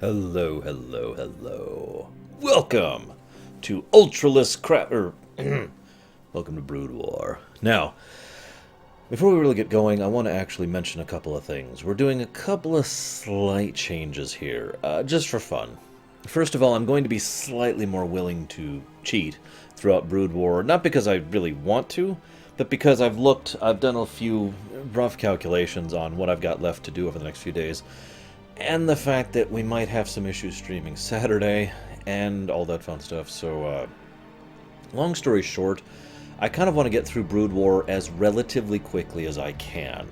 Hello, hello, hello. Welcome to Ultraless Crap. Welcome to Brood War. Now, before we really get going, I want to actually mention a couple of things. We're doing a couple of slight changes here, just for fun. First of all, I'm going to be slightly more willing to cheat throughout Brood War, not because I really want to, but because I've done a few rough calculations on what I've got left to do over the next few days, and the fact that we might have some issues streaming Saturday, and all that fun stuff. So, long story short, I kind of want to get through Brood War as relatively quickly as I can.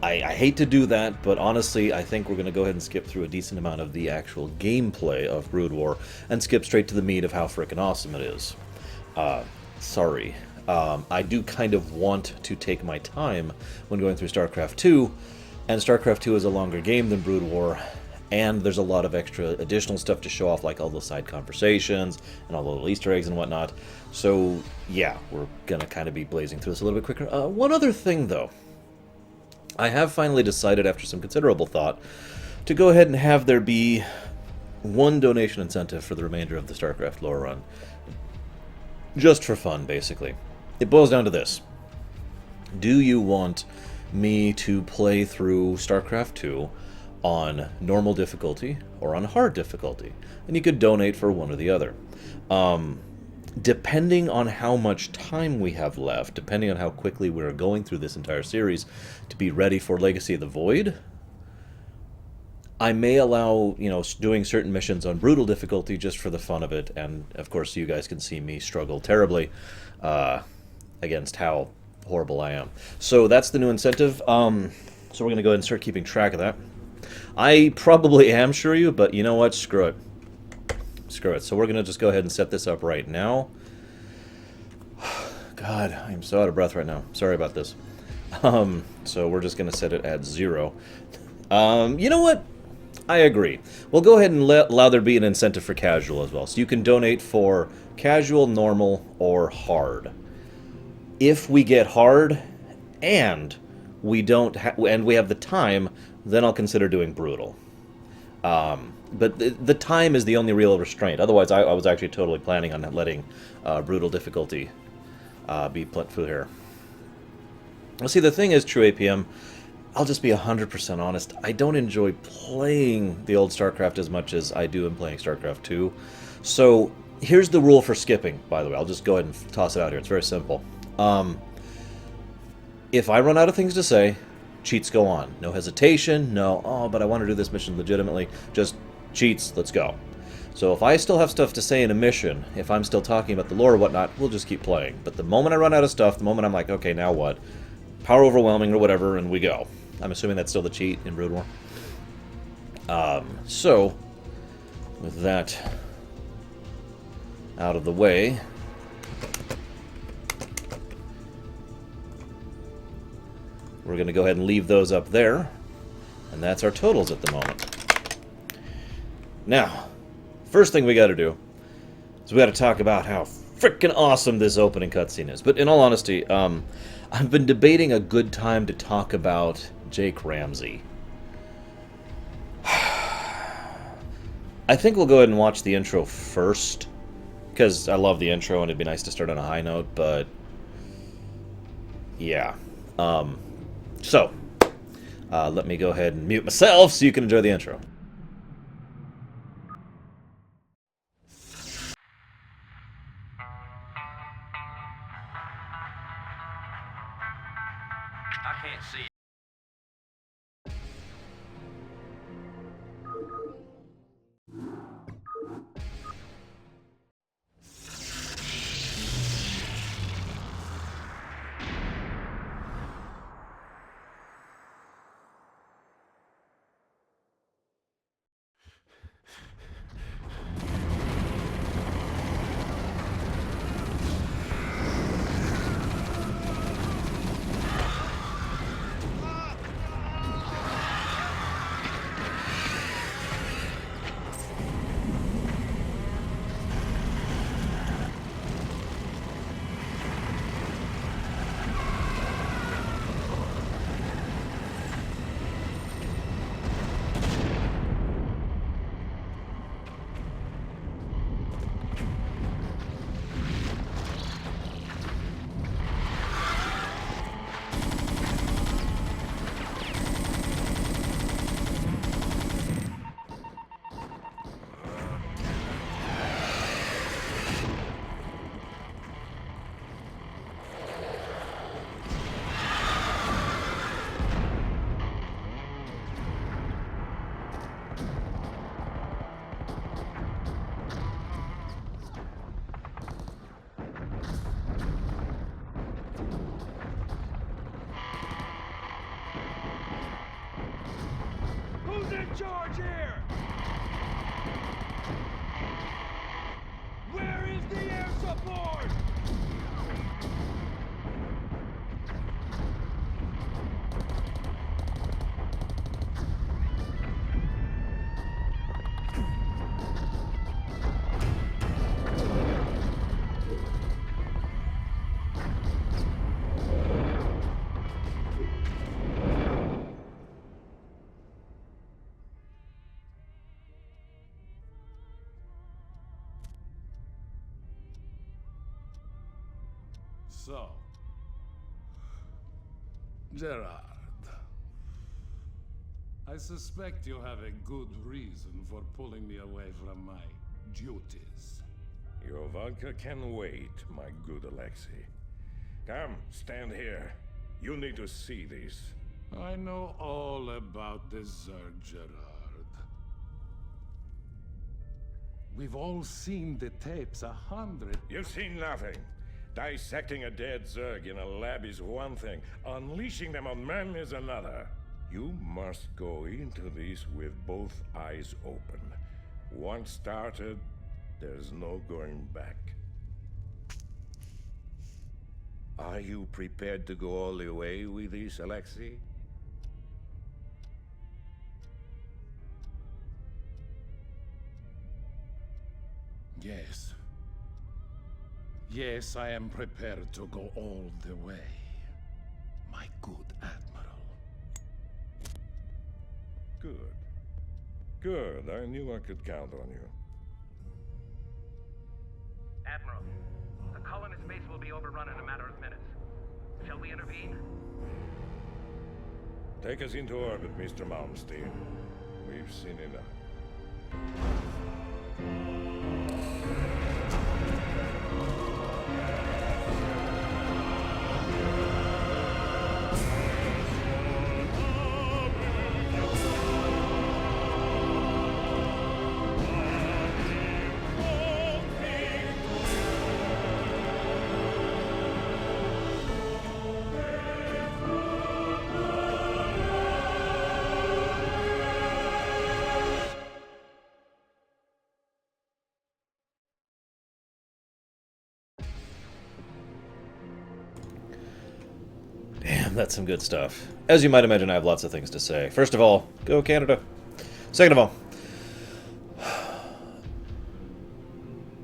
I hate to do that, but honestly, I think we're going to go ahead and skip through a decent amount of the actual gameplay of Brood War, and skip straight to the meat of how frickin' awesome it is. Sorry. I do kind of want to take my time when going through Starcraft 2, and Starcraft 2 is a longer game than Brood War, and there's a lot of extra additional stuff to show off, like all the side conversations, and all the little Easter eggs and whatnot. So, yeah, we're gonna kind of be blazing through this a little bit quicker. One other thing, though. I have finally decided, after some considerable thought, to go ahead and have there be one donation incentive for the remainder of the Starcraft lore run. Just for fun, basically. It boils down to this. Do you want me to play through Starcraft 2 on normal difficulty or on hard difficulty? And you could donate for one or the other. Depending on how much time we have left, depending on how quickly we're going through this entire series to be ready for Legacy of the Void, I may allow, doing certain missions on brutal difficulty just for the fun of it, and of course you guys can see me struggle terribly against how horrible I am. So that's the new incentive. So we're going to go ahead and start keeping track of that. I probably am sure you, but you know what? Screw it. Screw it. So we're going to just go ahead and set this up right now. God, I'm so out of breath right now. Sorry about this. So we're just going to set it at 0. You know what? I agree. We'll go ahead and allow there be an incentive for casual as well. So you can donate for casual, normal, or hard. If we get hard and we don't and we have the time, then I'll consider doing brutal. But the time is the only real restraint. Otherwise, I was actually totally planning on letting brutal difficulty be put through here. Well, see, the thing is, true APM, I'll just be 100% honest. I don't enjoy playing the old StarCraft as much as I do in playing StarCraft 2. So here's the rule for skipping, by the way. I'll just go ahead and toss it out here. It's very simple. If I run out of things to say, cheats go on. No hesitation, no, oh, but I want to do this mission legitimately. Just cheats, let's go. So if I still have stuff to say in a mission, if I'm still talking about the lore or whatnot, we'll just keep playing. But the moment I run out of stuff, the moment I'm like, okay, now what? Power overwhelming or whatever, and we go. I'm assuming that's still the cheat in Brood War. So, with that out of the way, we're going to go ahead and leave those up there, and that's our totals at the moment. Now, first thing we got to do is we got to talk about how freaking awesome this opening cutscene is. But in all honesty, I've been debating a good time to talk about Jake Ramsey. I think we'll go ahead and watch the intro first, because I love the intro and it'd be nice to start on a high note, but yeah. So, let me go ahead and mute myself so you can enjoy the intro. I can't see. in charge here? Where is the air support? So, Gerard, I suspect you have a good reason for pulling me away from my duties. Your vodka can wait, my good Alexei. Come, stand here. You need to see this. I know all about the Zerg, Gerard. We've all seen the tapes 100. You've seen nothing. Dissecting a dead Zerg in a lab is one thing. Unleashing them on men is another. You must go into this with both eyes open. Once started, there's no going back. Are you prepared to go all the way with this, Alexei? Yes. Yes, I am prepared to go all the way, my good Admiral. Good. Good. I knew I could count on you. Admiral, the colonist base will be overrun in a matter of minutes. Shall we intervene? Take us into orbit, Mr. Malmsteen. We've seen enough. Damn, that's some good stuff. As you might imagine, I have lots of things to say. First of all, go Canada. Second of all,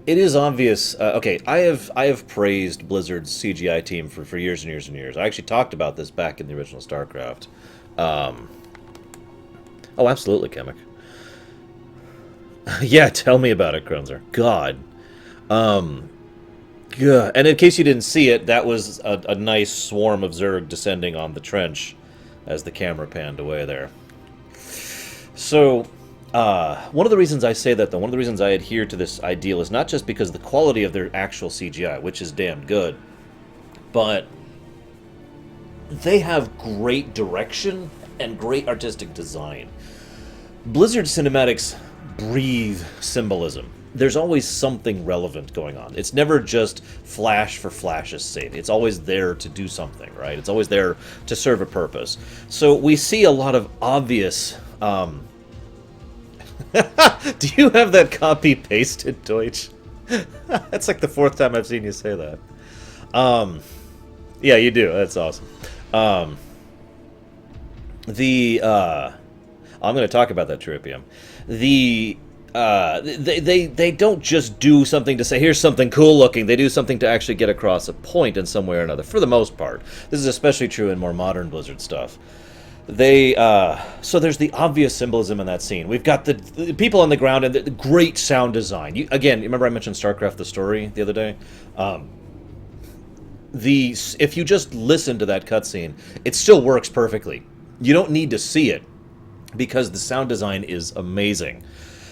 it is obvious. Okay, I have praised Blizzard's CGI team for years and years and years. I actually talked about this back in the original Starcraft. Oh, absolutely, Chemic. Yeah, tell me about it, Kronzer. God. Yeah, and in case you didn't see it, that was a nice swarm of Zerg descending on the trench as the camera panned away there. So, one of the reasons I say that, though, one of the reasons I adhere to this ideal is not just because of the quality of their actual CGI, which is damn good, but they have great direction and great artistic design. Blizzard cinematics breathe symbolism. There's always something relevant going on. It's never just flash for flash's sake. It's always there to do something, right? It's always there to serve a purpose. So we see a lot of obvious... Do you have that copy-pasted, Deutsch? That's like the fourth time I've seen you say that. Yeah, you do. That's awesome. I'm going to talk about that Tripium. They don't just do something to say, here's something cool looking. They do something to actually get across a point in some way or another, for the most part. This is especially true in more modern Blizzard stuff. So there's the obvious symbolism in that scene. We've got the people on the ground and the great sound design. Again, remember I mentioned Starcraft the story the other day? If you just listen to that cutscene, it still works perfectly. You don't need to see it, because the sound design is amazing.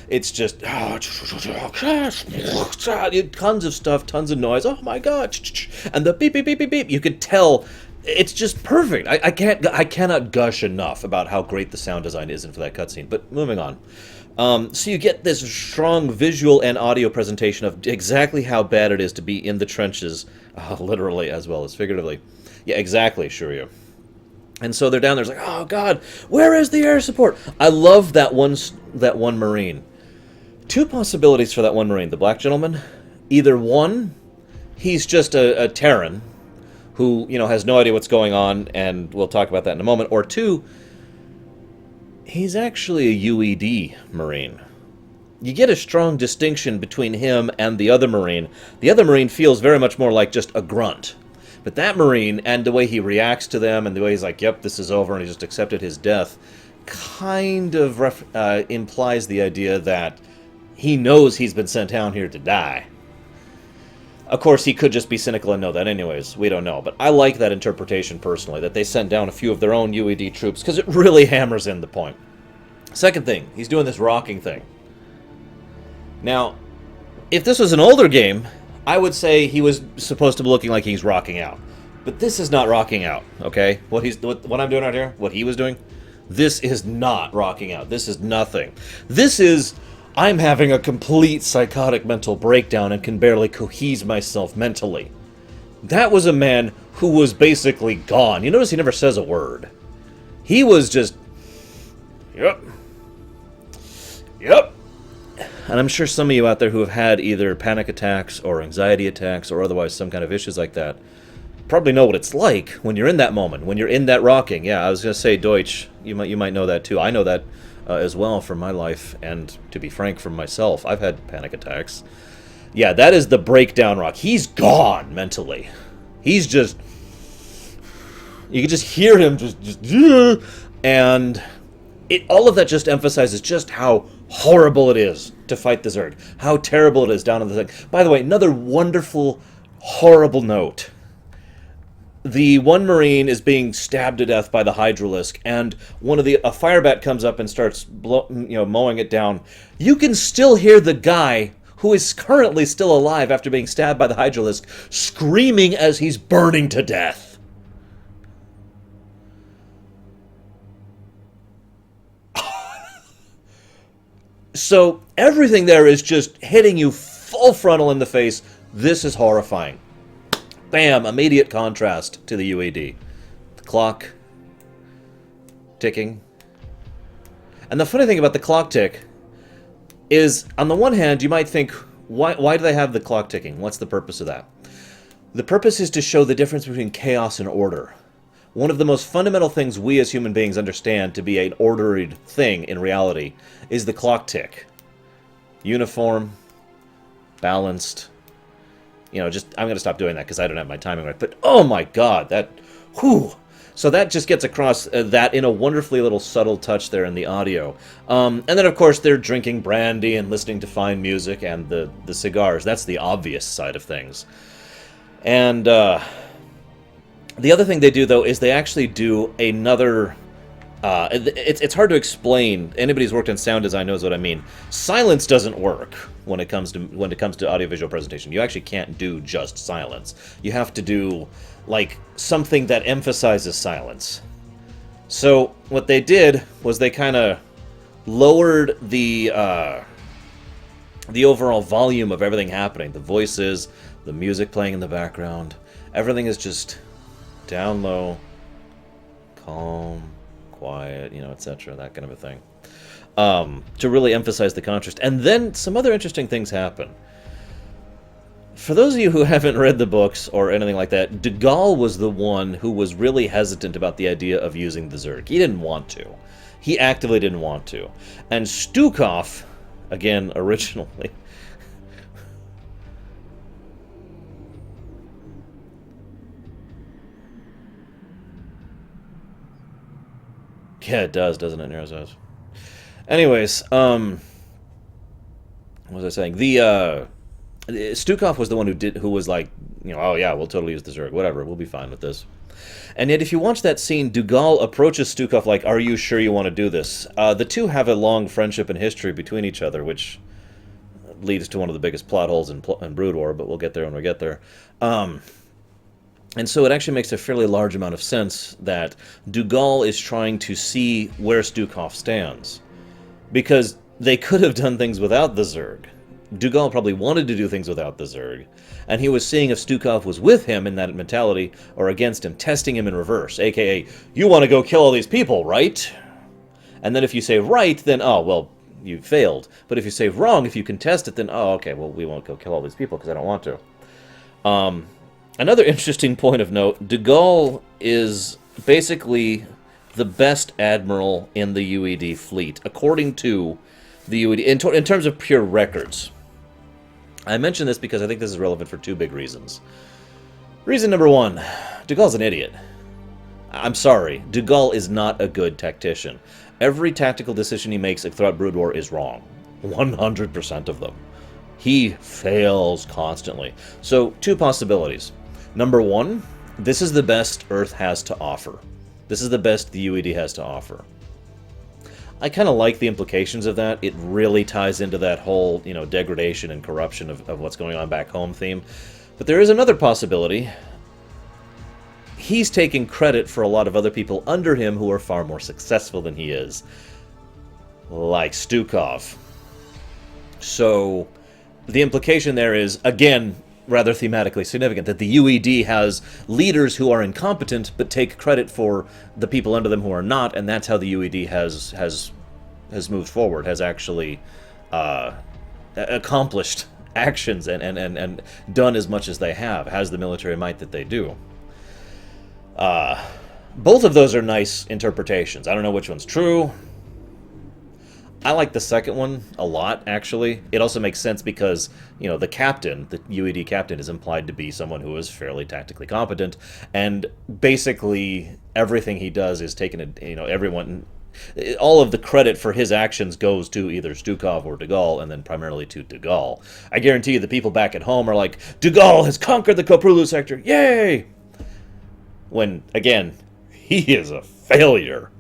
It's just tons of stuff, tons of noise. Oh my god! And the beep beep beep beep beep. You can tell it's just perfect. I cannot gush enough about how great the sound design is for that cutscene. But moving on. So you get this strong visual and audio presentation of exactly how bad it is to be in the trenches, literally as well as figuratively. Yeah, exactly, Shuryu. And so they're down there, it's like, oh god, where is the air support? I love that one Marine. Two possibilities for that one Marine, the black gentleman. Either one, he's just a Terran who, you know, has no idea what's going on, and we'll talk about that in a moment. Or two, he's actually a UED Marine. You get a strong distinction between him and the other Marine. The other Marine feels very much more like just a grunt. But that Marine, and the way he reacts to them, and the way he's like, yep, this is over, and he just accepted his death, kind of implies the idea that he knows he's been sent down here to die. Of course, he could just be cynical and know that anyways. We don't know. But I like that interpretation personally, that they sent down a few of their own UED troops, because it really hammers in the point. Second thing, he's doing this rocking thing. Now, if this was an older game, I would say he was supposed to be looking like he's rocking out. But this is not rocking out, okay? What I'm doing out here, what he was doing, this is not rocking out. This is nothing. This is, I'm having a complete psychotic mental breakdown and can barely cohese myself mentally. That was a man who was basically gone. You notice he never says a word. He was just, yep. Yep. And I'm sure some of you out there who have had either panic attacks or anxiety attacks or otherwise some kind of issues like that probably know what it's like when you're in that moment, when you're in that rocking. Yeah, I was going to say Deutsch. You might know that too. I know that as well from my life, and to be frank, from myself. I've had panic attacks. Yeah, that is the breakdown rock. He's gone mentally. He's just... You can just hear him just and all of that just emphasizes just how horrible it is to fight the Zerg. How terrible it is down in the thing. By the way, another wonderful, horrible note. The one Marine is being stabbed to death by the Hydralisk, and a firebat comes up and starts mowing it down. You can still hear the guy who is currently still alive after being stabbed by the Hydralisk screaming as he's burning to death. So everything there is just hitting you full frontal in the face. This is horrifying. Bam! Immediate contrast to the UAD. The clock ticking. And the funny thing about the clock tick is, on the one hand, you might think, why do they have the clock ticking? What's the purpose of that? The purpose is to show the difference between chaos and order. One of the most fundamental things we as human beings understand to be an ordered thing in reality is the clock tick. Uniform, balanced. I'm going to stop doing that because I don't have my timing right. But oh my god, whew. So that just gets across that in a wonderfully little subtle touch there in the audio. And then of course they're drinking brandy and listening to fine music and the cigars. That's the obvious side of things. And the other thing they do, though, is they actually do another... it's hard to explain. Anybody who's worked in sound design knows what I mean. Silence doesn't work when it comes to audiovisual presentation. You actually can't do just silence. You have to do, like, something that emphasizes silence. So what they did was they kind of lowered the overall volume of everything happening. The voices, the music playing in the background. Everything is just... down low, calm, quiet, etc., that kind of a thing. To really emphasize the contrast. And then some other interesting things happen. For those of you who haven't read the books or anything like that, de Gaulle was the one who was really hesitant about the idea of using the Zerg. He didn't want to. He actively didn't want to. And Stukov, again, originally... Yeah, it does, doesn't it? Nero's does. Anyways, what was I saying? Stukov was the one who was like, oh yeah, we'll totally use the Zerg, whatever, we'll be fine with this. And yet, if you watch that scene, Dougal approaches Stukov like, are you sure you want to do this? The two have a long friendship and history between each other, which leads to one of the biggest plot holes in Brood War, but we'll get there when we get there. And so it actually makes a fairly large amount of sense that Dougal is trying to see where Stukov stands. Because they could have done things without the Zerg. Dougal probably wanted to do things without the Zerg, and he was seeing if Stukov was with him in that mentality or against him, testing him in reverse, aka, you want to go kill all these people, right? And then if you say right, then, oh, well, you failed. But if you say wrong, if you contest it, then, oh, okay, well, we won't go kill all these people because I don't want to. Another interesting point of note, Dougal is basically the best admiral in the UED fleet, according to the UED, in terms of pure records. I mention this because I think this is relevant for two big reasons. Reason number one, Dougal's an idiot. I'm sorry, Dougal is not a good tactician. Every tactical decision he makes throughout Brood War is wrong. 100% of them. He fails constantly. So, two possibilities. Number one, this is the best Earth has to offer. This is the best the UED has to offer. I kind of like the implications of that. It really ties into that whole, degradation and corruption of what's going on back home theme. But there is another possibility. He's taking credit for a lot of other people under him who are far more successful than he is. Like Stukov. So, the implication there is, again, rather thematically significant, that the UED has leaders who are incompetent but take credit for the people under them who are not, and that's how the UED has moved forward, has actually accomplished actions and done as much as they have, has the military might that they do. Both of those are nice interpretations. I don't know which one's true. I like the second one a lot, actually. It also makes sense because, the captain, the UED captain, is implied to be someone who is fairly tactically competent, and basically everything he does is taken, everyone, all of the credit for his actions goes to either Stukov or Dougal, and then primarily to Dougal. I guarantee you the people back at home are like, Dougal has conquered the Koprulu sector, yay! When, again, he is a failure.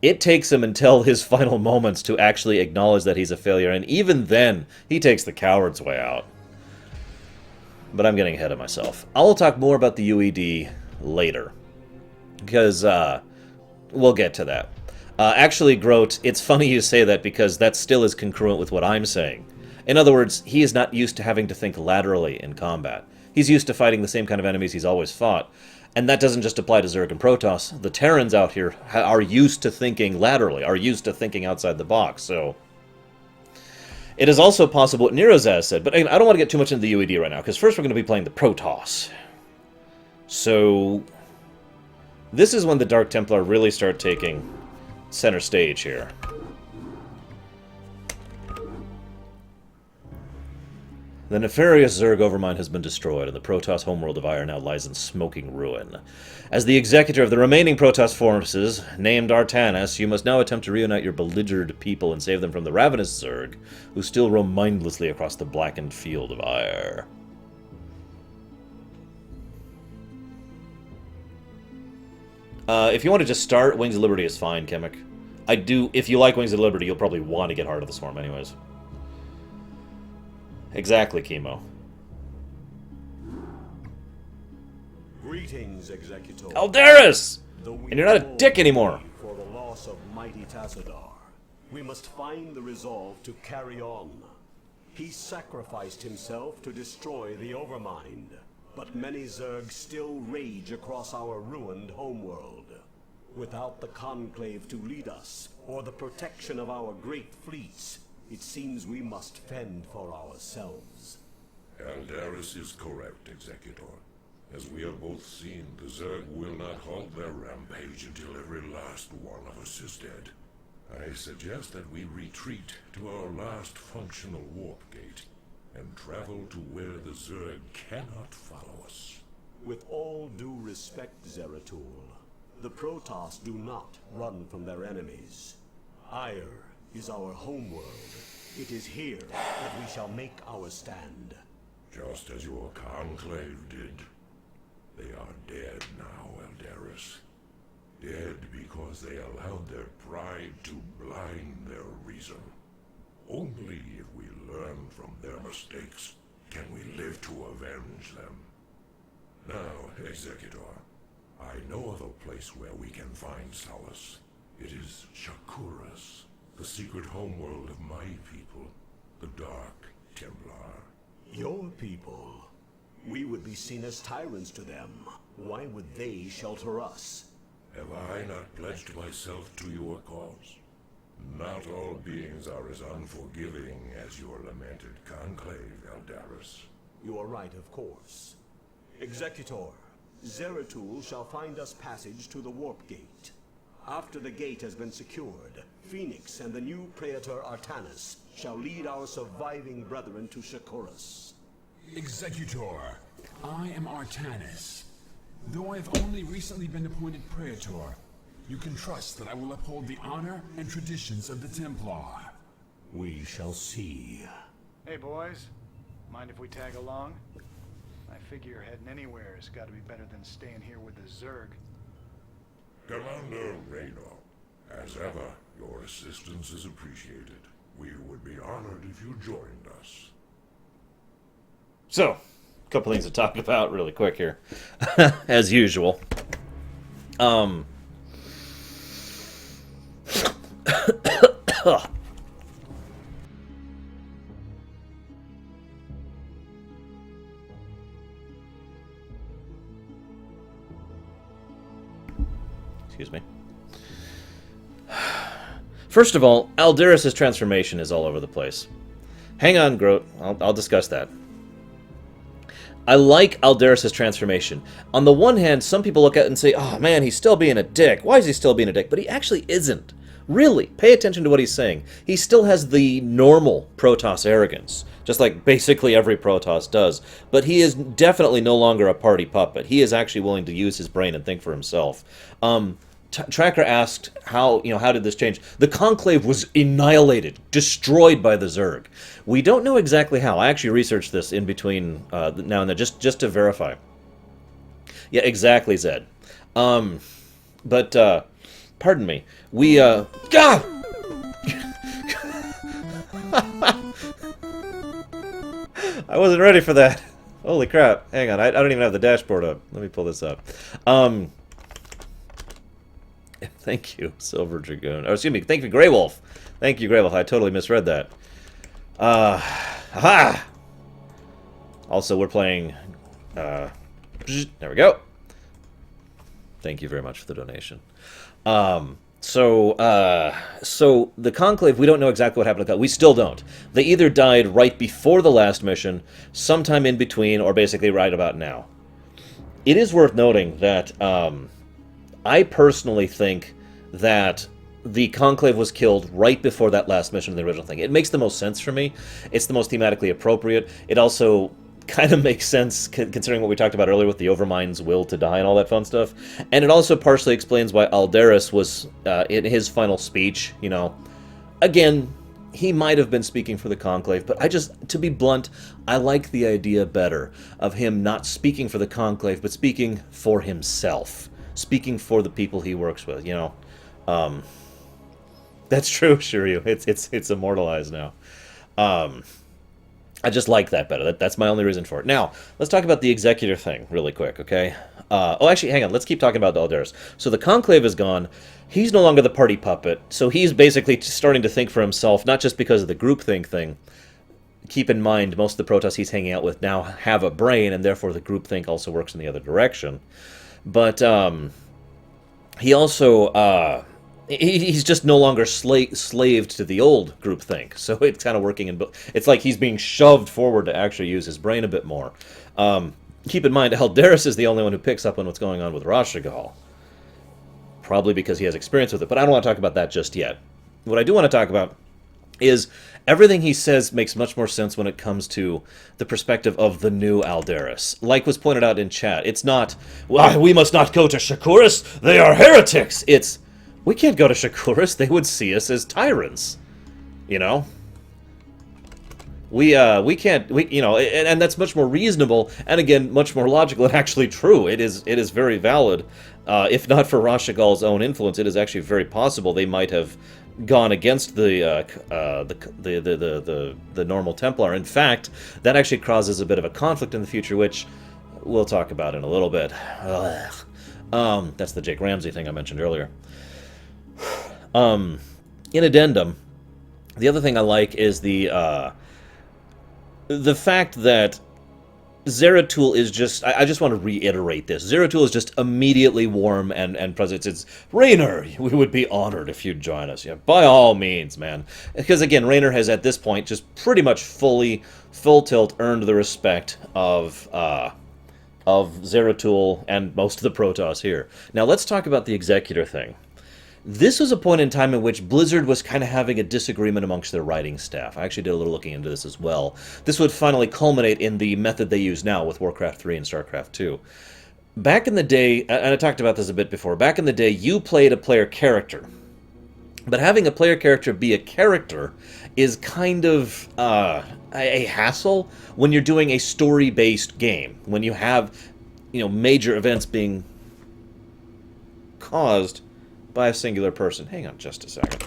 It takes him until his final moments to actually acknowledge that he's a failure, and even then, he takes the coward's way out. But I'm getting ahead of myself. I'll talk more about the UED later, because we'll get to that. Actually, Grote, it's funny you say that because that still is congruent with what I'm saying. In other words, he is not used to having to think laterally in combat. He's used to fighting the same kind of enemies he's always fought. And that doesn't just apply to Zerg and Protoss. The Terrans out here are used to thinking laterally, are used to thinking outside the box, so... It is also possible what Nerozaz said, but I don't want to get too much into the UED right now, because first we're going to be playing the Protoss. So... This is when the Dark Templar really start taking center stage here. The nefarious Zerg overmind has been destroyed, and the Protoss homeworld of Ire now lies in smoking ruin. As the executor of the remaining Protoss forces, named Artanis, you must now attempt to reunite your belligerent people and save them from the ravenous Zerg, who still roam mindlessly across the blackened field of Ire. If you want to just start, Wings of Liberty is fine, Kemek. If you like Wings of Liberty, you'll probably want to get Heart of the Swarm anyways. Exactly, Chemo. Greetings, Executor. Aldaris! And you're not a dick anymore. For the loss of mighty Tassadar, we must find the resolve to carry on. He sacrificed himself to destroy the Overmind, but many Zerg still rage across our ruined homeworld. Without the Conclave to lead us, or the protection of our great fleets, it seems we must fend for ourselves. Aldaris is correct, Executor. As we have both seen, the Zerg will not halt their rampage until every last one of us is dead. I suggest that we retreat to our last functional warp gate and travel to where the Zerg cannot follow us. With all due respect, Zeratul, the Protoss do not run from their enemies. Ire is our homeworld. It is here that we shall make our stand. Just as your conclave did. They are dead now, Aldaris. Dead because they allowed their pride to blind their reason. Only if we learn from their mistakes can we live to avenge them. Now, Executor, I know of a place where we can find solace. It is Shakuras, the secret homeworld of my people. the Dark Templar. Your people. We would be seen as tyrants to them. Why would they shelter us? Have I not pledged myself to your cause? Not all beings are as unforgiving as your lamented conclave, Aldaris. You are right, of course. Executor, Zeratul shall find us passage to the warp gate. After the gate has been secured, Phoenix and the new Praetor Artanis shall lead our surviving brethren to Shakuras. Executor, I am Artanis. Though I have only recently been appointed Praetor, you can trust that I will uphold the honor and traditions of the Templar. We shall see. Hey boys, mind if we tag along? I figure heading anywhere has got to be better than staying here with the Zerg. Commander Reno, as ever, your assistance is appreciated. We would be honored if you joined us. So, a couple things to talk about really quick here, as usual. Excuse me. First of all, Aldaris' transformation is all over the place. Hang on, Grote. I'll discuss that. I like Aldaris' transformation. On the one hand, some people look at it and say, oh man, he's still being a dick. Why is he still being a dick? But he actually isn't. Really, pay attention to what he's saying. He still has the normal Protoss arrogance, just like basically every Protoss does. But he is definitely no longer a party puppet. He is actually willing to use his brain and think for himself. Tracker asked how did this change? The Conclave was annihilated, destroyed by the Zerg. We don't know exactly how. I actually researched this in between now and then, just to verify. Yeah, exactly, Zed. But pardon me. We God! I wasn't ready for that. Holy crap! Hang on, I don't even have the dashboard up. Let me pull this up. Thank you, Silver Dragoon. Oh, excuse me. Thank you, Grey Wolf. Thank you, Grey Wolf. I totally misread that. Aha! Also, we're playing... there we go. Thank you very much for the donation. So the Conclave, we don't know exactly what happened to the Conclave. We still don't. They either died right before the last mission, sometime in between, or basically right about now. It is worth noting that... I personally think that the Conclave was killed right before that last mission in the original thing. It makes the most sense for me. It's the most thematically appropriate. It also kind of makes sense considering what we talked about earlier with the Overmind's will to die and all that fun stuff. And it also partially explains why Aldaris was, in his final speech, again, he might have been speaking for the Conclave, but to be blunt, I like the idea better of him not speaking for the Conclave, but speaking for himself. Speaking for the people he works with, That's true, Shiryu. It's immortalized now. I just like that better. That's my only reason for it. Now, let's talk about the Executor thing really quick, okay? Actually, hang on. Let's keep talking about Aldaris. So the Conclave is gone. He's no longer the party puppet, so he's basically starting to think for himself, not just because of the groupthink thing. Keep in mind, most of the Protoss he's hanging out with now have a brain, and therefore the groupthink also works in the other direction. But he also, he's just no longer slaved to the old groupthink. So it's kind of working in it's like he's being shoved forward to actually use his brain a bit more. Keep in mind, Aldaris is the only one who picks up on what's going on with Rashagal. Probably because he has experience with it, but I don't want to talk about that just yet. What I do want to talk about is everything he says makes much more sense when it comes to the perspective of the new Aldaris. Like was pointed out in chat, it's not, well, we must not go to Shakuras, they are heretics! It's, we can't go to Shakuras, they would see us as tyrants. We can't, and that's much more reasonable, and again, much more logical and actually true. It is very valid. If not for Rashagal's own influence, it is actually very possible they might have gone against the normal Templar. In fact, that actually causes a bit of a conflict in the future, which we'll talk about in a little bit. That's the Jake Ramsey thing I mentioned earlier. In addendum, the other thing I like is the the fact that Zeratul is just... I just want to reiterate this. Zeratul is just immediately warm and present. It's, Raynor, we would be honored if you'd join us. Yeah, by all means, man. Because, again, Raynor has, at this point, just pretty much full tilt, earned the respect of Zeratul and most of the Protoss here. Now, let's talk about the Executor thing. This was a point in time in which Blizzard was kind of having a disagreement amongst their writing staff. I actually did a little looking into this as well. This would finally culminate in the method they use now with Warcraft 3 and Starcraft 2. Back in the day, and I talked about this a bit before, back in the day you played a player character. But having a player character be a character is kind of a hassle when you're doing a story-based game. When you have, major events being caused by a singular person. Hang on just a second.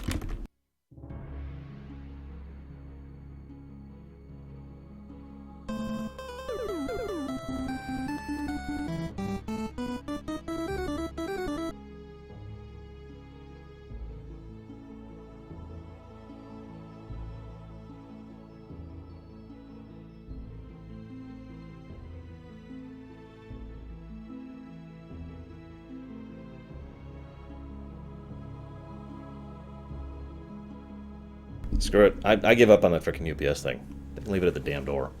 Screw it. I give up on that freaking UPS thing. Leave it at the damn door.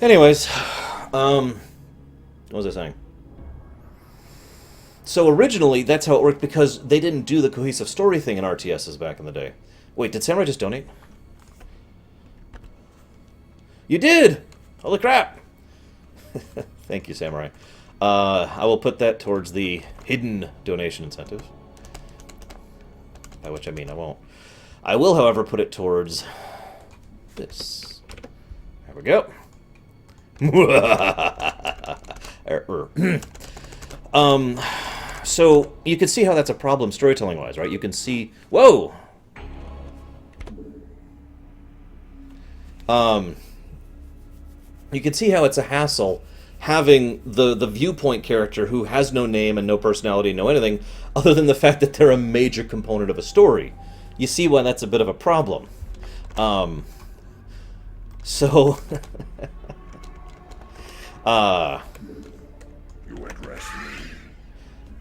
Anyways, what was I saying? So originally, that's how it worked because they didn't do the cohesive story thing in RTSs back in the day. Wait, did Samurai just donate? You did! Holy crap! Thank you, Samurai. I will put that towards the hidden donation incentive. By which I mean I won't. I will, however, put it towards this. There we go. So you can see how that's a problem storytelling-wise, right? You can see... Whoa! You can see how it's a hassle having the viewpoint character who has no name and no personality, no anything, other than the fact that they're a major component of a story. You see why that's a bit of a problem. So... You went wrestling.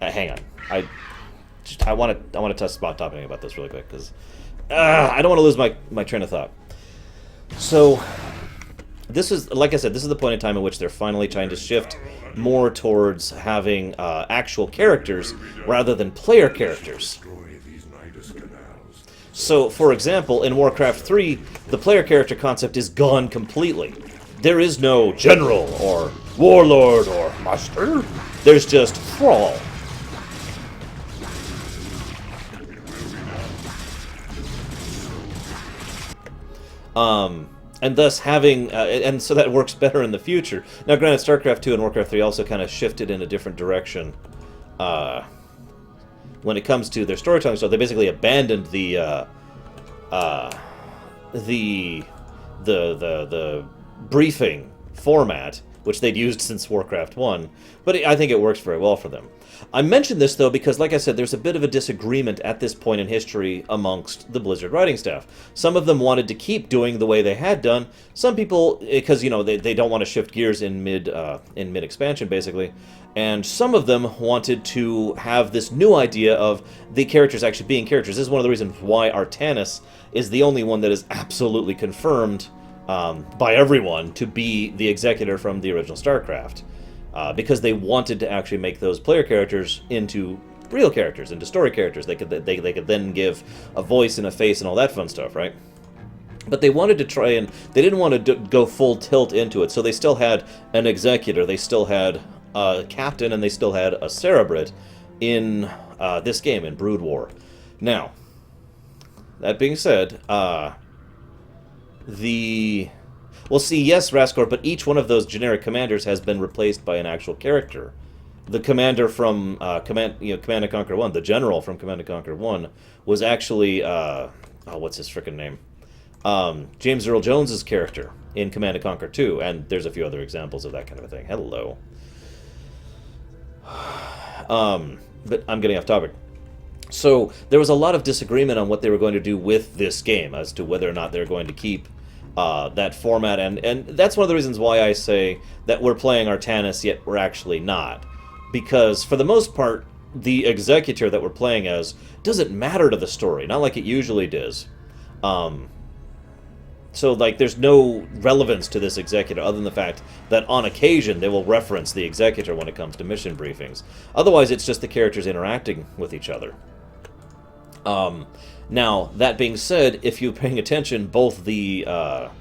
Hang on. I want to touch spot topping about this really quick, because I don't want to lose my train of thought. So... This is, like I said, this is the point in time in which they're finally trying to shift more towards having actual characters rather than player characters. So, for example, in Warcraft 3, the player character concept is gone completely. There is no general, or warlord, or master. There's just thrall. And thus having, and so that works better in the future. Now, granted, StarCraft 2 and Warcraft 3 also kind of shifted in a different direction. When it comes to their storytelling, so they basically abandoned the briefing format, which they'd used since Warcraft 1, but I think it works very well for them. I mention this, though, because, like I said, there's a bit of a disagreement at this point in history amongst the Blizzard writing staff. Some of them wanted to keep doing the way they had done. Some people, because, they don't want to shift gears in mid-expansion, basically. And some of them wanted to have this new idea of the characters actually being characters. This is one of the reasons why Artanis is the only one that is absolutely confirmed by everyone to be the executor from the original StarCraft. Because they wanted to actually make those player characters into real characters, into story characters. They could then give a voice and a face and all that fun stuff, right? But they wanted to try and... They didn't want to go full tilt into it, so they still had an executor, they still had a captain, and they still had a Cerebrit in this game, in Brood War. Now, that being said, Well, see, yes, Raskor, but each one of those generic commanders has been replaced by an actual character. The commander from Command & Conquer 1, the general from Command & Conquer 1, was actually, what's his frickin' name? James Earl Jones's character in Command & Conquer 2, and there's a few other examples of that kind of a thing. Hello. But I'm getting off topic. So, there was a lot of disagreement on what they were going to do with this game, as to whether or not they were going to keep that format, and that's one of the reasons why I say that we're playing Artanis, yet we're actually not. Because, for the most part, the Executor that we're playing as doesn't matter to the story, not like it usually does. So, like, there's no relevance to this Executor other than the fact that on occasion they will reference the Executor when it comes to mission briefings. Otherwise, it's just the characters interacting with each other. Now, that being said, if you're paying attention, both the UED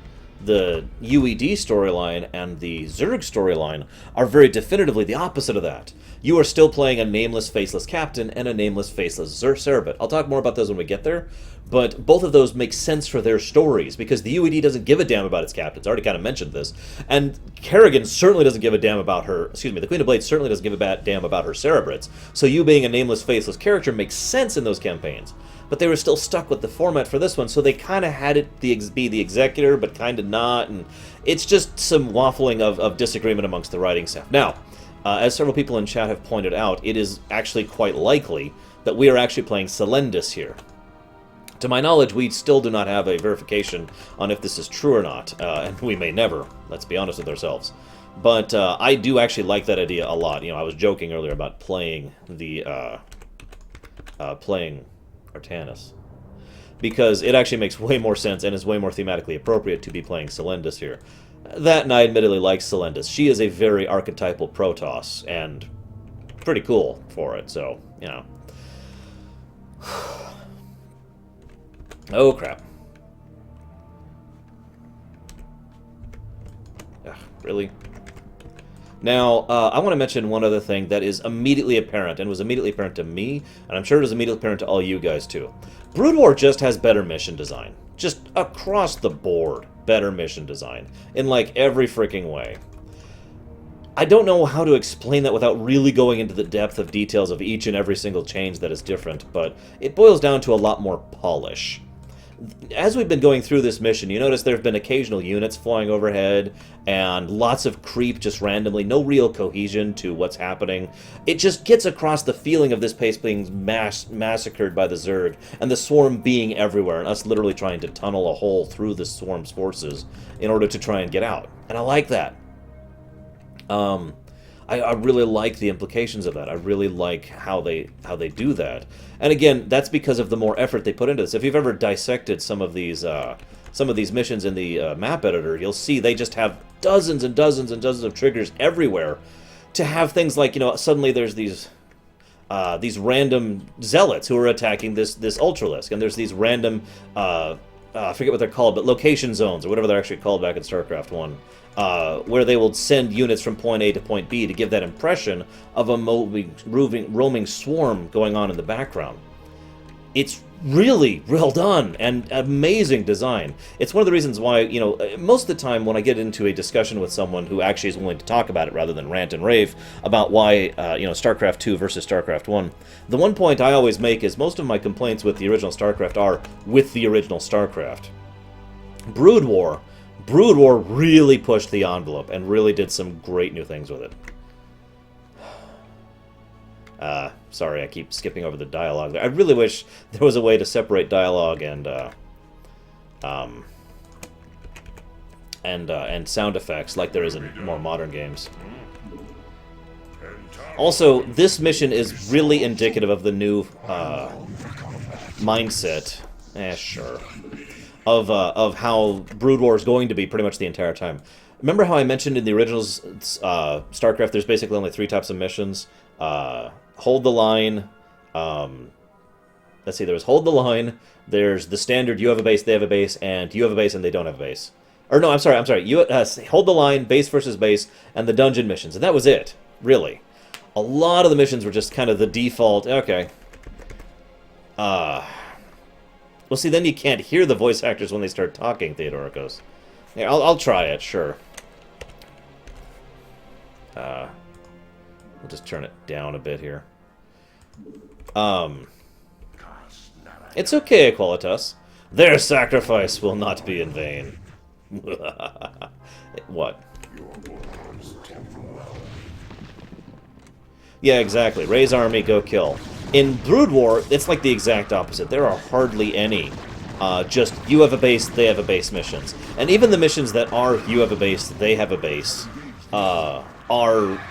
storyline and the Zerg storyline are very definitively the opposite of that. You are still playing a nameless, faceless captain and a nameless, faceless Cerebot. I'll talk more about those when we get there, but both of those make sense for their stories, because the UED doesn't give a damn about its captains. I already kind of mentioned this. And Kerrigan certainly doesn't give a damn about her, the Queen of Blades certainly doesn't give a damn about her Cerebrits. So you being a nameless, faceless character makes sense in those campaigns. But they were still stuck with the format for this one, so they kind of had it be the Executor, but kind of not, and it's just some waffling of disagreement amongst the writing staff. Now, as several people in chat have pointed out, it is actually quite likely that we are actually playing Selendis here. To my knowledge, we still do not have a verification on if this is true or not, and we may never, let's be honest with ourselves. But I do actually like that idea a lot. You know, I was joking earlier about playing the, playing Artanis, because it actually makes way more sense and is way more thematically appropriate to be playing Selendis here. That, and I admittedly like Selendis. She is a very archetypal Protoss, and pretty cool for it, so, you know. Oh, crap. Ugh, really? Now, I want to mention one other thing that is immediately apparent, and was immediately apparent to me, and I'm sure it was immediately apparent to all you guys too. Brood War just has better mission design. Just across the board, better mission design. In, like, every freaking way. I don't know how to explain that without really going into the depth of details of each and every single change that is different, but it boils down to a lot more polish. As we've been going through this mission, you notice there have been occasional units flying overhead, and lots of creep just randomly, no real cohesion to what's happening. It just gets across the feeling of this place being massacred by the Zerg, and the Swarm being everywhere, and us literally trying to tunnel a hole through the Swarm's forces in order to try and get out. And I like that. I really like the implications of that. I really like how they do that. And again, that's because of the more effort they put into this. If you've ever dissected some of these missions in the map editor, you'll see they just have dozens and dozens and dozens of triggers everywhere to have things like, you know, suddenly there's these random zealots who are attacking this Ultralisk, and there's these random I forget what they're called, but location zones, or whatever they're actually called back in Starcraft 1, where they will send units from point A to point B to give that impression of a roaming swarm going on in the background. It's really well done, and amazing design. It's one of the reasons why, you know, most of the time when I get into a discussion with someone who actually is willing to talk about it rather than rant and rave about why, you know, StarCraft 2 versus StarCraft 1, the one point I always make is most of my complaints with the original StarCraft are with the original StarCraft. Brood War really pushed the envelope and really did some great new things with it. Sorry, I keep skipping over the dialogue there. I really wish there was a way to separate dialogue and sound effects like there is in more modern games. Also, this mission is really indicative of the new mindset. Sure. Of how Brood War is going to be pretty much the entire time. Remember how I mentioned in the original StarCraft there's basically only 3 types of missions? Hold the line. Let's see, there was hold the line. There's the standard you have a base, they have a base, and you have a base and they don't have a base. Or no, I'm sorry. You hold the line, base versus base, and the dungeon missions. And that was it, really. A lot of the missions were just kind of the default, okay. Well, see, then you can't hear the voice actors when they start talking, Theodoricos. Yeah, I'll try it, sure. We'll just turn it down a bit here. It's okay, Qualitas. Their sacrifice will not be in vain. What? Yeah, exactly. Raise army, go kill. In Brood War, it's like the exact opposite. There are hardly any just you have a base, they have a base missions. And even the missions that are you have a base, they have a base,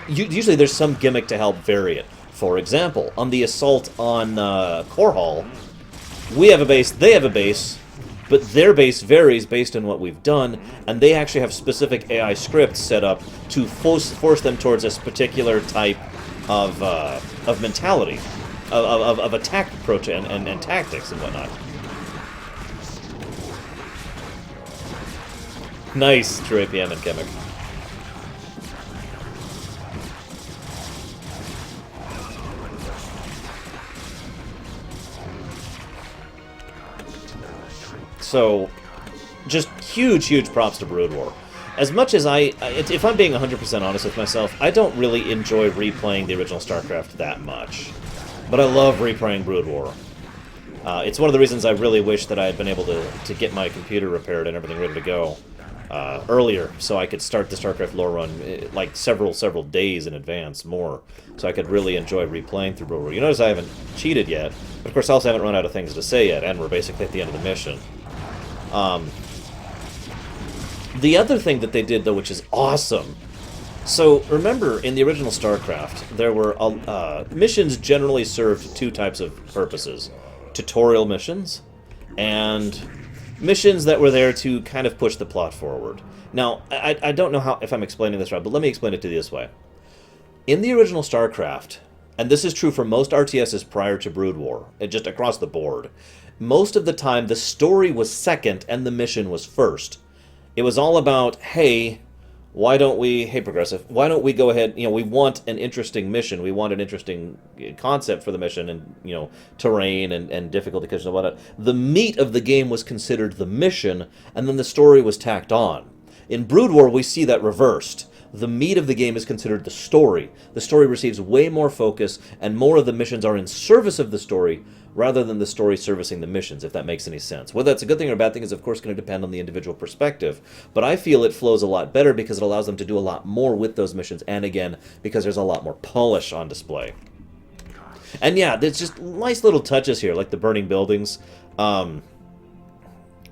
usually there's some gimmick to help vary it. For example, on the assault on Core Hall, we have a base, they have a base, but their base varies based on what we've done, and they actually have specific AI scripts set up to force them towards this particular type of mentality, of attack approach and tactics and whatnot. Nice, True APM and Chemic. So, just huge props to Brood War. As much as if I'm being 100% honest with myself, I don't really enjoy replaying the original Starcraft that much. But I love replaying Brood War. It's one of the reasons I really wish that I had been able to get my computer repaired and everything ready to go earlier, so I could start the Starcraft lore run like several days in advance more, so I could really enjoy replaying through Brood War. You notice I haven't cheated yet, but of course I also haven't run out of things to say yet, and we're basically at the end of the mission. The other thing that they did, though, which is awesome... So, remember, in the original StarCraft, there were... missions generally served two types of purposes. Tutorial missions, and missions that were there to kind of push the plot forward. Now, I don't know if I'm explaining this right, but let me explain it to you this way. In the original StarCraft, and this is true for most RTSs prior to Brood War, just across the board, most of the time the story was second and the mission was first. It was all about, hey, why don't we, hey Progressive, why don't we go ahead, we want an interesting mission, we want an interesting concept for the mission, and, terrain and difficulty conditions and whatnot. The meat of the game was considered the mission, and then the story was tacked on. In Brood War, we see that reversed. The meat of the game is considered the story. The story receives way more focus, and more of the missions are in service of the story, rather than the story servicing the missions, if that makes any sense. Whether that's a good thing or a bad thing is, of course, going to depend on the individual perspective, but I feel it flows a lot better because it allows them to do a lot more with those missions, and again, because there's a lot more polish on display. And yeah, there's just nice little touches here, like the burning buildings,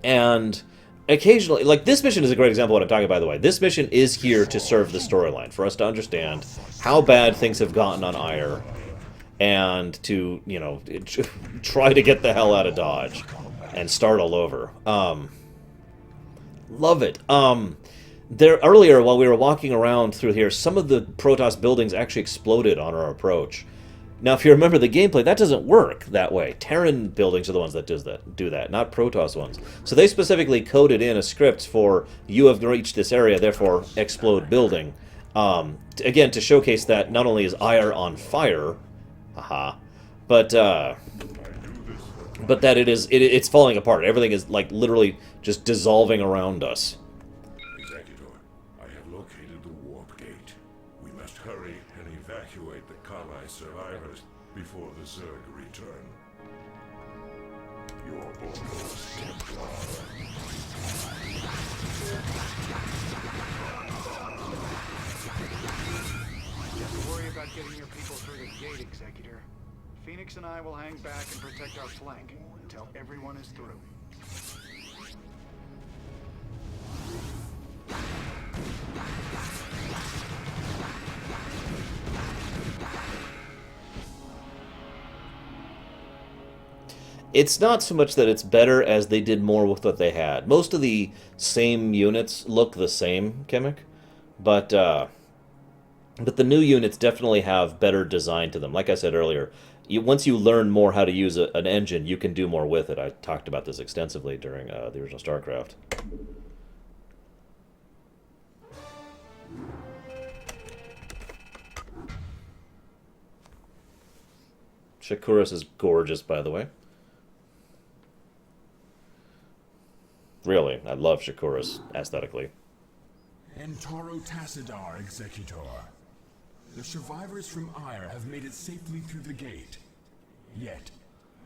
and occasionally, like this mission is a great example of what I'm talking about, by the way. This mission is here to serve the storyline, for us to understand how bad things have gotten on Ire, and to, try to get the hell out of Dodge and start all over. Love it. There earlier, while we were walking around through here, some of the Protoss buildings actually exploded on our approach. Now, if you remember the gameplay, that doesn't work that way. Terran buildings are the ones that do that, not Protoss ones. So they specifically coded in a script for, you have reached this area, therefore explode building. Again, to showcase that not only is Ire on fire, but that it's falling apart. Everything is like literally just dissolving around us. Executor, I have located the warp gate. We must hurry and evacuate the colonized survivors before the Zerg return. Your orders, Templar. Don't worry about getting your people through the gate, Executor. Phoenix and I will hang back and protect our flank until everyone is through. It's not so much that it's better as they did more with what they had. Most of the same units look the same, Chemic, but the new units definitely have better design to them. Like I said earlier, once you learn more how to use an engine, you can do more with it. I talked about this extensively during the original StarCraft. Shakuras is gorgeous, by the way. Really, I love Shakuras aesthetically. Entaro Tassadar, Executor. The survivors from Ire have made it safely through the gate. Yet,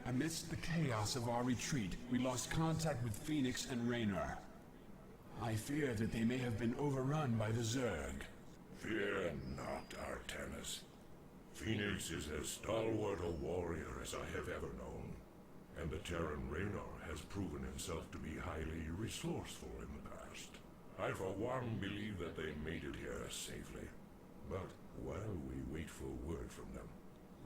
amidst the chaos of our retreat, we lost contact with Phoenix and Raynor. I fear that they may have been overrun by the Zerg. Fear not, Artanis. Phoenix is as stalwart a warrior as I have ever known. And the Terran Raynor has proven himself to be highly resourceful in the past. I, for one, believe that they made it here safely. But while we wait for word from them,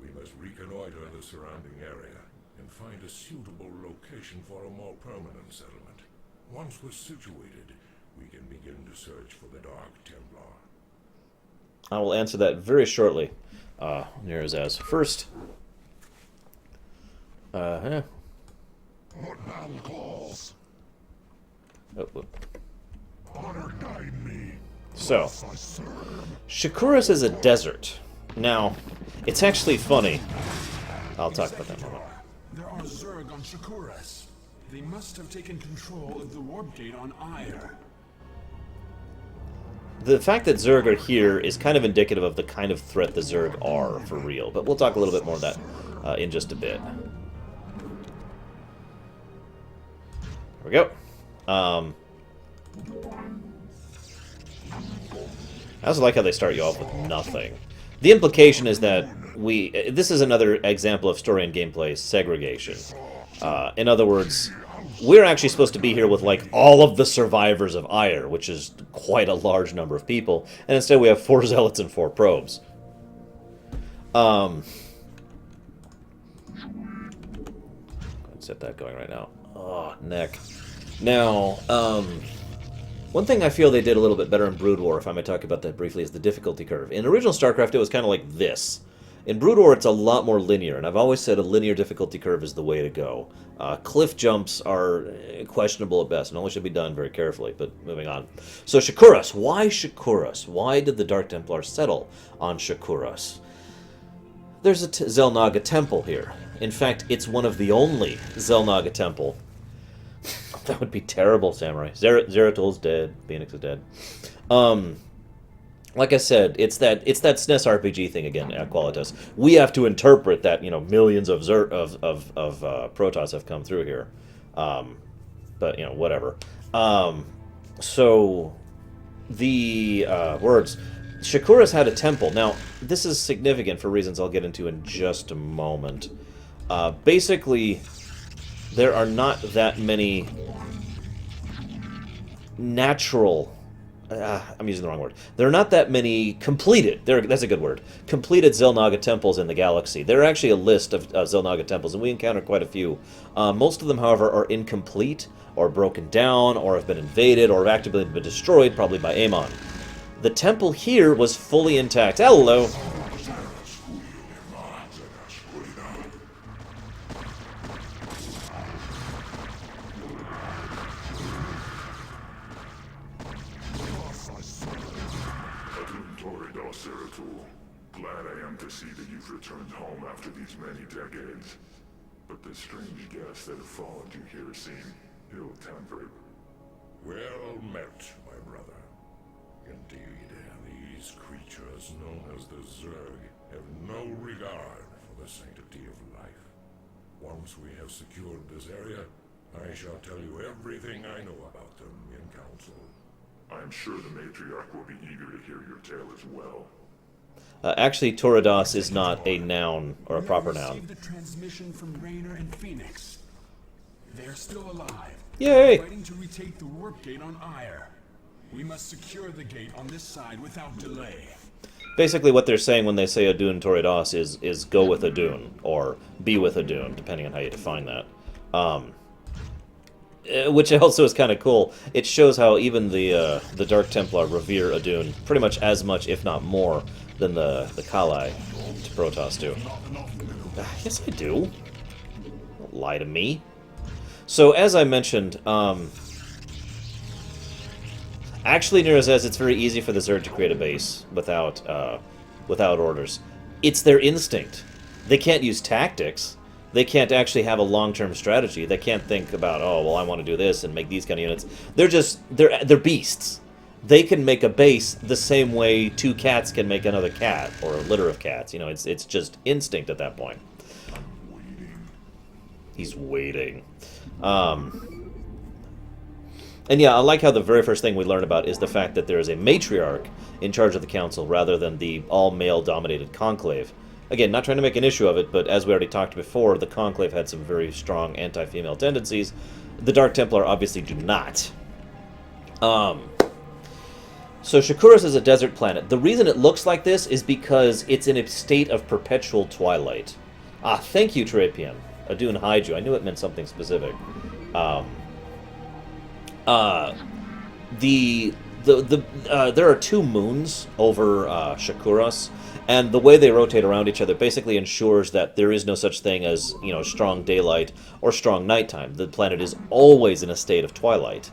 we must reconnoiter the surrounding area and find a suitable location for a more permanent settlement. Once we're situated, we can begin to search for the Dark Templar. I will answer that very shortly. Nerazaz. First, What battle calls? Oh, whoop. Honor guide me. So, Shakuras is a desert. Now, it's actually funny. I'll talk about that in a moment. There are Zerg on Shakuras. They must have taken control of the warp gate on Ire. The fact that Zerg are here is kind of indicative of the kind of threat the Zerg are, for real. But we'll talk a little bit more of that in just a bit. There we go. I also like how they start you off with nothing. The implication is that this is another example of story and gameplay segregation. In other words, we're actually supposed to be here with, like, all of the survivors of Ire, which is quite a large number of people, and instead we have 4 zealots and 4 probes. Let's get that going right now. Oh, neck. Now, one thing I feel they did a little bit better in Brood War, if I may talk about that briefly, is the difficulty curve. In original StarCraft, it was kind of like this. In Brood War, it's a lot more linear, and I've always said a linear difficulty curve is the way to go. Cliff jumps are questionable at best, and only should be done very carefully, but moving on. So Shakuras. Why Shakuras? Why did the Dark Templars settle on Shakuras? There's a Xel'Naga temple here. In fact, it's one of the only Xel'Naga temple. That would be terrible, Samurai. Zeratul's dead. Phoenix is dead. Like I said, it's that SNES RPG thing again, Qualitas. We have to interpret that, you know, millions of Protoss have come through here. But, you know, whatever. So, the words. Shakuras had a temple. Now, this is significant for reasons I'll get into in just a moment. Basically, there are not that many natural... I'm using the wrong word. There are not that many completed, that's a good word, completed Xel'Naga temples in the galaxy. There are actually a list of Xel'Naga temples, and we encounter quite a few. Most of them, however, are incomplete, or broken down, or have been invaded, or have actively been destroyed, probably by Amon. The temple here was fully intact. Hello! Glad I am to see that you've returned home after these many decades. But the strange guests that have followed you here seem ill-tempered. Well met, my brother. Indeed, these creatures known as the Zerg have no regard for the sanctity of life. Once we have secured this area, I shall tell you everything I know about them in council. I'm sure the matriarch will be eager to hear your tale as well. Actually, Protoss is not a noun, or a proper noun. We received a transmission from Raynor and Phoenix. They're still alive. Yay! Fighting to retake the warp gate on Ire. We must secure the gate on this side without delay. Basically, what they're saying when they say Adun Toridas is go with Adun, or be with Adun, depending on how you define that. Which also is kind of cool. It shows how even the Dark Templar revere Adun pretty much as much, if not more, than the Kali to Protoss do. Yes, I do. Don't lie to me. So, as I mentioned, actually, Nero says it's very easy for the Zerg to create a base without orders. It's their instinct. They can't use tactics. They can't actually have a long-term strategy. They can't think about, oh, well, I want to do this and make these kind of units. They're beasts. They can make a base the same way 2 cats can make another cat, or a litter of cats. You know, it's just instinct at that point. He's waiting. And yeah, I like how the very first thing we learn about is the fact that there is a matriarch in charge of the council rather than the all-male-dominated conclave. again, not trying to make an issue of it, but as we already talked before, the Conclave had some very strong anti-female tendencies. The Dark Templar obviously do not. So Shakuras is a desert planet. The reason it looks like this is because it's in a state of perpetual twilight. Ah, thank you, Trapian. Adun Haiju. I knew it meant something specific. There are 2 moons over Shakuras, and the way they rotate around each other basically ensures that there is no such thing as, you know, strong daylight or strong nighttime. The planet is always in a state of twilight.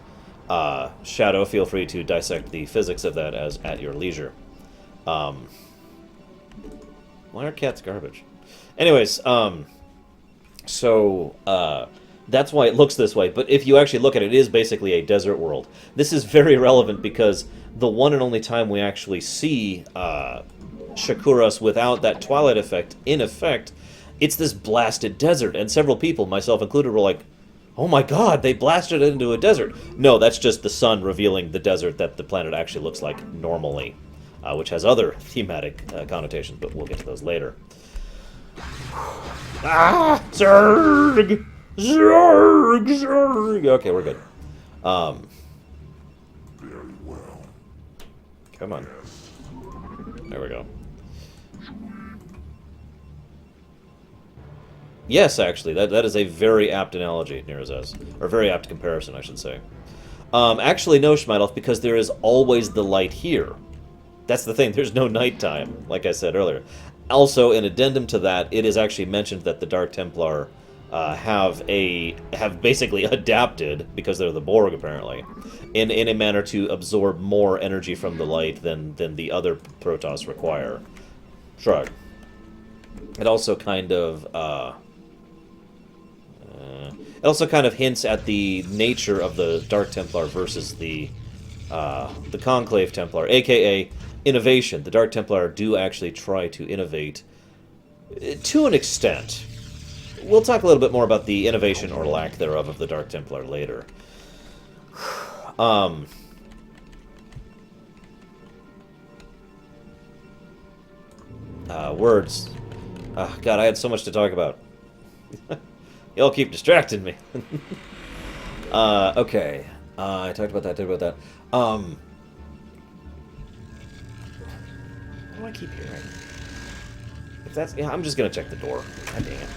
Shadow, feel free to dissect the physics of that as at your leisure. Why are cats garbage? Anyways, so that's why it looks this way. But if you actually look at it, it is basically a desert world. This is very relevant because the one and only time we actually see Shakuras without that twilight effect, in effect, it's this blasted desert. And several people, myself included, were like, oh my god, they blasted it into a desert. No, that's just the sun revealing the desert that the planet actually looks like normally, which has other thematic connotations, but we'll get to those later. Ah! Zerg! Zerg! Zerg! Okay, we're good. Very well. Come on. There we go. Yes, actually, that is a very apt analogy, Nero says. Or very apt comparison, I should say. Actually, no, Schmeidelf, because there is always the light here. That's the thing, there's no nighttime, like I said earlier. Also, in addendum to that, it is actually mentioned that the Dark Templar have basically adapted, because they're the Borg, apparently, in a manner to absorb more energy from the light than the other Protoss require. Shrug. It also kind of... it also kind of hints at the nature of the Dark Templar versus the Conclave Templar, aka innovation. The Dark Templar do actually try to innovate to an extent. We'll talk a little bit more about the innovation or lack thereof of the Dark Templar later. Words. Oh, God, I had so much to talk about. Y'all keep distracting me. Okay. I talked about that, What do I keep hearing? If that's... Yeah, I'm just gonna check the door. God dang it.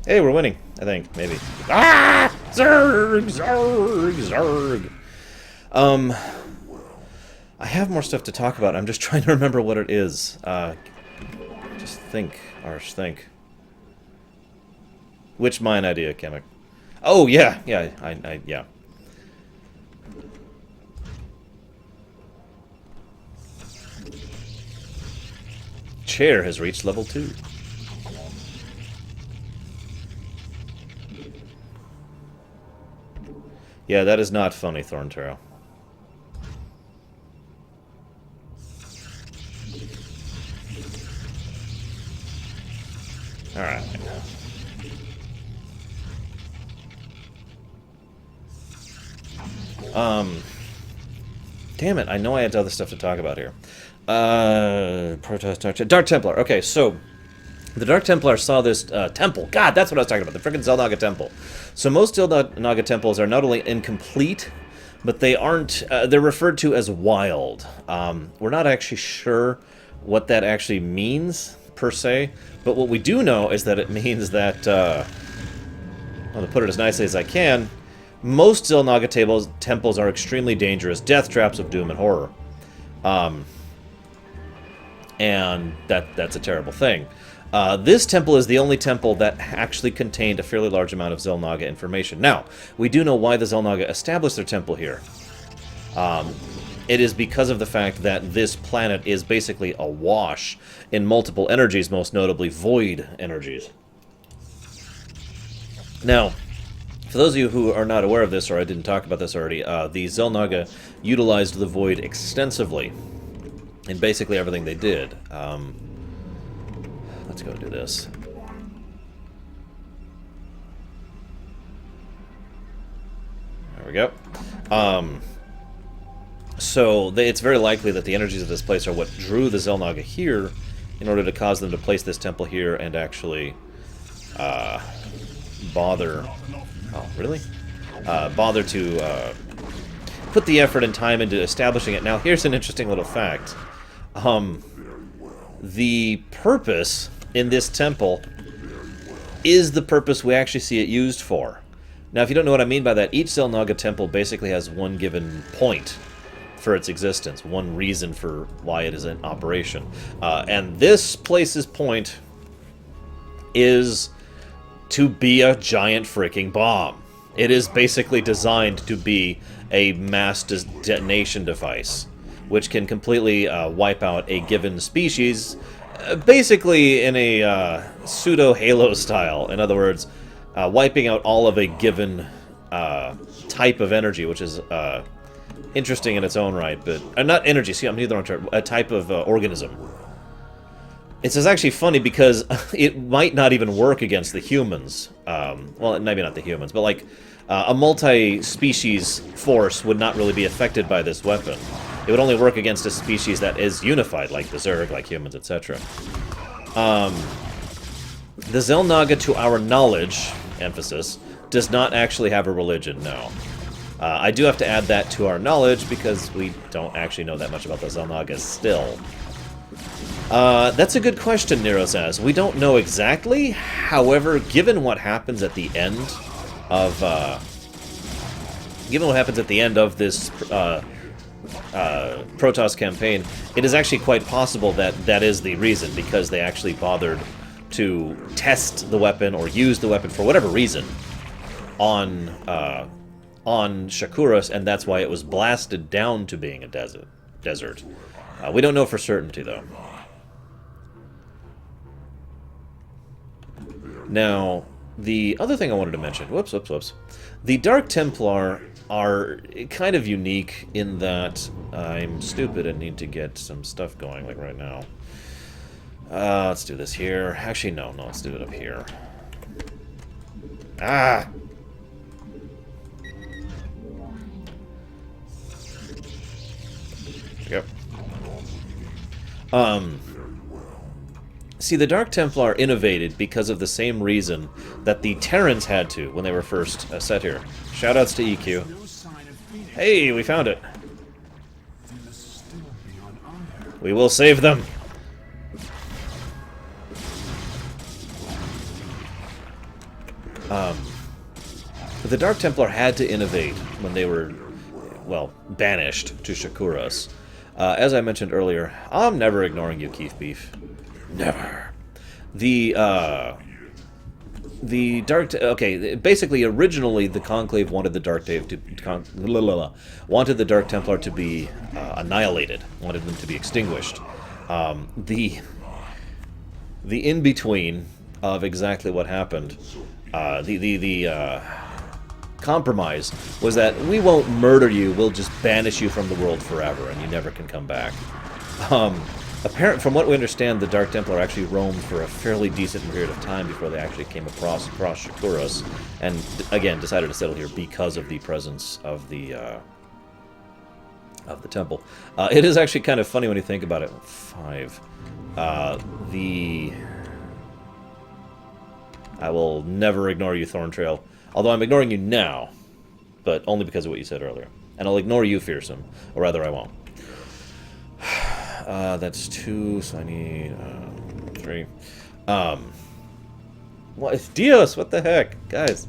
Hey, we're winning, I think, maybe. Ah! Zerg! Zerg! Zerg! I have more stuff to talk about. I'm just trying to remember what it is. Just think, Arsh, think. Which mine idea, Kemek? Oh, yeah, yeah. Chair has reached level 2. Yeah, that is not funny, Thorntaro. Alright. Damn it, I know I had other stuff to talk about here. Protoss, Dark Templar. Okay, so the Dark Templar saw this temple. God, that's what I was talking about. The freaking Xel'Naga Temple. So most Xel'Naga temples are not only incomplete, but they aren't. They're referred to as wild. We're not actually sure what that actually means, per se. But what we do know is that it means that, well, to put it as nicely as I can, most Xel'Naga temples are extremely dangerous, death traps of doom and horror. And that's a terrible thing. This temple is the only temple that actually contained a fairly large amount of Xel'Naga information. Now, we do know why the Xel'Naga established their temple here. It is because of the fact that this planet is basically awash in multiple energies, most notably void energies. Now, for those of you who are not aware of this, or I didn't talk about this already, the Xel'Naga utilized the void extensively in basically everything they did. Let's go do this. There we go. So it's very likely that the energies of this place are what drew the Xel'Naga here in order to cause them to place this temple here and actually bother... Oh, really? Bother to put the effort and time into establishing it. Now, here's an interesting little fact. The purpose in this temple is the purpose we actually see it used for. Now, if you don't know what I mean by that, each Xel'Naga temple basically has one given point for its existence, one reason for why it is in operation. And this place's point is to be a giant freaking bomb. It is basically designed to be a mass detonation device, which can completely wipe out a given species, basically in a pseudo-Halo style. In other words, wiping out all of a given type of energy, which is interesting in its own right, but... not energy, see, I'm using the wrong term. A type of organism. It's actually funny because it might not even work against the humans. Well, maybe not the humans, but like a multi-species force would not really be affected by this weapon. It would only work against a species that is unified, like the Zerg, like humans, etc. The Xel'Naga, to our knowledge, emphasis, does not actually have a religion, no. I do have to add that to our knowledge because we don't actually know that much about the Xel'Naga still. That's a good question, Nero says. We don't know exactly. However, given what happens at the end of this Protoss campaign, it is actually quite possible that that is the reason, because they actually bothered to test the weapon or use the weapon for whatever reason on Shakuras, and that's why it was blasted down to being a desert. We don't know for certainty, though. Now, the other thing I wanted to mention... Whoops. The Dark Templar are kind of unique in that I'm stupid and need to get some stuff going, like right now. Let's do this here. Actually, no, let's do it up here. Ah! Yep. See, the Dark Templar innovated because of the same reason that the Terrans had to when they were first set here. Shoutouts to EQ. Hey, we found it. We will save them. The Dark Templar had to innovate when they were, well, banished to Shakuras. As I mentioned earlier, I'm never ignoring you, Keith Beef. Never. The Dark... Okay, basically, originally, the Conclave wanted the Dark wanted the Dark Templar to be annihilated. Wanted them to be extinguished. The in-between of exactly what happened, the compromise was that we won't murder you, we'll just banish you from the world forever, and you never can come back. Apparently, from what we understand, the Dark Templar actually roamed for a fairly decent period of time before they actually came across Shakuras, and again decided to settle here because of the presence of the temple. It is actually kind of funny when you think about it. 5. I will never ignore you, Thorntrail. Although I'm ignoring you now, but only because of what you said earlier. And I'll ignore you, Fearsome. Or rather, I won't. That's 2, so I need 3. What? Dios, what the heck? Guys.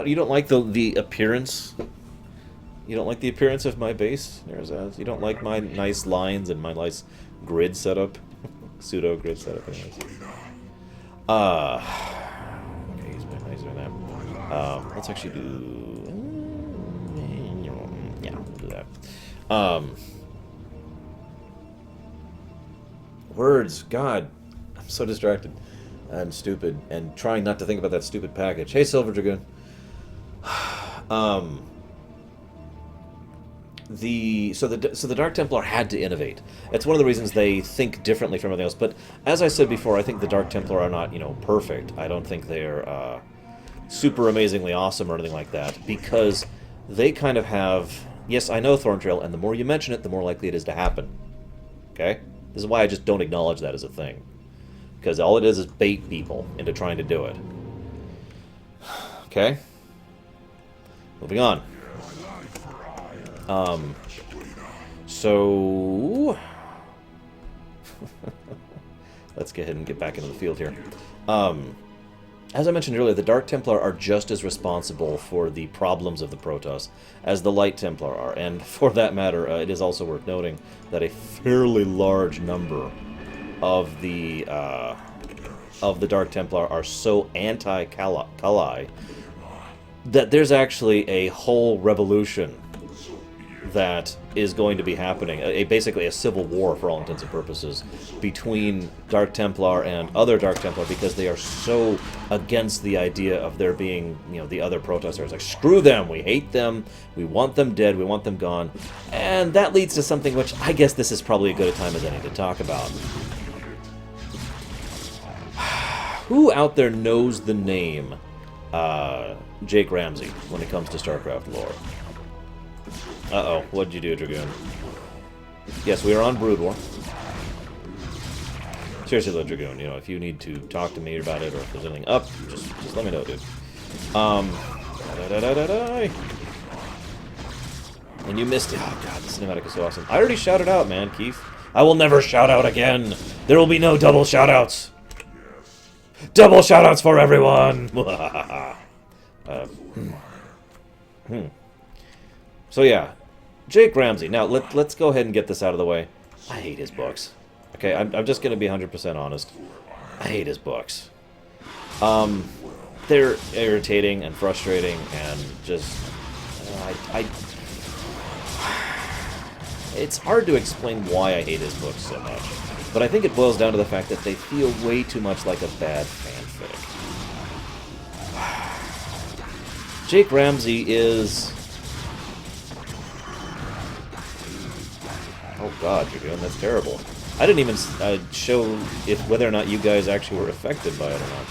You don't like the appearance? You don't like the appearance of my base? You don't like my nice lines and my nice grid setup? Pseudo grid setup, anyways. Okay, he's doing that. Let's actually do... Yeah, we'll do that. Words, God. I'm so distracted and stupid and trying not to think about that stupid package. Hey, Silver Dragoon. So the Dark Templar had to innovate. It's one of the reasons they think differently from everything else. But as I said before, I think the Dark Templar are not, perfect. I don't think they're super amazingly awesome or anything like that, because they kind of have... Yes, I know Thorntrail, and the more you mention it, the more likely it is to happen. Okay? This is why I just don't acknowledge that as a thing. Because all it is bait people into trying to do it. Okay? Moving on. So... let's go ahead and get back into the field here. As I mentioned earlier, the Dark Templar are just as responsible for the problems of the Protoss as the Light Templar are. And for that matter, it is also worth noting that a fairly large number of the Dark Templar are so anti-Kali that there's actually a whole revolution that is going to be happening, basically a civil war for all intents and purposes, between Dark Templar and other Dark Templar, because they are so against the idea of there being, the other Protoss. It's like, screw them, we hate them, we want them dead, we want them gone. And that leads to something which I guess this is probably as good a time as any to talk about. Who out there knows the name Jake Ramsey when it comes to Starcraft lore? Uh-oh, what'd you do, Dragoon? Yes, we are on Brood War. Seriously though, Dragoon, if you need to talk to me about it, or if there's anything up, just let me know, dude. And you missed it. Oh god, the cinematic is so awesome. I already shouted out, man, Keith. I will never shout out again. There will be no double shoutouts. Double shoutouts for everyone. So yeah, Jake Ramsey. Now let's go ahead and get this out of the way. I hate his books. Okay, I'm just gonna be 100% honest. I hate his books. They're irritating and frustrating and just it's hard to explain why I hate his books so much, but I think it boils down to the fact that they feel way too much like a bad fanfic. Jake Ramsey is... Oh god, you're doing that's terrible. I didn't even show whether or not you guys actually were affected by it or not,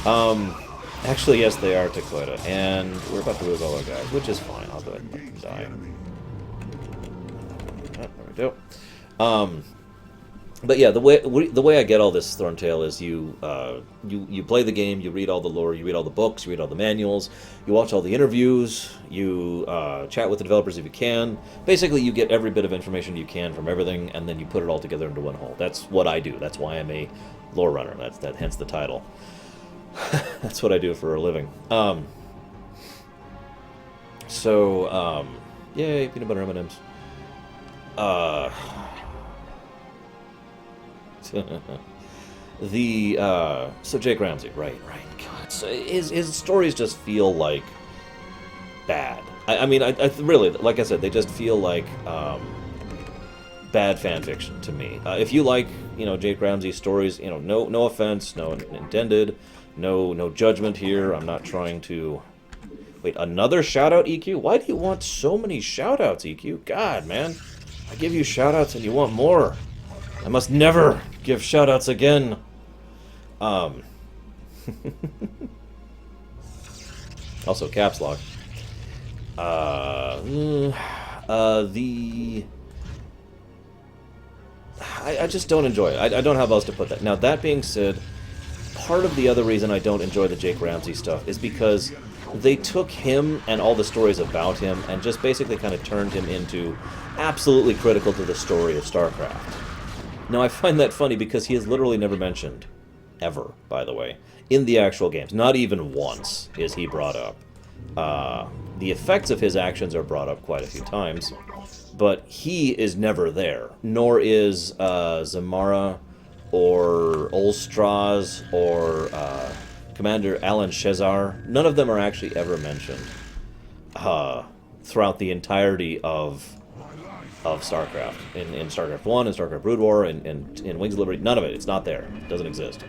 though. Actually, yes, they are, Takota, and we're about to lose all our guys, which is fine. I'll go ahead and let them die. Oh, there we go. But yeah, the way I get all this Thorntail is you play the game, you read all the lore, you read all the books, you read all the manuals, you watch all the interviews, you chat with the developers if you can. Basically, you get every bit of information you can from everything, and then you put it all together into one whole. That's what I do. That's why I'm a Lorerunner. Hence the title. That's what I do for a living. Yay, peanut butter M&Ms. So Jake Ramsey, right. God, so his stories just feel like bad. I mean, I really, like I said, they just feel like bad fan fiction to me. If you like, Jake Ramsey's stories, no offense, no intended, no judgment here. I'm not trying to. Wait, another shout out, EQ? Why do you want so many shout outs, EQ? God, man, I give you shout outs and you want more. I must never give shoutouts again. Also, caps lock. I just don't enjoy it. I don't have else to put that. Now, that being said, part of the other reason I don't enjoy the Jake Ramsey stuff is because they took him and all the stories about him and just basically kind of turned him into absolutely critical to the story of StarCraft. Now, I find that funny because he is literally never mentioned, ever, by the way, in the actual games. Not even once is he brought up. The effects of his actions are brought up quite a few times, but he is never there, nor is Zamara or Ulstraz or Commander Alan Shezar. None of them are actually ever mentioned throughout the entirety of StarCraft. In StarCraft 1, in StarCraft Brood War, in Wings of Liberty, none of it. It's not there. It doesn't exist.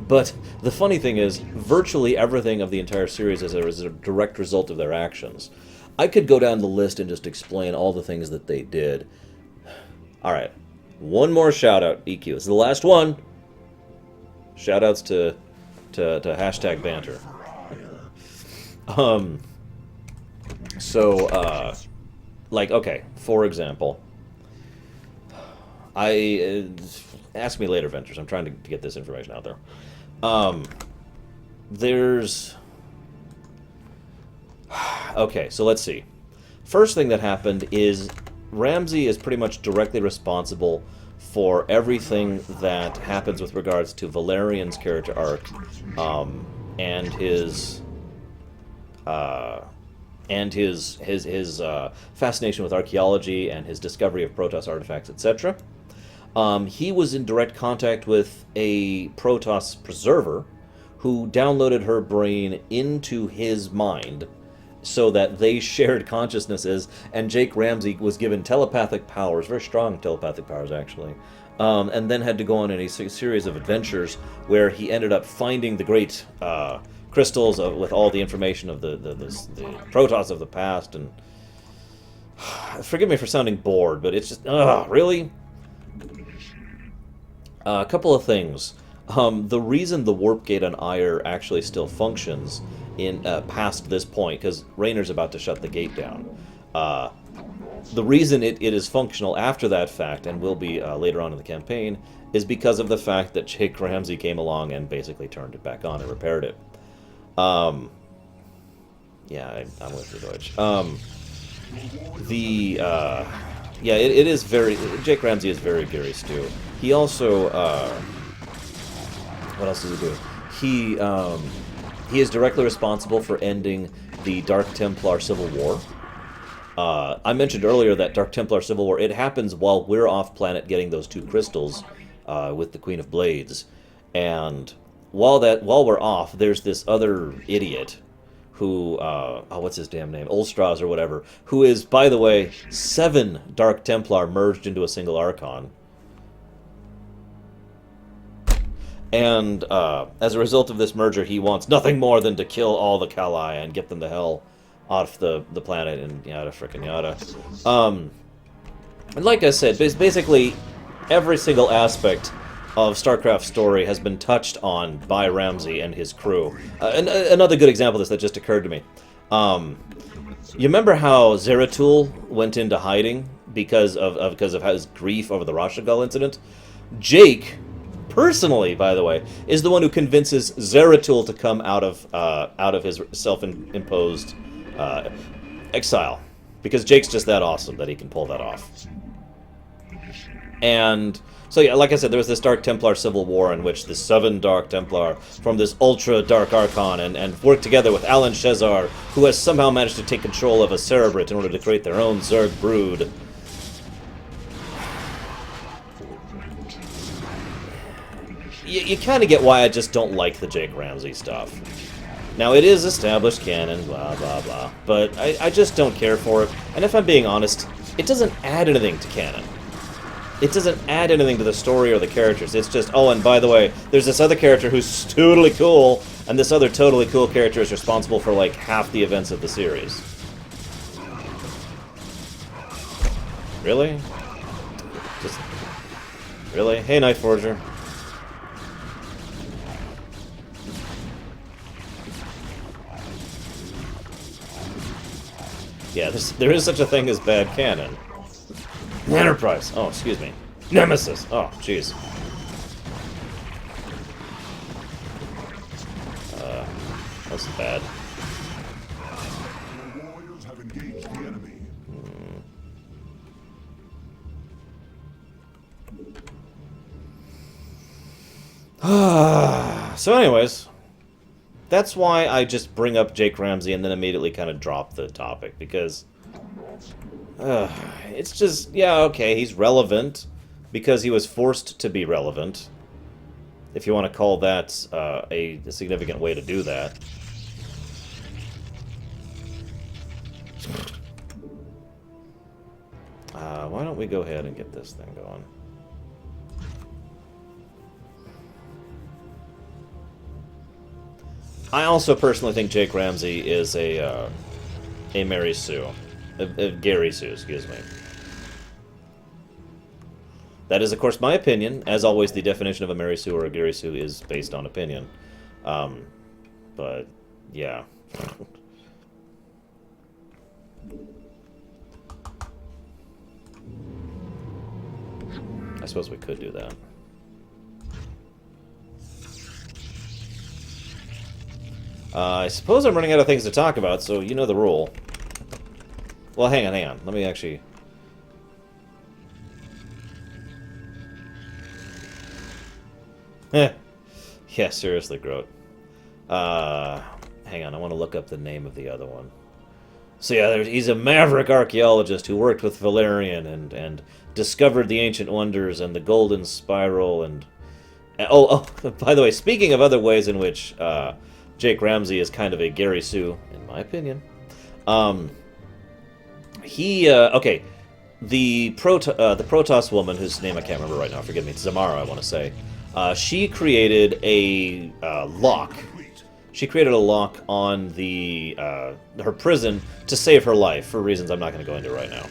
But the funny thing is, virtually everything of the entire series is a direct result of their actions. I could go down the list and just explain all the things that they did. Alright. One more shout-out, EQ. This is the last one. Shout-outs to hashtag banter. Like, okay, for example, ask me later, Ventures. I'm trying to get this information out there. Okay, so let's see. First thing that happened is Ramsey is pretty much directly responsible for everything that happens with regards to Valerian's character arc, and his fascination with archaeology and his discovery of Protoss artifacts, etc. He was in direct contact with a Protoss preserver who downloaded her brain into his mind so that they shared consciousnesses, and Jake Ramsey was given telepathic powers, very strong telepathic powers actually, and then had to go on a series of adventures where he ended up finding the great crystals with all the information of the Protoss of the past. And forgive me for sounding bored, but it's just, really? A couple of things. The reason the warp gate on Ire actually still functions in past this point, because Raynor's about to shut the gate down. The reason it is functional after that fact, and will be later on in the campaign, is because of the fact that Jake Ramsey came along and basically turned it back on and repaired it. Yeah, I'm with you, Deutsch. It is very... Jake Ramsey is very Gary Stu. He also, what else does he do? He is directly responsible for ending the Dark Templar Civil War. I mentioned earlier that Dark Templar Civil War, it happens while we're off-planet getting those 2 crystals with the Queen of Blades. And while we're off, there's this other idiot who, what's his damn name? Ulstraz or whatever, who is, by the way, 7 Dark Templar merged into a single Archon. And as a result of this merger, he wants nothing more than to kill all the Kali and get them the hell off the planet and yada frickin' yada. And like I said, basically every single aspect of StarCraft's story has been touched on by Ramsey and his crew. Another good example of this that just occurred to me. You remember how Zeratul went into hiding because of his grief over the Rashagal incident? Jake, personally, by the way, is the one who convinces Zeratul to come out of his self-imposed exile, because Jake's just that awesome that he can pull that off. And so yeah, like I said, there was this Dark Templar Civil War in which the 7 Dark Templar from this ultra dark Archon and worked together with Alan Shezar, who has somehow managed to take control of a Cerebrit in order to create their own Zerg brood. You kind of get why I just don't like the Jake Ramsey stuff. Now, it is established canon, blah, blah, blah, but I just don't care for it. And if I'm being honest, it doesn't add anything to canon. It doesn't add anything to the story or the characters. It's just, oh, and by the way, there's this other character who's totally cool, and this other totally cool character is responsible for, like, half the events of the series. Really? Just... really? Hey, Night Forger. Yeah, there is such a thing as bad canon. Enterprise. Oh, excuse me. Nemesis. Oh, jeez. That's bad. Your warriors have engaged the enemy. So anyways, that's why I just bring up Jake Ramsey and then immediately kind of drop the topic, because it's just, yeah, okay, he's relevant because he was forced to be relevant, if you want to call that a significant way to do that. Why don't we go ahead and get this thing going? I also personally think Jake Ramsey is a Mary Sue. A Gary Sue, excuse me. That is, of course, my opinion. As always, the definition of a Mary Sue or a Gary Sue is based on opinion. But, yeah. I suppose we could do that. I suppose I'm running out of things to talk about, so you know the rule. Well, hang on. Let me actually... Yeah, seriously, Groat. Hang on, I want to look up the name of the other one. So yeah, he's a maverick archaeologist who worked with Valerian and discovered the ancient wonders and the golden spiral and... Oh, by the way, speaking of other ways in which Jake Ramsey is kind of a Gary Sue, in my opinion. Okay, the Protoss woman, whose name I can't remember right now, forgive me, it's Zamara, I want to say. She created a lock. She created a lock on the her prison to save her life, for reasons I'm not going to go into right now.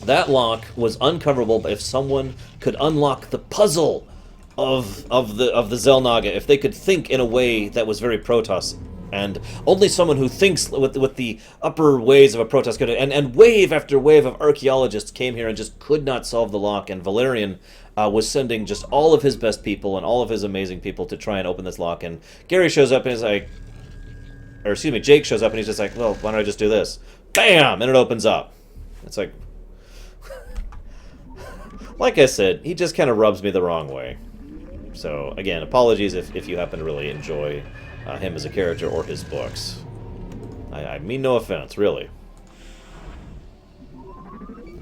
That lock was uncoverable if someone could unlock the puzzle of the Xel'Naga, if they could think in a way that was very Protoss, and only someone who thinks with the upper ways of a Protoss could. And wave after wave of archaeologists came here and just could not solve the lock. And Valerian was sending just all of his best people and all of his amazing people to try and open this lock. And Gary shows up and he's like, or excuse me, Jake shows up and he's just like, well, why don't I just do this? Bam! And it opens up. It's like, like I said, he just kind of rubs me the wrong way. So, again, apologies if you happen to really enjoy him as a character or his books. I mean no offense, really.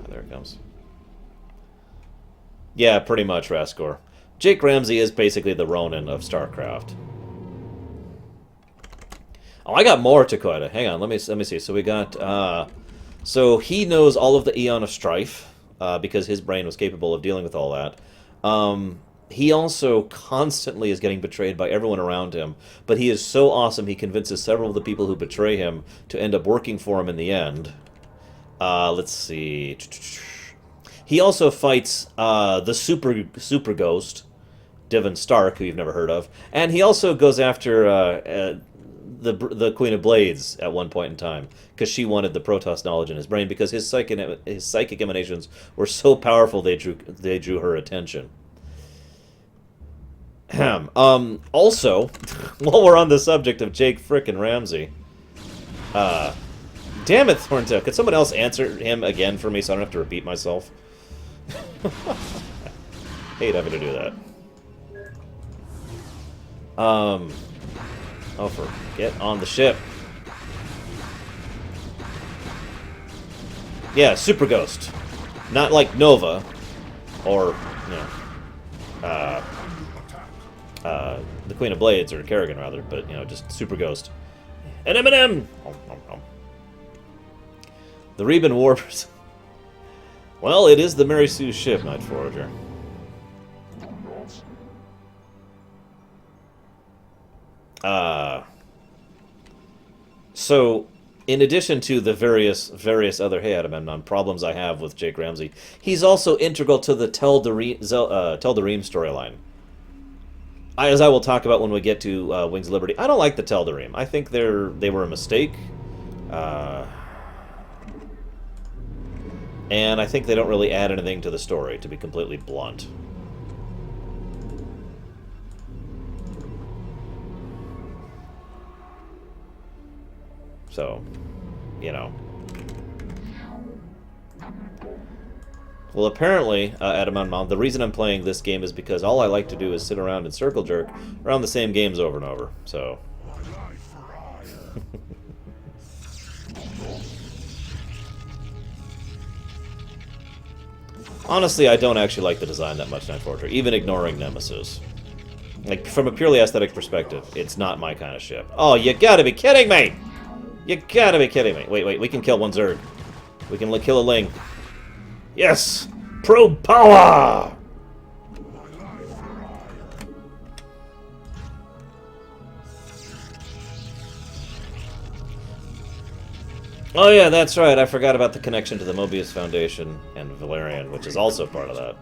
There it comes. Yeah, pretty much, Raskor. Jake Ramsey is basically the Ronin of Starcraft. Oh, I got more, Takoida. Hang on, let me see. So we got... so he knows all of the Eon of Strife, because his brain was capable of dealing with all that. He also constantly is getting betrayed by everyone around him, but he is so awesome he convinces several of the people who betray him to end up working for him in the end. Let's see. He also fights the super ghost, Devon Stark, who you've never heard of, and he also goes after the Queen of Blades at one point in time, because she wanted the Protoss knowledge in his brain, because his psychic emanations were so powerful they drew her attention. Also, while we're on the subject of Jake frickin' Ramsey, damn it, Thorntail, could someone else answer him again for me so I don't have to repeat myself? Hate having to do that. Oh, get on the ship. Yeah, Super Ghost. Not like Nova, or, you know, the Queen of Blades, or Kerrigan, rather, but, you know, just Super Ghost. And Eminem! The Reben Warpers. Well, it is the Mary Sue ship, Night Forager. So, in addition to the various other Agamemnon problems I have with Jake Ramsey, he's also integral to the Tel'Darim storyline. As I will talk about when we get to Wings of Liberty, I don't like the Tel'Darim. I think they were a mistake. And I think they don't really add anything to the story, to be completely blunt. So, you know. Well, apparently, Adam and Mom, the reason I'm playing this game is because all I like to do is sit around and circle jerk around the same games over and over. So. Honestly, I don't actually like the design that much, Night Forger, even ignoring Nemesis. Like, from a purely aesthetic perspective, it's not my kind of ship. Oh, you gotta be kidding me! You gotta be kidding me. Wait, we can kill one Zerg. We can kill a Ling. Yes! Probe power! Oh yeah, that's right. I forgot about the connection to the Mobius Foundation and Valerian, which is also part of that.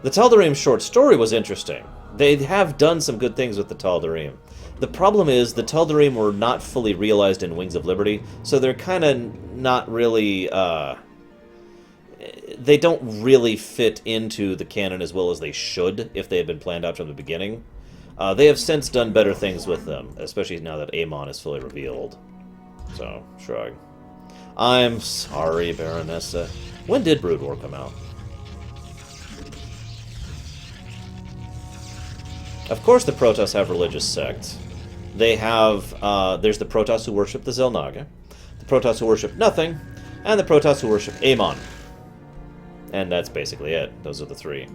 The Tal'Darim short story was interesting. They have done some good things with the Tal'Darim. The problem is the Tal'Darim were not fully realized in Wings of Liberty, so they're kind of not really... they don't really fit into the canon as well as they should if they had been planned out from the beginning. They have since done better things with them, especially now that Amon is fully revealed. So, shrug. I'm sorry, Baronessa. When did Brood War come out? Of course the Protoss have religious sects. They have, there's the Protoss who worship the Xel'Naga, the Protoss who worship nothing, and the Protoss who worship Amon. And that's basically it. Those are the three.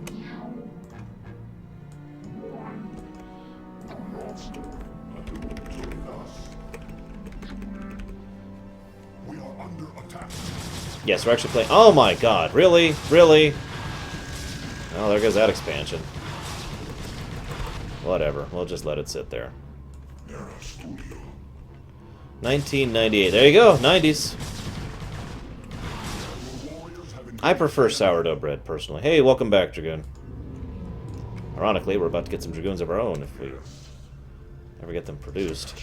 Yes, we're actually playing... Oh my god, really? Really? Oh, there goes that expansion. Whatever, we'll just let it sit there. 1998. There you go, 90s. I prefer sourdough bread, personally. Hey, welcome back, Dragoon. Ironically, we're about to get some Dragoons of our own if we ever get them produced.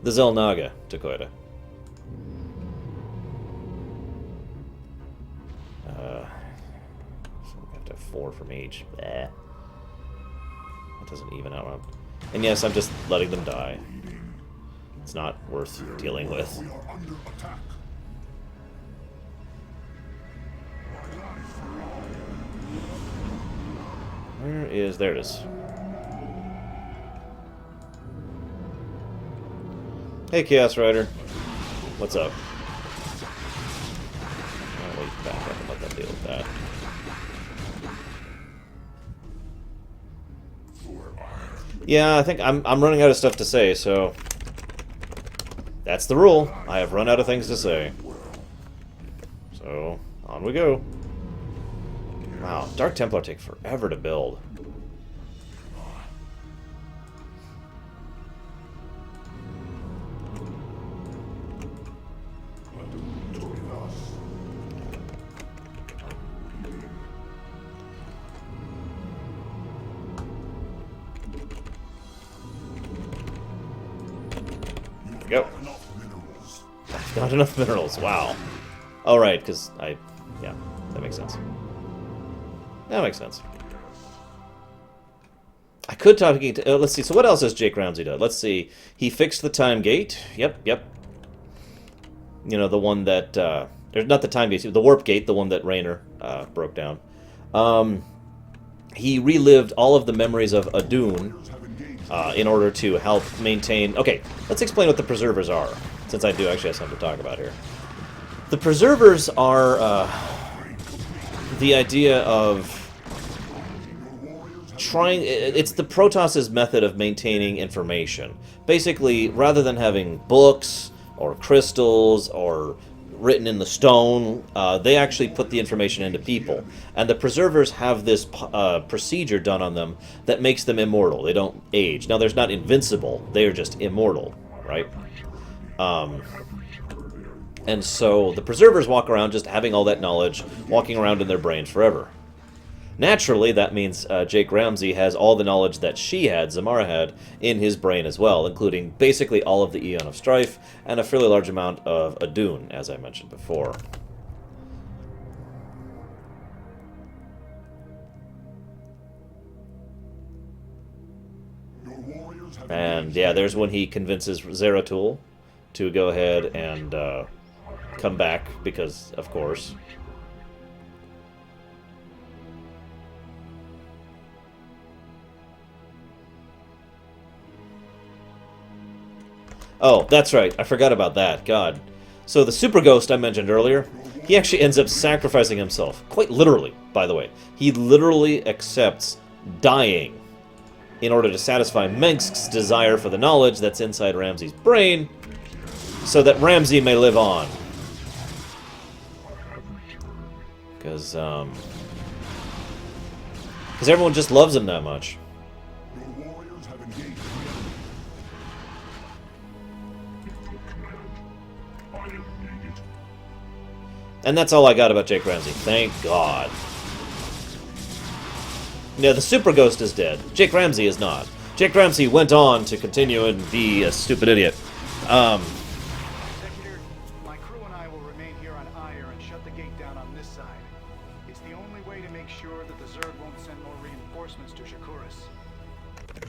The Xel'Naga, Dakota. So we have to have 4 from each. Bleh. That doesn't even out. And yes, I'm just letting them die. It's not worth dealing with. Where is... There it is. Hey, Chaos Rider. What's up? I'll wait back up and let them deal with that. Yeah, I think I'm running out of stuff to say, so... That's the rule. I have run out of things to say. So, on we go. Wow, Dark Templar take forever to build. Go. Not enough minerals. Wow. Oh, right, because yeah, that makes sense. That makes sense. I could talk... let's see, so what else has Jake Ramsey done? Let's see. He fixed the time gate. Yep. You know, the one that... there's not the time gate, the warp gate, the one that Raynor broke down. He relived all of the memories of Adun in order to help maintain... Okay, let's explain what the Preservers are, since I do actually have something to talk about here. The Preservers are the idea of trying... It's the Protoss' method of maintaining information. Basically, rather than having books or crystals or written in the stone, they actually put the information into people. And the Preservers have this procedure done on them that makes them immortal. They don't age. Now, they're not invincible. They are just immortal, right? And so the Preservers walk around just having all that knowledge, walking around in their brains forever. Naturally, that means Jake Ramsey has all the knowledge that she had, Zamara had, in his brain as well, including basically all of the Eon of Strife and a fairly large amount of Adun, as I mentioned before. And yeah, there's when he convinces Zeratul to go ahead and come back, because, of course. Oh, that's right. I forgot about that. God. So the Super Ghost I mentioned earlier, he actually ends up sacrificing himself. Quite literally, by the way. He literally accepts dying in order to satisfy Mengsk's desire for the knowledge that's inside Ramsey's brain, so that Ramsey may live on. Because everyone just loves him that much. Your warriors have engaged the enemy. I am needed. And that's all I got about Jake Ramsey. Thank God. Yeah, the Super Ghost is dead. Jake Ramsey is not. Jake Ramsey went on to continue and be a stupid idiot. Executor, my crew and I will remain here on Ire and shut the gate down on this side. It's the only way to make sure that the Zerg won't send more reinforcements to Shakuras.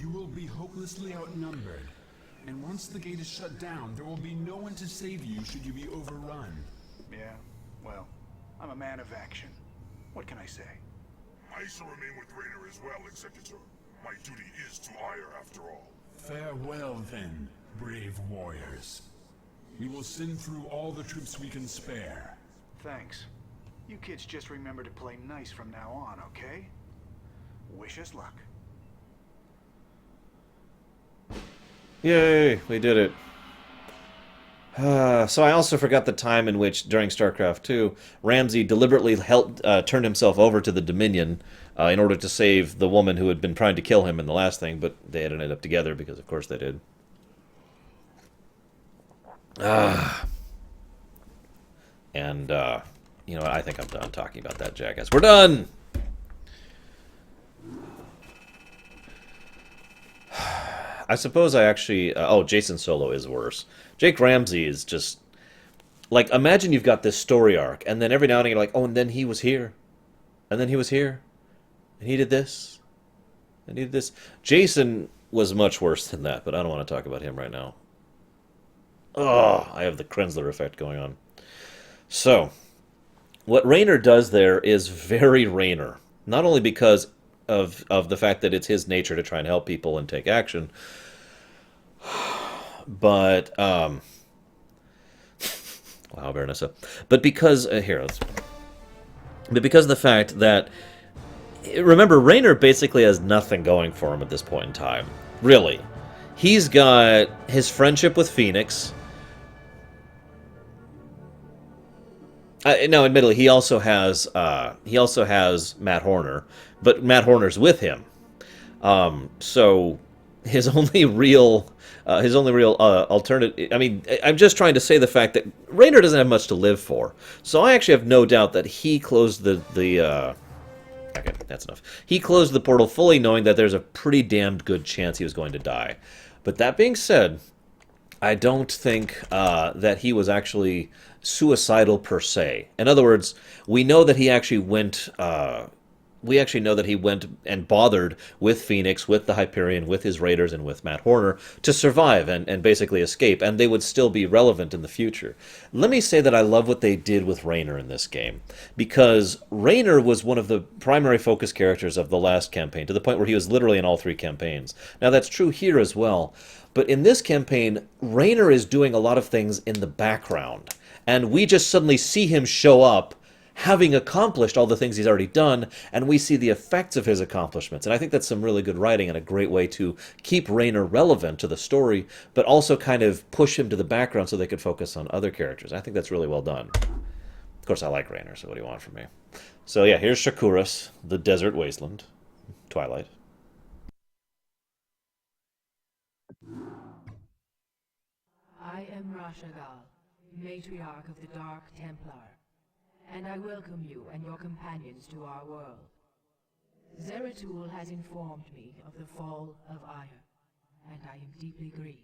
You will be hopelessly outnumbered. And once the gate is shut down, there will be no one to save you should you be overrun. Yeah, well, I'm a man of action. What can I say? I shall remain with Raynor as well, Executor. My duty is to Ire after all. Farewell then, brave warriors. We will send through all the troops we can spare. Thanks. You kids just remember to play nice from now on, okay? Wish us luck. Yay, we did it. So I also forgot the time in which, during StarCraft 2, Ramsey deliberately turned himself over to the Dominion in order to save the woman who had been trying to kill him in the last thing, but they had ended up together, because of course they did. And, you know what, I think I'm done talking about that jackass. We're done! I suppose I actually... oh, Jason Solo is worse. Jake Ramsey is just... Like, imagine you've got this story arc, and then every now and then you're like, oh, and then he was here. And then he was here. And he did this. And he did this. Jason was much worse than that, but I don't want to talk about him right now. Oh, I have the Krenzler effect going on. So, what Raynor does there is very Raynor. Not only because of the fact that it's his nature to try and help people and take action, but wow, Baronessa. But because but because of the fact that, remember, Raynor basically has nothing going for him at this point in time. Really, he's got his friendship with Phoenix. No, admittedly, he also has Matt Horner, but Matt Horner's with him. So his only real alternative. I mean, I'm just trying to say the fact that Raynor doesn't have much to live for. So I actually have no doubt that he closed okay, that's enough. He closed the portal fully knowing that there's a pretty damned good chance he was going to die. But that being said, I don't think that he was actually suicidal per se. In other words, we know that he actually went. We actually know that he went and bothered with Phoenix, with the Hyperion, with his Raiders, and with Matt Horner to survive and basically escape, and they would still be relevant in the future. Let me say that I love what they did with Raynor in this game, because Raynor was one of the primary focus characters of the last campaign, to the point where he was literally in all 3 campaigns. Now, that's true here as well, but in this campaign, Raynor is doing a lot of things in the background, and we just suddenly see him show up having accomplished all the things he's already done, and we see the effects of his accomplishments. And I think that's some really good writing and a great way to keep Raynor relevant to the story, but also kind of push him to the background so they could focus on other characters. I think that's really well done. Of course, I like Raynor, so what do you want from me? So yeah, here's Shakuras, the desert wasteland, Twilight. I am Rashagal, matriarch of the Dark Templar, and I welcome you and your companions to our world. Zeratul has informed me of the fall of Ire, and I am deeply grieved.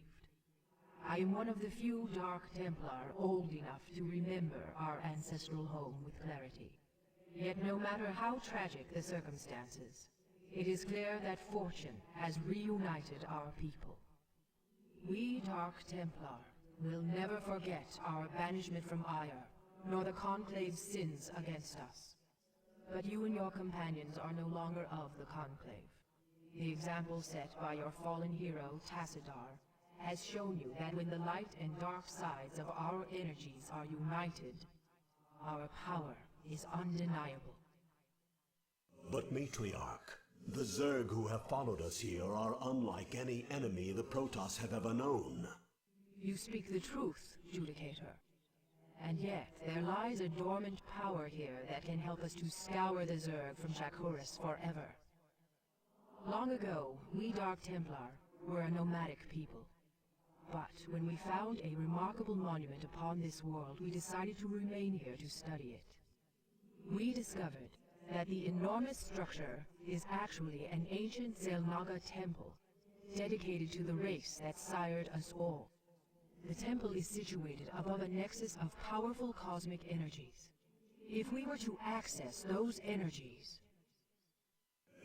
I am one of the few Dark Templar old enough to remember our ancestral home with clarity. Yet no matter how tragic the circumstances, it is clear that fortune has reunited our people. We Dark Templar will never forget our banishment from Ire, nor the Conclave's sins against us. But you and your companions are no longer of the Conclave. The example set by your fallen hero, Tassadar, has shown you that when the light and dark sides of our energies are united, our power is undeniable. But Matriarch, the Zerg who have followed us here are unlike any enemy the Protoss have ever known. You speak the truth, Judicator. And yet, there lies a dormant power here that can help us to scour the Zerg from Shakuras forever. Long ago, we Dark Templar were a nomadic people. But when we found a remarkable monument upon this world, we decided to remain here to study it. We discovered that the enormous structure is actually an ancient Zelnaga temple, dedicated to the race that sired us all. The temple is situated above a nexus of powerful cosmic energies. If we were to access those energies...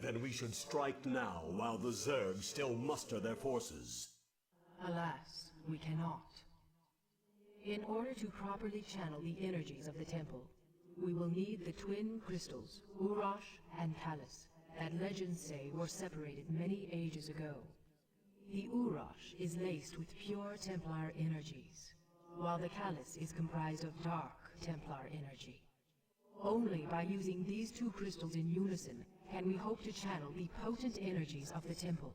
Then we should strike now while the Zerg still muster their forces. Alas, we cannot. In order to properly channel the energies of the temple, we will need the twin crystals, Urash and Callus, that legends say were separated many ages ago. The Urash is laced with pure Templar energies, while the Callus is comprised of dark Templar energy. Only by using these two crystals in unison can we hope to channel the potent energies of the temple.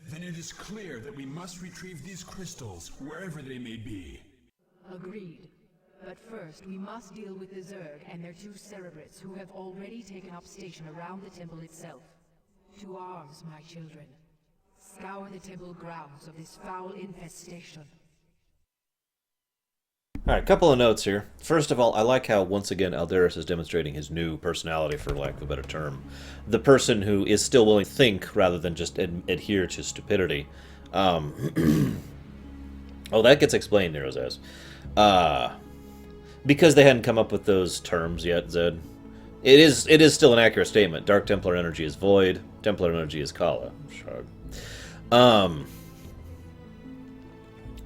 Then it is clear that we must retrieve these crystals, wherever they may be. Agreed. But first, we must deal with the Zerg and their two Cerebrates who have already taken up station around the temple itself. To arms, my children. Scour the temple grounds of this foul infestation. Alright, couple of notes here. First of all, I like how, once again, Aldaris is demonstrating his new personality, for lack of a better term. The person who is still willing to think, rather than just adhere to stupidity. Oh, that gets explained, Nero says. Because they hadn't come up with those terms yet, Zed. It is still an accurate statement. Dark Templar energy is void. Templar energy is Kala. Shrug.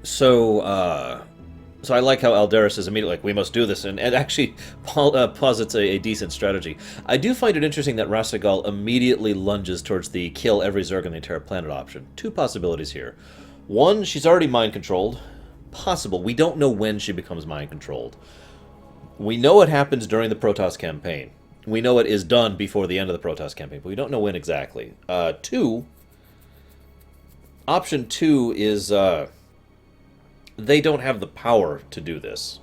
So I like how Aldaris is immediately like, we must do this, and actually posits a decent strategy. I do find it interesting that Rasagal immediately lunges towards the kill every Zerg on the entire planet option. Two possibilities here. One, she's already mind-controlled. Possible. We don't know when she becomes mind-controlled. We know it happens during the Protoss campaign. We know it is done before the end of the Protoss campaign, but we don't know when exactly. Option two is, they don't have the power to do this.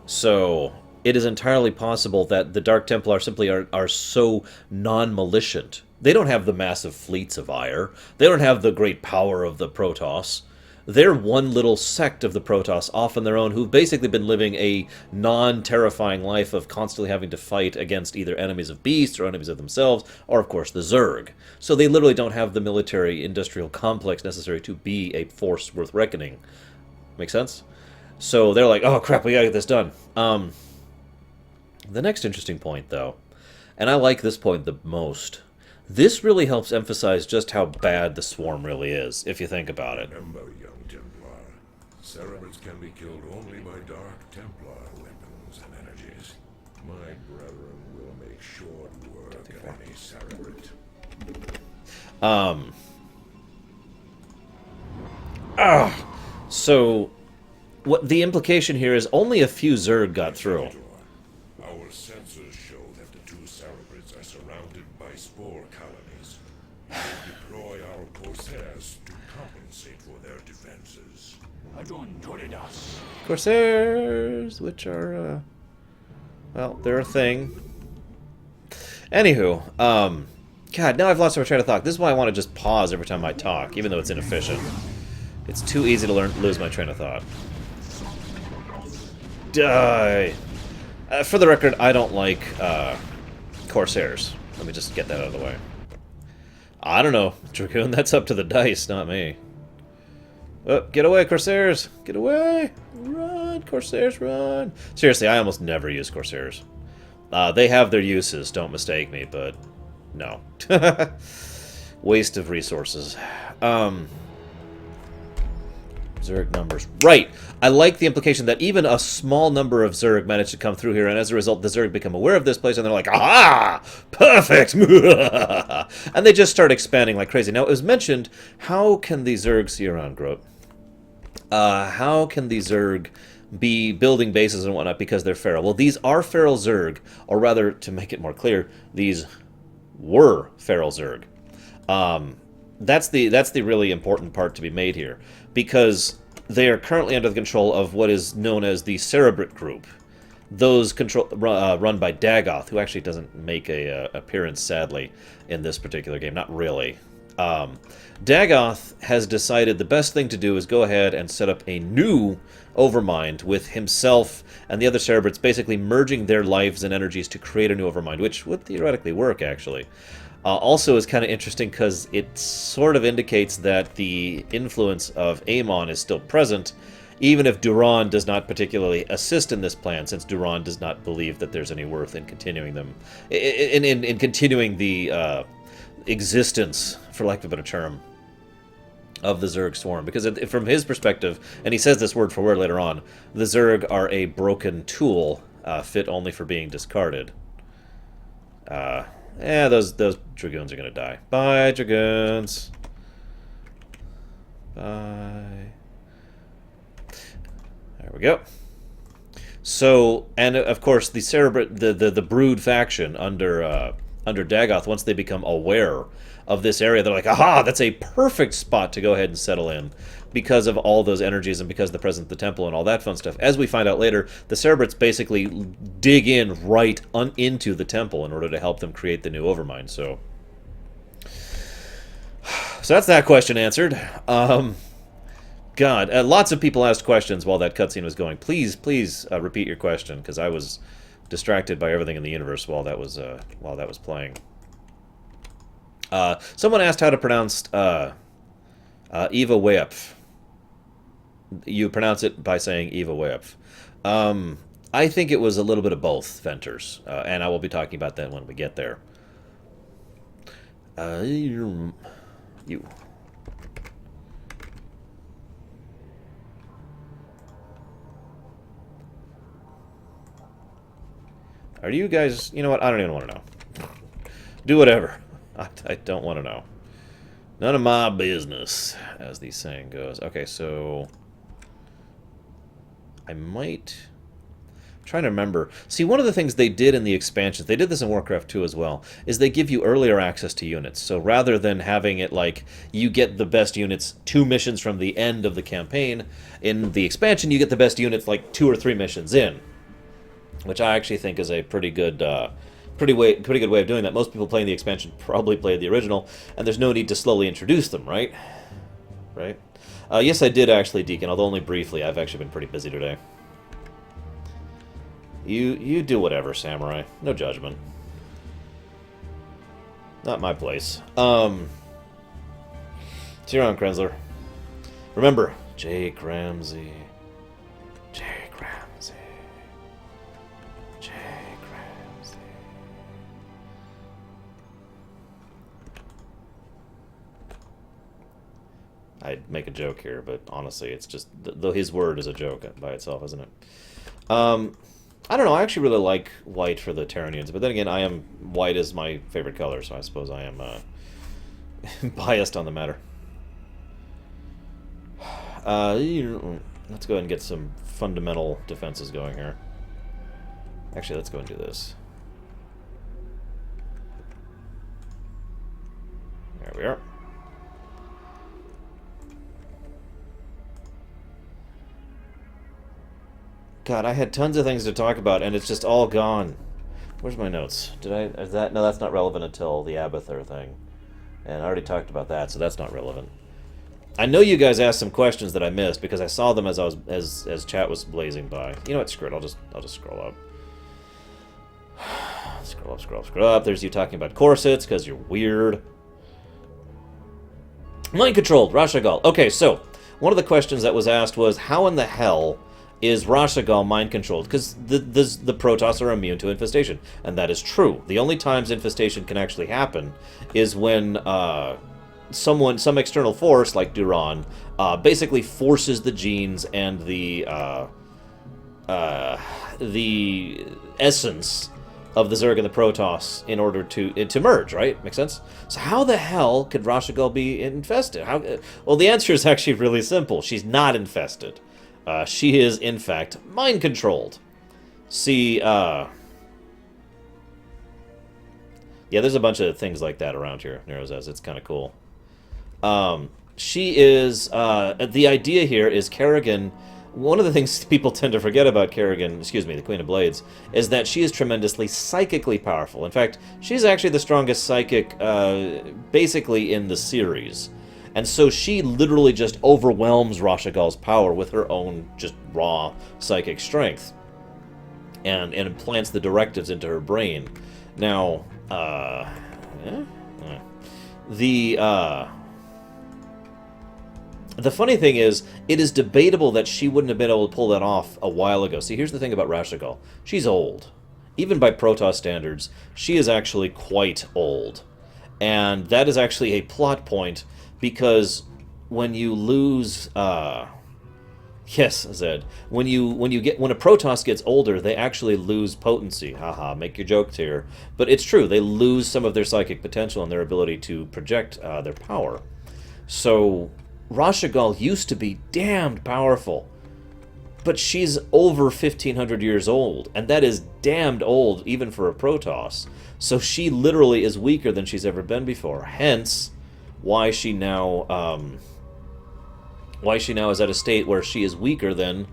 So, it is entirely possible that the Dark Templar simply are so non-malignant. They don't have the massive fleets of Ire. They don't have the great power of the Protoss. They're one little sect of the Protoss off on their own who've basically been living a non-terrifying life of constantly having to fight against either enemies of beasts or enemies of themselves, or of course the Zerg. So they literally don't have the military-industrial complex necessary to be a force worth reckoning. Make sense? So they're like, oh crap, we gotta get this done. The next interesting point, though, and I like this point the most, this really helps emphasize just how bad the Swarm really is, if you think about it. Remember, young Templar, Cerebrates can be killed only by Dark Templar weapons and energies. My brethren will make short work of any Cerebrate. So, what the implication here is only a few Zerg got through. Our sensors show that the two Cerebrates are surrounded by spore colonies. We will deploy our Corsairs to compensate for their defenses. Corsairs, which are, well, they're a thing. Anywho, God, now I've lost my train of thought. This is why I want to just pause every time I talk, even though it's inefficient. It's too easy to lose my train of thought. Die! For the record, I don't like Corsairs. Let me just get that out of the way. I don't know, Dragoon, that's up to the dice, not me. Oh, get away, Corsairs! Get away! Run, Corsairs, run! Seriously, I almost never use Corsairs. They have their uses, don't mistake me, but no. Waste of resources. Zerg numbers. Right. I like the implication that even a small number of Zerg managed to come through here, and as a result, the Zerg become aware of this place, and they're like, aha! Perfect! And they just start expanding like crazy. Now, it was mentioned, how can the Zerg see around, Grote? How can the Zerg be building bases and whatnot because they're feral? Well, these are feral Zerg, or rather, to make it more clear, these were feral Zerg. That's the really important part to be made here, because they are currently under the control of what is known as the Cerebrit Group. Those run by Dagoth, who actually doesn't make a appearance, sadly, in this particular game. Not really. Dagoth has decided the best thing to do is go ahead and set up a new Overmind with himself and the other Cerebrits basically merging their lives and energies to create a new Overmind, which would theoretically work, actually. Also is kind of interesting because it sort of indicates that the influence of Amon is still present, even if Duran does not particularly assist in this plan, since Duran does not believe that there's any worth in continuing them, in continuing the existence, for lack of a better term, of the Zerg Swarm. Because from his perspective, and he says this word for word later on, the Zerg are a broken tool, fit only for being discarded. Yeah, those Dragoons are going to die. Bye, Dragoons. Bye. There we go. So, and of course, the Cerebrit, the Brood faction under Dagoth, once they become aware of this area, they're like, aha, that's a perfect spot to go ahead and settle in, because of all those energies and because of the presence of the temple and all that fun stuff. As we find out later, the Cerebrits basically dig in right into the temple in order to help them create the new Overmind. So that's that question answered. God, lots of people asked questions while that cutscene was going. Please repeat your question, because I was distracted by everything in the universe while that was playing. Someone asked how to pronounce Eva Weapf. You pronounce it by saying Eva Weapf. I think it was a little bit of both, Venters, and I will be talking about that when we get there. You. Are you guys... You know what? I don't even want to know. Do whatever. I don't want to know. None of my business, as the saying goes. Okay, so... I might... I'm trying to remember. See, one of the things they did in the expansions, they did this in Warcraft 2 as well, is they give you earlier access to units. So rather than having it like, you get the best units 2 missions from the end of the campaign, in the expansion you get the best units like 2 or 3 missions in. Which I actually think is a pretty good... pretty good way of doing that. Most people playing the expansion probably played the original, and there's no need to slowly introduce them, right? Right? Yes, I did actually, Deacon, although only briefly. I've actually been pretty busy today. You do whatever, Samurai. No judgment. Not my place. See you around, Krenzler. Remember, Jake Ramsey. Jake Ramsey. Jake Ramsey. I'd make a joke here, but honestly, it's just... Though his word is a joke by itself, isn't it? I don't know, I actually really like white for the Terranians, but then again, white is my favorite color, so I suppose I am biased on the matter. Let's go ahead and get some fundamental defenses going here. Actually, let's go and do this. There we are. God, I had tons of things to talk about, and it's just all gone. Where's my notes? No, that's not relevant until the Abathur thing. And I already talked about that, so that's not relevant. I know you guys asked some questions that I missed because I saw them as chat was blazing by. You know what? Screw it. I'll just scroll up. Scroll up. There's you talking about corsets because you're weird. Mind controlled, Rashagal. Okay, so one of the questions that was asked was, how in the hell is Rashagal mind controlled? Because the Protoss are immune to infestation, and that is true. The only times infestation can actually happen is when some external force like Duran basically forces the genes and the essence of the Zerg and the Protoss in order to merge, right? Makes sense? So how the hell could Rashagal be infested? Well, the answer is actually really simple. She's not infested. She is, in fact, mind-controlled. See, yeah, there's a bunch of things like that around here, Nero says. It's kind of cool. She is, the idea here is Kerrigan. One of the things people tend to forget about Kerrigan, excuse me, the Queen of Blades, is that she is tremendously psychically powerful. In fact, she's actually the strongest psychic, basically, in the series. And so she literally just overwhelms Rashagal's power with her own just raw psychic strength. And implants the directives into her brain. Now, the funny thing is, it is debatable that she wouldn't have been able to pull that off a while ago. See, here's the thing about Rashagal. She's old. Even by Protoss standards, she is actually quite old. And that is actually a plot point, because when you lose... yes, Zed. When a Protoss gets older, they actually lose potency. Haha, make your jokes here. But it's true, they lose some of their psychic potential and their ability to project their power. So... Rashagal used to be damned powerful, but she's over 1,500 years old, and that is damned old even for a Protoss. So she literally is weaker than she's ever been before. Hence, why she now is at a state where she is weaker than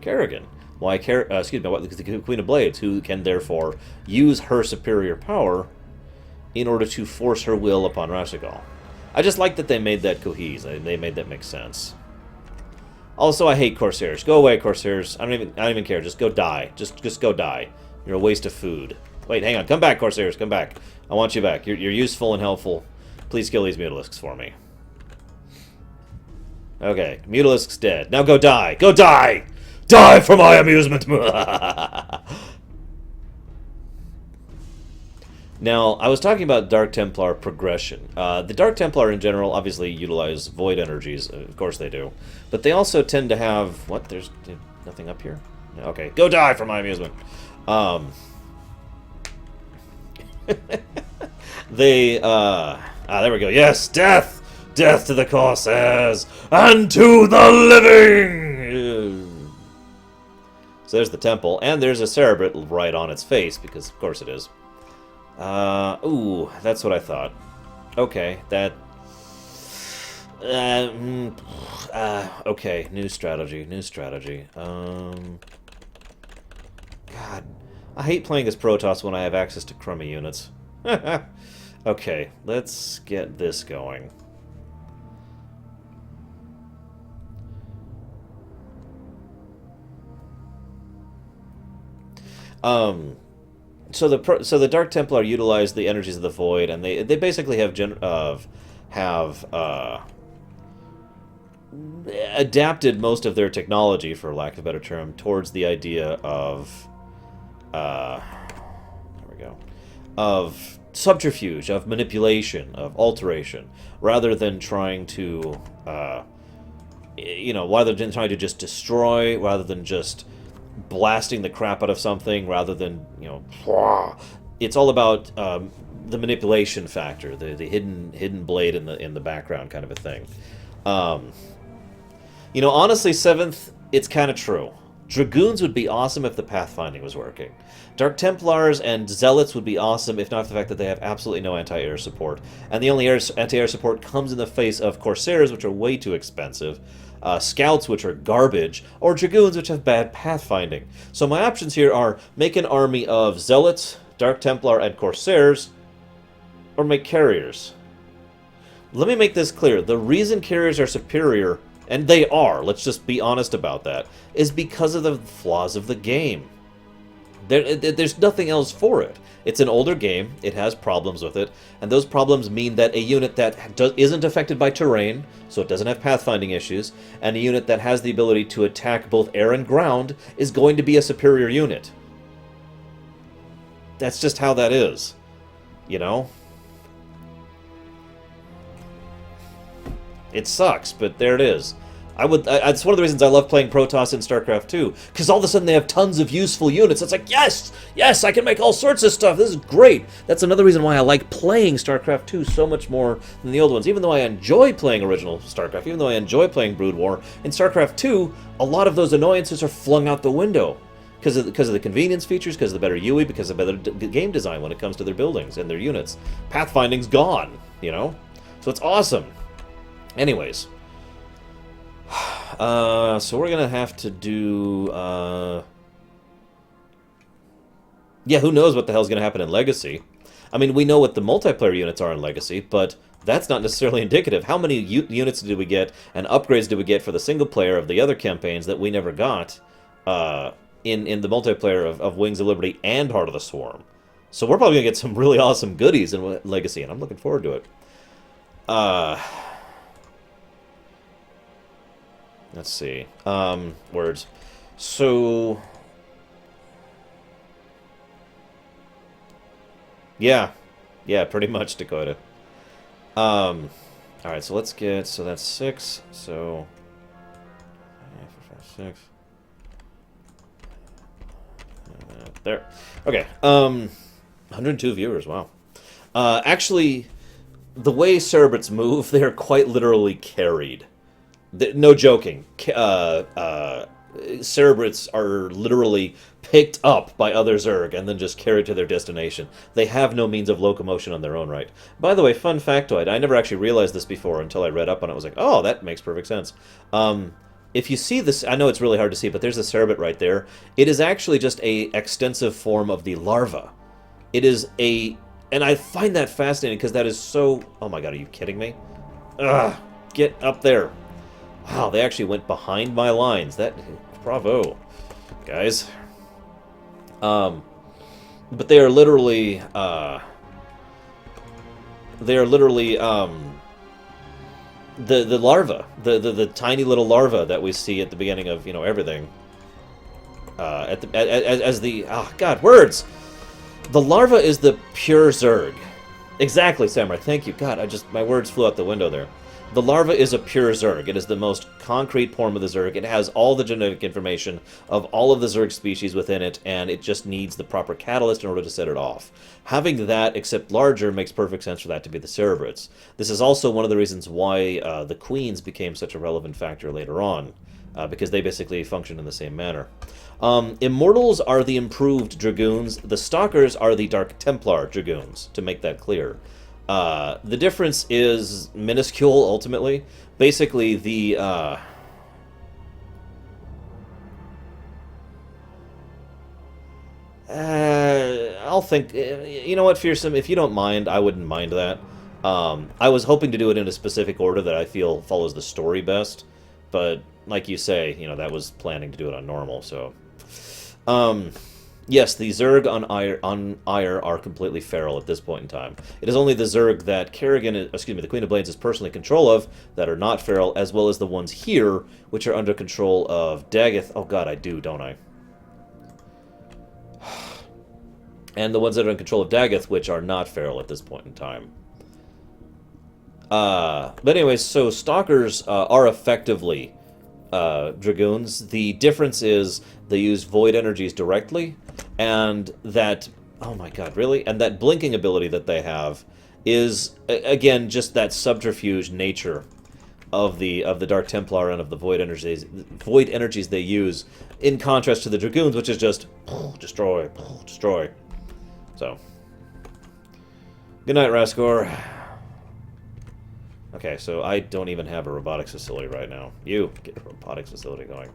Kerrigan. The Queen of Blades, who can therefore use her superior power in order to force her will upon Rashagal. I just like that they made that cohesive. They made that make sense. Also, I hate Corsairs. Go away, Corsairs. I don't even care. Just go die. Just go die. You're a waste of food. Wait, hang on. Come back, Corsairs. Come back. I want you back. You're useful and helpful. Please kill these Mutalisks for me. Okay, Mutalisk's dead. Now go die. Go die! Die for my amusement! Now, I was talking about Dark Templar progression. The Dark Templar in general obviously utilize void energies. Of course they do. But they also tend to have... What? There's nothing up here? Okay, go die for my amusement. There we go. Yes, death! Death to the Corsairs! And to the living! So there's the temple. And there's a Cerebrit right on its face, because of course it is. Ooh, that's what I thought. Okay, that... okay, new strategy. God, I hate playing as Protoss when I have access to crummy units. Okay, let's get this going. So the Dark Templar utilize the energies of the Void, and they basically have adapted most of their technology, for lack of a better term, towards the idea of of subterfuge, of manipulation, of alteration, rather than trying to rather than trying to just destroy, rather than just blasting the crap out of something, rather than, it's all about the manipulation factor, the hidden blade in the background kind of a thing. Honestly, 7th, it's kind of true. Dragoons would be awesome if the pathfinding was working. Dark Templars and Zealots would be awesome if not for the fact that they have absolutely no anti-air support. And the only anti-air support comes in the face of Corsairs, which are way too expensive, Scouts, which are garbage, or Dragoons, which have bad pathfinding. So my options here are make an army of Zealots, Dark Templar, and Corsairs, or make Carriers. Let me make this clear. The reason Carriers are superior, and they are, let's just be honest about that, is because of the flaws of the game. There's nothing else for it. It's an older game, it has problems with it, and those problems mean that a unit that isn't affected by terrain, so it doesn't have pathfinding issues, and a unit that has the ability to attack both air and ground is going to be a superior unit. That's just how that is, It sucks, but there it is. It's one of the reasons I love playing Protoss in Starcraft 2, because all of a sudden they have tons of useful units. It's like, yes, I can make all sorts of stuff. This is great. That's another reason why I like playing Starcraft 2 so much more than the old ones. Even though I enjoy playing original Starcraft, even though I enjoy playing Brood War, in Starcraft 2, a lot of those annoyances are flung out the window because of the convenience features, because of the better UE, because of better game design when it comes to their buildings and their units. Pathfinding's gone, you know? So it's awesome. Anyways. So we're gonna have to do, yeah, who knows what the hell's gonna happen in Legacy. I mean, we know what the multiplayer units are in Legacy, but that's not necessarily indicative. How many units did we get, and upgrades did we get for the single player of the other campaigns that we never got, in the multiplayer of Wings of Liberty and Heart of the Swarm? So we're probably gonna get some really awesome goodies in Legacy, and I'm looking forward to it. Let's see. Words. So... Yeah, pretty much, Dakota. Alright, so let's get... So that's 6, so... 4, 5, 6... There. Okay, 102 viewers, wow. Actually, the way Cerebrits move, they are quite literally carried. No joking. Cerebrits are literally picked up by other Zerg and then just carried to their destination. They have no means of locomotion on their own right. By the way, fun factoid, I never actually realized this before until I read up on it. I was like, oh, that makes perfect sense. If you see this, I know it's really hard to see, but there's a Cerebrit right there. It is actually just a extensive form of the larva. It is a... And I find that fascinating because that is so... Oh my god, are you kidding me? Ugh, get up there. Wow, they actually went behind my lines. That... Bravo, guys. But they are literally... the larva, the tiny little larva that we see at the beginning of, you know, everything. As the... Oh, God, words! The larva is the pure Zerg. Exactly, Samurai, thank you. God, my words flew out the window there. The larva is a pure Zerg. It is the most concrete form of the Zerg. It has all the genetic information of all of the Zerg species within it, and it just needs the proper catalyst in order to set it off. Having that, except larger, makes perfect sense for that to be the Cerebrits. This is also one of the reasons why the Queens became such a relevant factor later on, because they basically function in the same manner. Immortals are the improved Dragoons. The Stalkers are the Dark Templar Dragoons, to make that clear. The difference is minuscule, ultimately. Basically, the, I'll think... You know what, Fearsome? If you don't mind, I wouldn't mind that. I was hoping to do it in a specific order that I feel follows the story best. But, like you say, you know, that was planning to do it on normal, so... Yes, the Zerg on Ire are completely feral at this point in time. It is only the Zerg that Kerrigan, excuse me, the Queen of Blades is personally in control of that are not feral, as well as the ones here, which are under control of Daggeth. Oh god, I do, don't I? And the ones that are in control of Daggeth, which are not feral at this point in time. But anyways, so Stalkers are effectively Dragoons. The difference is they use void energies directly, and that... Oh my god, really? And that blinking ability that they have is, again, just that subterfuge nature of the Dark Templar and of the void energies they use, in contrast to the Dragoons, which is just destroy, destroy. So, good night, Raskor. Okay, so I don't even have a robotics facility right now. You get a robotics facility going.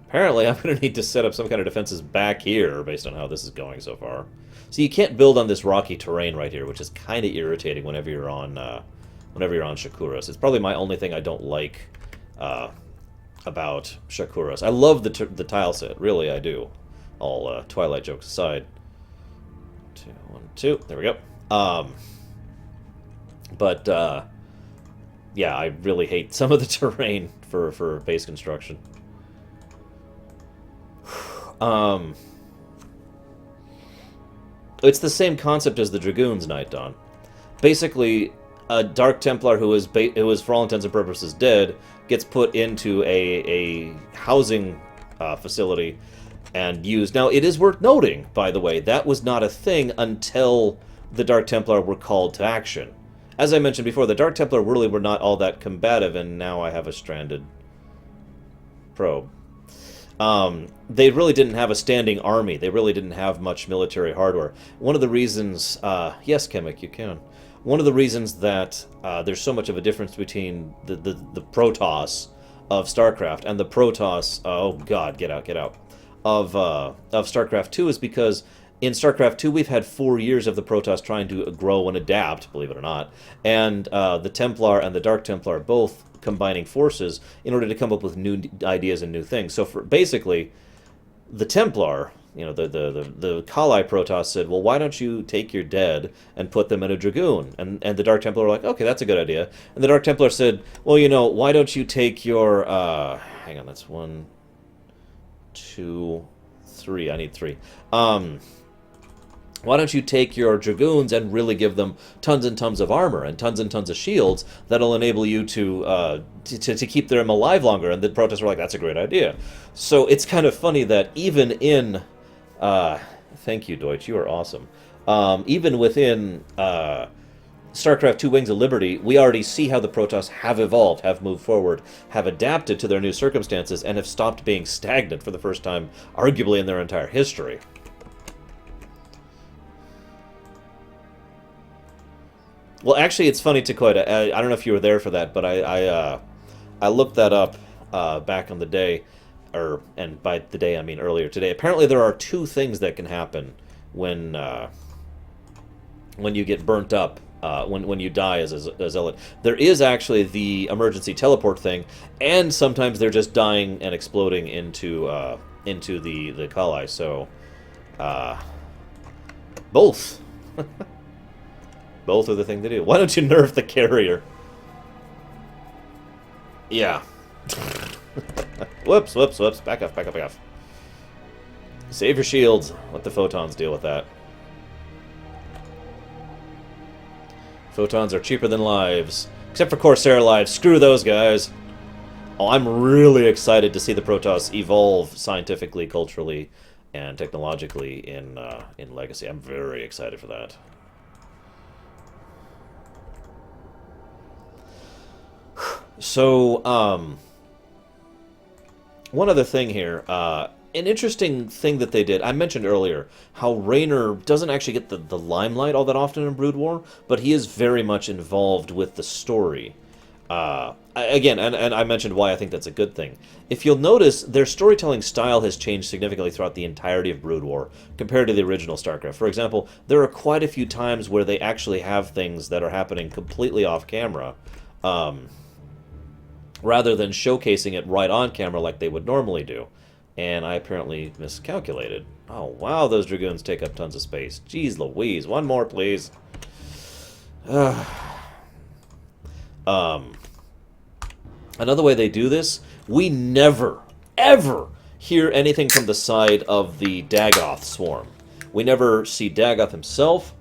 Apparently, I'm going to need to set up some kind of defenses back here, based on how this is going so far. So you can't build on this rocky terrain right here, which is kind of irritating whenever you're on Shakuras. It's probably my only thing I don't like about Shakuras. I love the tile set, really, I do. All Twilight jokes aside. 2, 1, 2. There we go. Yeah, I really hate some of the terrain for base construction. It's the same concept as the Dragoons, Night Dawn. Basically, a Dark Templar who is for all intents and purposes dead gets put into a housing facility and used. Now, it is worth noting, by the way, that was not a thing until the Dark Templar were called to action. As I mentioned before, the Dark Templar really were not all that combative, and now I have a stranded probe. They really didn't have a standing army. They really didn't have much military hardware. One of the reasons... yes, Kemek, you can. One of the reasons that there's so much of a difference between the Protoss of Starcraft and the Protoss... oh, God, get out. Of StarCraft 2 is because in StarCraft 2 we've had 4 years of the Protoss trying to grow and adapt, believe it or not, and the Templar and the Dark Templar both combining forces in order to come up with new ideas and new things. So for basically, the Templar, you know, the Kali Protoss said, well, why don't you take your dead and put them in a Dragoon? And the Dark Templar were like, okay, that's a good idea. And the Dark Templar said, well, you know, why don't you take your... hang on, that's 1, 2, 3. I need 3. Why don't you take your Dragoons and really give them tons and tons of armor and tons of shields that'll enable you to keep them alive longer? And the Protoss were like, that's a great idea. So it's kind of funny that even in... thank you, Deutsch, you are awesome. Even within StarCraft 2 Wings of Liberty, we already see how the Protoss have evolved, have moved forward, have adapted to their new circumstances, and have stopped being stagnant for the first time, arguably in their entire history. Well, actually, it's funny, Takoida. I don't know if you were there for that, but I looked that up back in the day, and by the day I mean earlier today. Apparently, there are 2 things that can happen when you get burnt up, when you die as a zealot. There is actually the emergency teleport thing, and sometimes they're just dying and exploding into the Kali. So, both. Both are the thing to do. Why don't you nerf the carrier? Yeah. Whoops. Back off. Save your shields. Let the photons deal with that. Photons are cheaper than lives. Except for Corsair lives. Screw those guys. Oh, I'm really excited to see the Protoss evolve scientifically, culturally, and technologically in Legacy. I'm very excited for that. So, one other thing here. An interesting thing that they did, I mentioned earlier, how Raynor doesn't actually get the limelight all that often in Brood War, but he is very much involved with the story. Again, and I mentioned why I think that's a good thing. If you'll notice, their storytelling style has changed significantly throughout the entirety of Brood War, compared to the original StarCraft. For example, there are quite a few times where they actually have things that are happening completely off camera, rather than showcasing it right on camera like they would normally do. And I apparently miscalculated. Oh, wow, those Dragoons take up tons of space. Jeez Louise, one more, please. Another way they do this, we never, ever hear anything from the side of the Dagoth swarm. We never see Dagoth himself.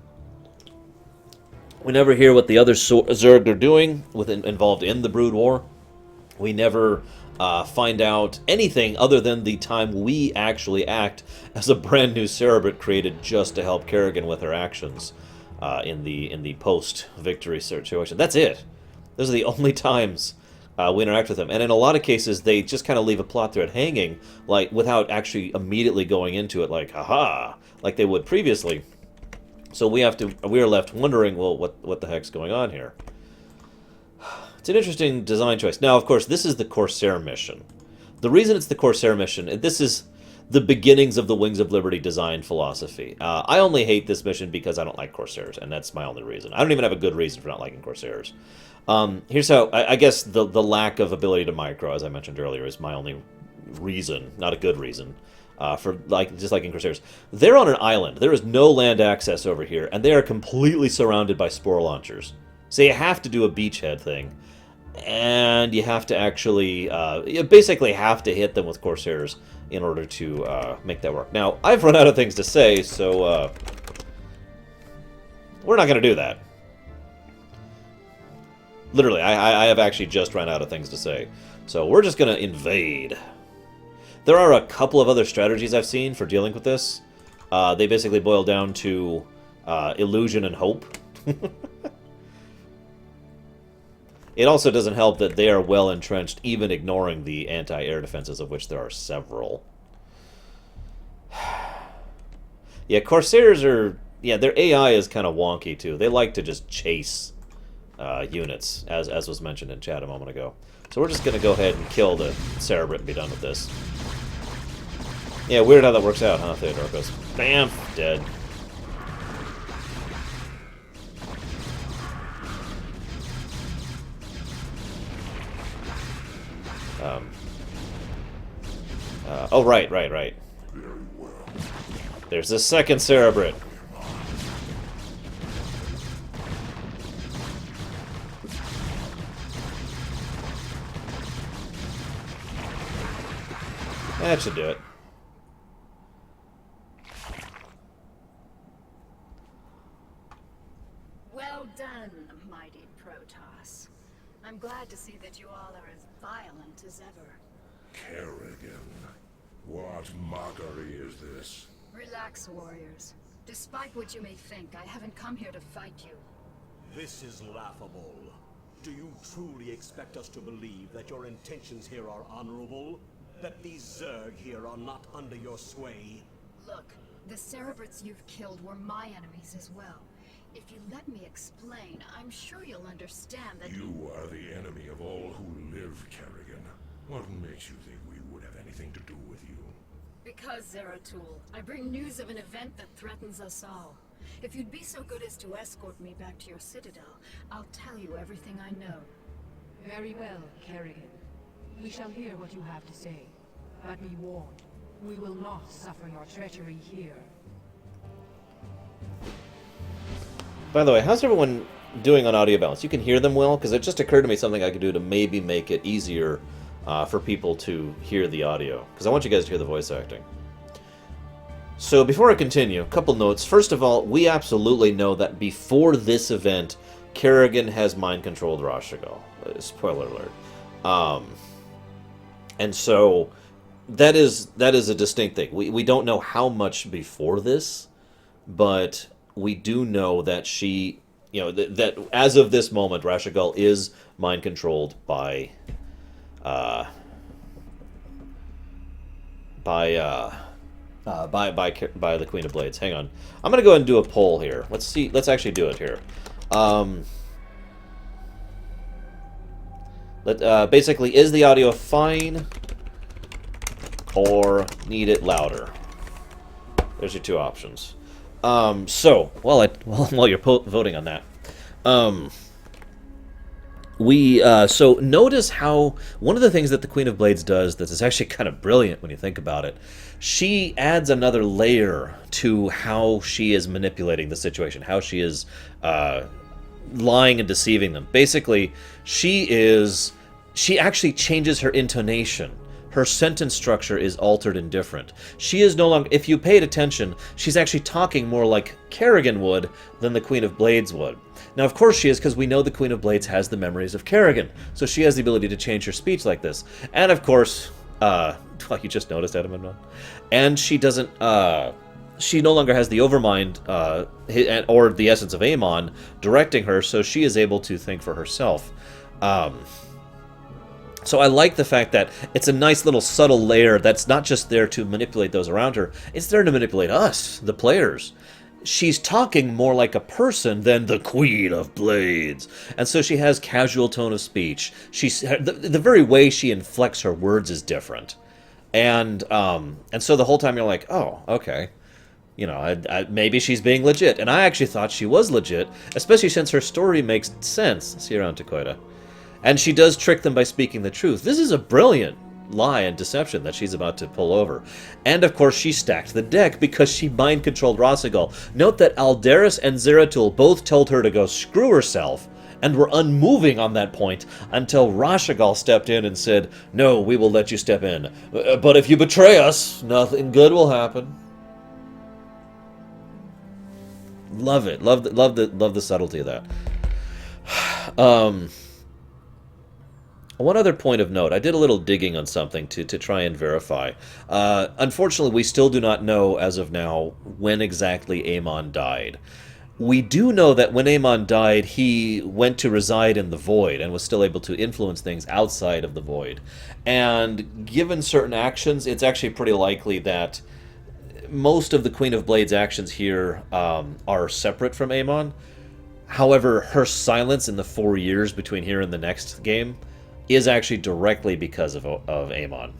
We never hear what the other Zerg are doing involved in the Brood War. We never find out anything other than the time we actually act as a brand new Cerebrate created just to help Kerrigan with her actions in the post-victory situation. That's it. Those are the only times we interact with them. And in a lot of cases, they just kind of leave a plot thread hanging, like without actually immediately going into it like, haha, like they would previously. So we are left wondering, well, what the heck's going on here? It's an interesting design choice. Now, of course, this is the Corsair mission. The reason it's the Corsair mission, this is the beginnings of the Wings of Liberty design philosophy. I only hate this mission because I don't like Corsairs, and that's my only reason. I don't even have a good reason for not liking Corsairs. Here's how, I guess the lack of ability to micro, as I mentioned earlier, is my only reason, not a good reason, for just liking Corsairs. They're on an island. There is no land access over here, and they are completely surrounded by spore launchers. So you have to do a beachhead thing. And you have to actually, you basically have to hit them with Corsairs in order to make that work. Now, I've run out of things to say, so We're not going to do that. Literally, I have actually just run out of things to say. So we're just going to invade. There are a couple of other strategies I've seen for dealing with this. They basically boil down to illusion and hope. It also doesn't help that they are well entrenched, even ignoring the anti-air defenses, of which there are several. Yeah, Corsairs are... Yeah, their AI is kind of wonky, too. They like to just chase units, as was mentioned in chat a moment ago. So we're just going to go ahead and kill the Cerebrit and be done with this. Yeah, weird how that works out, huh, Theodorcus? Bam! Dead. Oh, right. There's the second Cerebrit. That should do it. Well done, mighty Protoss. I'm glad to see that you all are as violent as ever. Kerrigan, what mockery is this? Relax, warriors. Despite what you may think, I haven't come here to fight you. This is laughable. Do you truly expect us to believe that your intentions here are honorable? That these Zerg here are not under your sway? Look, the Cerebrits you've killed were my enemies as well. If you let me explain, I'm sure you'll understand that... You are the enemy of all who live, Kerrigan. What makes you think we would have anything to do with you? Because, Zeratul, I bring news of an event that threatens us all. If you'd be so good as to escort me back to your citadel, I'll tell you everything I know. Very well, Kerrigan. We shall hear what you have to say. But be warned, we will not suffer your treachery here. By the way, how's everyone doing on audio balance? You can hear them well? Because it just occurred to me something I could do to maybe make it easier for people to hear the audio. Because I want you guys to hear the voice acting. So before I continue, a couple notes. First of all, we absolutely know that before this event, Kerrigan has mind-controlled Rashagal. Spoiler alert. And so that is a distinct thing. We don't know how much before this, but we do know that she, that as of this moment, Rashagal is mind-controlled by the Queen of Blades. Hang on. I'm going to go ahead and do a poll here. Let's see. Let's actually do it here. Basically, is the audio fine or need it louder? There's your two options. So, while you're voting on that, so notice how one of the things that the Queen of Blades does that is actually kind of brilliant when you think about it, she adds another layer to how she is manipulating the situation, how she is lying and deceiving them. Basically, she actually changes her intonation. Her sentence structure is altered and different. She is no longer, if you paid attention, she's actually talking more like Kerrigan would than the Queen of Blades would. Now, of course she is, because we know the Queen of Blades has the memories of Kerrigan, so she has the ability to change her speech like this. And of course, you just noticed, Adam and Ron. And she doesn't, she no longer has the Overmind, or the essence of Amon, directing her, so she is able to think for herself. So I like the fact that it's a nice little subtle layer that's not just there to manipulate those around her, it's there to manipulate us, the players. She's talking more like a person than the Queen of Blades. And so she has casual tone of speech. The very way she inflects her words is different. And so the whole time you're like, oh, okay. Maybe she's being legit. And I actually thought she was legit, especially since her story makes sense. See you around, Takoida. And she does trick them by speaking the truth. This is a brilliant lie and deception that she's about to pull over. And of course she stacked the deck because she mind-controlled Rashagal. Note that Aldaris and Zeratul both told her to go screw herself and were unmoving on that point until Rashagal stepped in and said, no, we will let you step in. But if you betray us, nothing good will happen. Love it. Love the subtlety of that. One other point of note, I did a little digging on something to try and verify. Unfortunately, we still do not know, as of now, when exactly Amon died. We do know that when Amon died, he went to reside in the Void and was still able to influence things outside of the Void. And given certain actions, it's actually pretty likely that most of the Queen of Blades' actions here are separate from Amon. However, her silence in the 4 years between here and the next game is actually directly because of Amon.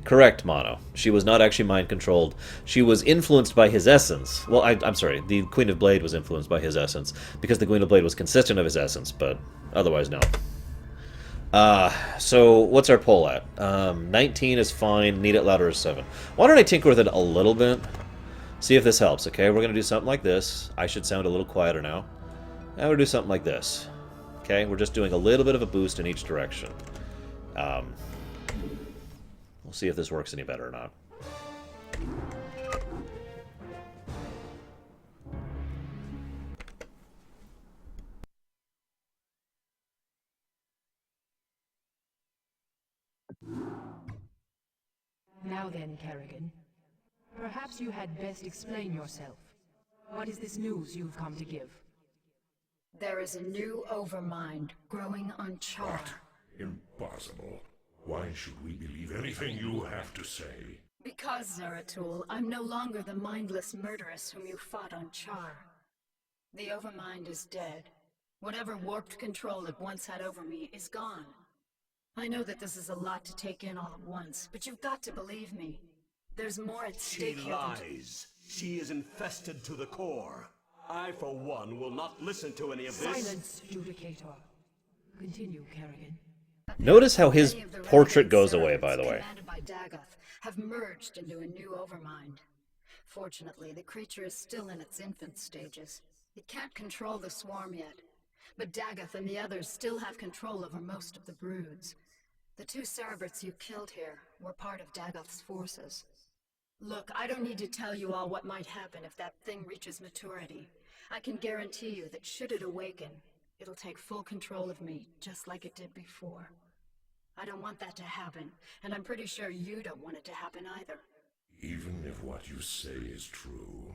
Correct, Mono. She was not actually mind-controlled. She was influenced by his essence. Well, I'm sorry, the Queen of Blade was influenced by his essence, because the Queen of Blade was consistent of his essence, but otherwise, no. So, what's our poll at? 19 is fine, need it louder is 7. Why don't I tinker with it a little bit? See if this helps, okay? We're going to do something like this. I should sound a little quieter now. And we'll do something like this. Okay, we're just doing a little bit of a boost in each direction. We'll see if this works any better or not. Now then, Kerrigan. Perhaps you had best explain yourself. What is this news you've come to give? There is a new overmind growing on Char. What? Impossible. Why should we believe anything you have to say? Because, Zeratul, I'm no longer the mindless murderess whom you fought on Char. The overmind is dead. Whatever warped control it once had over me is gone. I know that this is a lot to take in all at once, but you've got to believe me. There's more at stake here. She lies. She is infested to the core. I, for one, will not listen to any of this. Silence, Judicator. Continue, Kerrigan. Notice how his portrait goes away, by the way. Commanded by Dagoth have merged into a new overmind. Fortunately, the creature is still in its infant stages. It can't control the swarm yet, but Dagoth and the others still have control over most of the broods. The 2 Cerebrates you killed here were part of Dagoth's forces. Look, I don't need to tell you all what might happen if that thing reaches maturity. I can guarantee you that should it awaken, it'll take full control of me, just like it did before. I don't want that to happen, and I'm pretty sure you don't want it to happen either. Even if what you say is true,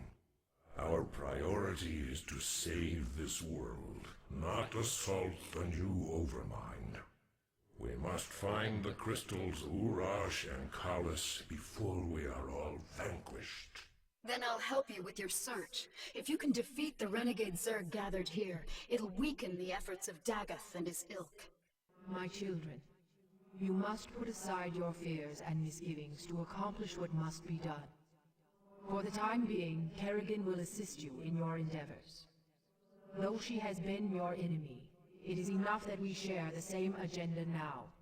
our priority is to save this world, not assault the new Overmind. We must find the crystals Urash and Kalis before we are all vanquished. Then I'll help you with your search. If you can defeat the renegade Zerg gathered here, it'll weaken the efforts of Dagoth and his ilk. My children, you must put aside your fears and misgivings to accomplish what must be done. For the time being, Kerrigan will assist you in your endeavors. Though she has been your enemy, it is enough that we share the same agenda now.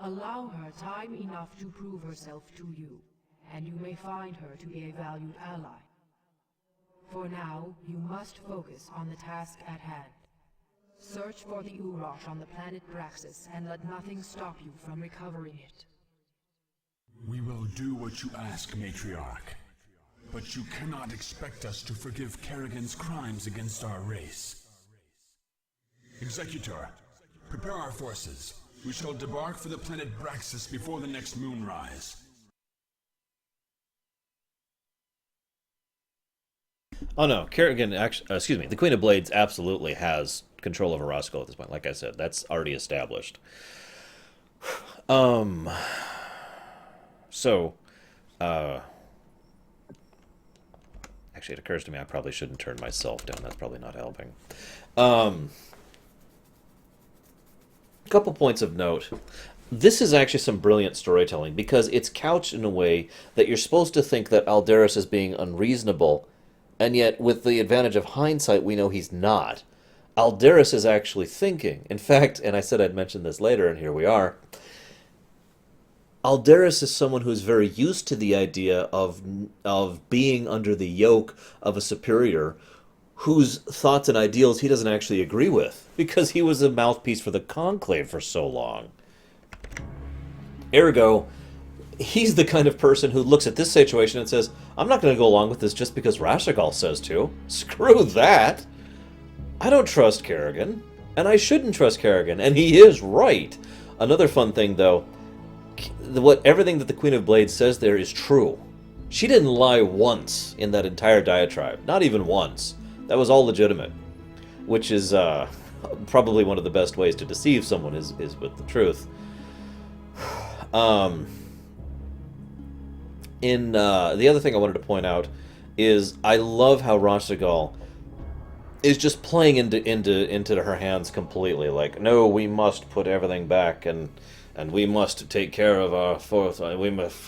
Allow her time enough to prove herself to you, and you may find her to be a valued ally. For now, you must focus on the task at hand. Search for the Urash on the planet Braxis, and let nothing stop you from recovering it. We will do what you ask, Matriarch. But you cannot expect us to forgive Kerrigan's crimes against our race. Executor, prepare our forces. We shall debark for the planet Braxis before the next moonrise. Oh no, Kerrigan actually, the Queen of Blades absolutely has control over Roscoe at this point. Like I said, that's already established. Actually, it occurs to me I probably shouldn't turn myself down. That's probably not helping. Couple points of note. This is actually some brilliant storytelling, because it's couched in a way that you're supposed to think that Aldaris is being unreasonable, and yet, with the advantage of hindsight, we know he's not. Aldaris is actually thinking. In fact, and I said I'd mention this later, and here we are, Aldaris is someone who's very used to the idea of being under the yoke of a superior whose thoughts and ideals he doesn't actually agree with, because he was a mouthpiece for the Conclave for so long. Ergo, he's the kind of person who looks at this situation and says, I'm not going to go along with this just because Rashagal says to. Screw that! I don't trust Kerrigan, and I shouldn't trust Kerrigan, and he is right. Another fun thing, though, everything that the Queen of Blades says there is true. She didn't lie once in that entire diatribe. Not even once. That was all legitimate. Which is probably one of the best ways to deceive someone is with the truth. The other thing I wanted to point out is I love how Rashagal is just playing into her hands completely. Like, no, we must put everything back, and we must take care of our fourth. We must.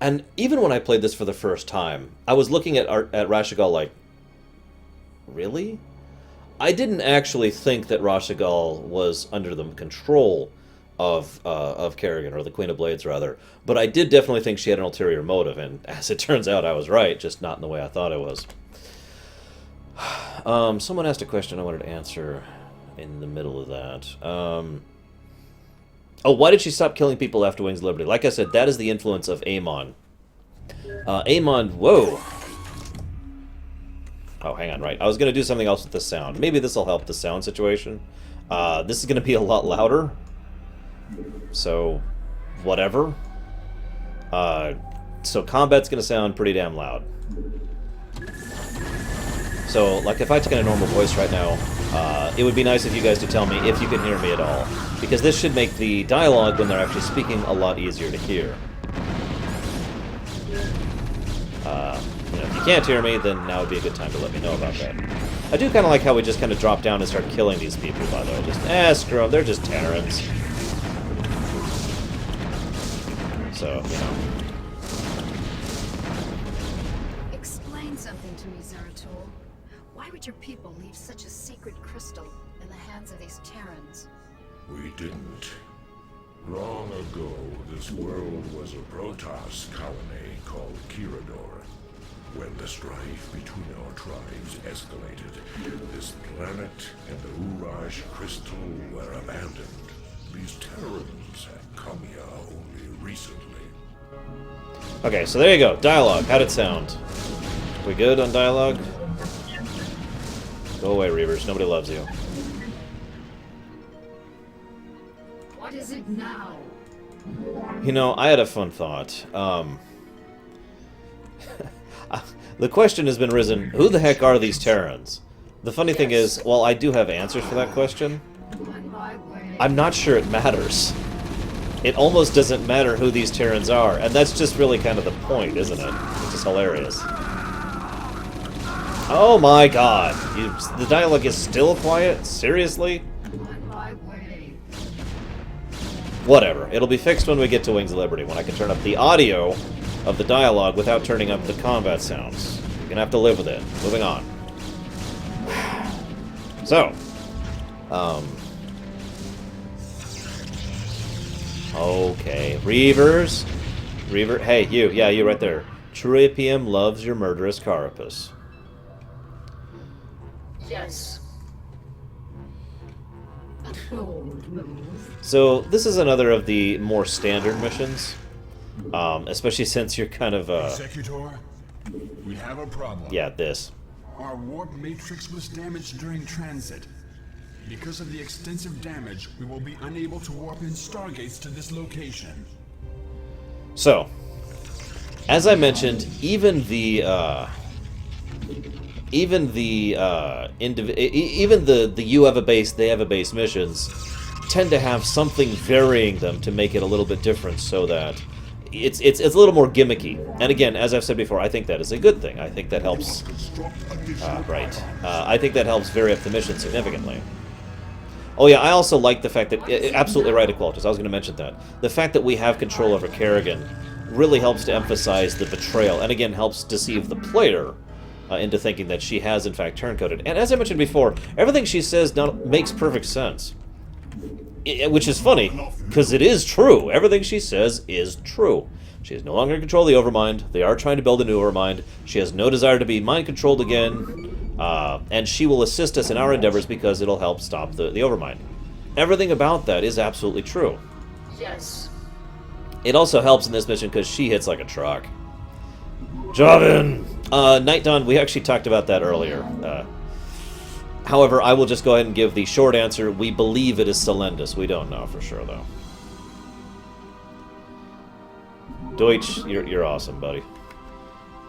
And even when I played this for the first time, I was looking at Rashagal like, really? I didn't actually think that Rashagal was under the control of Kerrigan, or the Queen of Blades, rather. But I did definitely think she had an ulterior motive, and as it turns out, I was right, just not in the way I thought I was. Someone asked a question I wanted to answer in the middle of that. Oh, why did she stop killing people after Wings of Liberty? Like I said, that is the influence of Amon. Amon, whoa! Oh, hang on, right. I was going to do something else with the sound. Maybe this will help the sound situation. This is going to be a lot louder. So, whatever. So combat's going to sound pretty damn loud. So, like, if I took in a normal voice right now, it would be nice if you guys to tell me if you can hear me at all. Because this should make the dialogue when they're actually speaking a lot easier to hear. If you can't hear me, then now would be a good time to let me know about that. I do kind of like how we just kind of drop down and start killing these people, by the way. Just, screw them, they're just Terrans. So, you know. Explain something to me, Zeratul. Why would your people leave such a secret crystal in the hands of these Terrans? We didn't. Long ago, this world was a Protoss colony called Kirador. When the strife between our tribes escalated, this planet and the Uraj crystal were abandoned. These Terrans have come here only recently. Okay, so there you go. Dialogue. How'd it sound? We good on dialogue? Go away, Reavers. Nobody loves you. What is it now? You know, I had a fun thought. The question has been risen, who the heck are these Terrans? The funny thing is, while I do have answers for that question, I'm not sure it matters. It almost doesn't matter who these Terrans are, and that's just really kind of the point, isn't it? Which is hilarious. Oh my god! The dialogue is still quiet? Seriously? Whatever. It'll be fixed when we get to Wings of Liberty, when I can turn up the audio of the dialogue without turning up the combat sounds. You're gonna have to live with it. Moving on. So. Okay. Reavers. Reaver. Hey, you. Yeah, you right there. Tripium loves your murderous carapace. Yes. A bold move. So, this is another of the more standard missions. Especially since you're kind of, Executor, we have a problem. Yeah, this. Our warp matrix was damaged during transit. Because of the extensive damage, we will be unable to warp in stargates to this location. So, as I mentioned, even the you have a base, they have a base missions tend to have something varying them to make it a little bit different, so that it's a little more gimmicky. And again, as I've said before, I think that is a good thing. I think that helps. I think that helps vary up the mission significantly. Oh yeah, I also like the fact that absolutely right, Equalitas. I was going to mention that the fact that we have control over Kerrigan really helps to emphasize the betrayal, and again helps deceive the player into thinking that she has in fact turncoated. And as I mentioned before, everything she says now makes perfect sense. Which is funny, because it is true. Everything she says is true. She is no longer in control of the Overmind. They are trying to build a new Overmind. She has no desire to be mind-controlled again. And she will assist us in our endeavors because it'll help stop the Overmind. Everything about that is absolutely true. Yes. It also helps in this mission because she hits like a truck. Javin! Night Dawn, we actually talked about that earlier. However, I will just go ahead and give the short answer. We believe it is Celendus. We don't know for sure, though. Deutsch, you're awesome, buddy.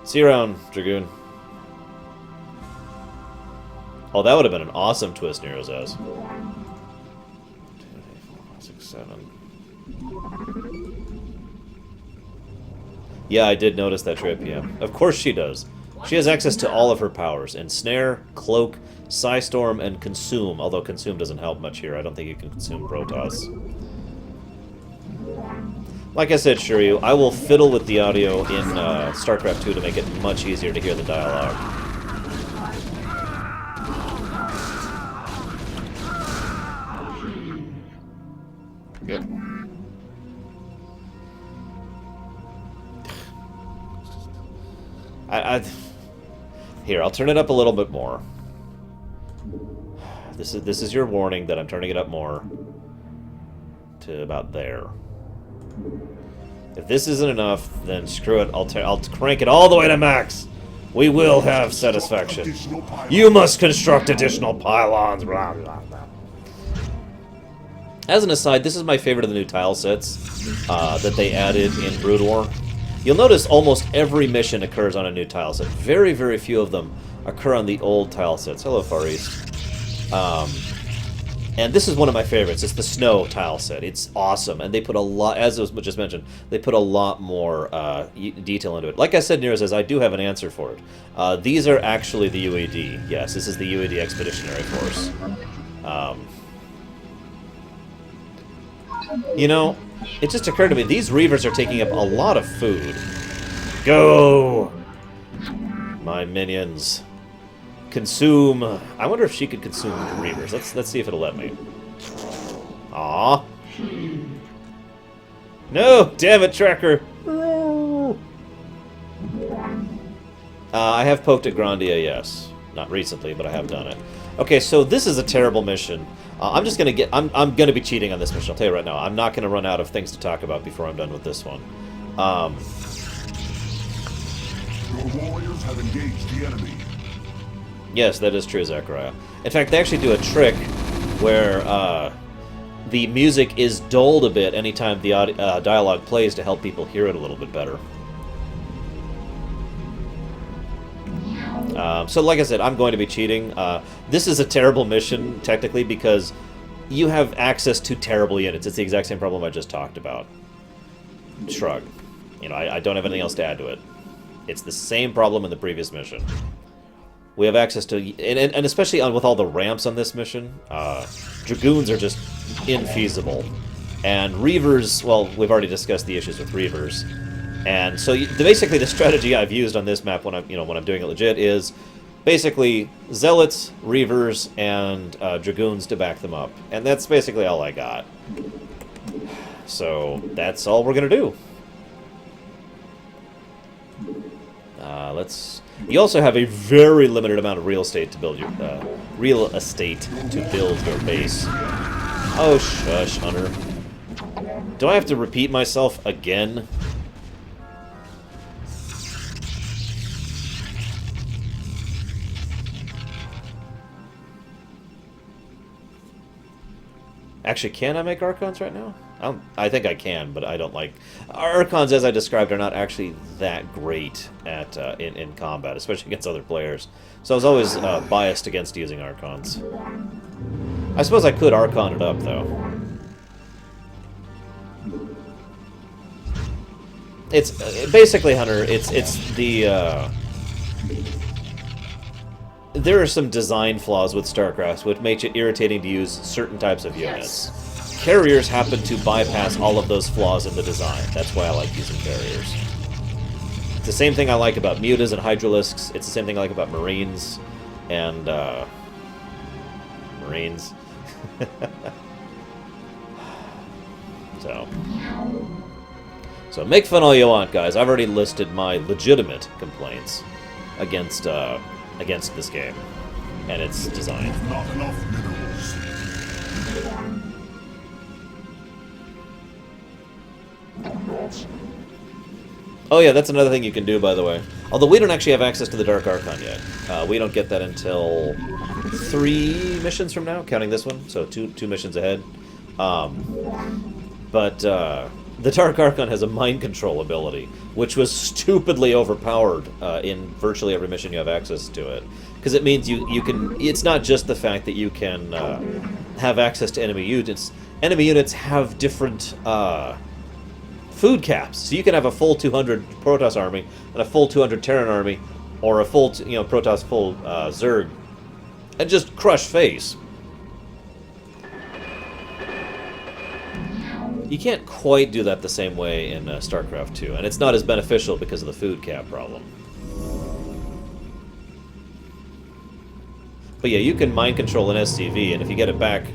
See you around, Dragoon. Oh, that would have been an awesome twist, Nero says. 2, 3, 4, 5, 6, 7. Yeah, I did notice that trip, yeah. Of course she does. She has access to all of her powers. Ensnare, Cloak, Psystorm, and Consume. Although Consume doesn't help much here. I don't think you can consume Protoss. Like I said, Shiryu, I will fiddle with the audio in Starcraft 2 to make it much easier to hear the dialogue. Good. Here, I'll turn it up a little bit more. This is your warning that I'm turning it up more to about there. If this isn't enough, then screw it. I'll crank it all the way to max. We will have satisfaction. You must construct additional pylons. Blah, blah, blah. As an aside, this is my favorite of the new tile sets that they added in Brood War. You'll notice almost every mission occurs on a new tile set. Very, very few of them occur on the old tile sets. Hello, Far East. And this is one of my favorites. It's the snow tile set. It's awesome. And they put a lot, as was just mentioned, they put a lot more detail into it. Like I said, Nero says, I do have an answer for it. These are actually the UAD. Yes, this is the UAD Expeditionary Force. You know, it just occurred to me, these Reavers are taking up a lot of food. Go! My minions. Consume. I wonder if she could consume Reavers. Let's see if it'll let me. Aw. No! Damn it, Tracker! I have poked at Grandia, yes. Not recently, but I have done it. Okay, so this is a terrible mission. I'm just gonna get. I'm gonna be cheating on this mission. I'll tell you right now. I'm not gonna run out of things to talk about before I'm done with this one. Your warriors have engaged the enemy. Yes, that is true, Zechariah. In fact, they actually do a trick where the music is dulled a bit anytime the dialogue plays to help people hear it a little bit better. So like I said, I'm going to be cheating. This is a terrible mission, technically, because you have access to terrible units. It's the exact same problem I just talked about. Shrug. You know, I don't have anything else to add to it. It's the same problem in the previous mission. We have access to... And especially with all the ramps on this mission, Dragoons are just infeasible. And Reavers, well, we've already discussed the issues with Reavers. And so basically the strategy I've used on this map when I'm doing it legit is basically Zealots, Reavers, and Dragoons to back them up. And that's basically all I got. So that's all we're going to do. You also have a very limited amount of real estate to build your base. Oh, shush, Hunter. Do I have to repeat myself again? Actually, can I make Archons right now? I think I can, but I don't like... Archons, as I described, are not actually that great at in combat, especially against other players. So I was always biased against using Archons. I suppose I could Archon it up, though. It's basically, Hunter, it's the... There are some design flaws with Starcraft which makes it irritating to use certain types of units. Carriers happen to bypass all of those flaws in the design. That's why I like using carriers. It's the same thing I like about Mutas and Hydralisks. It's the same thing I like about Marines. And, Marines. So make fun all you want, guys. I've already listed my legitimate complaints against this game and its design. Not enough minerals. Oh yeah, that's another thing you can do, by the way. Although we don't actually have access to the Dark Archon yet. We don't get that until 3 missions from now, counting this one. So two missions ahead. But the Dark Archon has a mind control ability, which was stupidly overpowered in virtually every mission you have access to it. Because it means you can... It's not just the fact that you can have access to enemy units. Enemy units have different food caps. So you can have a full 200 Protoss army and a full 200 Terran army, or a full, Protoss full Zerg, and just crush face. You can't quite do that the same way in Starcraft 2, and it's not as beneficial because of the food cap problem. But yeah, you can mind control an SCV, and if you get it back...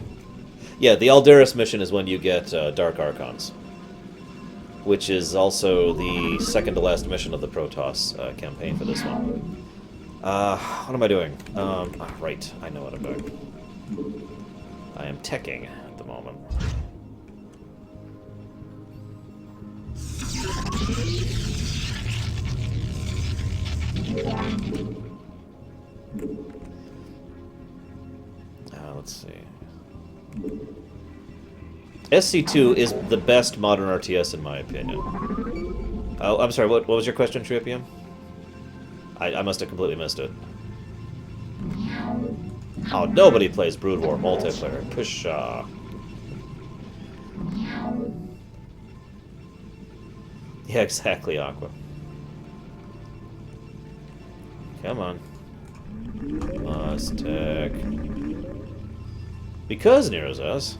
Yeah, the Aldaris mission is when you get Dark Archons, which is also the second to last mission of the Protoss campaign for this one. What am I doing? Right, I know what I'm doing. I am teching at the moment. Let's see. SC2 is the best modern RTS in my opinion. Oh, I'm sorry, what was your question, Tripium? I must have completely missed it. Oh, nobody plays Brood War multiplayer. Pshaw. Yeah, exactly, Aqua. Come on. Must tech. Because Nero's us,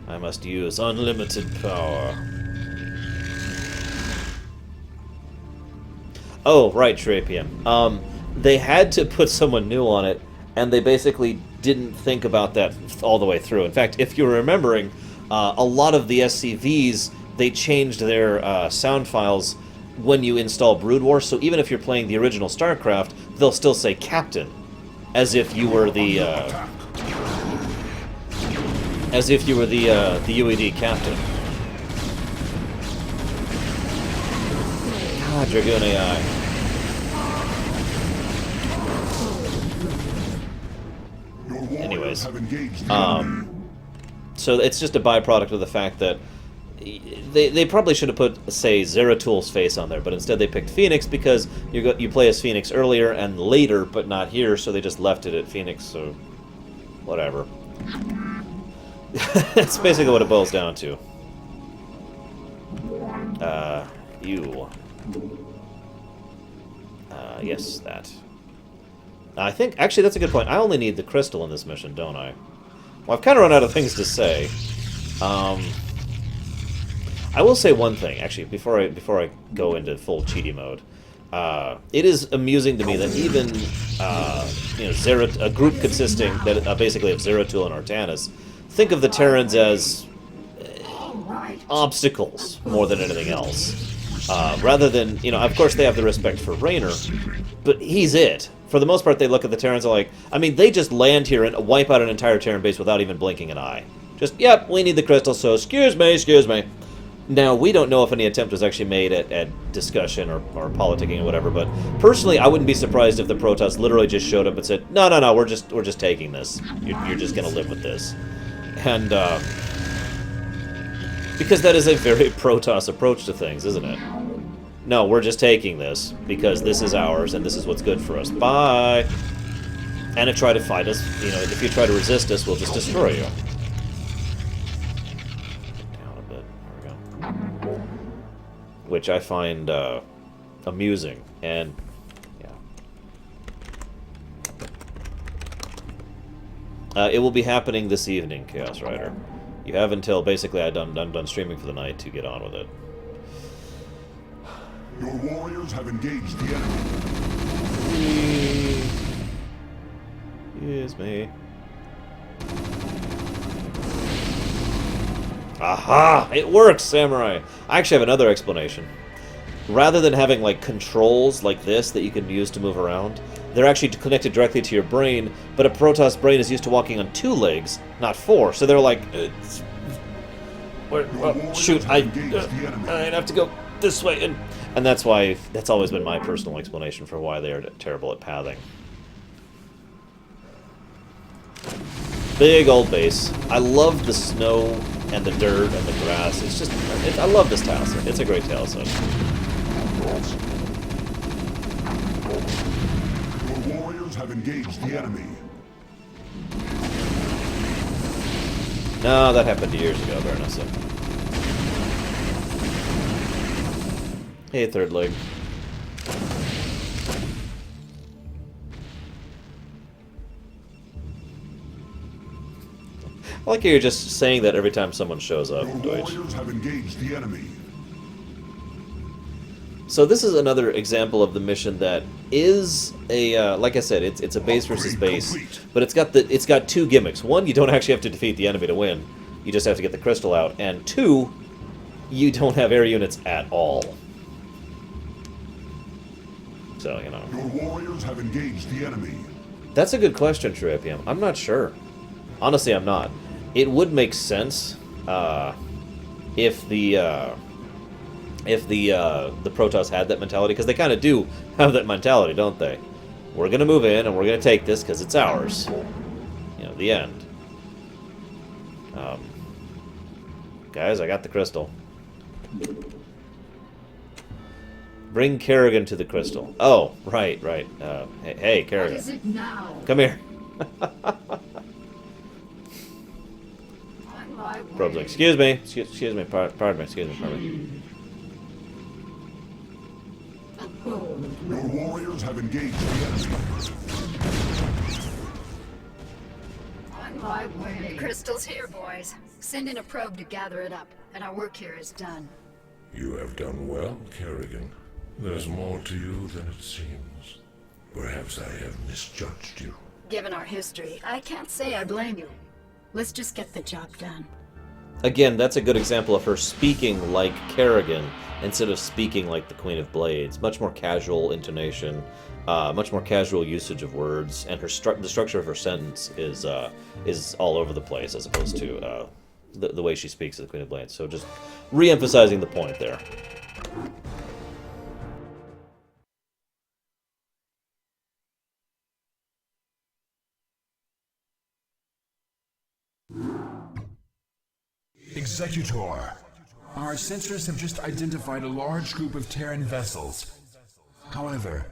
I must use unlimited power. Oh, right, Trapium. They had to put someone new on it, and they basically didn't think about that all the way through. In fact, if you're remembering, a lot of the SCVs, they changed their sound files when you install Brood War, so even if you're playing the original StarCraft, they'll still say Captain, as if you were the UED Captain. God, Dragoon AI. Anyways, so it's just a byproduct of the fact that they probably should have put, say, Zeratul's face on there, but instead they picked Phoenix because you play as Phoenix earlier and later, but not here, so they just left it at Phoenix, so whatever. That's basically what it boils down to. Yes, that. I think, actually, that's a good point. I only need the crystal in this mission, don't I? Well, I've kind of run out of things to say. I will say one thing, actually, before I go into full cheaty mode. It is amusing to me that even a group consisting basically of Zeratul and Artanis think of the Terrans as obstacles more than anything else. Rather than, of course they have the respect for Raynor, but he's it. For the most part, they look at the Terrans like, I mean, they just land here and wipe out an entire Terran base without even blinking an eye. Just, yep, we need the crystal, so excuse me. Now, we don't know if any attempt was actually made at discussion or politicking or whatever, but personally, I wouldn't be surprised if the Protoss literally just showed up and said, no, we're just taking this. You're just going to live with this. And, because that is a very Protoss approach to things, isn't it? No, we're just taking this, because this is ours, and this is what's good for us. Bye! And to try to fight us, if you try to resist us, we'll just destroy you. Down a bit. There we go. Which I find, amusing, and, yeah. It will be happening this evening, Chaos Rider. You have until, basically, I'm done streaming for the night to get on with it. Your warriors have engaged the enemy. Excuse me. Aha! It works, Samurai! I actually have another explanation. Rather than having, like, controls like this that you can use to move around, they're actually connected directly to your brain, but a Protoss brain is used to walking on 2 legs, not 4, so they're like... Well, shoot, I'd have to go this way, and that's why, that's always been my personal explanation for why they are terrible at pathing. Big old base. I love the snow and the dirt and the grass. It's just, I love this tile set. It's a great tile set. Your warriors have engaged the enemy. No, that happened years ago, Baronessa. Hey, third leg. I like how you're just saying that every time someone shows up, Deutsch. Warriors have engaged the enemy. So this is another example of the mission that is a, like I said, it's a base versus base, but it's got two gimmicks. One, you don't actually have to defeat the enemy to win. You just have to get the crystal out. And two, you don't have air units at all. So, you know. Your warriors have engaged the enemy. That's a good question, Trippium. I'm not sure. Honestly, I'm not. It would make sense if the Protoss had that mentality, because they kind of do have that mentality, don't they? We're gonna move in and we're gonna take this because it's ours. You know, the end. Guys, I got the crystal. Bring Kerrigan to the crystal. Oh, right. Hey, Kerrigan. What is it now? Come here. Probe's like, excuse me, pardon me. Your warriors have engaged the enemy. On my way. The crystal's here, boys. Send in a probe to gather it up, and our work here is done. You have done well, Kerrigan. There's more to you than it seems. Perhaps I have misjudged you. Given our history, I can't say I blame you. Let's just get the job done. Again, that's a good example of her speaking like Kerrigan instead of speaking like the Queen of Blades. Much more casual intonation, much more casual usage of words, and the structure of her sentence is all over the place as opposed to the way she speaks as the Queen of Blades. So just re-emphasizing the point there. Executor. Our sensors have just identified a large group of Terran vessels. However,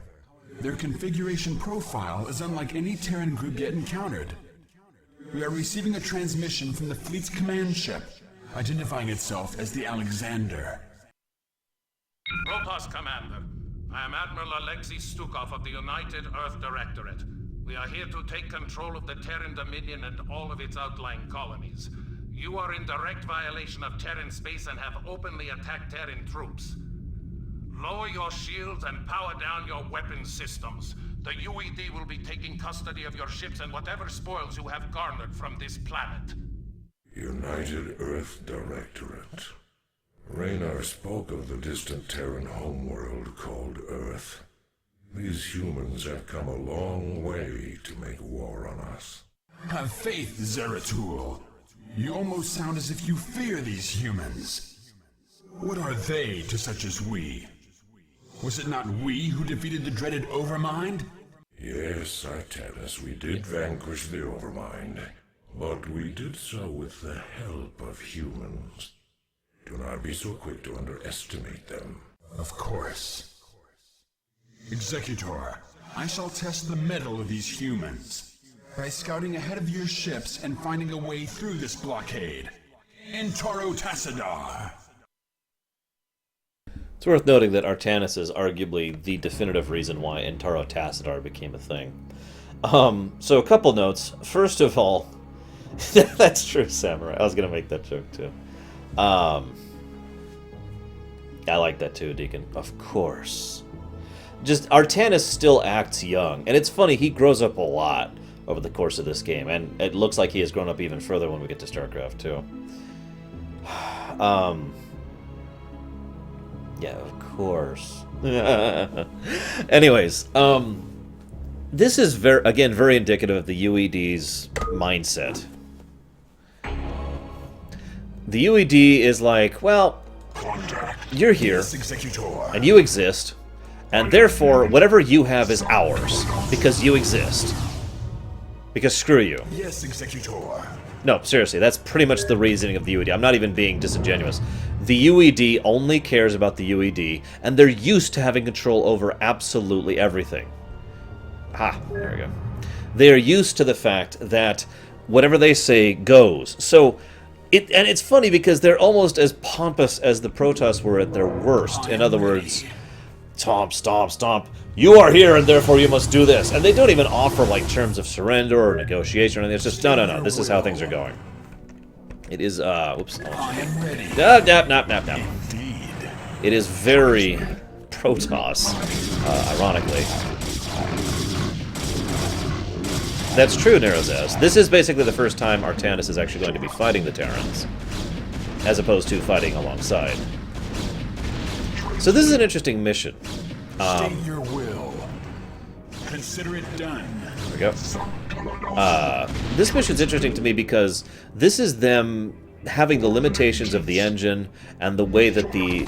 their configuration profile is unlike any Terran group yet encountered. We are receiving a transmission from the fleet's command ship, identifying itself as the Alexander. Protoss Commander, I am Admiral Alexei Stukov of the United Earth Directorate. We are here to take control of the Terran Dominion and all of its outlying colonies. You are in direct violation of Terran space and have openly attacked Terran troops. Lower your shields and power down your weapon systems. The UED will be taking custody of your ships and whatever spoils you have garnered from this planet. United Earth Directorate. Raynar spoke of the distant Terran homeworld called Earth. These humans have come a long way to make war on us. Have faith, Zeratul. You almost sound as if you fear these humans. What are they to such as we? Was it not we who defeated the dreaded Overmind? Yes, Artanis, we did vanquish the Overmind, but we did so with the help of humans. Do not be so quick to underestimate them. Of course. Executor, I shall test the mettle of these humans by scouting ahead of your ships and finding a way through this blockade. Entaro Tassadar! It's worth noting that Artanis is arguably the definitive reason why Entaro Tassadar became a thing. So a couple notes. First of all, that's true, Samurai. I was going to make that joke too. I like that too, Deacon. Of course. Just, Artanis still acts young. And it's funny, he grows up a lot over the course of this game. And it looks like he has grown up even further when we get to Starcraft too. Yeah, of course. Anyways, this is very indicative of the UED's mindset. The UED is like, well, you're here, and you exist, and therefore, whatever you have is ours, because you exist. Because screw you. Yes, Executor. No, seriously, that's pretty much the reasoning of the UED. I'm not even being disingenuous. The UED only cares about the UED, and they're used to having control over absolutely everything. Ha, there we go. They are used to the fact that whatever they say goes. So, and it's funny because they're almost as pompous as the Protoss were at their worst. In other words, stomp, stomp, stomp. You are here, and therefore you must do this. And they don't even offer, like, terms of surrender or negotiation or anything. It's just, no, no, no, this is how things are going. It is, whoops. Nap, nap, nap, nap, nap. It is very Protoss, ironically. That's true, Nerozaz. This is basically the first time Artanis is actually going to be fighting the Terrans, as opposed to fighting alongside. So this is an interesting mission. State your will. Consider it done. There we go. This mission's interesting to me because this is them having the limitations of the engine and the way that the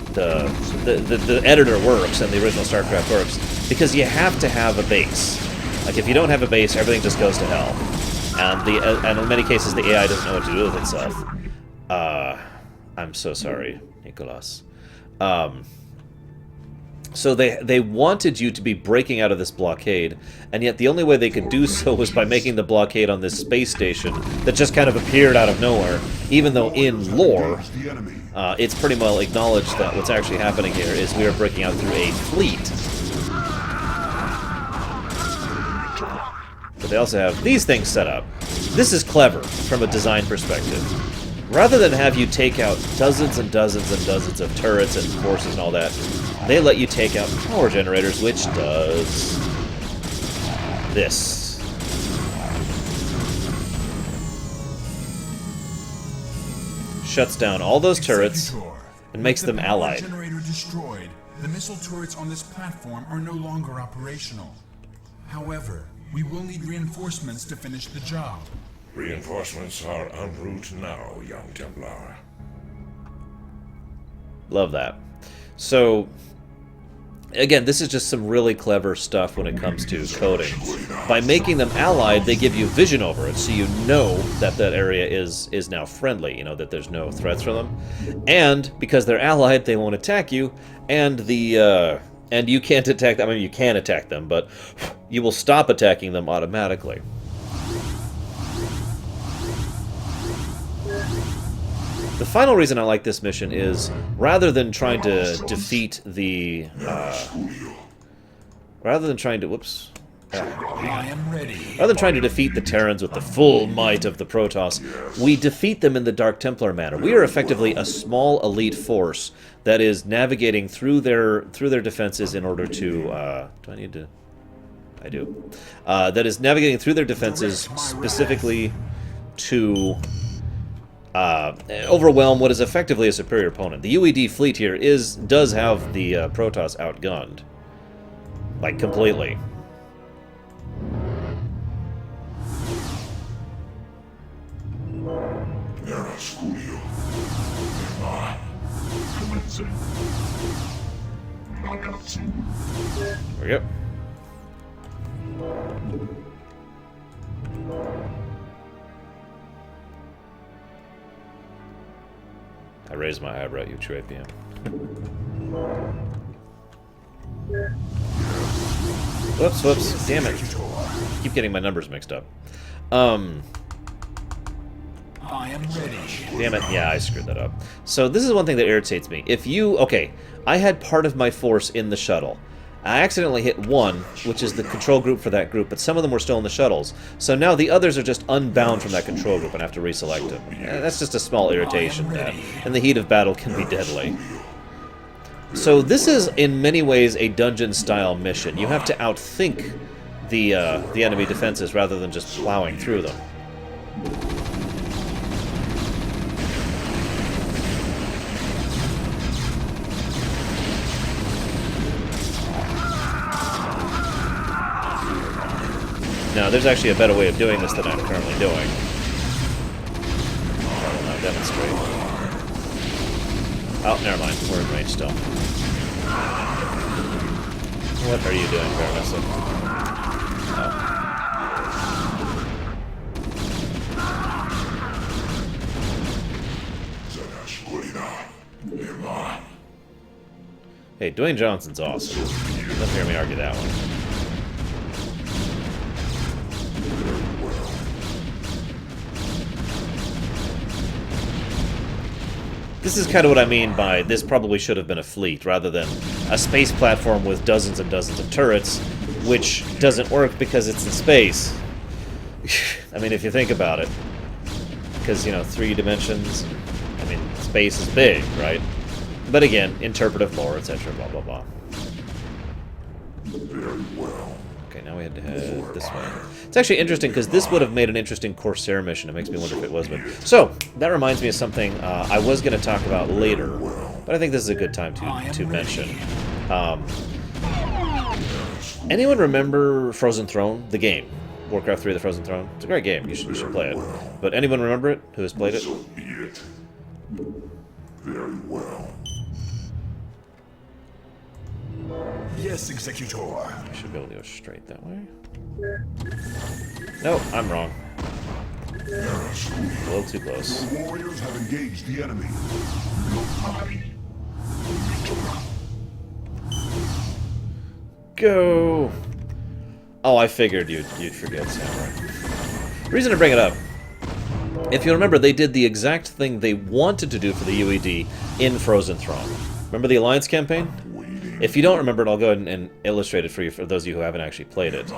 editor works and the original Starcraft works, because you have to have a base. Like, if you don't have a base, everything just goes to hell. And in many cases, the AI doesn't know what to do with itself. I'm so sorry, Nicholas. So they wanted you to be breaking out of this blockade, and yet the only way they could do so was by making the blockade on this space station that just kind of appeared out of nowhere, even though in lore, it's pretty well acknowledged that what's actually happening here is we are breaking out through a fleet. But they also have these things set up. This is clever from a design perspective. Rather than have you take out dozens and dozens and dozens of turrets and forces and all that, they let you take out power generators, which does this. Shuts down all those turrets and makes them allied. With the power generator destroyed, the missile turrets on this platform are no longer operational. However, we will need reinforcements to finish the job. Reinforcements are en route now, young Templar. Love that. So, again, this is just some really clever stuff when it comes to coding. By making them allied, they give you vision over it, so you know that that area is now friendly, you know, that there's no threats from them. And, because they're allied, they won't attack you, and and you can't attack them. I mean, you can attack them, but you will stop attacking them automatically. The final reason I like this mission is, rather than trying to defeat the, rather than trying to defeat the Terrans with the full might of the Protoss, we defeat them in the Dark Templar manner. We are effectively a small elite force that is navigating through their defenses in order to, do I need to? I do. That is navigating through their defenses specifically to overwhelm what is effectively a superior opponent. The UED fleet here does have the Protoss outgunned, like completely. There we go. I raised my eyebrow, you Trapian. Whoops, whoops. Damn it. Keep getting my numbers mixed up. I am ready. Damn it. Yeah, I screwed that up. So this is one thing that irritates me. If you... Okay, I had part of my force in the shuttle. I accidentally hit one, which is the control group for that group, but some of them were still in the shuttles. So now the others are just unbound from that control group and I have to reselect them. That's just a small irritation that, in the heat of battle, can be deadly. So this is, in many ways, a dungeon-style mission. You have to outthink the enemy defenses rather than just plowing through them. Now, there's actually a better way of doing this than I'm currently doing. I will now demonstrate. Oh, never mind. We're in range still. What are you doing, Baronessa? Oh. Hey, Dwayne Johnson's awesome. Don't hear me argue that one. This is kind of what I mean by this probably should have been a fleet rather than a space platform with dozens and dozens of turrets, which doesn't work because it's in space. I mean, if you think about it. Because, you know, 3 dimensions, I mean, space is big, right? But again, interpretive lore, etc., blah, blah, blah. Very well. Okay, now we had to head this way. It's actually interesting, because this would have made an interesting Corsair mission. It makes me wonder if it was. But so, that reminds me of something I was going to talk about later, but I think this is a good time to mention. Anyone remember Frozen Throne, the game? Warcraft 3, The Frozen Throne? It's a great game. You should play it. But anyone remember it who has played it? So be it. Very well. Yes, Executor. I should be able to go straight that way. No, I'm wrong. A little too close. The warriors have engaged the enemy. Go! Oh, I figured you'd forget Samurai. The reason I bring it up, if you remember, they did the exact thing they wanted to do for the UED in Frozen Throne. Remember the Alliance campaign? If you don't remember it, I'll go ahead and illustrate it for you, for those of you who haven't actually played it.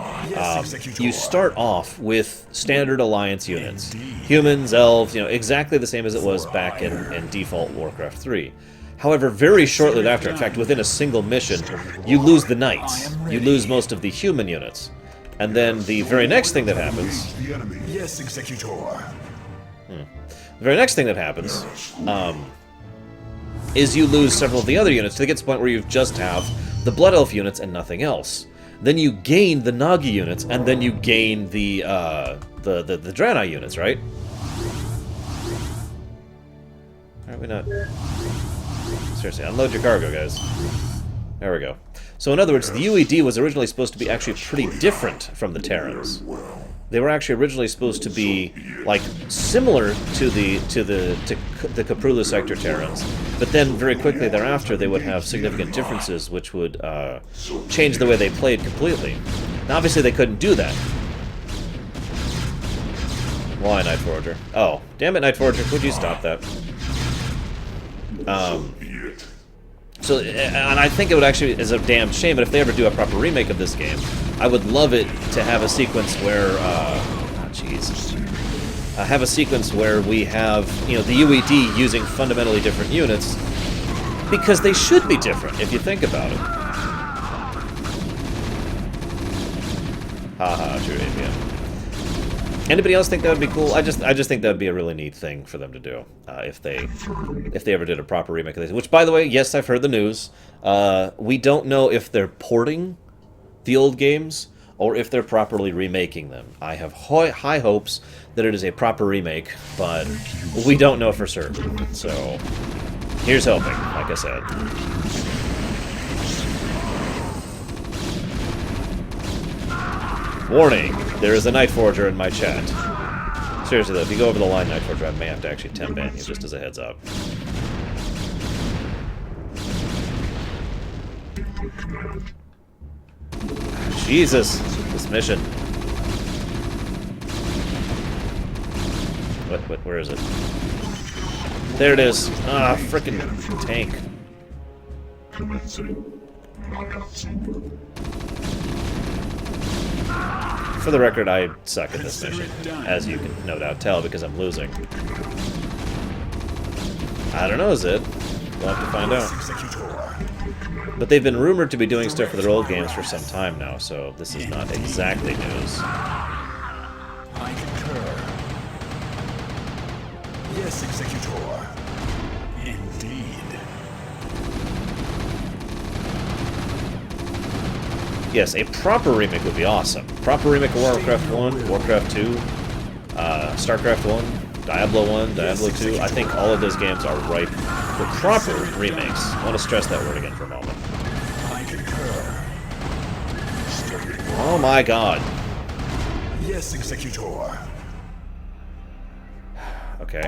You start off with standard Alliance units. Humans, elves, you know, exactly the same as it was back in default Warcraft 3. However, very shortly thereafter, in fact, within a single mission, you lose the knights. You lose most of the human units. And then the very next thing that happens... Yes, Executor. The very next thing that happens... is you lose several of the other units to get to the point where you just have the Blood Elf units and nothing else. Then you gain the Nagi units, and then you gain the Draenei units, right? Are we not... Seriously, unload your cargo, guys. There we go. So in other words, the UED was originally supposed to be actually pretty different from the Terrans. They were actually originally supposed to be, like, similar to the Caprula sector Terrans, but then very quickly thereafter they would have significant differences which would change the way they played completely. Now obviously they couldn't do that. Why, Night Forger? Oh, damn it, Night Forger, would you stop that? So, and I think it would actually is a damn shame, but if they ever do a proper remake of this game, I would love it to have a sequence where, have a sequence where we have, you know, the UED using fundamentally different units, because they should be different, if you think about it. Haha, true, yeah. Anybody else think that would be cool? I just think that would be a really neat thing for them to do if they ever did a proper remake of this. Which, by the way, yes, I've heard the news. We don't know if they're porting the old games or if they're properly remaking them. I have high hopes that it is a proper remake, but we don't know for certain. So here's hoping, like I said. Warning, there is a Night Forger in my chat. Seriously though, if you go over the line, Night Forger, I may have to actually temp ban you, just as a heads up. Jesus, this mission. Where is it? There it is. Ah, frickin' tank. For the record, I suck at this mission, as you can no doubt tell, because I'm losing. I don't know, Zid. We'll have to find out. But they've been rumored to be doing stuff for their old games for some time now, so this is not exactly news. I concur. Yes, Executor. Indeed. Yes, a proper remake would be awesome. Proper remake of Warcraft 1, Warcraft 2, Starcraft 1. Diablo 1, Diablo 2. I think all of those games are ripe for proper remakes. I want to stress that word again for a moment. I concur. Oh my god. Yes, Executor. Okay.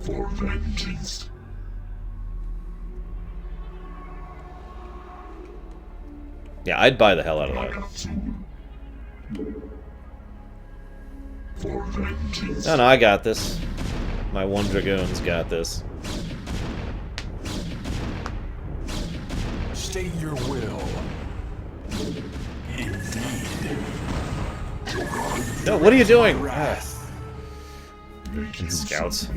For vengeance. Yeah, I'd buy the hell out of that. For vengeance. No, I got this. My one Dragoon's got this. State your will. Indeed. No, what are you doing? Scouts.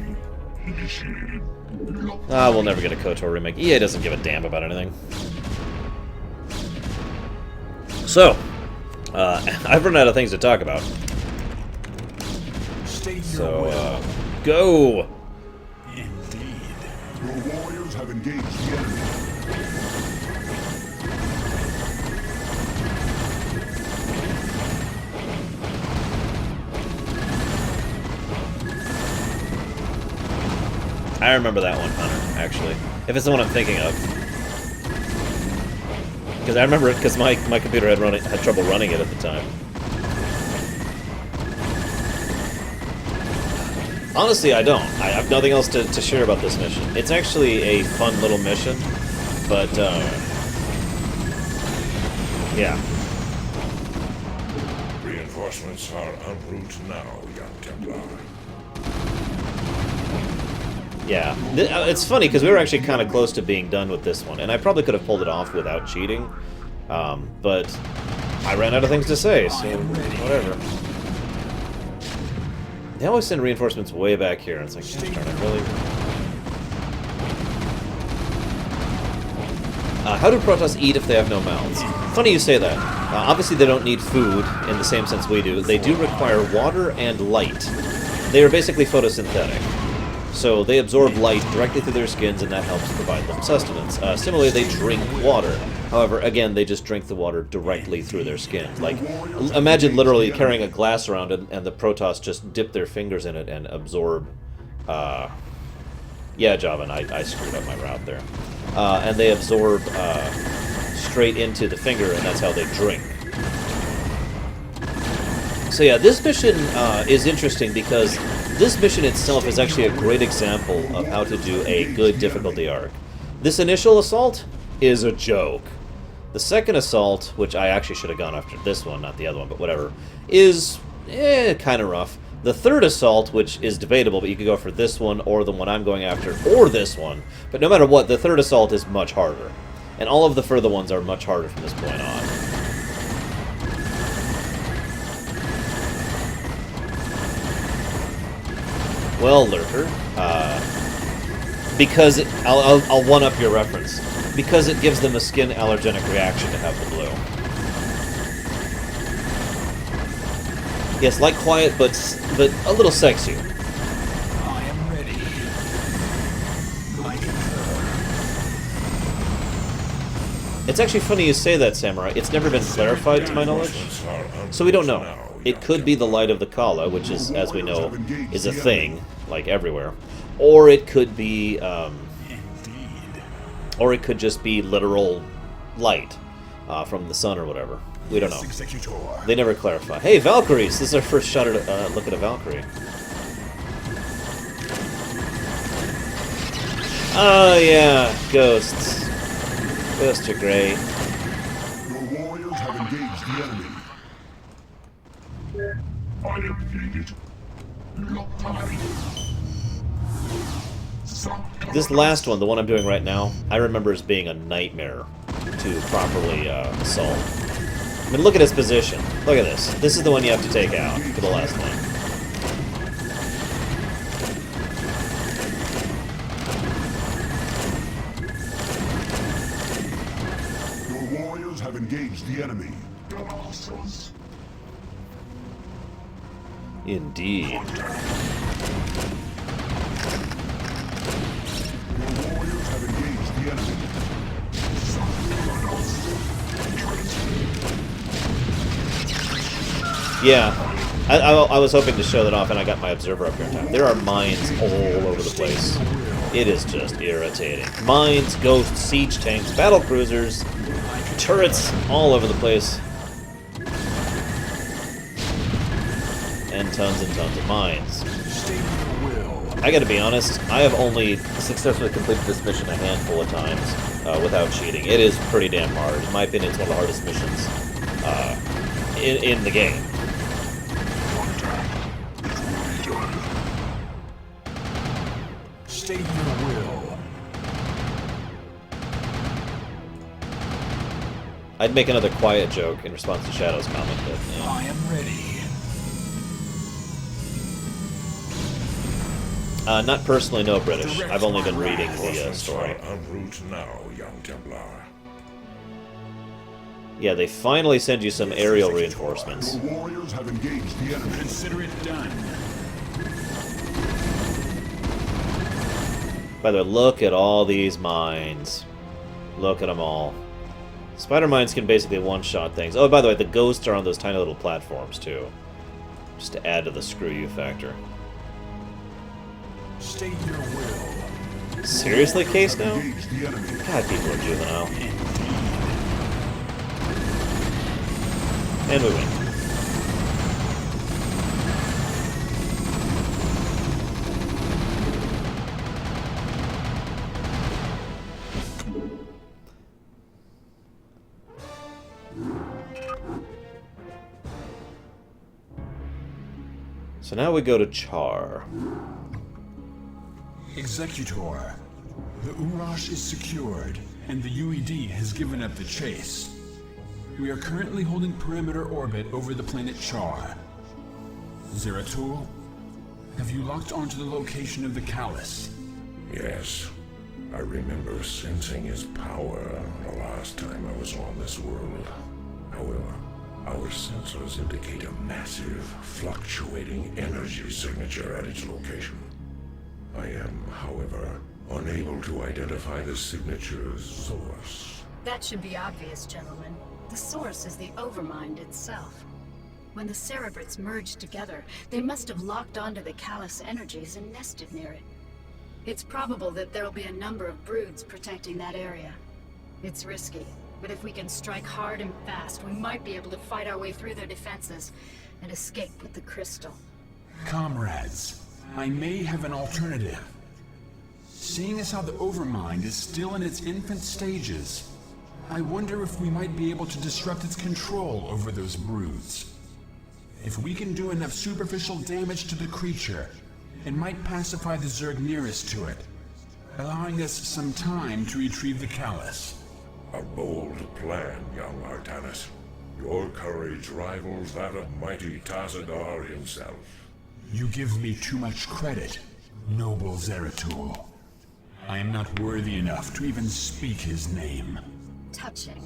We'll never get a KOTOR remake. EA doesn't give a damn about anything. So, I've run out of things to talk about. So, go! Indeed. Your warriors have engaged the enemy. I remember that one, Hunter, actually. If it's the one I'm thinking of. Because I remember it because my computer had trouble running it at the time. Honestly, I don't. I have nothing else to share about this mission. It's actually a fun little mission, but, yeah. Reinforcements are en route now, young Templar. Yeah, it's funny because we were actually kind of close to being done with this one, and I probably could have pulled it off without cheating, but I ran out of things to say, so whatever. They always send reinforcements way back here, and it's like, gosh darn it, really? How do Protoss eat if they have no mouths? Funny you say that. Obviously they don't need food in the same sense we do. They do require water and light. They are basically photosynthetic. So they absorb light directly through their skins, and that helps provide them sustenance. Similarly, they drink water. However, again, they just drink the water directly through their skin. Like, imagine literally carrying a glass around and the Protoss just dip their fingers in it and absorb... yeah, Javan, I screwed up my route there. And they absorb straight into the finger, and that's how they drink. So yeah, this mission is interesting because this mission itself is actually a great example of how to do a good difficulty arc. This initial assault is a joke. The second assault, which I actually should have gone after this one, not the other one, but whatever, is kind of rough. The third assault, which is debatable, but you could go for this one or the one I'm going after, or this one. But no matter what, the third assault is much harder. And all of the further ones are much harder from this point on. Well, Lurker, because I'll one-up your reference. Because it gives them a skin allergenic reaction to have the blue. Yes, like quiet, but a little sexy. I am ready. It's actually funny you say that, Samurai. It's never been clarified to my knowledge, so we don't know. It could be the light of the Kala, which is, as we know, is a thing, like everywhere. Or it could be, or it could just be literal light from the sun or whatever. We don't know. They never clarify. Hey, Valkyries! This is our first shot at look at a Valkyrie. Oh yeah, ghosts. Ghosts are great. Your warriors have engaged the enemy. I am needed. This last one, the one I'm doing right now, I remember as being a nightmare to properly assault. I mean, look at his position. Look at this. This is the one you have to take out for the last one. Your warriors have engaged the enemy. Indeed. Your warriors have engaged the enemy. Yeah, I was hoping to show that off, and I got my observer up here in time. There are mines all over the place. It is just irritating. Mines, ghosts, siege tanks, battle cruisers, turrets all over the place. And tons of mines. I gotta be honest, I have only successfully completed this mission a handful of times without cheating. It is pretty damn hard. In my opinion, it's one of the hardest missions in the game. State your will. I'd make another quiet joke in response to Shadow's comment, but yeah. I am ready. Not personally, no British. I've only been reading the story. En route now, young Templar. Yeah, they finally send you some aerial reinforcements. Your warriors have engaged the enemy. Consider it done. By the way, look at all these mines. Look at them all. Spider mines can basically one-shot things. Oh, by the way, the ghosts are on those tiny little platforms, too. Just to add to the screw-you factor. State your will. Seriously, Case now? God, people are juvenile. And we win. So now we go to Char. Executor, the Urash is secured, and the UED has given up the chase. We are currently holding perimeter orbit over the planet Char. Zeratul, have you locked onto the location of the Callus? Yes. I remember sensing his power the last time I was on this world. However, our sensors indicate a massive, fluctuating energy signature at its location. I am, however, unable to identify the signature's source. That should be obvious, gentlemen. The source is the Overmind itself. When the Cerebrates merged together, they must have locked onto the Callus energies and nested near it. It's probable that there'll be a number of broods protecting that area. It's risky, but if we can strike hard and fast, we might be able to fight our way through their defenses and escape with the crystal. Comrades, I may have an alternative. Seeing as how the Overmind is still in its infant stages, I wonder if we might be able to disrupt its control over those broods. If we can do enough superficial damage to the creature, it might pacify the Zerg nearest to it, allowing us some time to retrieve the Callus. A bold plan, young Artanis. Your courage rivals that of mighty Tassadar himself. You give me too much credit, noble Zeratul. I am not worthy enough to even speak his name. Touching.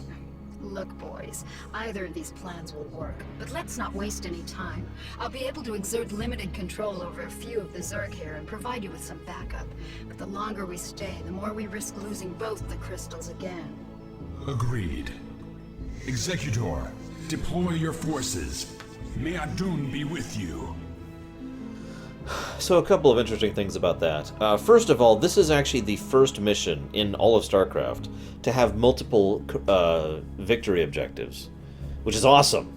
Look, boys, either of these plans will work, but let's not waste any time. I'll be able to exert limited control over a few of the Zerg here and provide you with some backup. But the longer we stay, the more we risk losing both the crystals again. Agreed. Executor, deploy your forces. May Adun be with you. So a couple of interesting things about that. First of all, this is actually the first mission in all of Starcraft to have multiple victory objectives, which is awesome,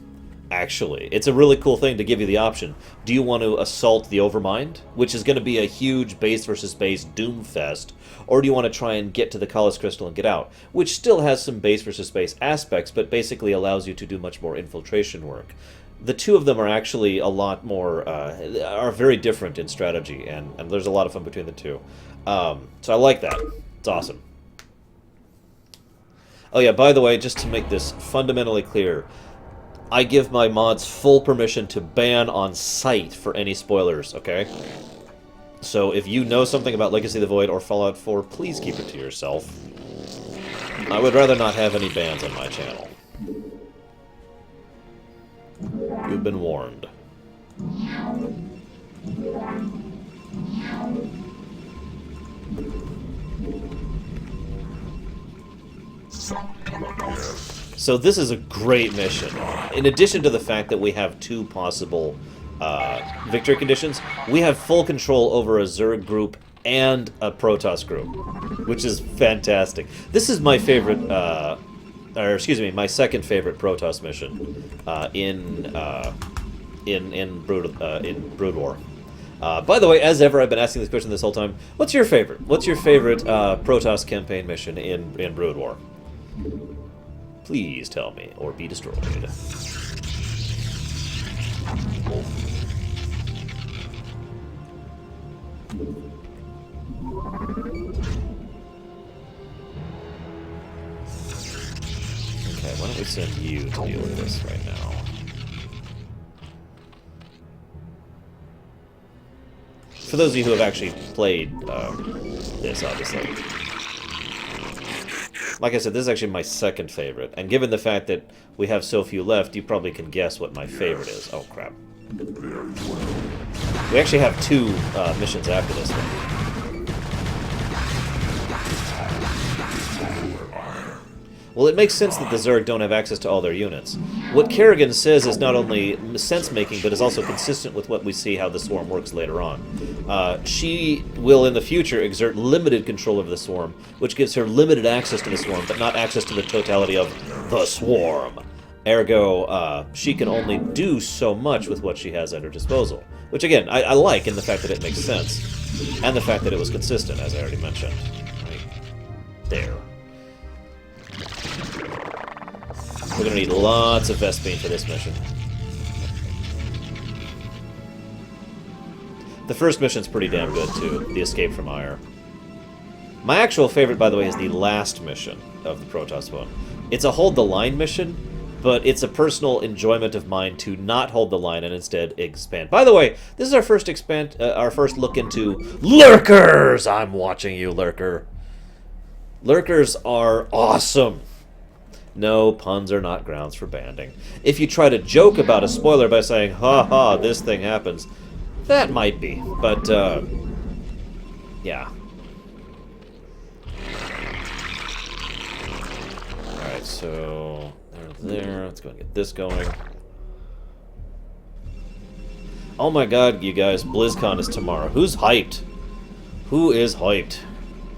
actually. It's a really cool thing to give you the option. Do you want to assault the Overmind, which is going to be a huge base versus base doomfest, or do you want to try and get to the Callus Crystal and get out, which still has some base versus base aspects, but basically allows you to do much more infiltration work. The two of them are actually a lot more, are very different in strategy, and there's a lot of fun between the two. So I like that. It's awesome. Oh yeah, by the way, just to make this fundamentally clear, I give my mods full permission to ban on sight for any spoilers, okay? So if you know something about Legacy of the Void or Fallout 4, please keep it to yourself. I would rather not have any bans on my channel. You've been warned. Yes, So this is a great mission. In addition to the fact that we have 2 possible victory conditions, we have full control over a Zerg group and a Protoss group, which is fantastic. This is my favorite, or excuse me, my second favorite Protoss mission in Brood War. By the way, as ever, I've been asking this question this whole time. What's your favorite? What's your favorite Protoss campaign mission in Brood War? Please tell me, or be destroyed. Okay, why don't we send you to deal with this right now? For those of you who have actually played this, obviously. Like I said, this is actually my second favorite, and given the fact that we have so few left, you probably can guess what my favorite is. Oh, crap. We actually have 2 missions after this one. Well, it makes sense that the Zerg don't have access to all their units. What Kerrigan says is not only sense-making, but is also consistent with what we see how the Swarm works later on. She will, in the future, exert limited control over the Swarm, which gives her limited access to the Swarm, but not access to the totality of the Swarm. Ergo, she can only do so much with what she has at her disposal. Which, again, I like in the fact that it makes sense, and the fact that it was consistent, as I already mentioned. Right there. We're going to need lots of Vespene for this mission. The first mission's pretty damn good, too. The Escape from Ire. My actual favorite, by the way, is the last mission of the Protoss one. It's a hold the line mission, but it's a personal enjoyment of mine to not hold the line and instead expand. By the way, this is our first look into Lurkers! I'm watching you, Lurker. Lurkers are awesome. No, puns are not grounds for banding. If you try to joke about a spoiler by saying, ha ha, this thing happens, that might be, but, yeah. Alright, so, there, let's go and get this going. Oh my god, you guys, BlizzCon is tomorrow. Who's hyped? Who is hyped?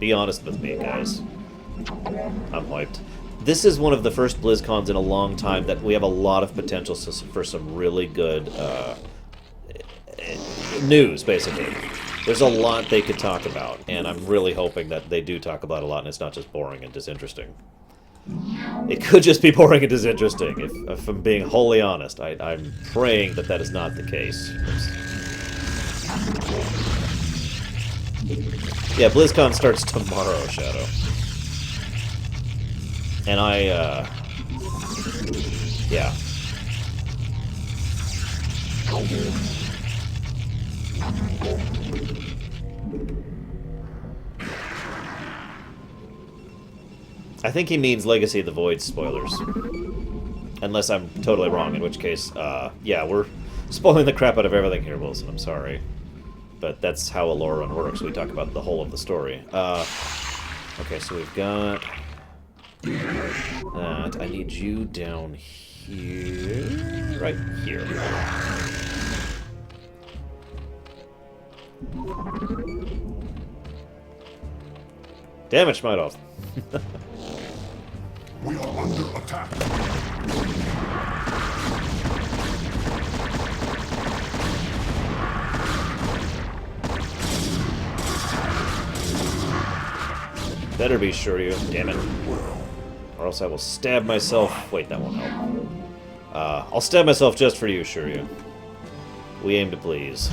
Be honest with me, guys. I'm hyped. This is one of the first BlizzCons in a long time that we have a lot of potential for some really good news, basically. There's a lot they could talk about, and I'm really hoping that they do talk about a lot and it's not just boring and disinteresting. It could just be boring and disinteresting, if I'm being wholly honest. I'm praying that that is not the case. Yeah, BlizzCon starts tomorrow, Shadow. And yeah. I think he means Legacy of the Void spoilers. Unless I'm totally wrong, in which case, yeah, we're spoiling the crap out of everything here, Wilson. I'm sorry. But that's how a Lorerun works. We talk about the whole of the story. Okay, so we've got that. I need you down here. Right here. Damn it, Schmidov. We are under attack. Better be sure you. Damn it. Or else I will stab myself. Wait, that won't help. I'll stab myself just for you, Shuryu. We aim to please.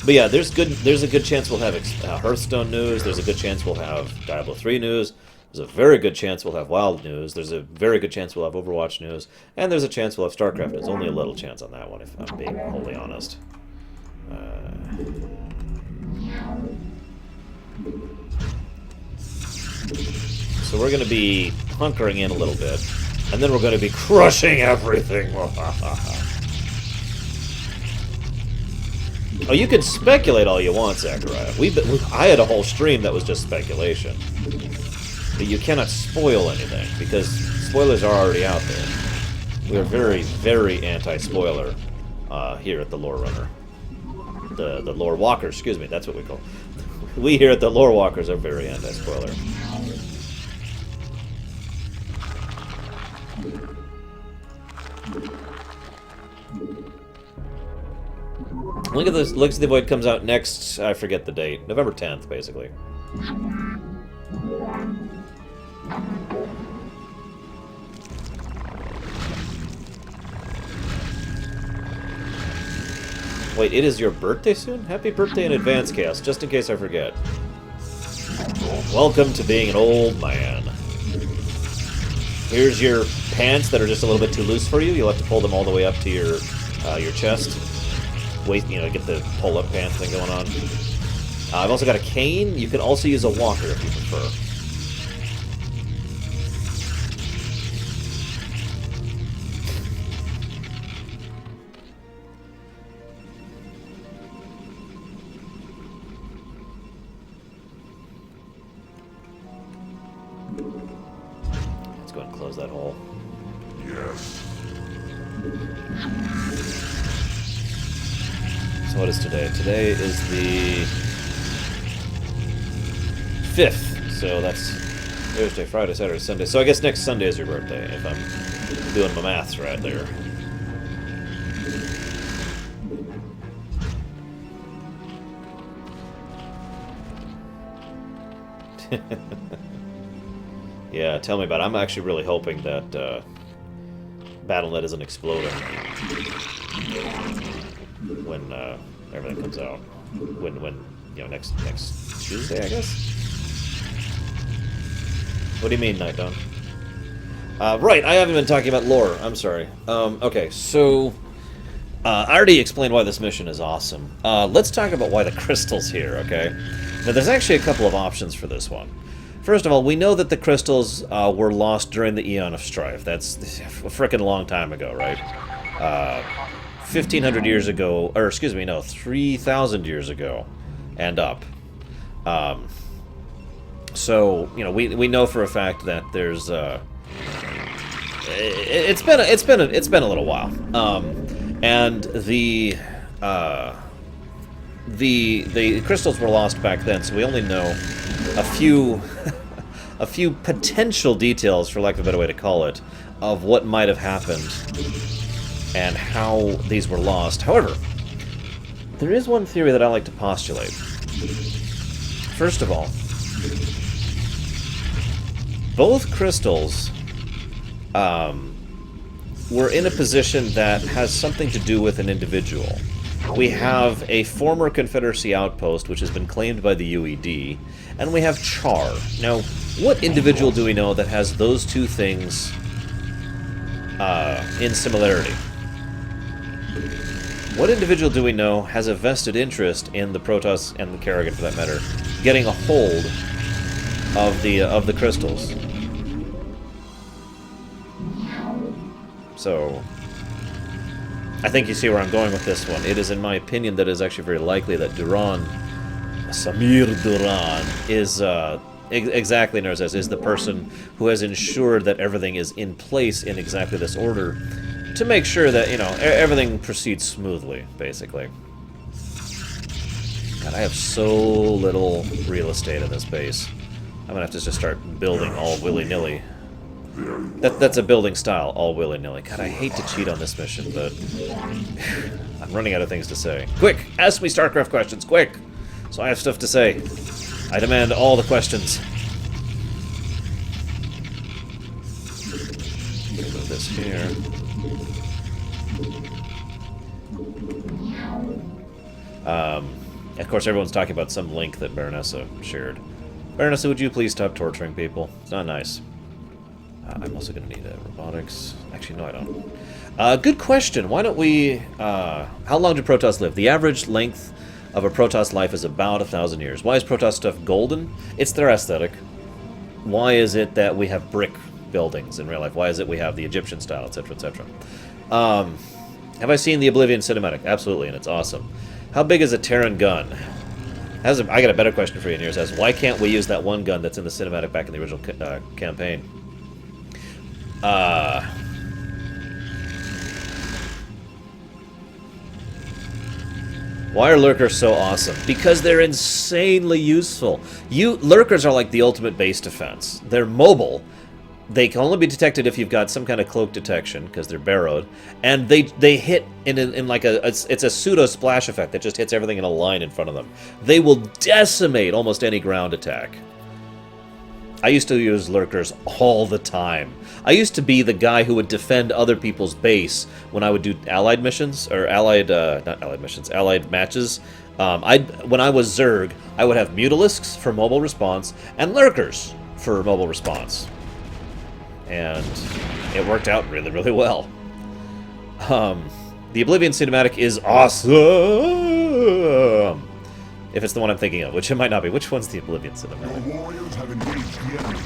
But yeah, there's a good chance we'll have Hearthstone news. There's a good chance we'll have Diablo 3 news. There's a very good chance we'll have WoW news. There's a very good chance we'll have Overwatch news. And there's a chance we'll have Starcraft news. Only a little chance on that one, if I'm being wholly honest. So we're going to be hunkering in a little bit. And then we're going to be crushing everything. Oh, you can speculate all you want, Zachariah. I had a whole stream that was just speculation. but you cannot spoil anything, because spoilers are already out there. We are very, very anti-spoiler here at the Lorerunner. The Lore Walkers, excuse me, that's what we call it. We here at the Lore Walkers are very anti-spoiler. Link of the Links of the Void comes out next, I forget the date, November 10th, basically. Wait, it is your birthday soon? Happy birthday in advance, Chaos, just in case I forget. Welcome to being an old man. Here's your pants that are just a little bit too loose for you. You'll have to pull them all the way up to your chest. Wait, you know, get the pull-up pants thing going on. I've also got a cane. You can also use a walker if you prefer. Let's go ahead and close that hole. Yes. So what is today? Today is the 5th. So that's Thursday, Friday, Saturday, Sunday. So I guess next Sunday is your birthday, if I'm doing my maths right there. Yeah, tell me about it. I'm actually really hoping that BattleNet isn't exploding when everything comes out. When you know, next Tuesday, I guess. What do you mean, Night Dawn? Right, I haven't been talking about lore. I'm sorry. Okay, so I already explained why this mission is awesome. Let's talk about why the crystal's here. Okay. Now, there's actually a couple of options for this one. First of all, we know that the crystals were lost during the Eon of Strife. That's a frickin' long time ago, right? 1,500 years ago, or excuse me, no, 3,000 years ago, and up. So you know, we know for a fact that there's it's been a little while, and the crystals were lost back then, so we only know a few potential details, for lack of a better way to call it, of what might have happened and how these were lost. However, there is one theory that I like to postulate. First of all, both crystals were in a position that has something to do with an individual. We have a former Confederacy outpost, which has been claimed by the UED, and we have Char. Now, what individual do we know that has those two things in similarity? What individual do we know has a vested interest in the Protoss, and the Kerrigan for that matter, getting a hold of the crystals? So, I think you see where I'm going with this one. It is, in my opinion, that it is actually very likely that Duran, Samir Duran, is exactly known as is the person who has ensured that everything is in place in exactly this order, to make sure that, you know, everything proceeds smoothly, basically. God, I have so little real estate in this base. I'm gonna have to just start building all willy-nilly. That's a building style, all willy-nilly. God, I hate to cheat on this mission, but I'm running out of things to say. Quick, ask me StarCraft questions, quick! So I have stuff to say. I demand all the questions. Move this here. Of course, everyone's talking about some link that Baronessa shared. Baronessa, would you please stop torturing people? It's not nice. I'm also going to need robotics. Actually, no, I don't. Good question. Why don't we... how long do Protoss live? The average length of a Protoss life is about 1,000 years. Why is Protoss stuff golden? It's their aesthetic. Why is it that we have brick buildings in real life? Why is it we have the Egyptian style, etc., etc.? Have I seen the Oblivion cinematic? Absolutely, and it's awesome. How big is a Terran gun? I got a better question for you, Nears. As why can't we use that one gun that's in the cinematic back in the original campaign? Why are lurkers so awesome? Because they're insanely useful. Lurkers are like the ultimate base defense. They're mobile. They can only be detected if you've got some kind of cloak detection, because they're barrowed, and they hit in like it's a pseudo splash effect that just hits everything in a line in front of them. They will decimate almost any ground attack. I used to use lurkers all the time. I used to be the guy who would defend other people's base when I would do allied missions, or allied matches. When I was Zerg, I would have Mutalisks for mobile response, and lurkers for mobile response. And it worked out really, really well. The Oblivion cinematic is awesome! If it's the one I'm thinking of, which it might not be. Which one's the Oblivion cinematic? Your warriors have engaged the enemy.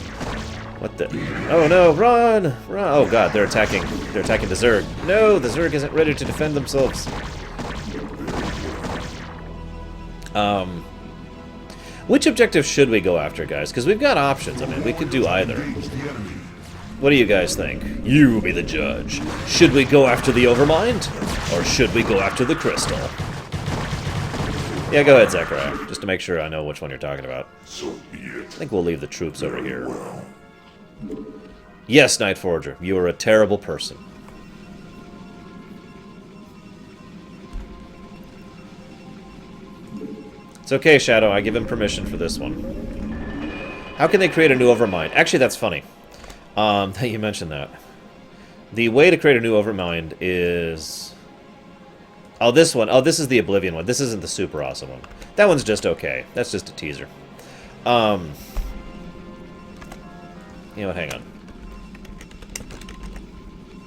What the? Oh no, run! Run! Oh god, they're attacking. They're attacking the Zerg. No, the Zerg isn't ready to defend themselves. Which objective should we go after, guys? Because we've got options. I mean, we could do either. What do you guys think? You be the judge. Should we go after the Overmind? Or should we go after the Crystal? Yeah, go ahead, Zechariah, just to make sure I know which one you're talking about. So be it. I think we'll leave the troops over here. Yes, Night Forger, you are a terrible person. It's okay, Shadow, I give him permission for this one. How can they create a new Overmind? Actually, that's funny. That you mentioned that. The way to create a new Overmind is... Oh, this one. Oh, this is the Oblivion one. This isn't the super awesome one. That one's just okay. That's just a teaser. You know what? Hang on.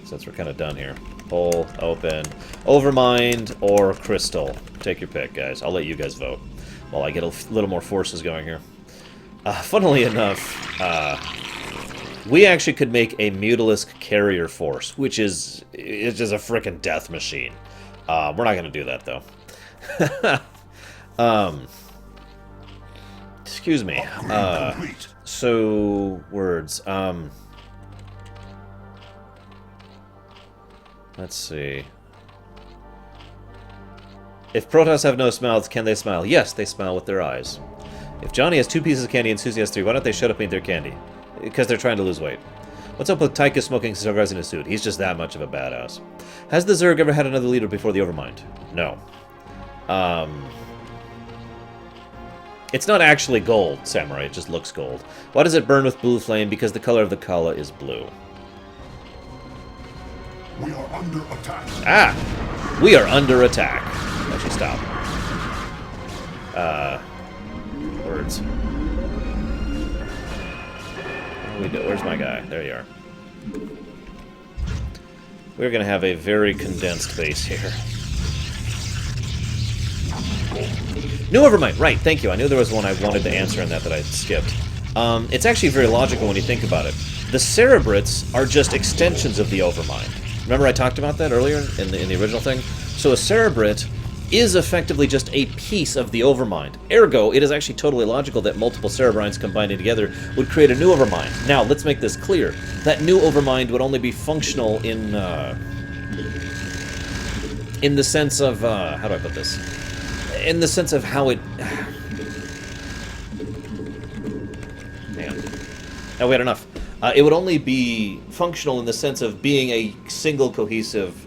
Since we're kind of done here. Pull, open, Overmind, or Crystal. Take your pick, guys. I'll let you guys vote while I get a little more forces going here. Funnily enough, we actually could make a Mutalisk carrier force, which is just a frickin' death machine. We're not going to do that, though. Excuse me. So, words. Let's see. If Protoss have no mouths, can they smile? Yes, they smile with their eyes. If Johnny has 2 pieces of candy and Susie has 3, why don't they shut up and eat their candy? Because they're trying to lose weight. What's up with Tychus smoking cigars in his suit? He's just that much of a badass. Has the Zerg ever had another leader before the Overmind? No. It's not actually gold, Samurai. It just looks gold. Why does it burn with blue flame? Because the color of the Kala is blue. We are under attack. Ah! We are under attack. Actually, stop. Words. Where's my guy? There you are. We're going to have a very condensed base here. New Overmind, right, thank you. I knew there was one I wanted to answer in that I skipped. It's actually very logical when you think about it. The Cerebrits are just extensions of the Overmind. Remember I talked about that earlier in the original thing? So a Cerebrit is effectively just a piece of the Overmind. Ergo, it is actually totally logical that multiple Cerebrines combining together would create a new Overmind. Now, let's make this clear. That new Overmind would only be functional in the sense of, how do I put this? In the sense of how it... Man. Oh, we had enough. It would only be functional in the sense of being a single cohesive...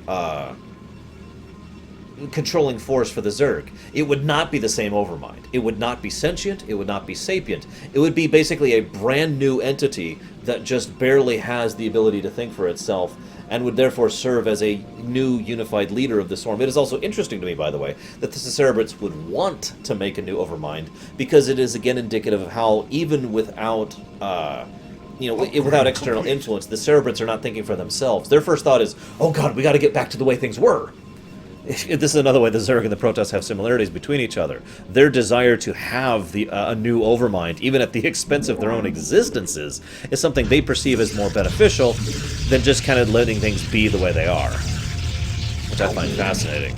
controlling force for the Zerg. It would not be the same Overmind. It would not be sentient. It would not be sapient. It would be basically a brand new entity that just barely has the ability to think for itself and would therefore serve as a new unified leader of the Swarm. It is also interesting to me, by the way, that the Cerebrits would want to make a new Overmind because it is again indicative of how even without without external influence, the Cerebrits are not thinking for themselves. Their first thought is, oh god, we got to get back to the way things were. This is another way the Zerg and the Protoss have similarities between each other. Their desire to have a new Overmind, even at the expense of their own existences, is something they perceive as more beneficial than just kind of letting things be the way they are, which I find fascinating.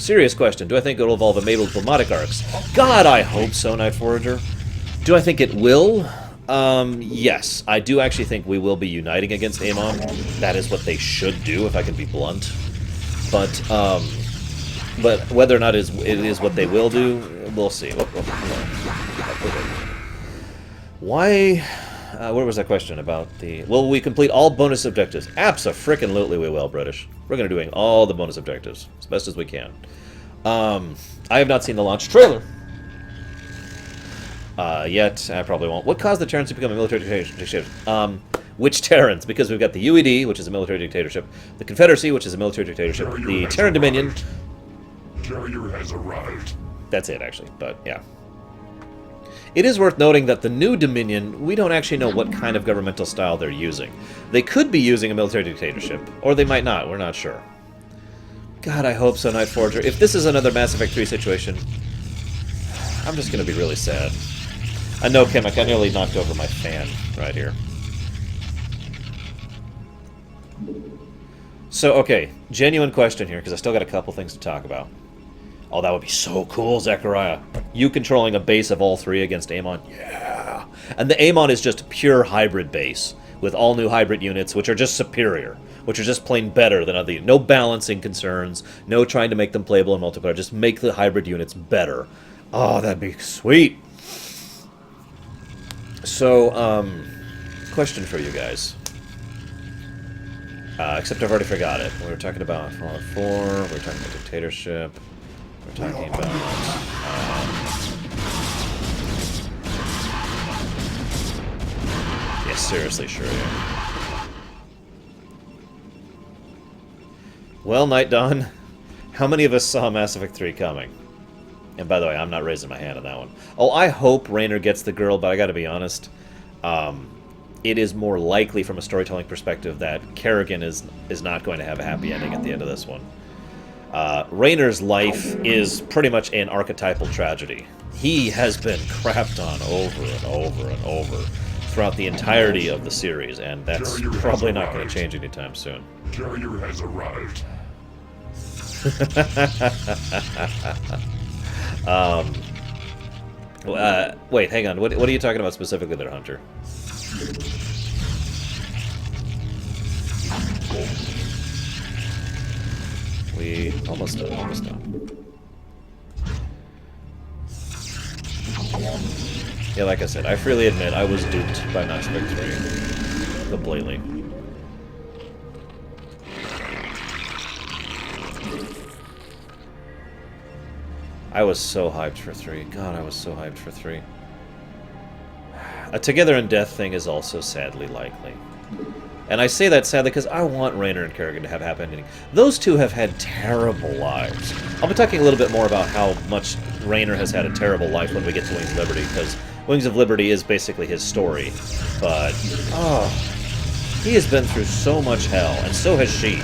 Serious question. Do I think it'll evolve enable diplomatic arcs? God, I hope so, Night Forager. Do I think it will? Yes. I do actually think we will be uniting against Amon. That is what they should do, if I can be blunt. But whether or not it is what they will do, we'll see. Why... what was that question about the... Will we complete all bonus objectives? Abso-frickin-lutely we will, British. We're going to be doing all the bonus objectives as best as we can. I have not seen the launch trailer yet. I probably won't. What caused the Terrans to become a military dictatorship? Which Terrans? Because we've got the UED, which is a military dictatorship, the Confederacy, which is a military dictatorship, the Terran Dominion... Carrier has arrived. That's it, actually, but yeah. It is worth noting that the new Dominion, we don't actually know what kind of governmental style they're using. They could be using a military dictatorship, or they might not, we're not sure. God, I hope so, Night Forger. If this is another Mass Effect 3 situation, I'm just going to be really sad. I know, Kim, I nearly knocked over my fan right here. So, okay, genuine question here, because I still got a couple things to talk about. Oh, that would be so cool, Zechariah. You controlling a base of all three against Amon? Yeah. And the Amon is just a pure hybrid base, with all new hybrid units, which are just superior, which are just plain better than other... No balancing concerns, no trying to make them playable in multiplayer, just make the hybrid units better. Oh, that'd be sweet. So, question for you guys. Except I've already forgot it. We were talking about Fallout 4, we were talking about dictatorship, we're talking about... yeah, seriously, sure, yeah. Well, Night Dawn, how many of us saw Mass Effect 3 coming? And by the way, I'm not raising my hand on that one. Oh, I hope Raynor gets the girl, but I gotta be honest. It is more likely from a storytelling perspective that Kerrigan is not going to have a happy ending at the end of this one. Raynor's life is pretty much an archetypal tragedy. He has been crapped on over and over and over throughout the entirety of the series, and that's probably not going to change anytime soon. Carrier has arrived. Wait, hang on. What are you talking about specifically there, Hunter? We almost done, almost done. Yeah, like I said, I freely admit I was duped by Mass Effect 3. Completely. I was so hyped for 3. God, I was so hyped for 3. A Together in Death thing is also sadly likely. And I say that sadly because I want Raynor and Kerrigan to have a happy ending. Those two have had terrible lives. I'll be talking a little bit more about how much Raynor has had a terrible life when we get to Wings of Liberty, because Wings of Liberty is basically his story. But, oh, he has been through so much hell, and so has she.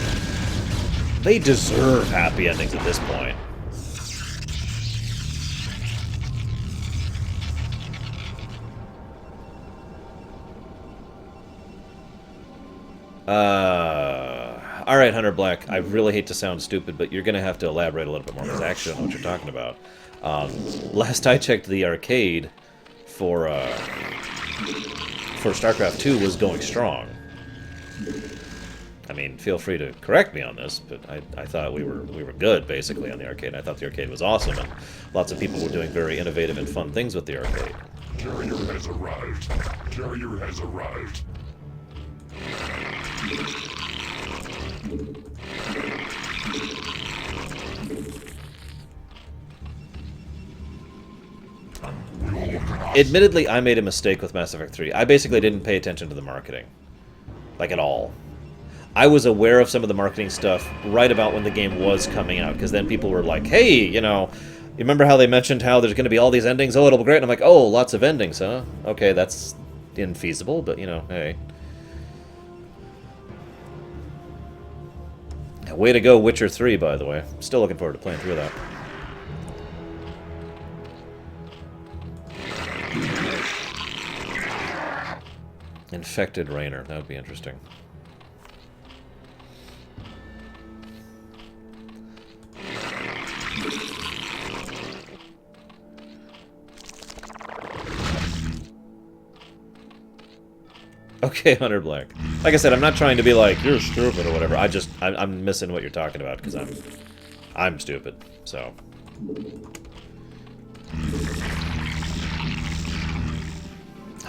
They deserve happy endings at this point. Alright, Hunter Black, I really hate to sound stupid, but you're going to have to elaborate a little bit more, because I actually don't know what you're talking about. Last I checked, the arcade for Starcraft 2 was going strong. I mean, feel free to correct me on this, but I thought we were good, basically, on the arcade. I thought the arcade was awesome, and lots of people were doing very innovative and fun things with the arcade. Carrier has arrived. Carrier has arrived. Admittedly, I made a mistake with Mass Effect 3. I basically didn't pay attention to the marketing. Like, at all. I was aware of some of the marketing stuff right about when the game was coming out, because then people were like, hey, you know, you remember how they mentioned how there's going to be all these endings? Oh, it'll be great. And I'm like, oh, lots of endings, huh? Okay, that's infeasible, but, you know, hey. Way to go, Witcher 3, by the way. I'm still looking forward to playing through that. Infected Raynor. That would be interesting. Okay, Hunter Black. Like I said, I'm not trying to be like, you're stupid or whatever. I'm missing what you're talking about, because I'm stupid, so.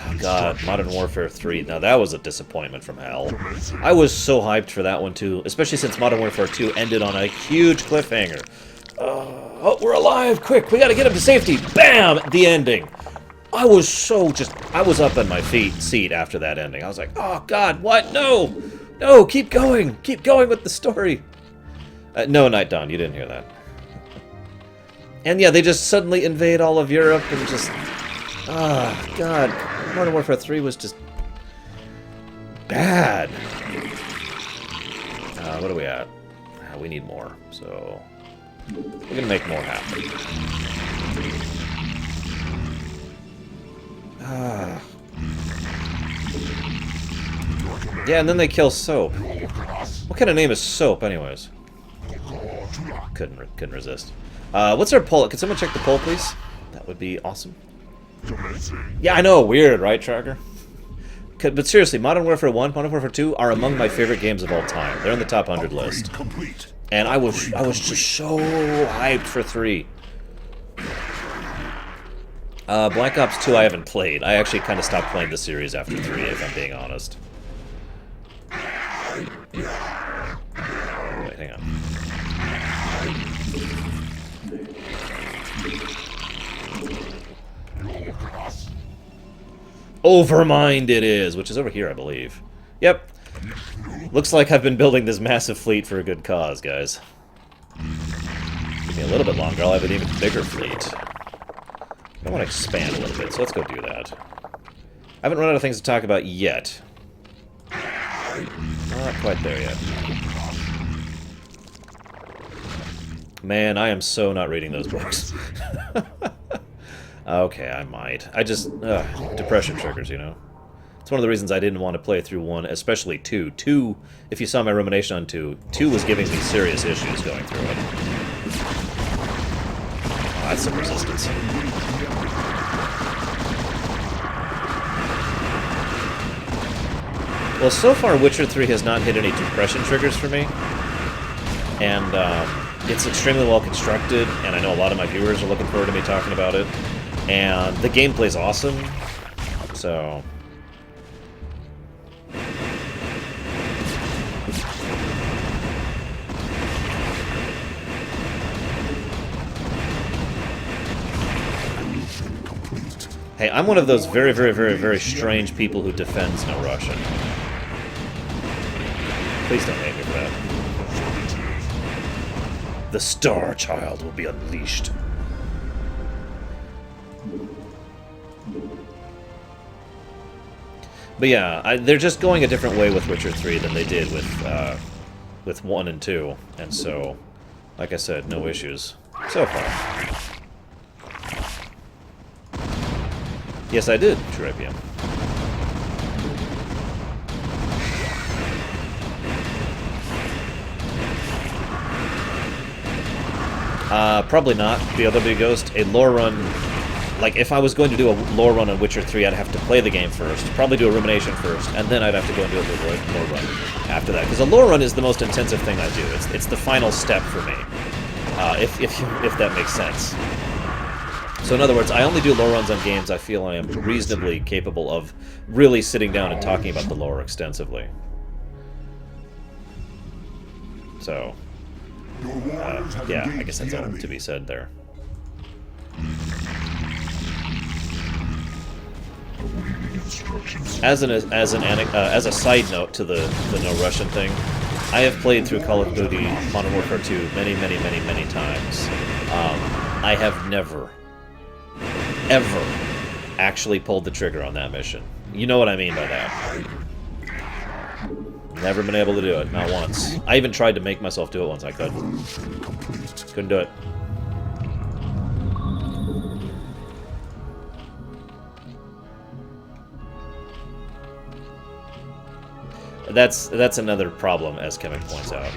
Oh god, Modern Warfare 3. Now that was a disappointment from hell. I was so hyped for that one too, especially since Modern Warfare 2 ended on a huge cliffhanger. Oh, we're alive! Quick, we gotta get him to safety! Bam! The ending. I was so I was up on my seat after that ending. I was like, oh god, what? No! No, keep going! Keep going with the story! No, Night Dawn, you didn't hear that. And yeah, they just suddenly invade all of Europe and just... Ah, god. Modern Warfare 3 was just... bad. What are we at? We need more, so... we're gonna make more happen. Yeah, and then they kill Soap. What kind of name is Soap, anyways? Couldn't resist. What's our poll? Could someone check the poll, please? That would be awesome. Yeah, I know, weird, right, Tracker? But seriously, Modern Warfare 1, Modern Warfare 2 are among my favorite games of all time. They're in the top 100 list. And I was just so hyped for 3. Black Ops 2 I haven't played. I actually kind of stopped playing the series after 3, if I'm being honest. Wait, hang on. Overmind it is, which is over here, I believe. Yep. Looks like I've been building this massive fleet for a good cause, guys. Give me a little bit longer, I'll have an even bigger fleet. I want to expand a little bit, so let's go do that. I haven't run out of things to talk about yet. Not quite there yet. Man, I am so not reading those books. Okay, I might. I just... depression triggers, you know? It's one of the reasons I didn't want to play through 1, especially 2. 2, if you saw my rumination on 2, 2 was giving me serious issues going through it. Oh, that's some resistance. Well, so far, Witcher 3 has not hit any depression triggers for me. And, it's extremely well constructed, and I know a lot of my viewers are looking forward to me talking about it. And the gameplay's awesome, so... Hey, I'm one of those very, very, very, very strange people who defends no Russian. Please don't hate me for that. The Star Child will be unleashed. But yeah, they're just going a different way with Witcher 3 than they did with 1 and 2, and so, like I said, no issues so far. Yes, I did, True IPM. Probably not. BLW Ghost, a lore run. Like, if I was going to do a lore run on Witcher 3, I'd have to play the game first, probably do a rumination first, and then I'd have to go and do a lore run after that. Because a lore run is the most intensive thing I do. It's the final step for me, if that makes sense. So in other words, I only do lore runs on games I feel I am reasonably capable of really sitting down and talking about the lore extensively. So, yeah, I guess that's all to be said there. As a side note to the no Russian thing, I have played through Call of Duty Modern Warfare 2 many times. I have never, ever actually pulled the trigger on that mission. You know what I mean by that. Never been able to do it, not once. I even tried to make myself do it once. I couldn't. Couldn't do it. That's another problem, as Kevin points out.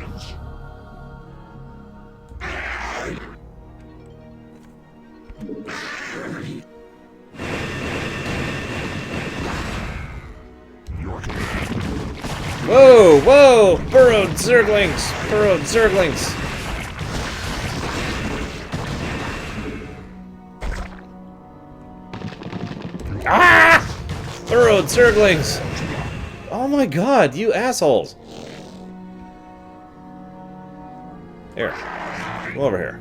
no! Burrowed Zerglings! Burrowed Zerglings! Ah! Burrowed Zerglings! Oh my god, you assholes! Here. Come over here.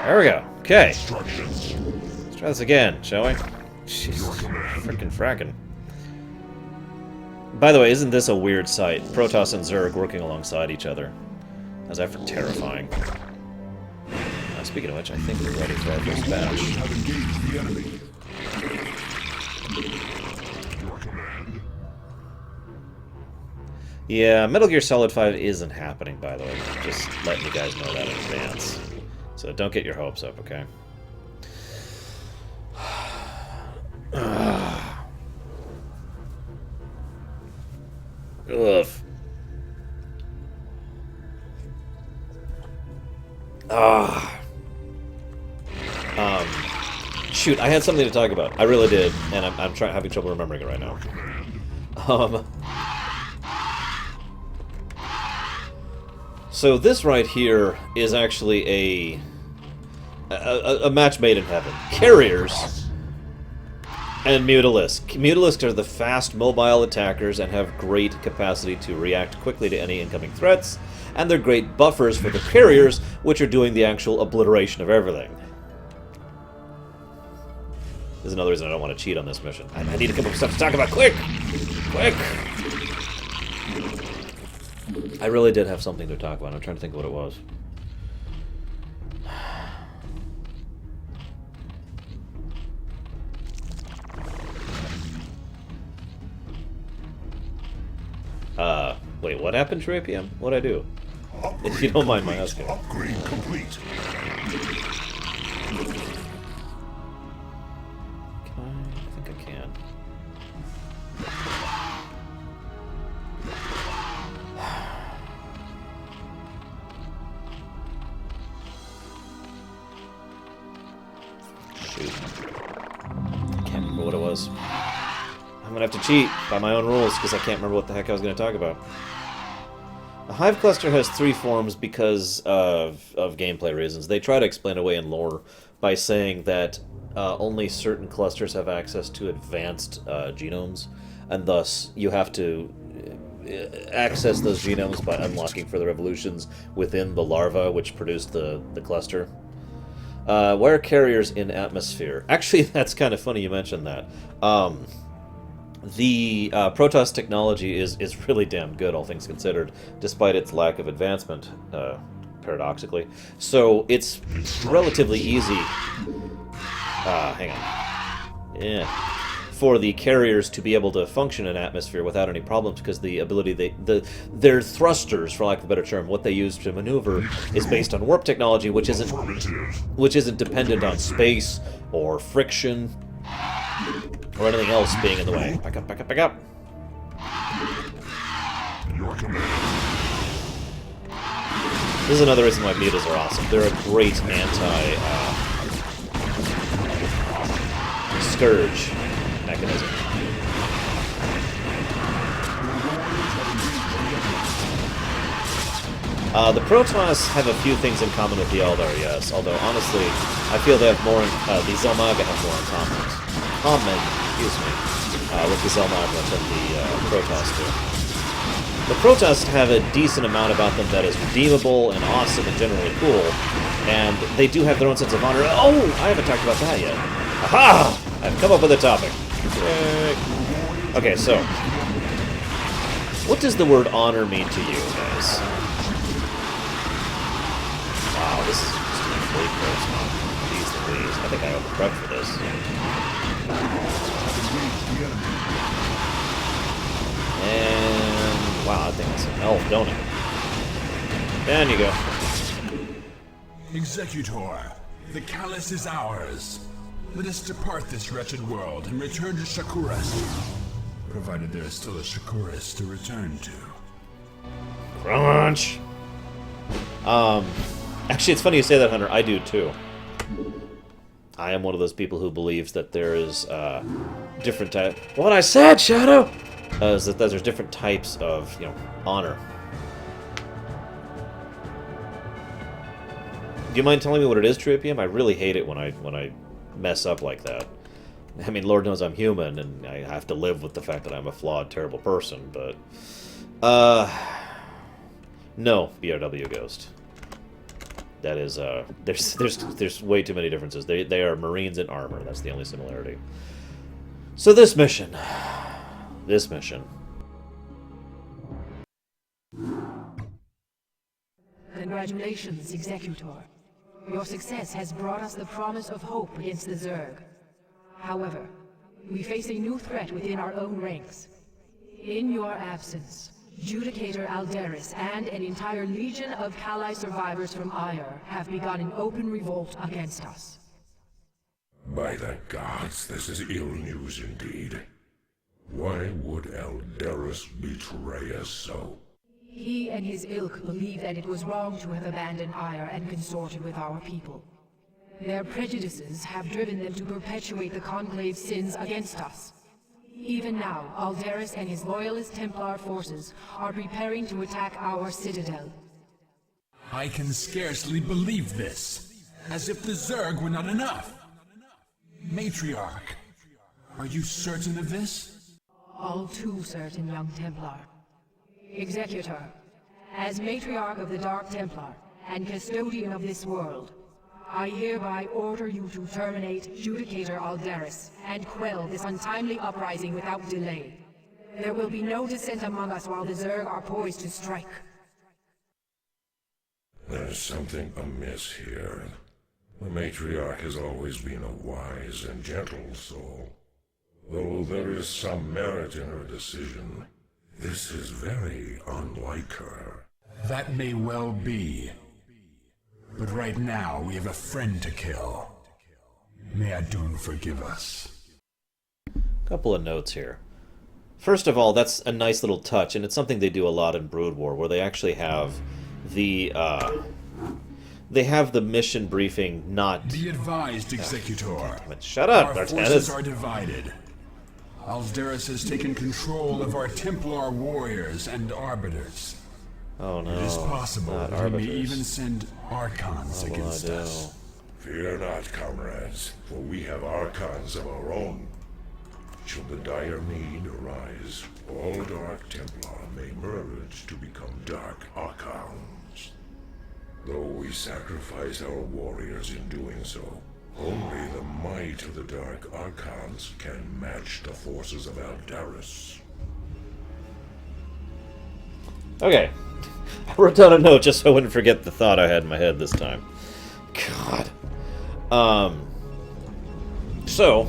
There we go. Okay. Let's try this again, shall we? Jesus. Frickin' frackin'. By the way, isn't this a weird sight? Protoss and Zerg working alongside each other. How's that for terrifying? Speaking of which, I think we're ready for our first batch. Yeah, Metal Gear Solid 5 isn't happening, by the way. Just letting you guys know that in advance. So don't get your hopes up, okay? Ugh. Shoot, I had something to talk about. I really did, and I'm having trouble remembering it right now. So this right here is actually a match made in heaven. Carriers and Mutalisks. Mutalisks are the fast, mobile attackers and have great capacity to react quickly to any incoming threats, and they're great buffers for the carriers, which are doing the actual obliteration of everything. This is another reason I don't want to cheat on this mission. I need to come up with stuff to talk about. Quick! Quick! I really did have something to talk about. I'm trying to think of what it was. Wait, what happened, Trey PM? What'd I do? If you don't mind my asking. Upgrade complete. I think I can. Shoot. I can't remember what it was. I'm gonna have to cheat by my own rules because I can't remember what the heck I was gonna talk about. The Hive Cluster has 3 forms because of gameplay reasons. They try to explain away in lore by saying that only certain clusters have access to advanced genomes, and thus you have to access those genomes by unlocking further evolutions within the larva which produced the cluster. Why are carriers in atmosphere? Actually, that's kind of funny you mentioned that. The Protoss technology is really damn good, all things considered, despite its lack of advancement, paradoxically. So it's relatively easy. Hang on. Yeah. For the carriers to be able to function in atmosphere without any problems, because the ability their thrusters, for lack of a better term, what they use to maneuver, is based on warp technology, which isn't dependent on space or friction or anything else being in the way. Back up, back up, back up. This is another reason why mutas are awesome. They're a great anti-scourge mechanism. The Protoss have a few things in common with the Eldar, yes. Although, honestly, I feel they have more the Zelmaga have more in common, with the Zelmaga than the Protoss do. The Protoss have a decent amount about them that is redeemable and awesome and generally cool, and they do have their own sense of honor. Oh, I haven't talked about that yet. Aha! I've come up with a topic. Yay. Okay, so what does the word honor mean to you, guys? Wow, this is just a complete gross. Jeez Louise, I think I overprepped for this. And wow, I think that's an elf, don't it? Down you go. Executor, the Callus is ours. Let us depart this wretched world and return to Shakuras. Provided there is still a Shakuras to return to. Crunch! Actually, it's funny you say that, Hunter. I do, too. I am one of those people who believes that there is different types. What I said, Shadow, is that there's different types of, you know, honor. Do you mind telling me what it is, Tripium? I really hate it when I mess up like that. I mean, Lord knows I'm human, and I have to live with the fact that I'm a flawed, terrible person, but... No, BRW Ghost. That is, there's way too many differences. They are Marines in armor. That's the only similarity. So this mission. This mission. Congratulations, Executor. Your success has brought us the promise of hope against the Zerg. However, we face a new threat within our own ranks. In your absence, Judicator Aldaris and an entire legion of Kali survivors from Ire have begun an open revolt against us. By the gods, this is ill news indeed. Why would Aldaris betray us so? He and his ilk believe that it was wrong to have abandoned Ire and consorted with our people. Their prejudices have driven them to perpetuate the Conclave's sins against us. Even now, Aldaris and his loyalist Templar forces are preparing to attack our citadel. I can scarcely believe this. As if the Zerg were not enough. Matriarch, are you certain of this? All too certain, young Templar. Executor, as Matriarch of the Dark Templar and Custodian of this world, I hereby order you to terminate Judicator Aldaris and quell this untimely uprising without delay. There will be no dissent among us while the Zerg are poised to strike. There's something amiss here. The Matriarch has always been a wise and gentle soul. Though there is some merit in her decision, this is very unlike her. That may well be. But right now, we have a friend to kill. May Adun forgive us. Couple of notes here. First of all, that's a nice little touch, and it's something they do a lot in Brood War, where they actually have the mission briefing not... Be advised, Executor. Shut up, Our Artanis. forces are divided. Aldaris has taken control of our Templar warriors and arbiters. Oh no. It is possible not that he may arbiters. even send Archons against us. Fear not, comrades, for we have Archons of our own. Should the dire need arise, all Dark Templar may merge to become Dark Archons. Though we sacrifice our warriors in doing so, only the might of the Dark Archons can match the forces of Aldaris. Okay. I wrote down a note just so I wouldn't forget the thought I had in my head this time. God. So...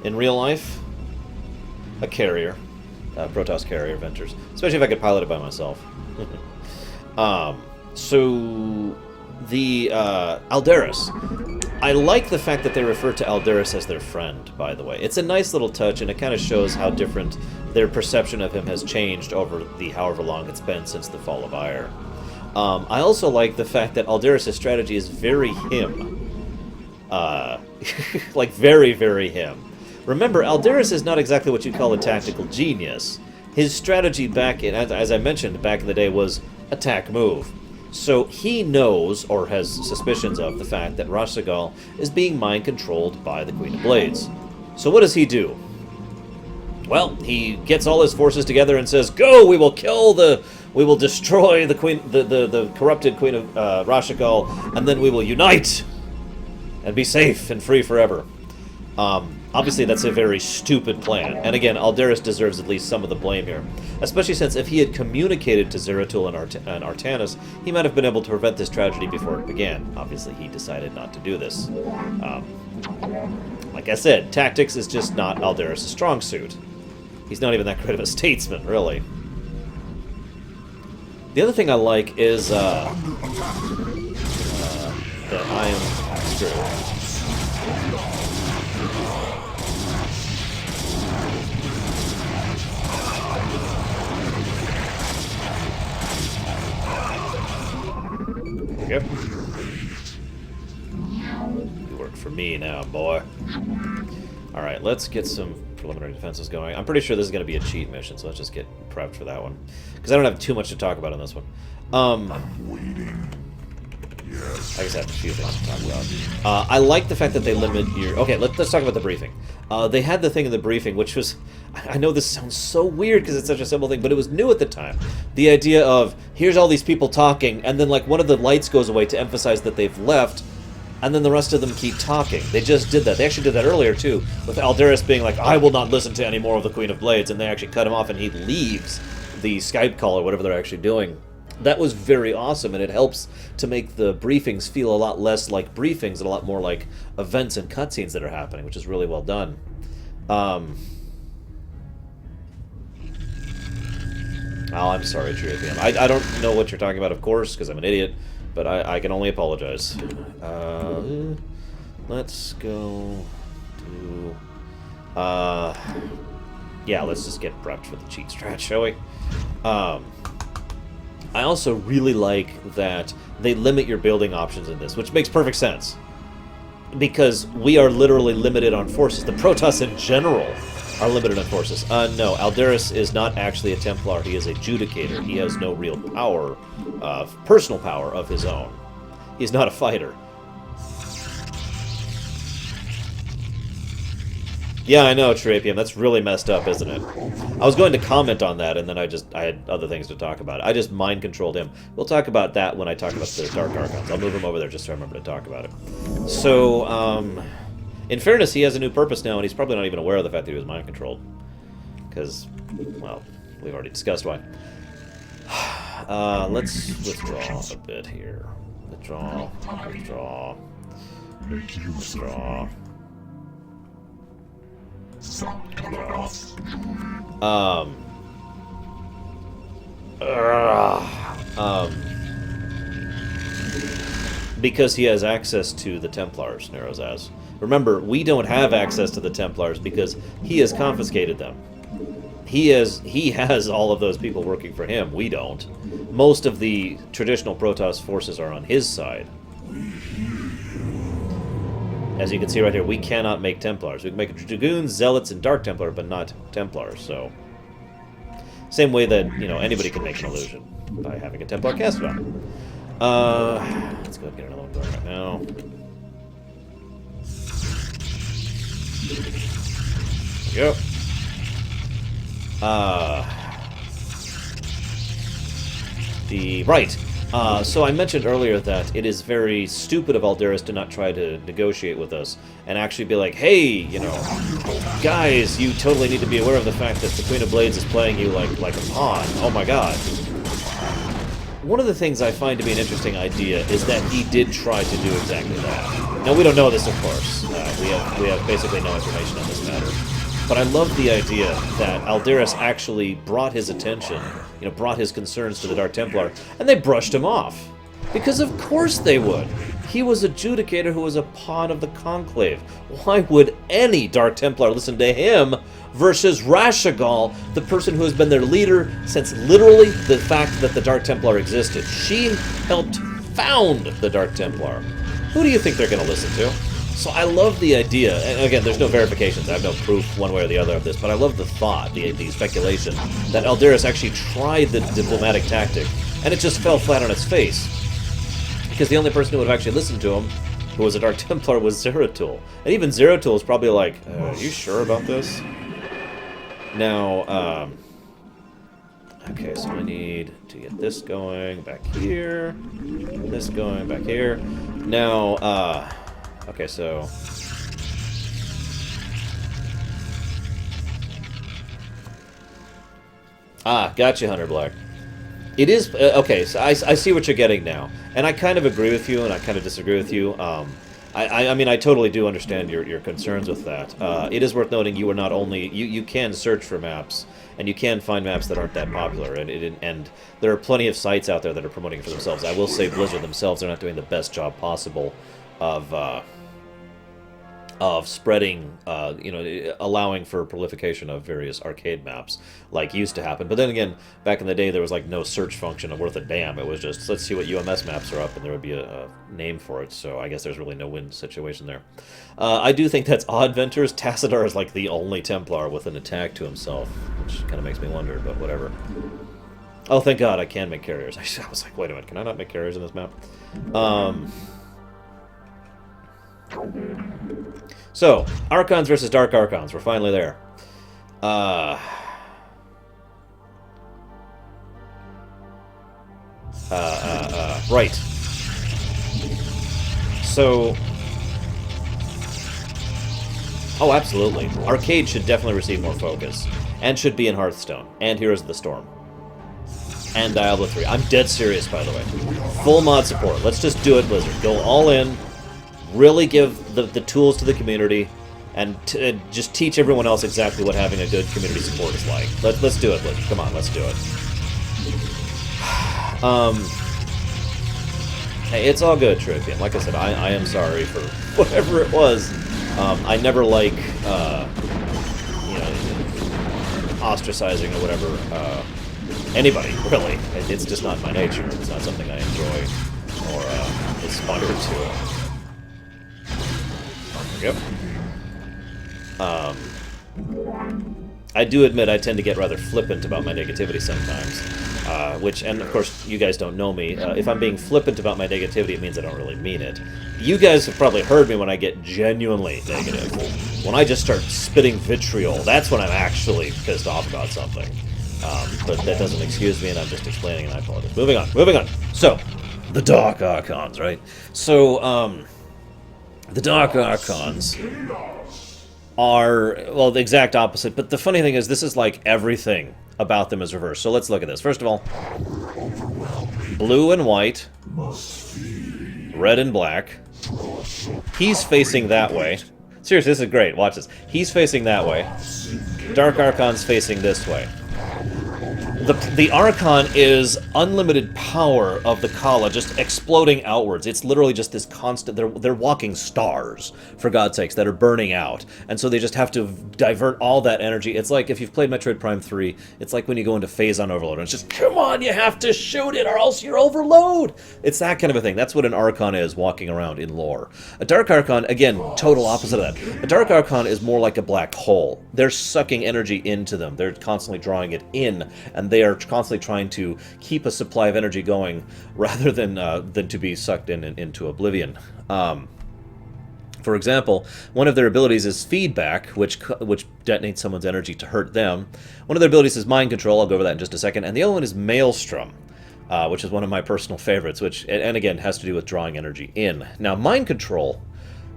in real life, a carrier, Protoss carrier ventures, especially if I could pilot it by myself. So the Aldaris, I like the fact that they refer to Aldaris as their friend, by the way. It's a nice little touch, and it kind of shows how different their perception of him has changed over the however long it's been since the fall of Ire. I also like the fact that Aldaris' strategy is very him. Like, very, very him. Remember, Aldaris is not exactly what you'd call a tactical genius. His strategy back in, as I mentioned, back in the day was attack move. So he knows, or has suspicions of, the fact that Rashagal is being mind-controlled by the Queen of Blades. So what does he do? Well, he gets all his forces together and says, "Go! We will kill the... We will destroy the Queen... the corrupted Queen of Rashagal, and then we will unite! And be safe and free forever." Obviously, that's a very stupid plan. And again, Aldaris deserves at least some of the blame here. Especially since if he had communicated to Zeratul and Artanis, he might have been able to prevent this tragedy before it began. Obviously, he decided not to do this. Like I said, tactics is just not Aldaris' strong suit. He's not even that great of a statesman, really. The other thing I like is that I am screwed. me now, boy. Alright, let's get some preliminary defenses going. I'm pretty sure this is going to be a cheat mission, so let's just get prepped for that one. Because I don't have too much to talk about on this one. I'm waiting. Yes. I guess I have a few things to talk about. I like the fact that they limit your... Okay, let's talk about the briefing. They had the thing in the briefing, which was... I know this sounds so weird because it's such a simple thing, but it was new at the time. The idea of, here's all these people talking, and then like one of the lights goes away to emphasize that they've left, and then the rest of them keep talking. They just did that. They actually did that earlier, too, with Aldaris being like, I will not listen to any more of the Queen of Blades, and they actually cut him off, and he leaves the Skype call or whatever they're actually doing. That was very awesome, and it helps to make the briefings feel a lot less like briefings and a lot more like events and cutscenes that are happening, which is really well done. Oh, I'm sorry, Kerrigan. I don't know what you're talking about, of course, because I'm an idiot, but I can only apologize. Let's go to... yeah, let's just get prepped for the cheat strat, shall we? I also really like that they limit your building options in this, which makes perfect sense. Because we are literally limited on forces. The Protoss in general are limited on forces. No, Aldaris is not actually a Templar. He is a Judicator. He has no real power, personal power of his own. He's not a fighter. Yeah, I know, Trapium. That's really messed up, isn't it? I was going to comment on that, and then I had other things to talk about. I just mind-controlled him. We'll talk about that when I talk about the Dark Archons. I'll move him over there just so I remember to talk about it. So, in fairness, he has a new purpose now, and he's probably not even aware of the fact that he was mind-controlled. Because, well, we've already discussed why. Let's withdraw a bit here. Withdraw. Because he has access to the Templars, Nerozaz. Remember, we don't have access to the Templars because he has confiscated them. He has all of those people working for him. We don't. Most of the traditional Protoss forces are on his side. As you can see right here, we cannot make Templars. We can make Dragoons, Zealots, and Dark Templar, but not Templars, so... Same way that, you know, anybody can make an illusion by having a Templar cast on. Let's go ahead and get another one going right now. There we go. Right. So I mentioned earlier that it is very stupid of Aldaris to not try to negotiate with us and actually be like, hey, you know, guys, you totally need to be aware of the fact that the Queen of Blades is playing you like a pawn. Oh my god. One of the things I find to be an interesting idea is that he did try to do exactly that. Now, we don't know this, of course. We have basically no information on this matter. But I love the idea that Aldaris actually brought his attention, you know, brought his concerns to the Dark Templar, and they brushed him off. Because of course they would. He was a Judicator who was a pawn of the Conclave. Why would any Dark Templar listen to him versus Rashagal, the person who has been their leader since literally the fact that the Dark Templar existed? She helped found the Dark Templar. Who do you think they're going to listen to? So I love the idea, and again, there's no verifications, I have no proof one way or the other of this, but I love the thought, the speculation, that Aldaris actually tried the diplomatic tactic, and it just fell flat on its face. Because the only person who would have actually listened to him, who was a Dark Templar, was Zeratul. And even Zeratul is probably like, are you sure about this? Now, okay, so I need to get this going back here, this going back here. Now, okay, so... Gotcha, Hunter Black. It is... okay, so I see what you're getting now. And I kind of agree with you, and I kind of disagree with you. I mean, I totally do understand your concerns with that. It is worth noting you are not only... You can search for maps, and you can find maps that aren't that popular, and there are plenty of sites out there that are promoting it for themselves. I will say Blizzard themselves are not doing the best job possible of of spreading, allowing for proliferation of various arcade maps, like used to happen. But then again, back in the day, there was like no search function worth a damn. It was just, let's see what UMS maps are up, and there would be a name for it. So I guess there's really no win situation there. I do think that's odd, Venters. Tassadar is like the only Templar with an attack to himself, which kind of makes me wonder, but whatever. Oh, thank God, I can make carriers. I was like, wait a minute, can I not make carriers in this map? So, Archons versus Dark Archons. We're finally there. Right. So... Oh, absolutely. Arcade should definitely receive more focus. And should be in Hearthstone. And Heroes of the Storm. And Diablo 3. I'm dead serious, by the way. Full mod support. Let's just do it, Blizzard. Go all in. Really give the tools to the community. And just teach everyone else exactly what having a good community support is like. Let's do it, Blizzard. Come on, let's do it. Hey, it's all good, Trivian. Like I said, I am sorry for whatever it was. I never like, ostracizing or whatever, anybody, really. It's just not my nature. It's not something I enjoy or aspire to. Yep. I do admit I tend to get rather flippant about my negativity sometimes. And of course, you guys don't know me. If I'm being flippant about my negativity, it means I don't really mean it. You guys have probably heard me when I get genuinely negative. When I just start spitting vitriol, that's when I'm actually pissed off about something. But that doesn't excuse me, and I'm just explaining, and I apologize. Moving on. So, the Dark Archons, right? So, the Dark Archons are, well, the exact opposite, but the funny thing is, this is like everything about them is reversed. So let's look at this. First of all, blue and white, red and black. He's facing that way. Seriously, this is great. Watch this. He's facing that way. Dark Archon's facing this way. The Archon is unlimited power of the Kala just exploding outwards. It's literally just this constant... They're walking stars, for God's sakes, that are burning out. And so they just have to divert all that energy. It's like, if you've played Metroid Prime 3, it's like when you go into Phazon Overload, and it's just, come on, you have to shoot it, or else you're overload! It's that kind of a thing. That's what an Archon is, walking around in lore. A Dark Archon, again, total opposite of that. A Dark Archon is more like a black hole. They're sucking energy into them. They're constantly drawing it in, and they are constantly trying to keep a supply of energy going rather than to be sucked into oblivion. For example, one of their abilities is feedback, which detonates someone's energy to hurt them. One of their abilities is mind control. I'll go over that in just a second. And the other one is maelstrom, which is one of my personal favorites, which, and again, has to do with drawing energy in. Now, mind control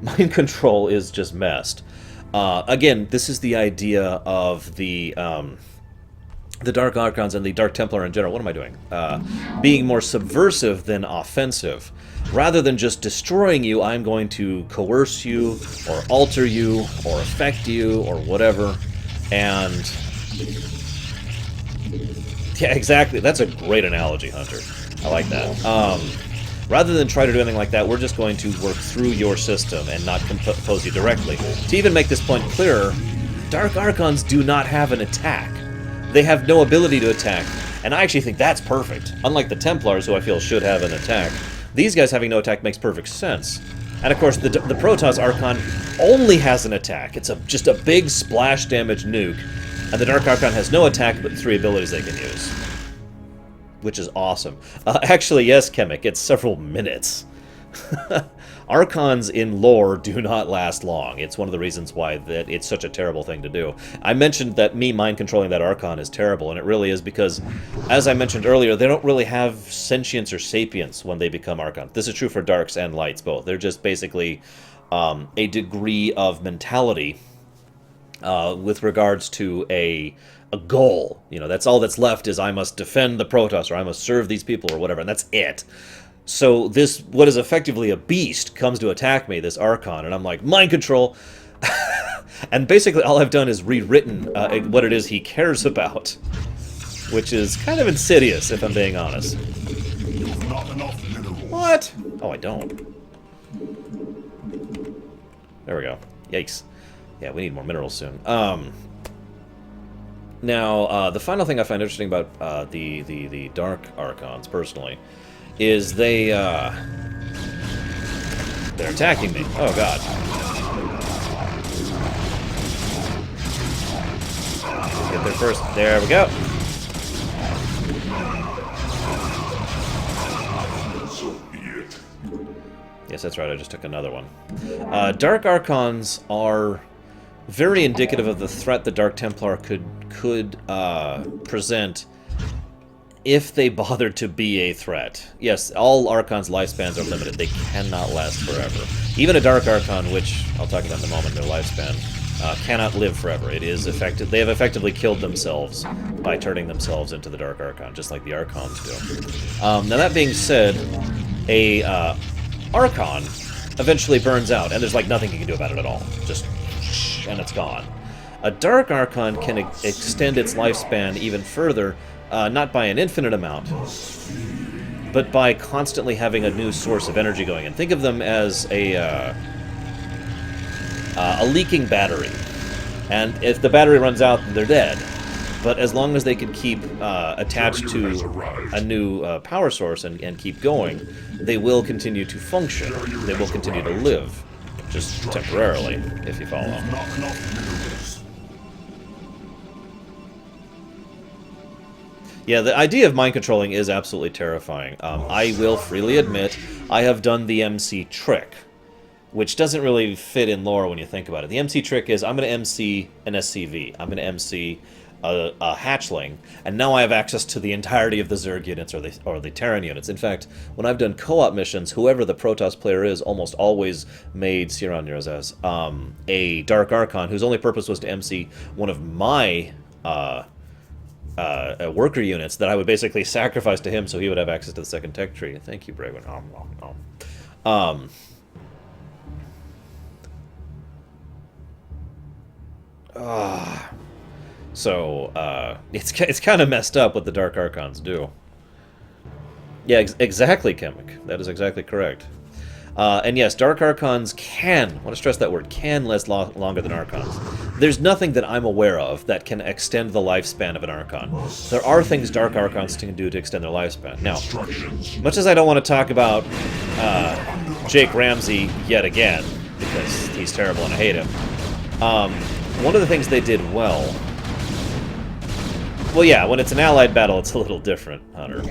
is just messed. Again, this is the idea of the Dark Archons and the Dark Templar in general. What am I doing? Being more subversive than offensive. Rather than just destroying you, I'm going to coerce you, or alter you, or affect you, or whatever. And... yeah, exactly. That's a great analogy, Hunter. I like that. Rather than try to do anything like that, we're just going to work through your system and not compose you directly. To even make this point clearer, Dark Archons do not have an attack. They have no ability to attack, and I actually think that's perfect. Unlike the Templars, who I feel should have an attack, these guys having no attack makes perfect sense. And of course, the Protoss Archon only has an attack. It's just a big splash damage nuke, and the Dark Archon has no attack but 3 abilities they can use. Which is awesome. Actually, yes, Chemic, it's several minutes. Archons in lore do not last long. It's one of the reasons why that it's such a terrible thing to do. I mentioned that me mind-controlling that Archon is terrible, and it really is because, as I mentioned earlier, they don't really have sentience or sapience when they become Archons. This is true for Darks and Lights both. They're just basically a degree of mentality with regards to a goal. You know, that's all that's left is I must defend the Protoss, or I must serve these people, or whatever, and that's it. So this, what is effectively a beast, comes to attack me, this Archon, and I'm like, mind control! And basically all I've done is rewritten what it is he cares about. Which is kind of insidious, if I'm being honest. You've not enough minerals. What? Oh, I don't. There we go. Yikes. Yeah, we need more minerals soon. Now, the final thing I find interesting about the Dark Archons, personally, is they're attacking me. Oh, God. Get there first. There we go. Yes, that's right, I just took another one. Dark Archons are very indicative of the threat the Dark Templar could present if they bothered to be a threat. Yes, all Archons' lifespans are limited. They cannot last forever. Even a Dark Archon, which I'll talk about in a moment, their lifespan, cannot live forever. It is effective. They have effectively killed themselves by turning themselves into the Dark Archon, just like the Archons do. Now that being said, a Archon eventually burns out, and there's like nothing you can do about it at all. Just, and it's gone. A Dark Archon can extend its lifespan even further, not by an infinite amount, but by constantly having a new source of energy going in. Think of them as a leaking battery, and if the battery runs out, they're dead. But as long as they can keep attached to a new power source and keep going, they will continue to function. They will continue to live, just temporarily, if you follow. Yeah, the idea of mind controlling is absolutely terrifying. I will freely admit, I have done the MC trick, which doesn't really fit in lore when you think about it. The MC trick is, I'm going to MC an SCV. I'm going to MC a hatchling, and now I have access to the entirety of the Zerg units or the Terran units. In fact, when I've done co-op missions, whoever the Protoss player is almost always made Siran Nirazaz a Dark Archon whose only purpose was to MC one of my worker units that I would basically sacrifice to him so he would have access to the second tech tree. Thank you, Braywin. So, it's kind of messed up what the Dark Archons do. Yeah, exactly, Chemic. That is exactly correct. And yes, Dark Archons can, I want to stress that word, can last longer than Archons. There's nothing that I'm aware of that can extend the lifespan of an Archon. There are things Dark Archons can do to extend their lifespan. Now, much as I don't want to talk about Jake Ramsey yet again, because he's terrible and I hate him, one of the things they did well... Well, yeah, when it's an allied battle, it's a little different, Hunter.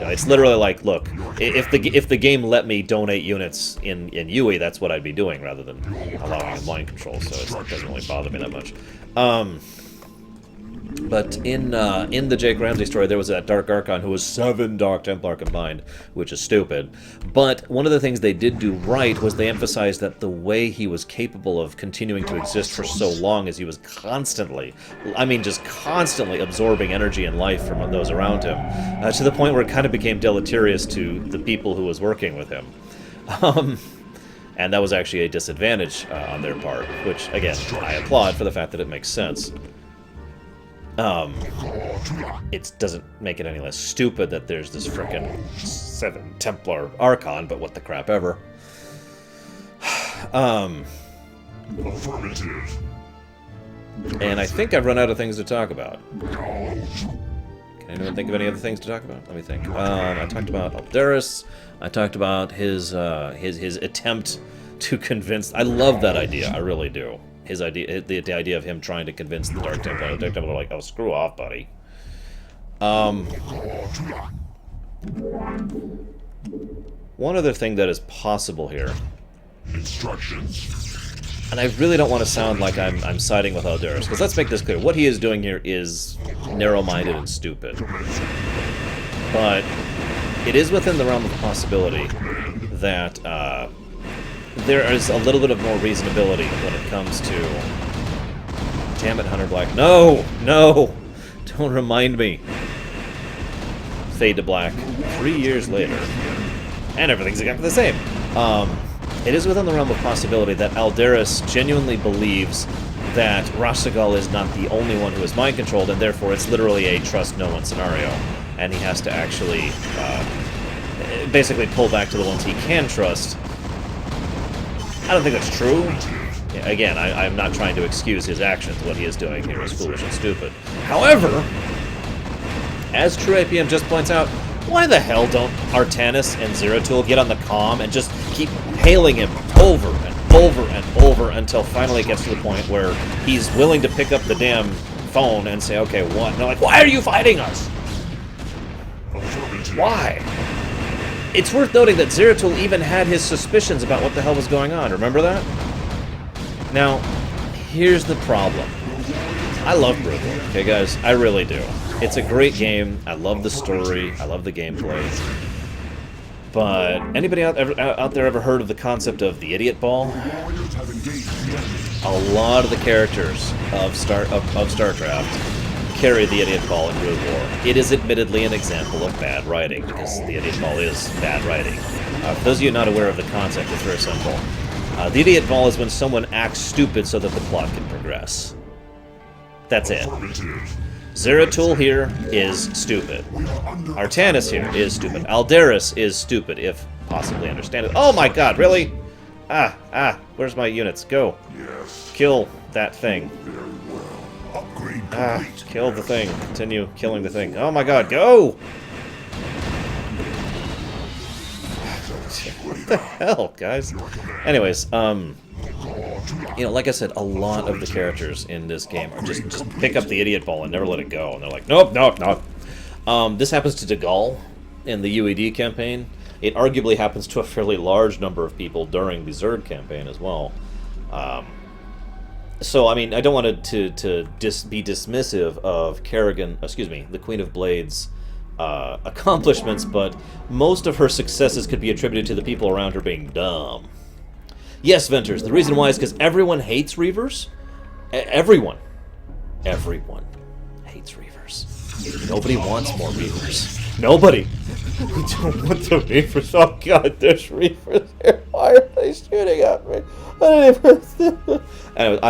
It's literally like, look, if the game let me donate units in UE, that's what I'd be doing, rather than allowing mind control, so it doesn't really bother me that much. But in the Jake Ramsey story, there was that Dark Archon who was 7 Dark Templar combined, which is stupid. But one of the things they did do right was they emphasized that the way he was capable of continuing to exist for so long is he was constantly, I mean just constantly absorbing energy and life from those around him, to the point where it kind of became deleterious to the people who was working with him. And that was actually a disadvantage on their part, which, again, I applaud for the fact that it makes sense. It doesn't make it any less stupid that there's this frickin' 7 Templar Archon, but what the crap ever. Affirmative. And I think I've run out of things to talk about. Can anyone think of any other things to talk about? Let me think. I talked about Aldaris. I talked about his attempt to convince... I love that idea, I really do. His idea, the idea of him trying to convince the Dark Templar. The Dark Templar are like, oh, screw off, buddy. One other thing that is possible here. Instructions. And I really don't want to sound like I'm siding with Aldaris, because let's make this clear. What he is doing here is narrow-minded and stupid. But it is within the realm of possibility that there is a little bit of more reasonability when it comes to... Damn it, Hunter Black. No! No! Don't remind me. Fade to black. 3 years later. And everything's exactly the same. It is within the realm of possibility that Aldaris genuinely believes that Rashagal is not the only one who is mind-controlled, and therefore it's literally a trust-no-one scenario. And he has to actually basically pull back to the ones he can trust. I don't think that's true, again, I'm not trying to excuse his actions. What he is doing here is foolish and stupid. However, as True APM just points out, why the hell don't Artanis and Zeratul get on the comm and just keep hailing him over and over and over until finally it gets to the point where he's willing to pick up the damn phone and say, okay, what? And they're like, why are you fighting us? Why? It's worth noting that Zeratul even had his suspicions about what the hell was going on. Remember that? Now, here's the problem. I love Brood War, okay, guys? I really do. It's a great game. I love the story. I love the gameplay. But anybody out there ever heard of the concept of the Idiot Ball? A lot of the characters of Starcraft carry the Idiot Ball in Brood War. It is admittedly an example of bad writing, because the Idiot Ball is bad writing. For those of you not aware of the concept, it's very simple. The Idiot Ball is when someone acts stupid so that the plot can progress. That's it. Zeratul here is stupid. Artanis here is stupid. Aldaris is stupid, if possibly understand it. Oh my god, really? Where's my units? Go. Kill that thing. Kill the thing. Continue killing the thing. Oh my god, go! What the hell, guys? Anyways, you know, like I said, a lot of the characters in this game are just pick up the Idiot Ball and never let it go. And they're like, nope, nope, nope. This happens to Dagall in the UED campaign. It arguably happens to a fairly large number of people during the Zerg campaign as well. So, I mean, I don't want to be dismissive of Kerrigan, excuse me, the Queen of Blades' accomplishments, but most of her successes could be attributed to the people around her being dumb. Yes, Venters, the reason why is because everyone hates Reavers. Everyone hates Reavers. Nobody wants more Reavers. Nobody. We don't want the Reavers. Oh god, there's Reavers here. Why are they shooting at me? I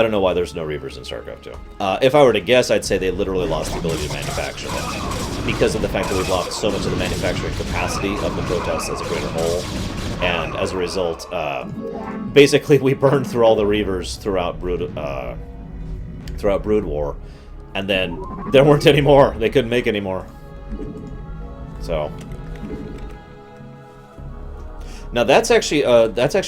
don't know why there's no Reavers in Starcraft 2. If I were to guess, I'd say they literally lost the ability to manufacture them. Because of the fact that we've lost so much of the manufacturing capacity of the Protoss as a greater whole. And as a result, basically we burned through all the Reavers throughout Brood War. And then there weren't any more. They couldn't make any more. So... Now that's actually a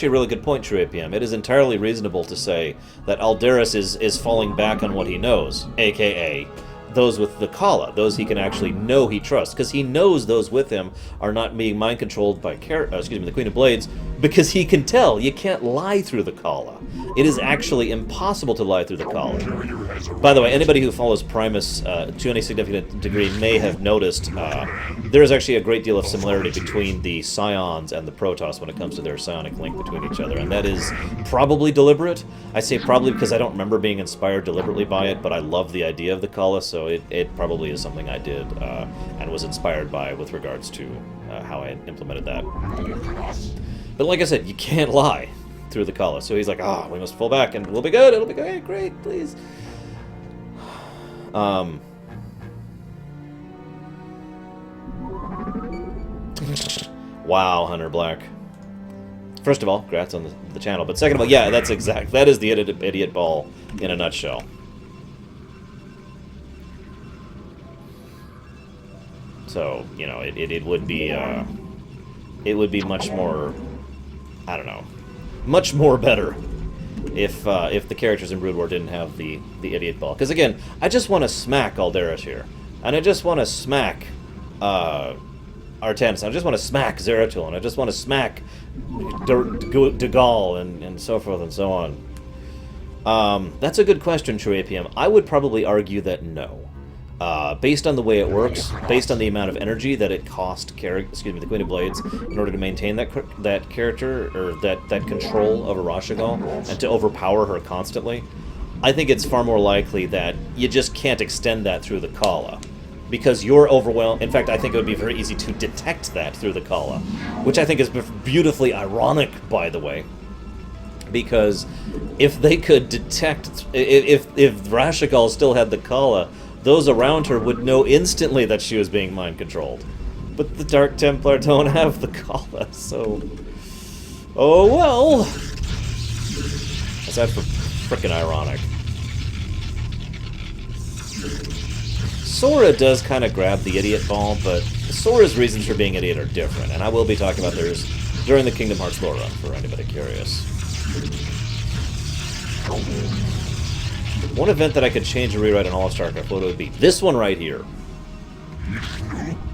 really good point, True APM. It is entirely reasonable to say that Aldaris is falling back on what he knows, aka those with the Kala, those he can actually know he trusts, because he knows those with him are not being mind controlled by the Queen of Blades, because he can tell you can't lie through the Kala. It is actually impossible to lie through the Kala. By the way, anybody who follows Primus to any significant degree may have noticed there is actually a great deal of similarity between the Scions and the Protoss when it comes to their psionic link between each other, and that is probably deliberate. I say probably because I don't remember being inspired deliberately by it, but I love the idea of the Kala, so it probably is something I did and was inspired by with regards to how I implemented that. But like I said, you can't lie through the Kala, so he's like, we must pull back and we'll be good, it'll be good, great, please. Wow, Hunter Black. First of all, congrats on the channel, but second of all, yeah, that is the Idiot Ball in a nutshell. So, you know, it would be much more, I don't know, much more better if the characters in Brood War didn't have the Idiot Ball. Because again, I just want to smack Aldaris here, and I just want to smack Artanis, I just want to smack Zeratul, and I just want to smack Dagall, and so forth and so on. That's a good question, True APM. I would probably argue that no. Based on the way it works, based on the amount of energy that it cost the Queen of Blades in order to maintain that character, or that control over Rashagal, and to overpower her constantly, I think it's far more likely that you just can't extend that through the Kala. Because you're overwhelmed. In fact, I think it would be very easy to detect that through the Kala, which I think is beautifully ironic, by the way. Because if they could detect, if Rashagal still had the Kala, those around her would know instantly that she was being mind-controlled. But the Dark Templar don't have the Kala, so... Oh well! Aside from frickin' ironic. Sora does kind of grab the idiot ball, but Sora's reasons for being idiot are different, and I will be talking about theirs during the Kingdom Hearts lore run, for anybody curious. One event that I could change or rewrite in all of Starcraft, what would it be? This one right here.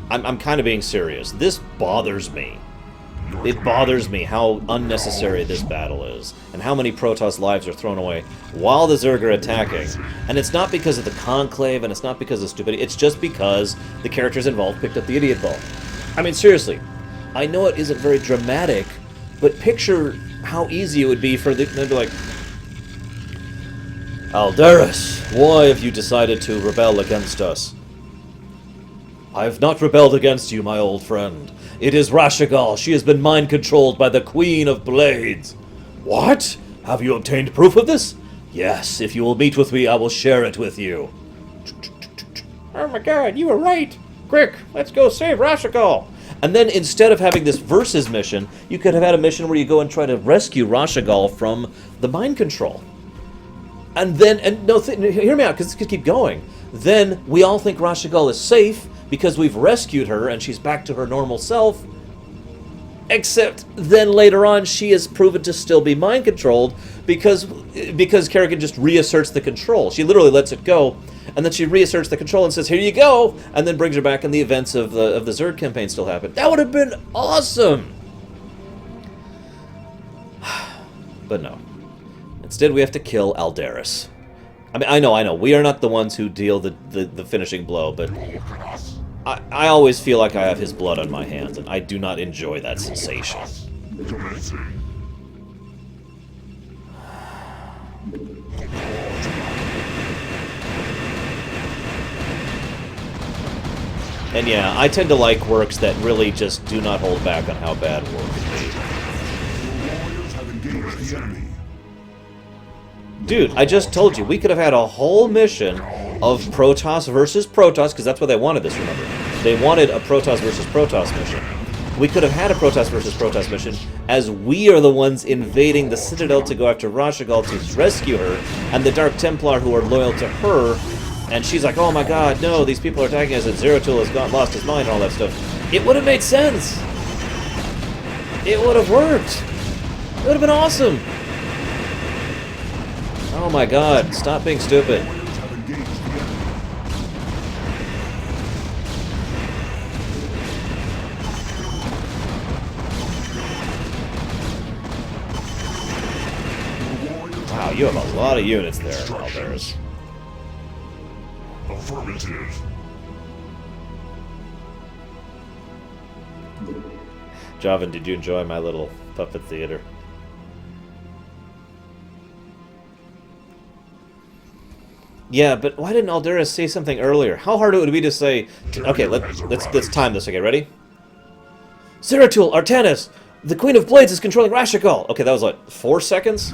I'm kind of being serious. This bothers me. It bothers me how unnecessary this battle is, and how many Protoss lives are thrown away while the Zerg are attacking. And it's not because of the Conclave, and it's not because of stupidity, it's just because the characters involved picked up the idiot ball. I mean, seriously, I know it isn't very dramatic, but picture how easy it would be for them to be like, Aldaris, why have you decided to rebel against us? I've not rebelled against you, my old friend. It is Rashagal. She has been mind-controlled by the Queen of Blades. What? Have you obtained proof of this? Yes, if you will meet with me, I will share it with you. Oh my god, you were right. Quick, let's go save Rashagal. And then instead of having this versus mission, you could have had a mission where you go and try to rescue Rashagal from the mind control. And then, hear me out, because this could keep going. Then we all think Rashagal is safe, because we've rescued her and she's back to her normal self. Except then later on she is proven to still be mind controlled because Kerrigan just reasserts the control. She literally lets it go, and then she reasserts the control and says, "Here you go," and then brings her back, and the events of the Zerg campaign still happen. That would have been awesome. But no. Instead, we have to kill Aldaris. I mean, I know. We are not the ones who deal the finishing blow, but I always feel like I have his blood on my hands, and I do not enjoy that sensation. And yeah, I tend to like works that really just do not hold back on how bad work can be. Dude, I just told you, we could have had a whole mission of Protoss versus Protoss, because that's what they wanted this, remember. They wanted a Protoss versus Protoss mission. We could have had a Protoss versus Protoss mission, as we are the ones invading the Citadel to go after Rashagal to rescue her, and the Dark Templar who are loyal to her, and she's like, oh my god, no, these people are attacking us, and Zeratul has lost his mind and all that stuff. It would have made sense! It would have worked! It would have been awesome! Oh my god, stop being stupid. Wow, you have a lot of units there, Aldaris. Affirmative. Javan, did you enjoy my little puppet theater? Yeah, but why didn't Aldaris say something earlier? How hard it would be to say... Okay, let's time this, okay, ready? Zeratul, Artanis! The Queen of Blades is controlling Rashagal! Okay, that was what, 4 seconds?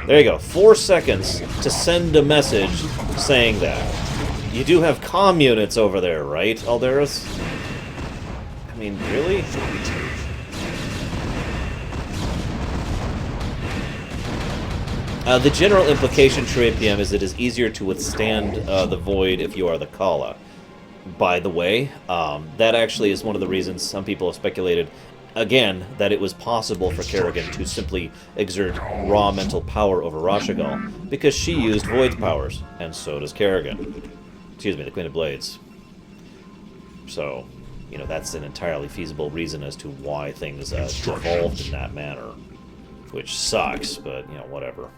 There you go, 4 seconds to send a message saying that. You do have comm units over there, right, Aldaris? I mean, really? The general implication for APM is it is easier to withstand the Void if you are the Kala. By the way, that actually is one of the reasons some people have speculated, again, that it was possible for Kerrigan to simply exert raw mental power over Rashagal, because she used Void's powers, and so does Kerrigan. Excuse me, the Queen of Blades. So, you know, that's an entirely feasible reason as to why things evolved in that manner. Which sucks, but, you know, whatever.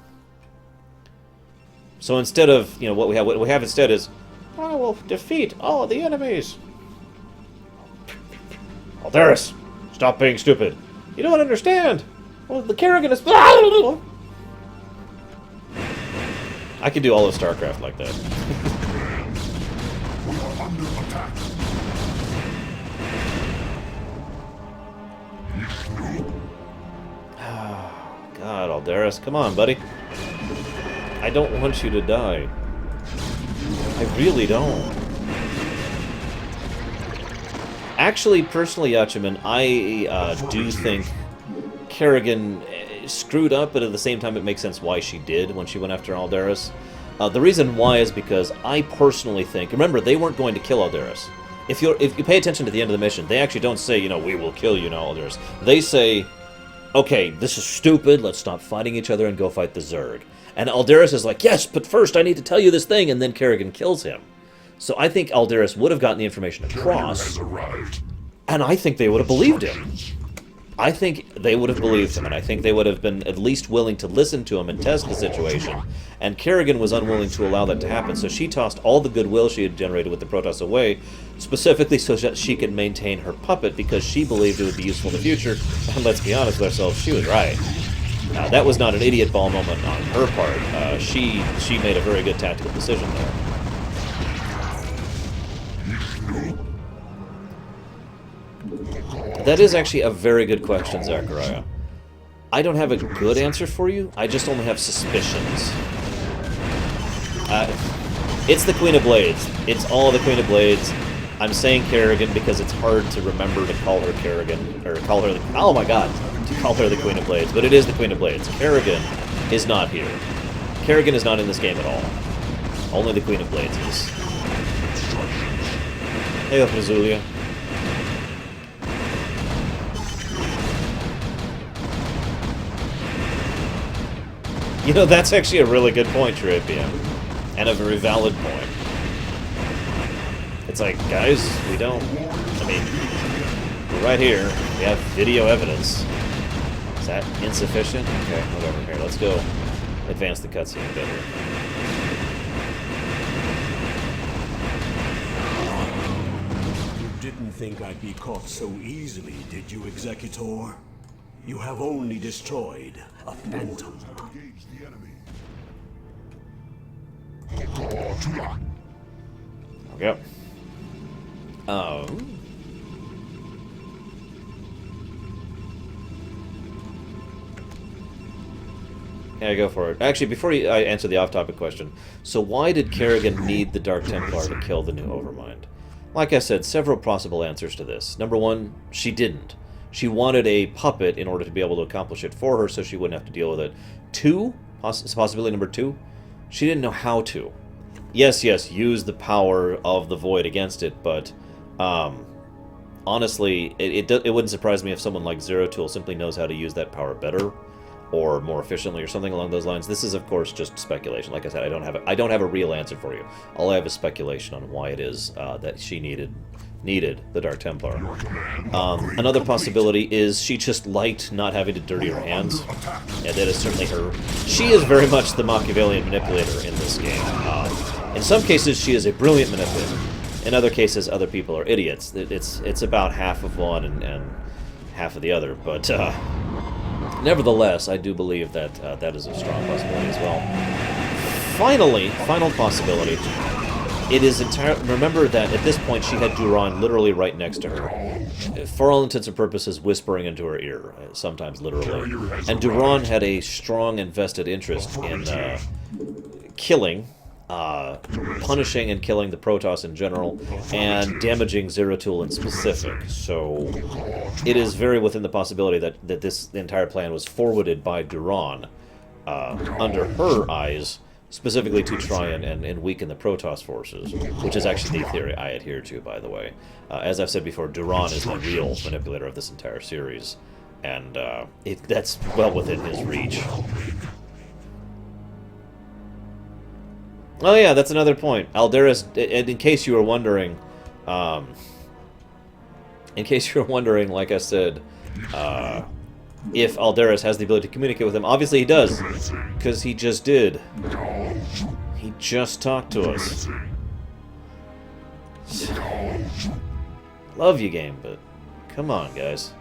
So instead of, you know, what we have instead is, I will defeat all of the enemies. Aldaris, stop being stupid. You don't understand. Well, the Kerrigan is... I could do all of StarCraft like that. We are under attack. God, Aldaris, come on, buddy. I don't want you to die. I really don't. Actually, personally, Yachiman, I do think Kerrigan... screwed up, but at the same time it makes sense why she did when she went after Aldaris. The reason why is because I personally think... Remember, they weren't going to kill Aldaris. If you pay attention to the end of the mission, they actually don't say, you know, we will kill you now, Aldaris. They say, okay, this is stupid, let's stop fighting each other and go fight the Zerg. And Aldaris is like, yes, but first I need to tell you this thing, and then Kerrigan kills him. So I think Aldaris would have gotten the information across, and I think they would have believed him. I think they would have believed him, and I think they would have been at least willing to listen to him and test the situation. And Kerrigan was unwilling to allow that to happen, so she tossed all the goodwill she had generated with the Protoss away, specifically so that she could maintain her puppet, because she believed it would be useful in the future. And let's be honest with ourselves, she was right. That was not an idiot ball moment on her part. She made a very good tactical decision there. That is actually a very good question, Zachariah. I don't have a good answer for you. I just only have suspicions. It's the Queen of Blades. It's all the Queen of Blades. I'm saying Kerrigan because it's hard to remember to call her Kerrigan, or call her the... Oh my god! To call her the Queen of Blades, but it is the Queen of Blades. Kerrigan is not here. Kerrigan is not in this game at all. Only the Queen of Blades is. Hey up, Azulia. You know, that's actually a really good point, Tripian. And a very valid point. It's like, guys, we don't... I mean, we're right here. We have video evidence. Is that insufficient? Okay, whatever. Here, let's go advance the cutscene a bit here. You didn't think I'd be caught so easily, did you, Executor? You have only destroyed a phantom. Yep. Oh. Yeah, go for it. Actually, before I answer the off-topic question, so why did Kerrigan need the Dark Templar to kill the new Overmind? Like I said, several possible answers to this. Number one, she didn't. She wanted a puppet in order to be able to accomplish it for her so she wouldn't have to deal with it. Two, possibility number two, she didn't know how to. Yes, use the power of the Void against it, but honestly, it wouldn't surprise me if someone like Zeratul simply knows how to use that power better or more efficiently or something along those lines. This is, of course, just speculation. Like I said, I don't have a real answer for you. All I have is speculation on why it is that she needed the Dark Templar. Another possibility is she just liked not having to dirty her hands. Yeah, that is certainly her. She is very much the Machiavellian manipulator in this game. In some cases, she is a brilliant manipulator. In other cases, other people are idiots. It's about half of one and half of the other. But nevertheless, I do believe that that is a strong possibility as well. Finally, final possibility. It is entirely... Remember that at this point she had Duran literally right next to her. For all intents and purposes, whispering into her ear. Sometimes literally. And Duran had a strong and vested interest in killing, punishing and killing the Protoss in general, and damaging Zeratul in specific. So it is very within the possibility that this entire plan was forwarded by Duran under her eyes, specifically to try and weaken the Protoss forces, which is actually the theory I adhere to, by the way. As I've said before, Duran is the real manipulator of this entire series, and that's well within his reach. Oh yeah, that's another point. Aldaris, in case you were wondering, like I said, if Aldaris has the ability to communicate with him. Obviously he does, because he just did. He just talked to us. Love you, game, but come on, guys.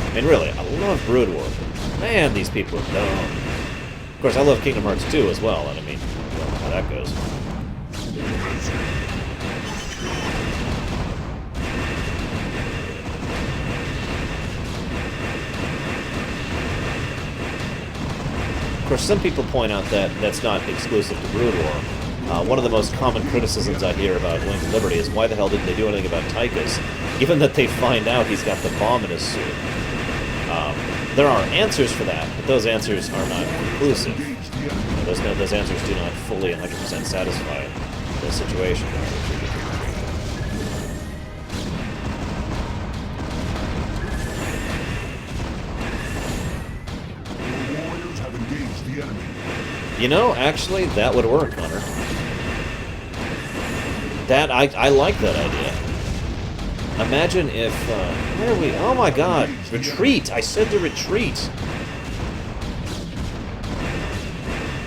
I mean, really, I love Brood War. Man, these people are dumb. Of course, I love Kingdom Hearts 2 as well, and I mean, you know how that goes. Of course, some people point out that that's not exclusive to Brood War. One of the most common criticisms I hear about Wings of Liberty is why the hell didn't they do anything about Tychus, given that they find out he's got the bomb in his suit. There are answers for that, but those answers are not conclusive. Those answers do not fully 100% satisfy the situation. You know, actually, that would work, Hunter. I like that idea. Imagine if, where are we? Oh my god, retreat! I said to retreat!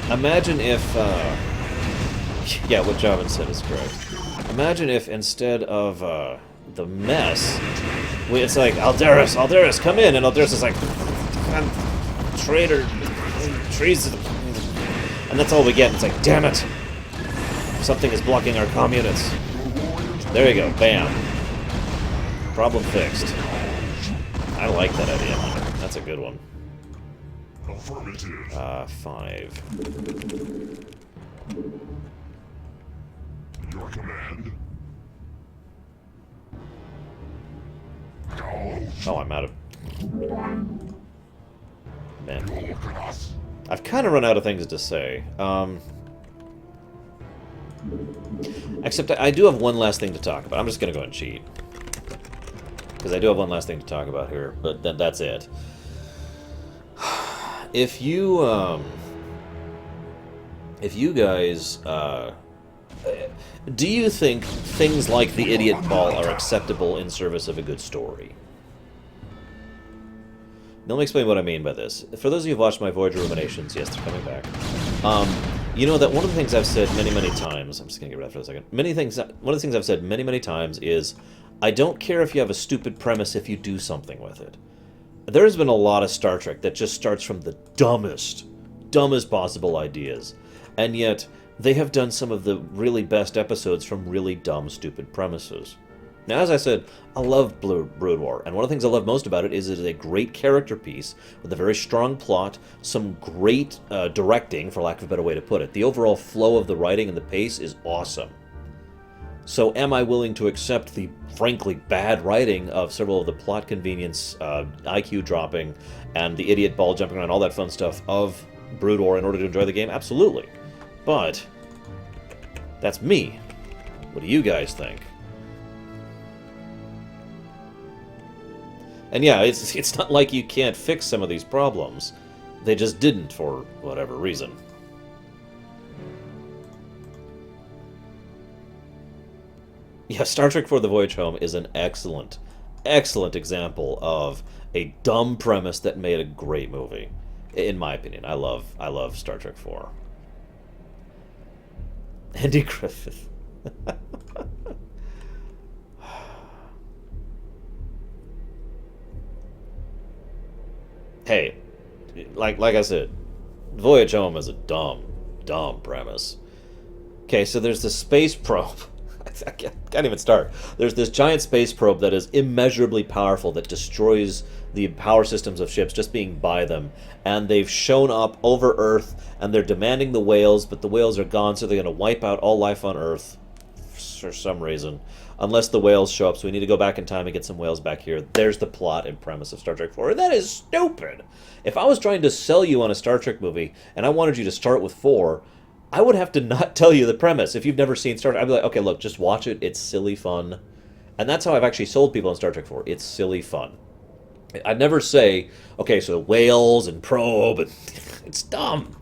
Imagine if, yeah, what Javin said is correct. Imagine if instead of, the mess, it's like, Aldaris, come in! And Aldaris is like, traitor, treason. And that's all we get. It's like, damn it! Something is blocking our comm units. There you go, bam. Problem fixed. I like that idea, Hunter. That's a good one. 5. Your command? Oh, I'm out of... Man. I've kind of run out of things to say. Except I do have one last thing to talk about. I'm just going to go and cheat. Because I do have one last thing to talk about here, but that's it. If you guys, do you think things like the Idiot Ball are acceptable in service of a good story? Now, let me explain what I mean by this. For those of you who've watched my Voyager Ruminations, yes, they're coming back. You know that one of the things I've said many, many times... I'm just going to get rid of that for a second. One of the things I've said many, many times is, I don't care if you have a stupid premise if you do something with it. There's been a lot of Star Trek that just starts from the dumbest possible ideas. And yet, they have done some of the really best episodes from really dumb, stupid premises. Now, as I said, I love Brood War, and one of the things I love most about it is a great character piece with a very strong plot, some great directing, for lack of a better way to put it. The overall flow of the writing and the pace is awesome. So am I willing to accept the, frankly, bad writing of several of the plot convenience, IQ dropping, and the idiot ball jumping around, all that fun stuff of Brood War in order to enjoy the game? Absolutely. But that's me. What do you guys think? And yeah, it's not like you can't fix some of these problems. They just didn't for whatever reason. Yeah, Star Trek IV: The Voyage Home is an excellent, excellent example of a dumb premise that made a great movie. In my opinion, I love Star Trek IV. Andy Griffith. Hey, like I said, Voyage Home is a dumb premise. Okay, so there's the space probe. I can't even start. There's this giant space probe that is immeasurably powerful that destroys the power systems of ships just being by them. And they've shown up over Earth, and they're demanding the whales, but the whales are gone, so they're going to wipe out all life on Earth for some reason. Unless the whales show up, so we need to go back in time and get some whales back here. There's the plot and premise of Star Trek IV. And that is stupid! If I was trying to sell you on a Star Trek movie, and I wanted you to start with 4, I would have to not tell you the premise. If you've never seen Star Trek, I'd be like, okay, look, just watch it. It's silly fun. And that's how I've actually sold people on Star Trek 4. It's silly fun. I'd never say, okay, so whales and probe, and it's dumb.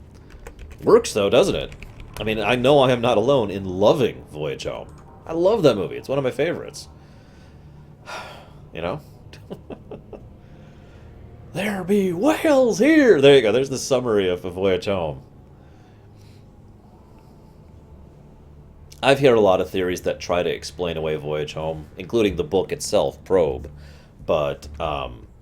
Works, though, doesn't it? I mean, I know I am not alone in loving Voyage Home. I love that movie. It's one of my favorites. You know? There be whales here! There you go. There's the summary of Voyage Home. I've heard a lot of theories that try to explain away Voyage Home, including the book itself, Probe. But,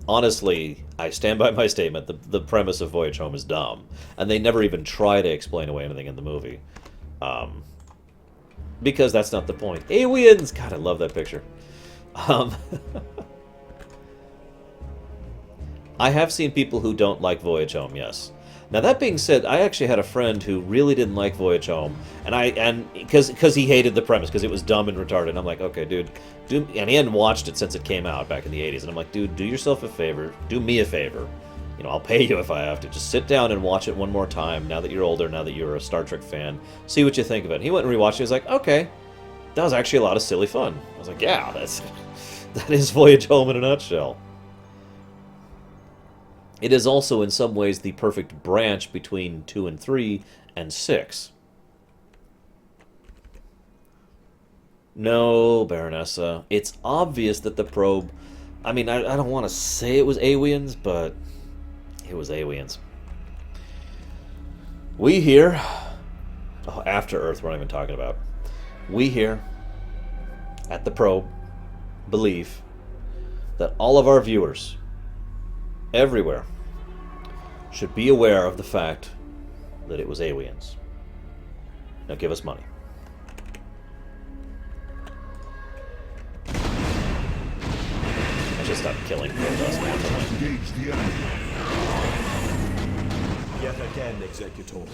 honestly, I stand by my statement. The premise of Voyage Home is dumb. And they never even try to explain away anything in the movie. Because that's not the point. Aliens! God, I love that picture. I have seen people who don't like Voyage Home, yes. Now that being said, I actually had a friend who really didn't like Voyage Home, and because he hated the premise because it was dumb and retarded. And I'm like, okay, dude, and he hadn't watched it since it came out back in the '80s. And I'm like, dude, do yourself a favor, do me a favor. You know, I'll pay you if I have to. Just sit down and watch it one more time. Now that you're older, now that you're a Star Trek fan, see what you think of it. And he went and rewatched it. He was like, okay, that was actually a lot of silly fun. I was like, yeah, that is Voyage Home in a nutshell. It is also, in some ways, the perfect branch between 2 and 3 and 6. No, Baronessa. It's obvious that the probe... I mean, I don't want to say it was aliens, but it was aliens. We here... Oh, after Earth, we're not even talking about. We here, at the probe, believe that all of our viewers, everywhere, should be aware of the fact that it was aliens. Now give us money. I should stop killing Protoss. Yet again, Executor,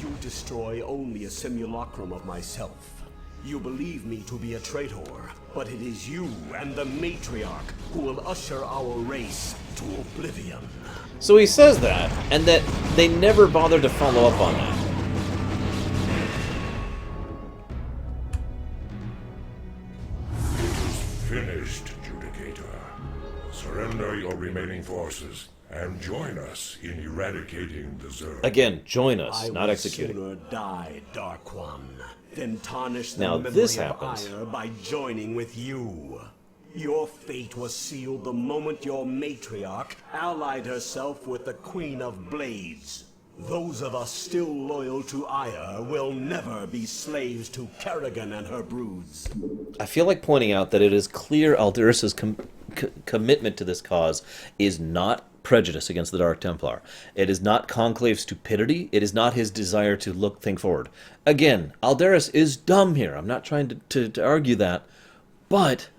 you destroy only a simulacrum of myself. You believe me to be a traitor, but it is you and the Matriarch who will usher our race to oblivion. So he says that, and that they never bothered to follow up on that. It is finished, Judicator. Surrender your remaining forces and join us in eradicating the Zerg. Again, join us, not executing. I would sooner die, Dark One, than tarnish the Now, memory this of happens. Ire by joining with you. Your fate was sealed the moment your matriarch allied herself with the Queen of Blades. Those of us still loyal to Ire will never be slaves to Kerrigan and her broods. I feel like pointing out that it is clear Aldaris' commitment to this cause is not prejudice against the Dark Templar. It is not Conclave's stupidity. It is not his desire to think forward. Again, Aldaris is dumb here. I'm not trying to argue that, but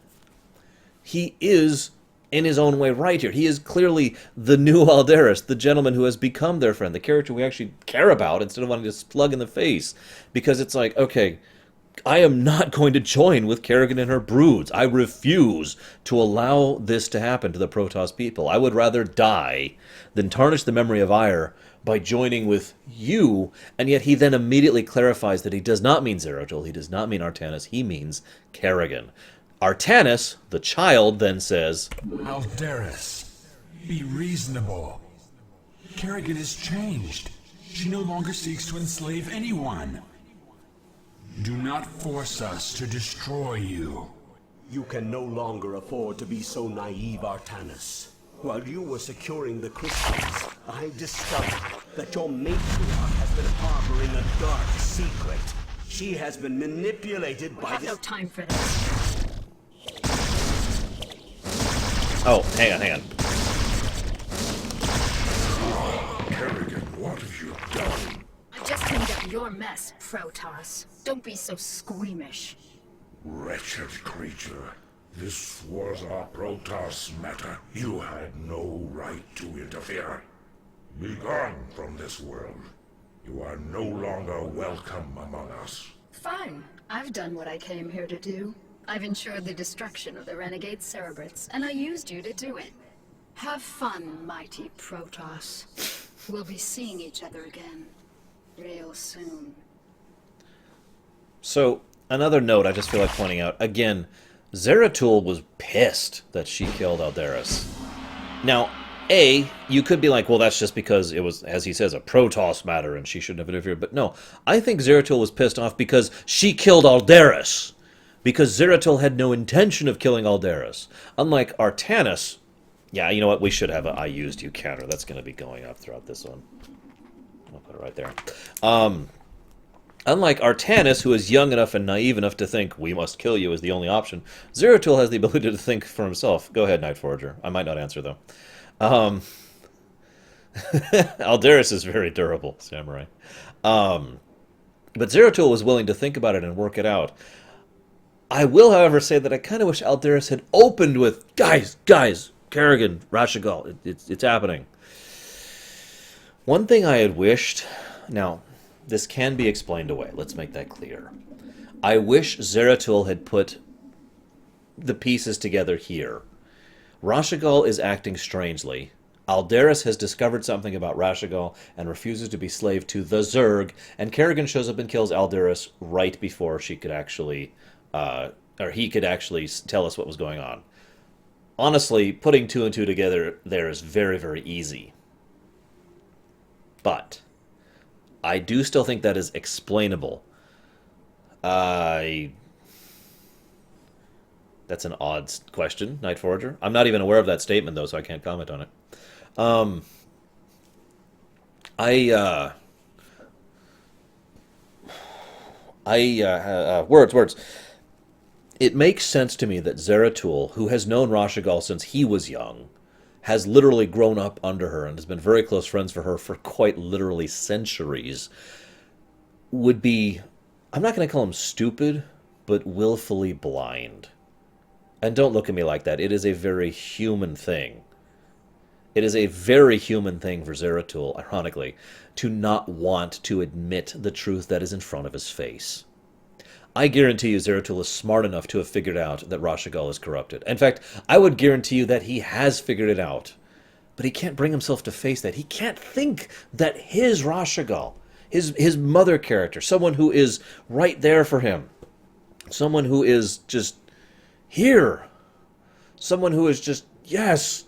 he is, in his own way, right here. He is clearly the new Aldaris, the gentleman who has become their friend, the character we actually care about instead of wanting to slug in the face. Because it's like, okay, I am not going to join with Kerrigan and her broods. I refuse to allow this to happen to the Protoss people. I would rather die than tarnish the memory of Ire by joining with you. And yet he then immediately clarifies that he does not mean Zeratul, he does not mean Artanis, he means Kerrigan. Artanis, the child, then says, Aldaris, be reasonable. Kerrigan has changed. She no longer seeks to enslave anyone. Do not force us to destroy you. You can no longer afford to be so naive, Artanis. While you were securing the crystals, I discovered that your matriarch has been harboring a dark secret. She has been manipulated by I have no time for this. oh, hang on. Kerrigan, what have you done? I just cleaned up your mess, Protoss. Don't be so squeamish. Wretched creature. This was a Protoss matter. You had no right to interfere. Be gone from this world. You are no longer welcome among us. Fine. I've done what I came here to do. I've ensured the destruction of the renegade Cerebrits, and I used you to do it. Have fun, mighty Protoss. We'll be seeing each other again, real soon. So, another note I just feel like pointing out. Again, Zeratul was pissed that she killed Aldaris. Now, you could be like, well, that's just because it was, as he says, a Protoss matter and she shouldn't have interfered. But no, I think Zeratul was pissed off because she killed Aldaris. Because Zeratul had no intention of killing Aldaris. Unlike Artanis, yeah, you know what? We should have a I used you counter. That's going to be going up throughout this one. I'll put it right there. Unlike Artanis, who is young enough and naive enough to think, we must kill you as the only option, Zeratul has the ability to think for himself. Go ahead, Night Forger. I might not answer, though. Aldaris is very durable, Samurai. But Zeratul was willing to think about it and work it out. I will, however, say that I kind of wish Aldaris had opened with, guys, Kerrigan, Rashagal, it's happening. One thing I had wished... Now, this can be explained away. Let's make that clear. I wish Zeratul had put the pieces together here. Rashagal is acting strangely. Aldaris has discovered something about Rashagal and refuses to be slave to the Zerg, and Kerrigan shows up and kills Aldaris right before she could actually, or he could actually tell us what was going on. Honestly, putting two and two together there is very, very easy. But I do still think that is explainable. That's an odd question, Night Forager. I'm not even aware of that statement, though, so I can't comment on it. Words. It makes sense to me that Zeratul, who has known Rashagal since he was young, has literally grown up under her and has been very close friends for her for quite literally centuries, would be, I'm not going to call him stupid, but willfully blind. And don't look at me like that. It is a very human thing. It is a very human thing for Zeratul, ironically, to not want to admit the truth that is in front of his face. I guarantee you Zeratul is smart enough to have figured out that Rashagal is corrupted. In fact, I would guarantee you that he has figured it out. But he can't bring himself to face that. He can't think that his Rashagal, his mother character, someone who is right there for him, someone who is just here, someone who is just, yes,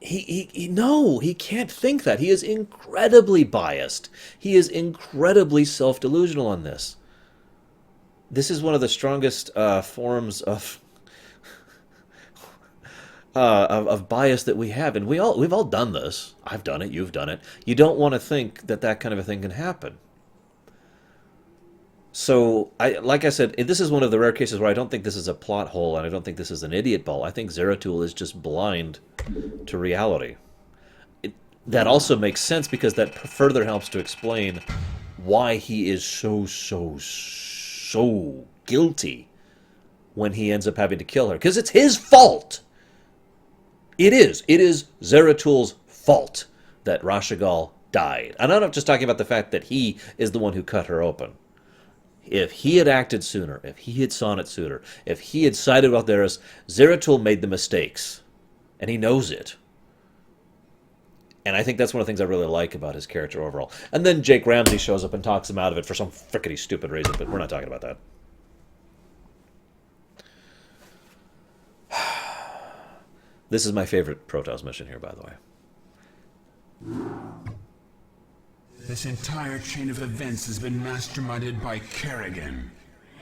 he can't think that. He is incredibly biased. He is incredibly self-delusional on this. This is one of the strongest forms of bias that we have, and we've all done this. I've done it. You've done it. You don't want to think that that kind of a thing can happen. So, like I said, this is one of the rare cases where I don't think this is a plot hole, and I don't think this is an idiot ball. I think Zeratul is just blind to reality. That also makes sense because that further helps to explain why he is so guilty when he ends up having to kill her. Because it's his fault! It is. It is Zeratul's fault that Rashagal died. And I'm not just talking about the fact that he is the one who cut her open. If he had acted sooner, if he had sawn it sooner, if he had sided with Aldaris, Zeratul made the mistakes. And he knows it. And I think that's one of the things I really like about his character overall. And then Jake Ramsey shows up and talks him out of it for some frickety stupid reason, but we're not talking about that. This is my favorite Protoss mission here, by the way. This entire chain of events has been masterminded by Kerrigan,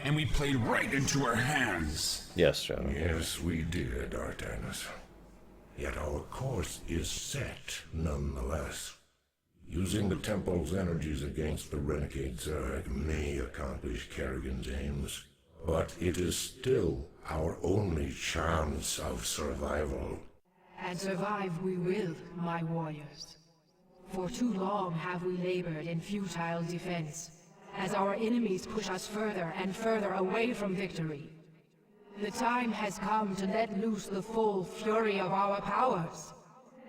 and we played right into her hands. Yes, Shadow. Yes, we did, Artanis. Yet our course is set, nonetheless. Using the Temple's energies against the Renegade Zerg may accomplish Kerrigan's aims, but it is still our only chance of survival. And survive we will, my warriors. For too long have we labored in futile defense, as our enemies push us further and further away from victory. The time has come to let loose the full fury of our powers.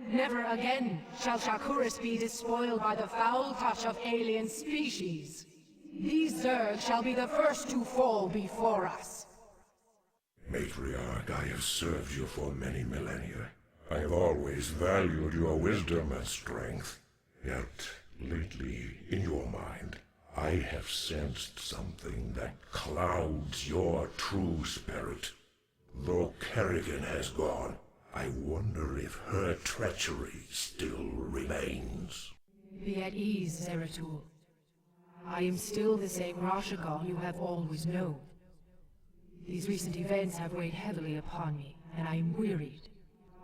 Never again shall Shakuras be despoiled by the foul touch of alien species. These Zerg shall be the first to fall before us. Matriarch, I have served you for many millennia. I have always valued your wisdom and strength. Yet, lately, in your mind, I have sensed something that clouds your true spirit. Though Kerrigan has gone, I wonder if her treachery still remains. Be at ease, Zeratul. I am still the same Rashagal you have always known. These recent events have weighed heavily upon me, and I am wearied.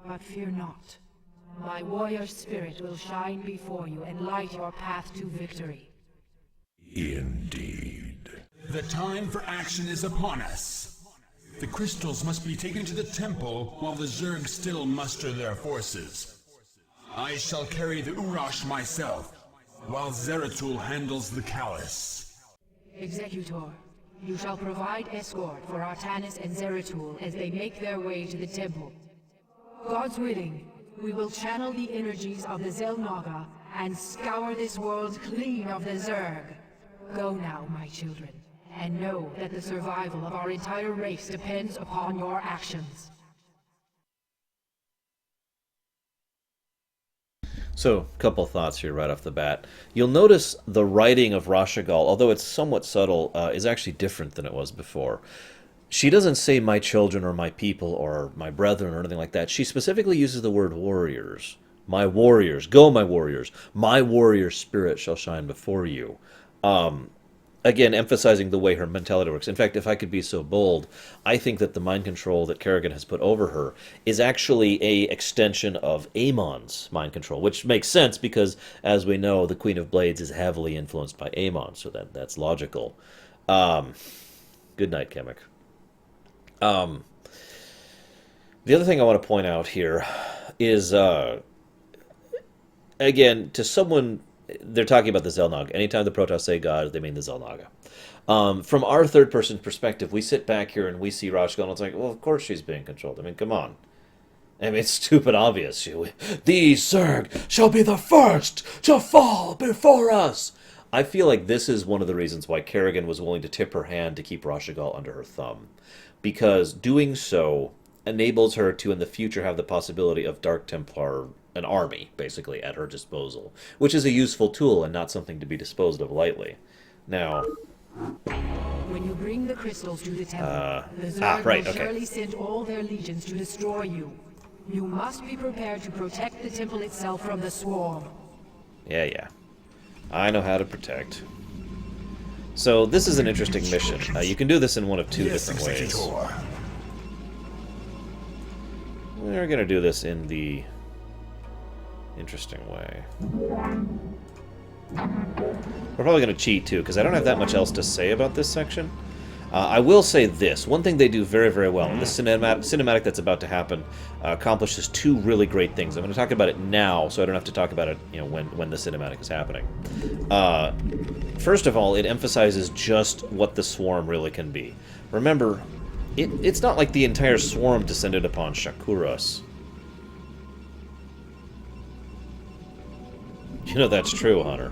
But fear not. My warrior spirit will shine before you and light your path to victory. Indeed. The time for action is upon us. The crystals must be taken to the temple while the Zerg still muster their forces. I shall carry the Urash myself, while Zeratul handles the Callus. Executor, you shall provide escort for Artanis and Zeratul as they make their way to the temple. God's willing, we will channel the energies of the Zelnaga and scour this world clean of the Zerg. Go now, my children, and know that the survival of our entire race depends upon your actions. So, a couple thoughts here right off the bat. You'll notice the writing of Rashagal, although it's somewhat subtle, is actually different than it was before. She doesn't say my children or my people or my brethren or anything like that. She specifically uses the word warriors. My warriors. Go, my warriors. My warrior spirit shall shine before you. Again, emphasizing the way her mentality works. In fact, if I could be so bold, I think that the mind control that Kerrigan has put over her is actually a extension of Amon's mind control, which makes sense because, as we know, the Queen of Blades is heavily influenced by Amon, so that's logical. Good night, Kemek. The other thing I want to point out here is, again, to someone... They're talking about the Zelnog. Anytime the Protoss say God, they mean the Zelnaga. From our third-person perspective, we sit back here and we see Rashagal, and it's like, well, of course she's being controlled. I mean, come on. I mean, it's stupid obvious. These Zerg shall be the first to fall before us. I feel like this is one of the reasons why Kerrigan was willing to tip her hand to keep Rashagal under her thumb. Because doing so enables her to, in the future, have the possibility of Dark Templar... an army, basically, at her disposal, which is a useful tool and not something to be disposed of lightly. Now... When you bring the crystals to the temple, the Zerg will surely send all their legions to destroy you. You must be prepared to protect the temple itself from the swarm. Yeah. I know how to protect. So, this is an interesting mission. You can do this in one of two different ways. We're going to do this in the... interesting way. We're probably going to cheat, too, because I don't have that much else to say about this section. I will say this. One thing they do very, very well, and this cinematic that's about to happen accomplishes two really great things. I'm going to talk about it now, so I don't have to talk about it when the cinematic is happening. First of all, it emphasizes just what the swarm really can be. Remember, it's not like the entire swarm descended upon Shakuras. You know that's true, Hunter.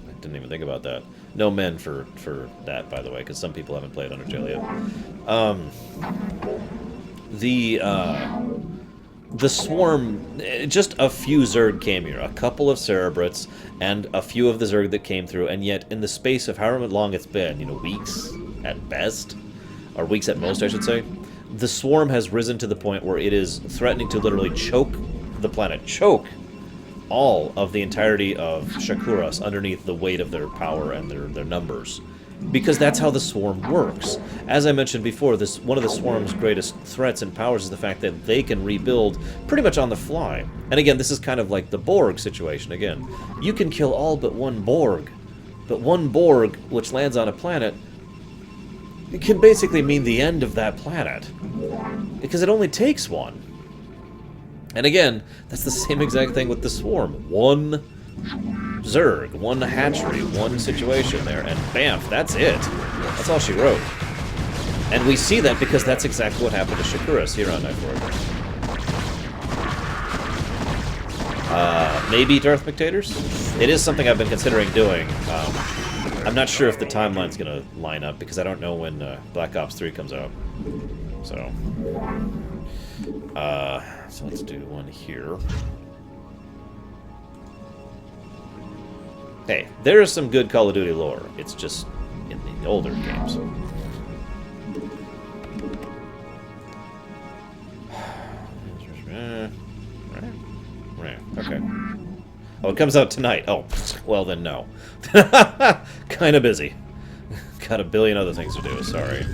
I didn't even think about that. No men for that, by the way, because some people haven't played Undertale yet. The swarm, just a few Zerg came here. A couple of Cerebrits, and a few of the Zerg that came through, and yet in the space of however long it's been, weeks at best, or weeks at most, I should say, the swarm has risen to the point where it is threatening to literally choke the planet. Choke all of the entirety of Shakuras underneath the weight of their power and their numbers. Because that's how the swarm works. As I mentioned before, one of the swarm's greatest threats and powers is the fact that they can rebuild pretty much on the fly. And again, this is kind of like the Borg situation again. You can kill all but one Borg. But one Borg, which lands on a planet, it can basically mean the end of that planet. Because it only takes one. And again, that's the same exact thing with the swarm. One Zerg, one hatchery, one situation there, and bam, that's it. That's all she wrote. And we see that because that's exactly what happened to Shakuras here on Night Lord. Maybe Darth McTators? It is something I've been considering doing. I'm not sure if the timeline's going to line up because I don't know when Black Ops 3 comes out. So let's do one here. Hey, there is some good Call of Duty lore. It's just in the older games. Okay. Oh, it comes out tonight. Oh, well then no. Kinda busy. Got a billion other things to do, sorry.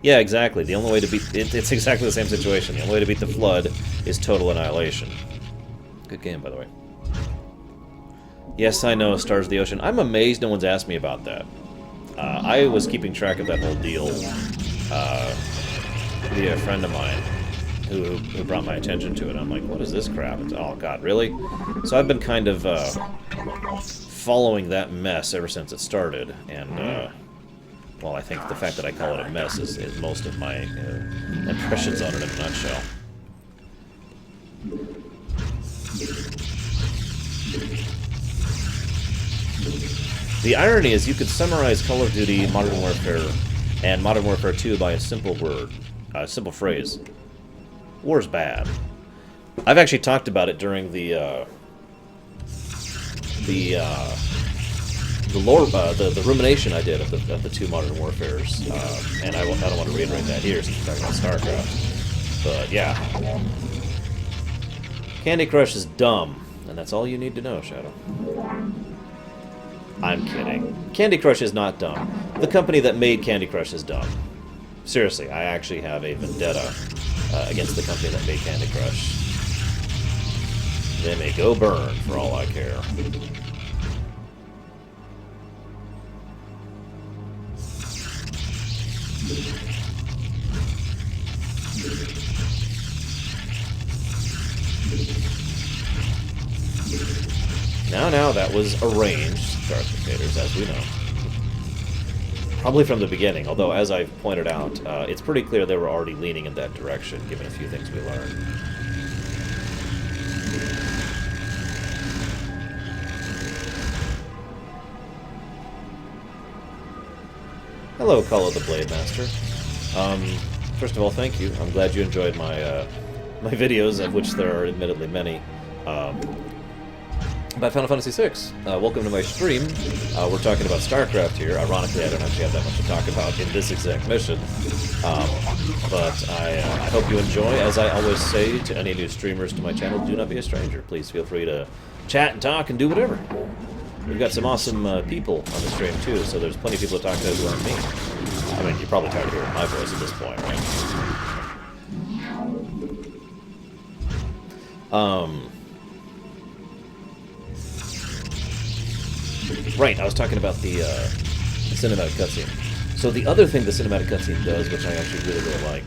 Yeah, exactly. The only way to beat... It's exactly the same situation. The only way to beat the Flood is total annihilation. Good game, by the way. Yes, I know, Stars of the Ocean. I'm amazed no one's asked me about that. I was keeping track of that whole deal via a friend of mine who brought my attention to it. I'm like, what is this crap? It's, oh, God, really? So I've been kind of following that mess ever since it started, and... well, I think the fact that I call it a mess is most of my impressions on it in a nutshell. The irony is you could summarize Call of Duty Modern Warfare and Modern Warfare 2 by a simple word, a simple phrase. War's bad. I've actually talked about it during the rumination I did of the two Modern Warfares, and I don't want to reiterate that here since we're talking about Starcraft. But yeah, Candy Crush is dumb, and that's all you need to know, Shadow. I'm kidding. Candy Crush is not dumb. The company that made Candy Crush is dumb. Seriously, I actually have a vendetta against the company that made Candy Crush. They may go burn for all I care. Now, that was arranged, Star Spectators, as we know. Probably from the beginning, although, as I've pointed out, it's pretty clear they were already leaning in that direction, given a few things we learned. Hello, Call of the Blade Master. First of all, thank you. I'm glad you enjoyed my my videos, of which there are admittedly many. About Final Fantasy VI. Welcome to my stream. We're talking about Starcraft here. Ironically, I don't actually have that much to talk about in this exact mission. But I hope you enjoy. As I always say to any new streamers to my channel, do not be a stranger. Please feel free to chat and talk and do whatever. We've got some awesome people on the stream, too, so there's plenty of people to talk to who aren't me. I mean, you're probably tired of hearing my voice at this point, right? Right, I was talking about the cinematic cutscene. So the other thing the cinematic cutscene does, which I actually really, really like,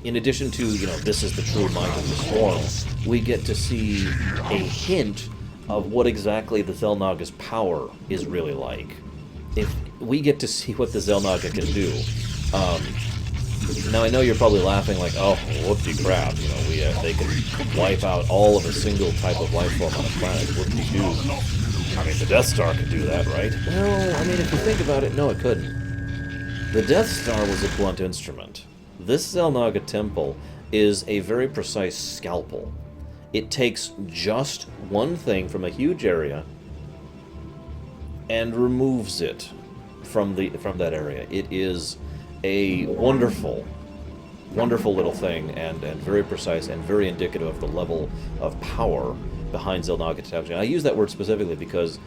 in addition to, you know, this is the true might of the Swarm, we get to see a hint of what exactly the Xel'Naga's power is really like. If we get to see what the Xel'Naga can do. Now I know you're probably laughing like, oh, whoop-de-crap, you know, they can wipe out all of a single type of life form on a planet, whoop-de-doo. I mean, the Death Star could do that, right? Well, I mean, if you think about it, no, it couldn't. The Death Star was a blunt instrument. This Xel'Naga temple is a very precise scalpel. It takes just one thing from a huge area and removes it from that area. It is a wonderful, wonderful little thing, and very precise and very indicative of the level of power behind Xel'Naga technology. I use that word specifically because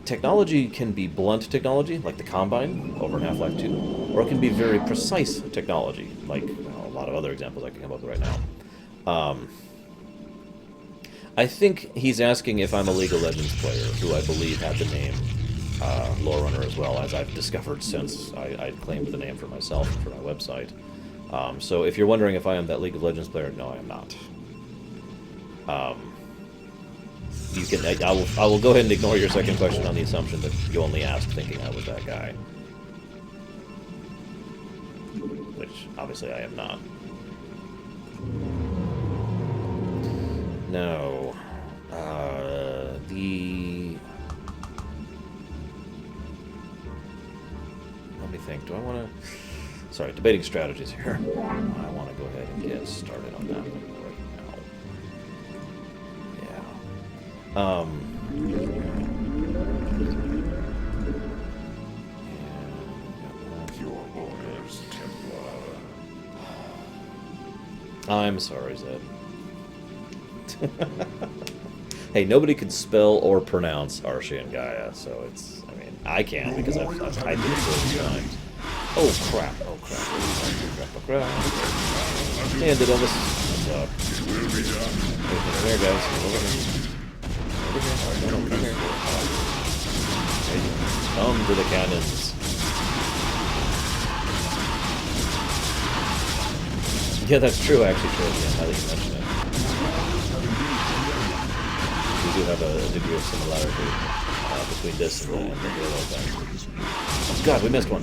technology can be blunt technology, like the Combine over in Half-Life 2, or it can be very precise technology, like a lot of other examples I can come up with right now. I think he's asking if I'm a League of Legends player, who I believe had the name Lorerunner as well, as I've discovered since I claimed the name for myself and for my website. So if you're wondering if I am that League of Legends player, no, I am not. You can. I will go ahead and ignore your second question on the assumption that you only asked thinking I was that guy, which obviously I am not. No. Let me think. Do I want to... Sorry, debating strategies here. I want to go ahead and get started on that right now. Your orders, Templar. I'm sorry, Zed. Hey, nobody can spell or pronounce Archie and Gaia, so it's... I mean, I can because I've typed it a million times. Oh, crap. Oh, crap. Oh, crap. Hey, did Elvis. What's up? Over here, guys. Over here. Over here. No, come here. Hey, come to the cannons. Yeah, that's true, actually, Kerrigan, now that you mention it. We do have a degree of similarity between this and the Halo thing. Oh, God, we missed one.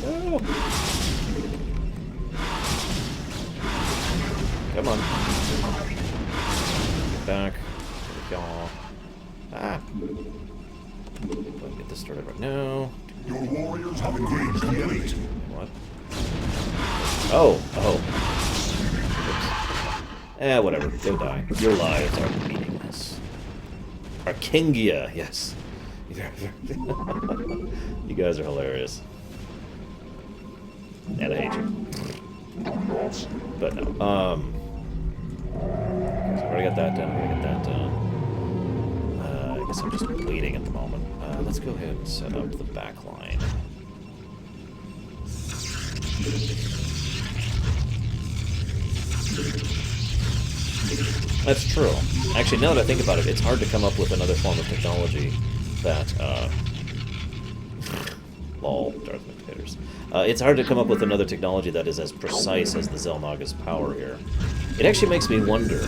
Oh. Come on. Get back. Ah. Go ahead and get this started right now. Your warriors have engaged complete. What? Oh, oh. Oops. Whatever. Go die. Your lives are meaningless. Arkingia, yes. You guys are hilarious. And I hate you. But no. So I already got that done. I already got that done. I guess I'm just bleeding at the moment. Let's go ahead and set up the back line. That's true. Actually, now that I think about it, it's hard to come up with another form of technology that, lol, Darth Dictators. It's hard to come up with another technology that is as precise as the Xel'Naga's power here. It actually makes me wonder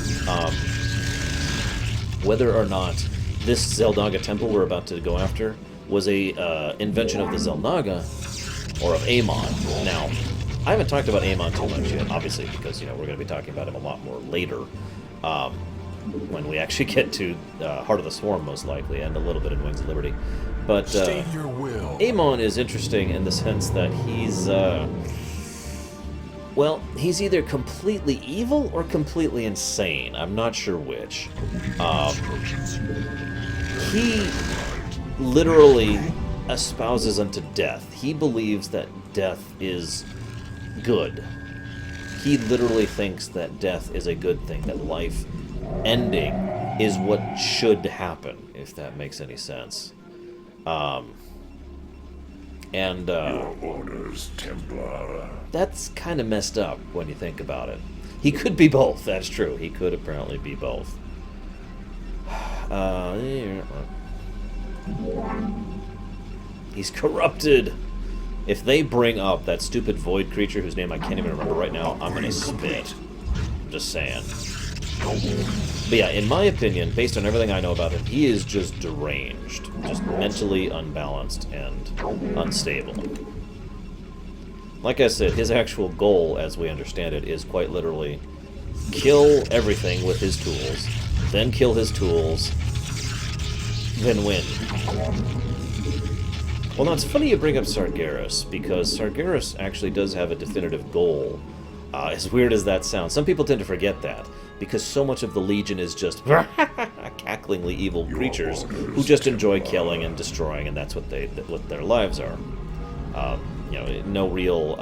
whether or not this Xel'Naga temple we're about to go after was a invention of the Xel'Naga or of Amon. Now, I haven't talked about Amon too much yet, obviously, because, you know, we're going to be talking about him a lot more later, when we actually get to Heart of the Swarm, most likely, and a little bit in Wings of Liberty. But State your will. Amon is interesting in the sense that he's, well, he's either completely evil or completely insane. I'm not sure which. He literally espouses unto death. He believes that death is good. He literally thinks that death is a good thing, that life ending is what should happen, if that makes any sense. Your orders, Templar. That's kind of messed up when you think about it. He could be both, that's true. He could apparently be both. He's corrupted. If they bring up that stupid void creature whose name I can't even remember right now, I'm gonna spit. I'm just saying. But yeah, in my opinion, based on everything I know about him, he is just deranged. Just mentally unbalanced and unstable. Like I said, his actual goal, as we understand it, is quite literally kill everything with his tools, then kill his tools, then win. Well, now, it's funny you bring up Sargeras, because Sargeras actually does have a definitive goal. As weird as that sounds, some people tend to forget that, because so much of the Legion is just cacklingly evil creatures who just enjoy killing and destroying, and that's what their lives are. You know, no real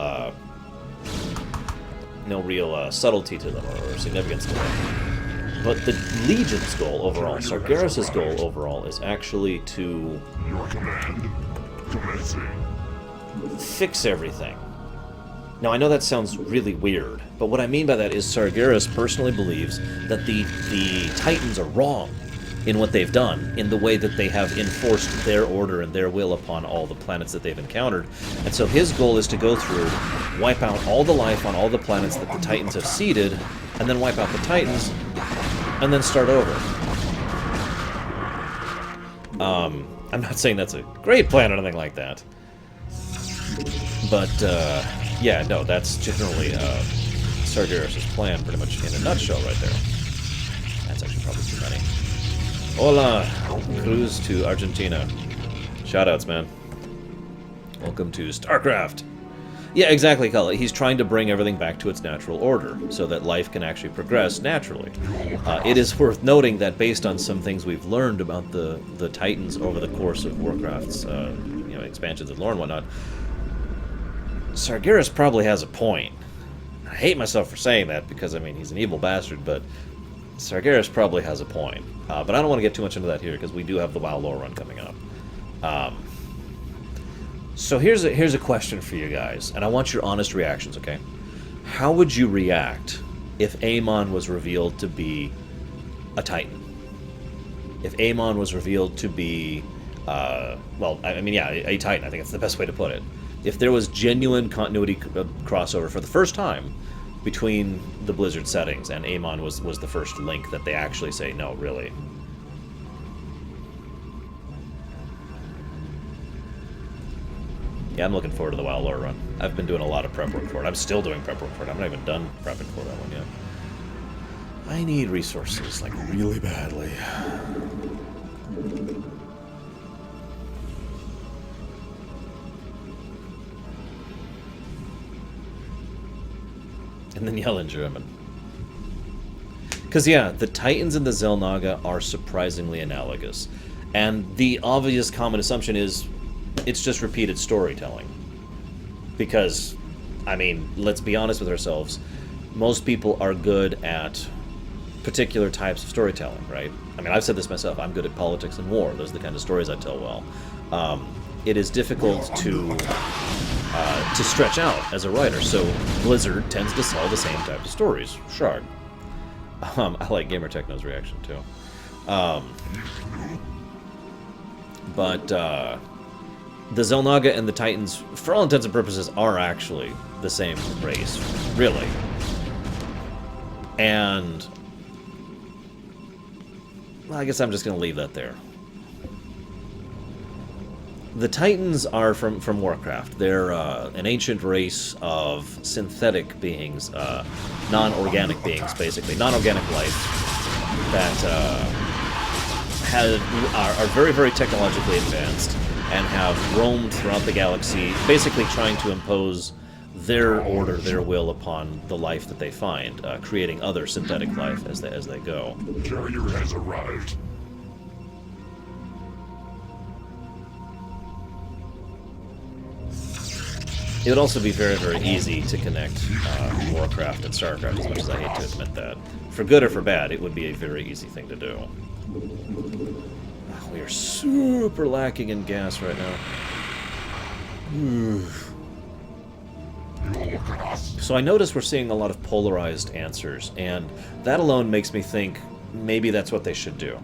subtlety to them or significance to them. But the Legion's goal overall, Sargeras' goal overall, is actually to Your command. Commencing. fix everything. Now, I know that sounds really weird, but what I mean by that is Sargeras personally believes that the Titans are wrong in what they've done, in the way that they have enforced their order and their will upon all the planets that they've encountered. And so his goal is to go through, wipe out all the life on all the planets that the Titans have seeded, and then wipe out the Titans, and then start over. I'm not saying that's a great plan or anything like that. But, yeah, no, that's generally Sargeras' plan, pretty much in a nutshell right there. That's actually probably too many. Hola! Cruise to Argentina. Shoutouts, man. Welcome to Starcraft! Yeah, exactly, Cully. He's trying to bring everything back to its natural order, so that life can actually progress naturally. It is worth noting that based on some things we've learned about the Titans over the course of Warcraft's expansions and lore and whatnot, Sargeras probably has a point. I hate myself for saying that, because, I mean, he's an evil bastard, but Sargeras probably has a point. But I don't want to get too much into that here, because we do have the WoW lore run coming up. So here's a question for you guys, and I want your honest reactions, okay? How would you react if Amon was revealed to be a Titan? If Amon was revealed to be, well, I mean, yeah, a Titan, I think that's the best way to put it. If there was genuine continuity crossover for the first time between the Blizzard settings, and Amon was the first link that they actually say, no, really. Yeah, I'm looking forward to the WoW lore run. I've been doing a lot of prep work for it. I'm still doing prep work for it. I'm not even done prepping for that one yet. I need resources, like, really badly. and then yell in German. Because, yeah, the Titans and the Xel'Naga are surprisingly analogous. And the obvious common assumption is it's just repeated storytelling. Because, I mean, let's be honest with ourselves, most people are good at particular types of storytelling, right? I mean, I've said this myself. I'm good at politics and war. Those are the kind of stories I tell well. It is difficult to stretch out as a writer, so Blizzard tends to tell the same type of stories. Shrug. I like Gamer Techno's reaction, too. But the Xel'Naga and the Titans, for all intents and purposes, are actually the same race, really. And well, I guess I'm just going to leave that there. The Titans are from Warcraft. They're an ancient race of synthetic beings, non-organic beings, basically. Non-organic life that are very, very technologically advanced and have roamed throughout the galaxy, basically trying to impose their order, their will upon the life that they find, creating other synthetic life as they go. The carrier has arrived. It would also be very, very easy to connect Warcraft and Starcraft, as much as I hate to admit that. For good or for bad, it would be a very easy thing to do. We are super lacking in gas right now. So I notice we're seeing a lot of polarized answers, and that alone makes me think maybe that's what they should do.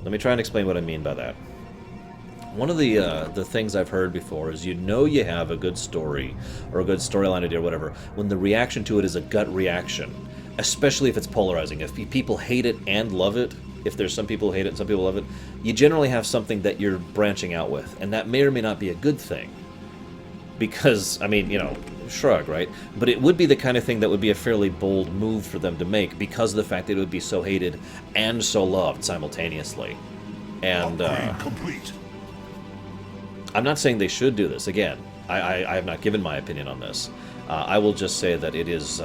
Let me try and explain what I mean by that. One of the things I've heard before is you have a good story or a good storyline idea or whatever when the reaction to it is a gut reaction, especially if it's polarizing. If people hate it and love it, if there's some people who hate it and some people love it, you generally have something that you're branching out with, and that may or may not be a good thing. Because, I mean, shrug, right? But it would be the kind of thing that would be a fairly bold move for them to make because of the fact that it would be so hated and so loved simultaneously. And, complete. I'm not saying they should do this. Again, I have not given my opinion on this. I will just say that it is,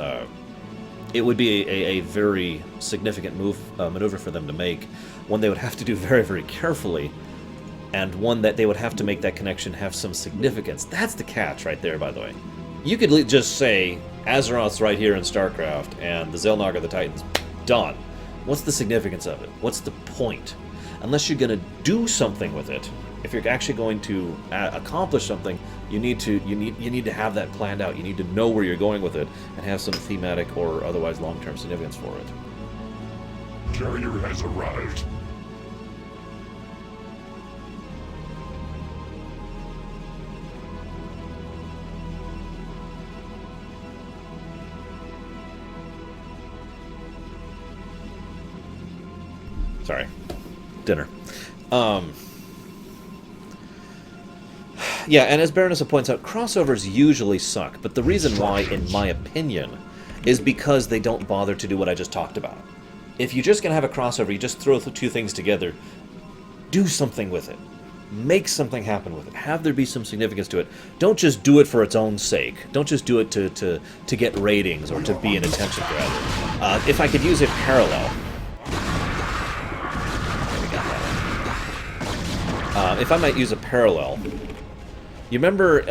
it would be a very significant maneuver for them to make, one they would have to do very, very carefully, and one that they would have to make that connection have some significance. That's the catch right there, by the way. You could just say, Azeroth's right here in StarCraft, and the Xel'Naga, the Titans, done. What's the significance of it? What's the point? Unless you're going to do something with it, if you're actually going to accomplish something, you need to have that planned out. You need to know where you're going with it and have some thematic or otherwise long-term significance for it. Carrier has arrived. Sorry. Dinner. Yeah, and as Baronessa points out, crossovers usually suck, but the reason why, in my opinion, is because they don't bother to do what I just talked about. If you're just going to have a crossover, you just throw the two things together, do something with it. Make something happen with it. Have there be some significance to it. Don't just do it for its own sake. Don't just do it to get ratings or to be an attention grabber. If I could use a parallel... if I might use a parallel... You remember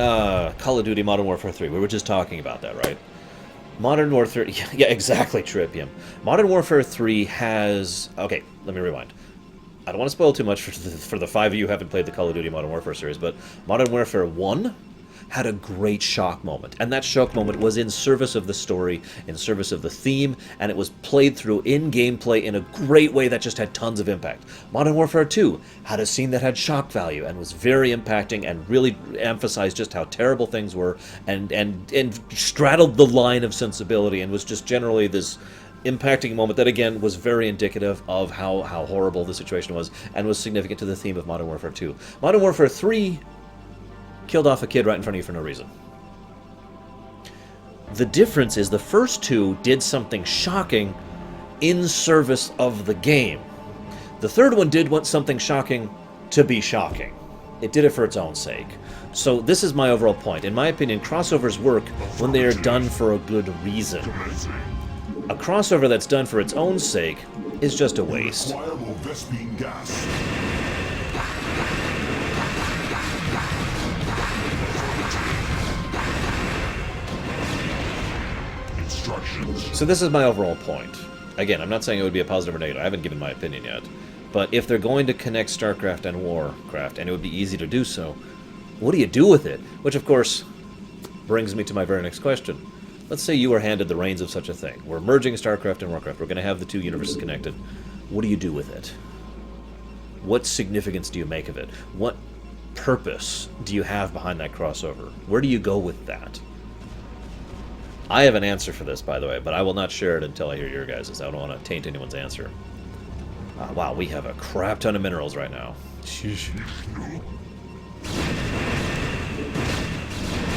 Call of Duty Modern Warfare 3? We were just talking about that, right? Modern Warfare... Yeah, exactly, Tripium. Modern Warfare 3 has... Okay, let me rewind. I don't want to spoil too much for the 5 of you who haven't played the Call of Duty Modern Warfare series, but Modern Warfare 1 had a great shock moment. And that shock moment was in service of the story, in service of the theme, and it was played through in gameplay in a great way that just had tons of impact. Modern Warfare 2 had a scene that had shock value and was very impacting and really emphasized just how terrible things were and straddled the line of sensibility and was just generally this impacting moment that, again, was very indicative of how horrible the situation was and was significant to the theme of Modern Warfare 2. Modern Warfare 3 killed off a kid right in front of you for no reason. The difference is the first two did something shocking in service of the game. The third one did want something shocking to be shocking. it did it for its own sake. So this is my overall point. In my opinion, crossovers work when they are done for a good reason. A crossover that's done for its own sake is just a waste. So this is my overall point. Again, I'm not saying it would be a positive or negative. I haven't given my opinion yet. But if they're going to connect Starcraft and Warcraft, and it would be easy to do so, what do you do with it? Which, of course, brings me to my very next question. Let's say you were handed the reins of such a thing. We're merging Starcraft and Warcraft. We're going to have the two universes connected. What do you do with it? What significance do you make of it? What purpose do you have behind that crossover? Where do you go with that? I have an answer for this, by the way, but I will not share it until I hear your guys'. I don't want to taint anyone's answer. Wow, we have a crap ton of minerals right now.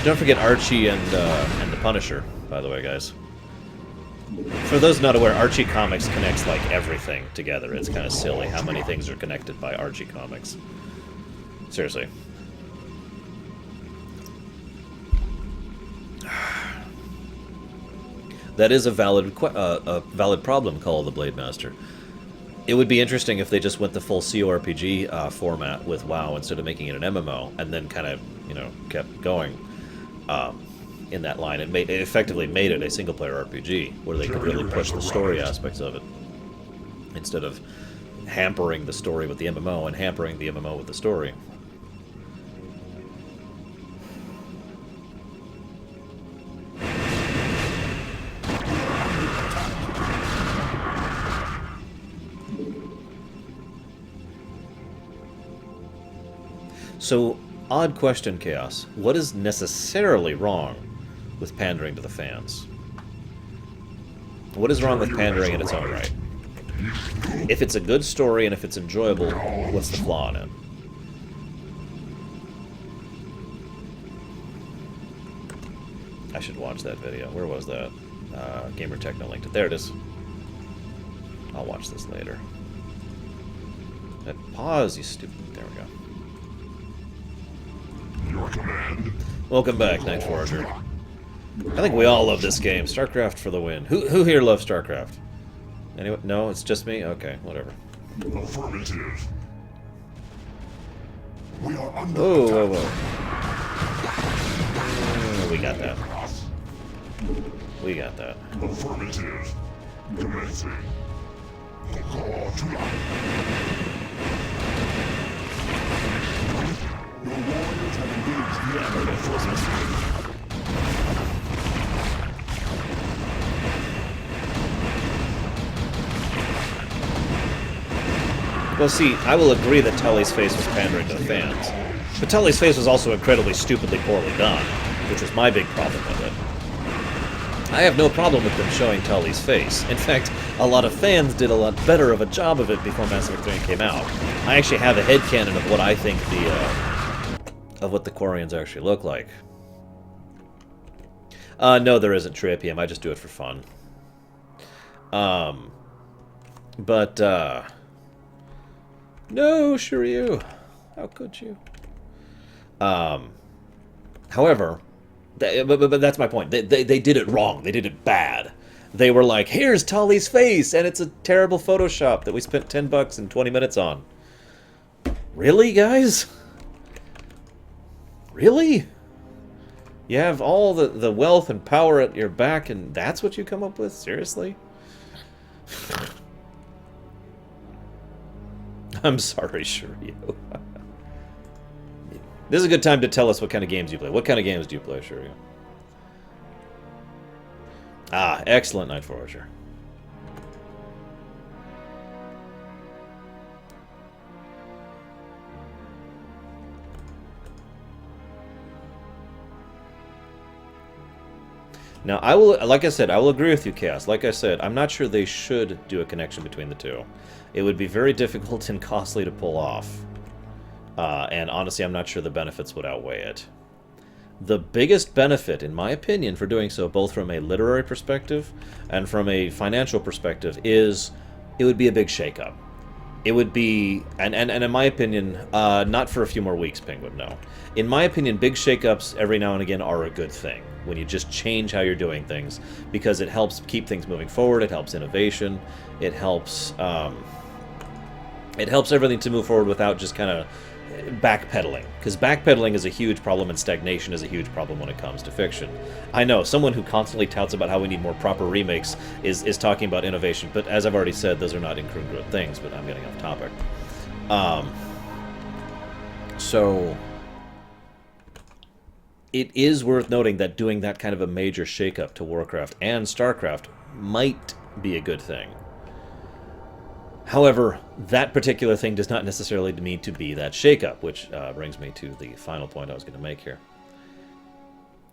Don't forget Archie and the Punisher, by the way, guys. For those not aware, Archie Comics connects, like, everything together. It's kind of silly how many things are connected by Archie Comics. Seriously. That is a valid problem, Call of the Blade Master. It would be interesting if they just went the full CORPG format with WoW instead of making it an MMO, and then kind of, you know, kept going in that line. It effectively made it a single-player RPG, where they could really push the story aspects of it, instead of hampering the story with the MMO and hampering the MMO with the story. So, odd question, Chaos. What is necessarily wrong with pandering to the fans? What is wrong with pandering in its own right? If it's a good story and if it's enjoyable, what's the flaw in it? I should watch that video. Where was that? Gamer Techno linked it. There it is. I'll watch this later. Pause, you stupid... There we go. Your command. Welcome back, Night Forager. I think we all love this game. StarCraft for the win. Who here loves StarCraft? Anyone? No, it's just me? Okay, whatever. Affirmative. We are under whoa, whoa, whoa. We got that. We got that. Affirmative. Commencing. The call to life. Your warriors have engaged the enemy forces. Well, see, I will agree that Tully's face was pandering to the fans. But Tully's face was also incredibly stupidly poorly done, which was my big problem with it. I have no problem with them showing Tully's face. In fact, a lot of fans did a lot better of a job of it before Mass Effect 3 came out. I actually have a headcanon of what I think of what the Quarians actually look like. No, there isn't True APM. I just do it for fun. No, Shiryu. How could you? However, but that's my point. They did it wrong. They did it bad. They were like, here's Tully's face, and it's a terrible Photoshop that we spent $10 and 20 minutes on. Really, guys? Really? You have all the wealth and power at your back, and that's what you come up with? Seriously? I'm sorry, Shiryu. This is a good time to tell us what kind of games you play. What kind of games do you play, Shiryu? Ah, excellent, Night Forager. Now, I will, like I said, I will agree with you, Chaos. Like I said, I'm not sure they should do a connection between the two. It would be very difficult and costly to pull off. And honestly, I'm not sure the benefits would outweigh it. The biggest benefit, in my opinion, for doing so, both from a literary perspective and from a financial perspective, is it would be a big shakeup. it would be, and in my opinion, not for a few more weeks, Penguin, no. In my opinion, big shakeups every now and again are a good thing. When you just change how you're doing things, because it helps keep things moving forward, it helps innovation, it helps everything to move forward without just kind of backpedaling. Because backpedaling is a huge problem, and stagnation is a huge problem when it comes to fiction. I know, someone who constantly touts about how we need more proper remakes is talking about innovation, but as I've already said, those are not incongruent things, but I'm getting off topic. So it is worth noting that doing that kind of a major shakeup to Warcraft and Starcraft might be a good thing. However, that particular thing does not necessarily need to be that shakeup, which brings me to the final point I was going to make here.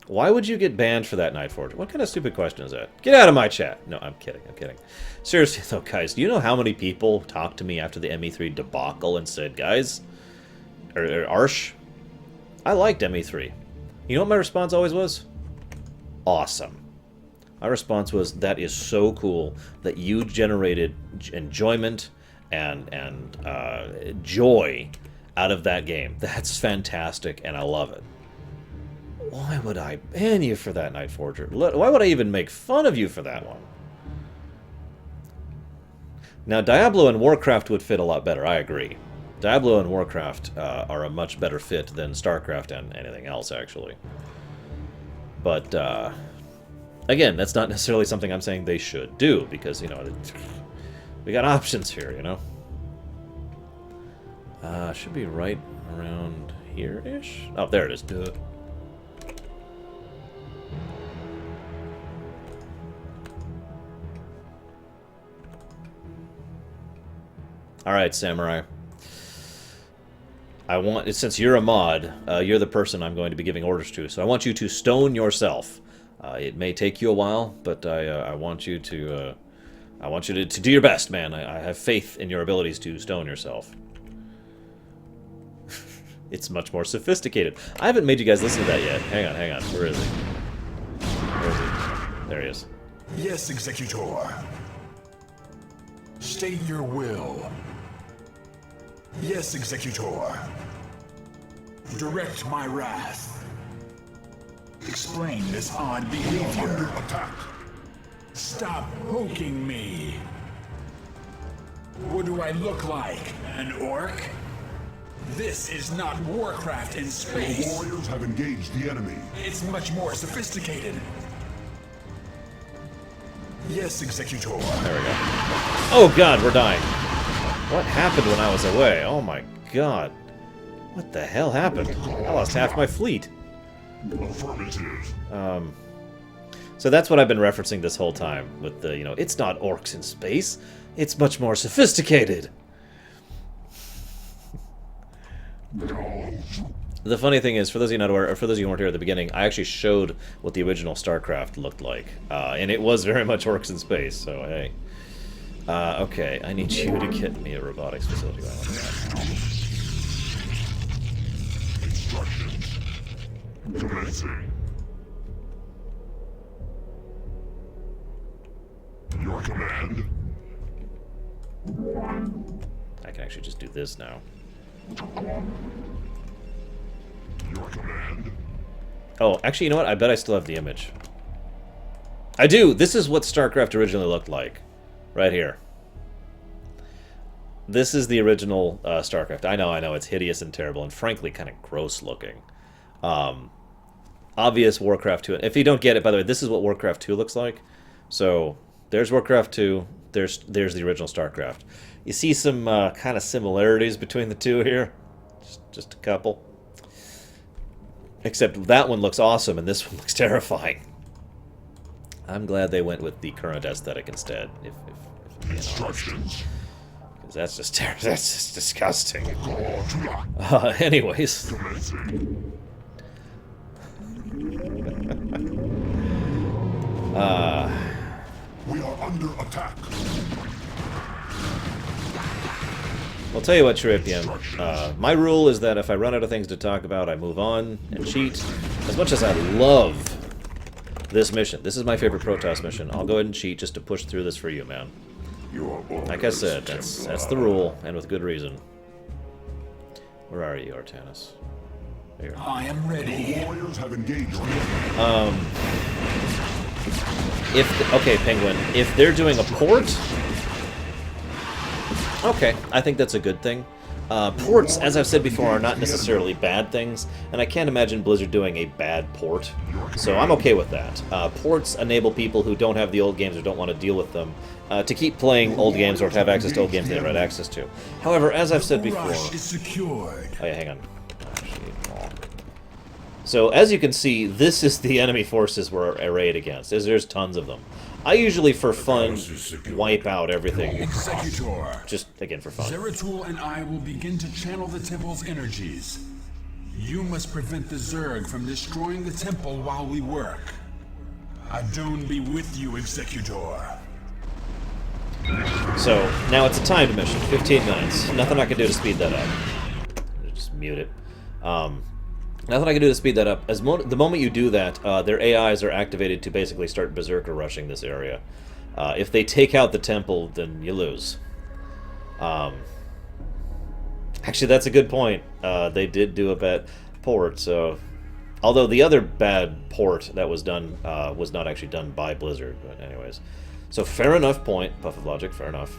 Why would you get banned for that, Nightforger? What kind of stupid question is that? Get out of my chat! No, I'm kidding, I'm kidding. Seriously though, guys, do you know how many people talked to me after the ME3 debacle and said, guys, or Arsh, I liked ME3. You know what my response always was? Awesome. My response was, that is so cool that you generated enjoyment and joy out of that game. That's fantastic, and I love it. Why would I ban you for that, Nightforger? Why would I even make fun of you for that one? Now, Diablo and Warcraft would fit a lot better, I agree. Diablo and Warcraft are a much better fit than Starcraft and anything else, actually. But, again, that's not necessarily something I'm saying they should do, because, you know, we got options here, you know? Should be right around here-ish? Oh, there it is. Duh. Alright, Samurai. I want, since you're a mod, you're the person I'm going to be giving orders to, so I want you to stone yourself. It may take you a while, but I want you to do your best, man. I have faith in your abilities to stone yourself. It's much more sophisticated. I haven't made you guys listen to that yet. Hang on. Where is he? Where is he? There he is. Yes, Executor. State your will. Yes, Executor. Direct my wrath. Explain this odd behavior. Under attack. Stop poking me. What do I look like? An orc? This is not Warcraft in space. The warriors have engaged the enemy. It's much more sophisticated. Yes, Executor. There we go. Oh god, we're dying. What happened when I was away? Oh my god. What the hell happened? I lost half my fleet. Affirmative. So that's what I've been referencing this whole time with the, you know, it's not orcs in space. It's much more sophisticated. The funny thing is, for those of you not aware, or for those of you who weren't here at the beginning, I actually showed what the original StarCraft looked like, and it was very much orcs in space. So hey, okay, I need you to get me a robotics facility. Instructions. Commencing. Your command. I can actually just do this now. Your command. Oh, actually, you know what? I bet I still have the image. I do! This is what StarCraft originally looked like. Right here. This is the original StarCraft. I know, it's hideous and terrible, and frankly, kind of gross looking. Obvious Warcraft 2. If you don't get it, by the way, this is what Warcraft 2 looks like. So, there's Warcraft 2, there's the original StarCraft. You see some kind of similarities between the two here. Just a couple. Except that one looks awesome, and this one looks terrifying. I'm glad they went with the current aesthetic instead. If Instructions. Because that's just disgusting. Anyways. We are under attack. I'll tell you what, Shuripian. My rule is that if I run out of things to talk about, I move on and cheat. As much as I love this mission, this is my favorite Protoss mission, I'll go ahead and cheat just to push through this for you, man. Like I said, that's the rule, and with good reason. Where are you, Artanis? Here. I am ready. The warriors have engaged. Okay, Penguin, if they're doing a port, okay, I think that's a good thing. Ports, as I've said before, are not necessarily bad things, and I can't imagine Blizzard doing a bad port, so I'm okay with that. Ports enable people who don't have the old games or don't want to deal with them to keep playing old games or to have access to old games they never had access to. However, as I've said before... Oh yeah, hang on. So, as you can see, this is the enemy forces we're arrayed against. There's tons of them. I usually, for fun, wipe out everything. Executor. Just, again, for fun. Zeratul and I will begin to channel the temple's energies. You must prevent the Zerg from destroying the temple while we work. Adon be with you, Executor. So, now it's a timed mission. 15 minutes. Nothing I can do to speed that up. Just mute it. Nothing I can do to speed that up. The moment you do that, their AIs are activated to basically start berserker rushing this area. If they take out the temple, then you lose. Actually, that's a good point. They did do a bad port, so... Although the other bad port that was done was not actually done by Blizzard, but anyways. So, fair enough point, Puff of Logic, fair enough.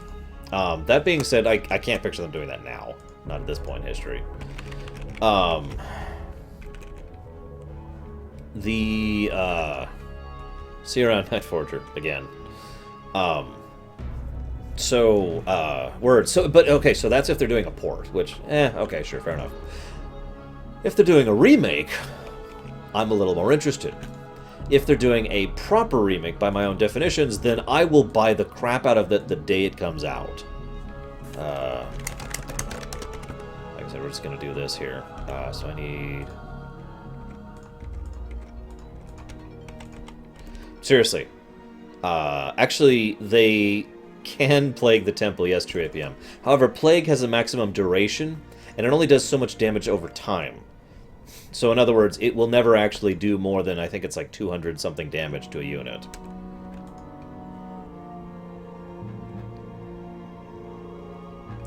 That being said, I can't picture them doing that now. Not at this point in history. The Sierra Night Forger again. But okay, so that's if they're doing a port, which, okay, sure, fair enough. If they're doing a remake, I'm a little more interested. If they're doing a proper remake by my own definitions, then I will buy the crap out of it the day it comes out. Like I said, we're just gonna do this here. So I need... Seriously. Actually, they can plague the temple, yes, true APM. However, plague has a maximum duration, and it only does so much damage over time. So, in other words, it will never actually do more than, I think it's like 200-something damage to a unit.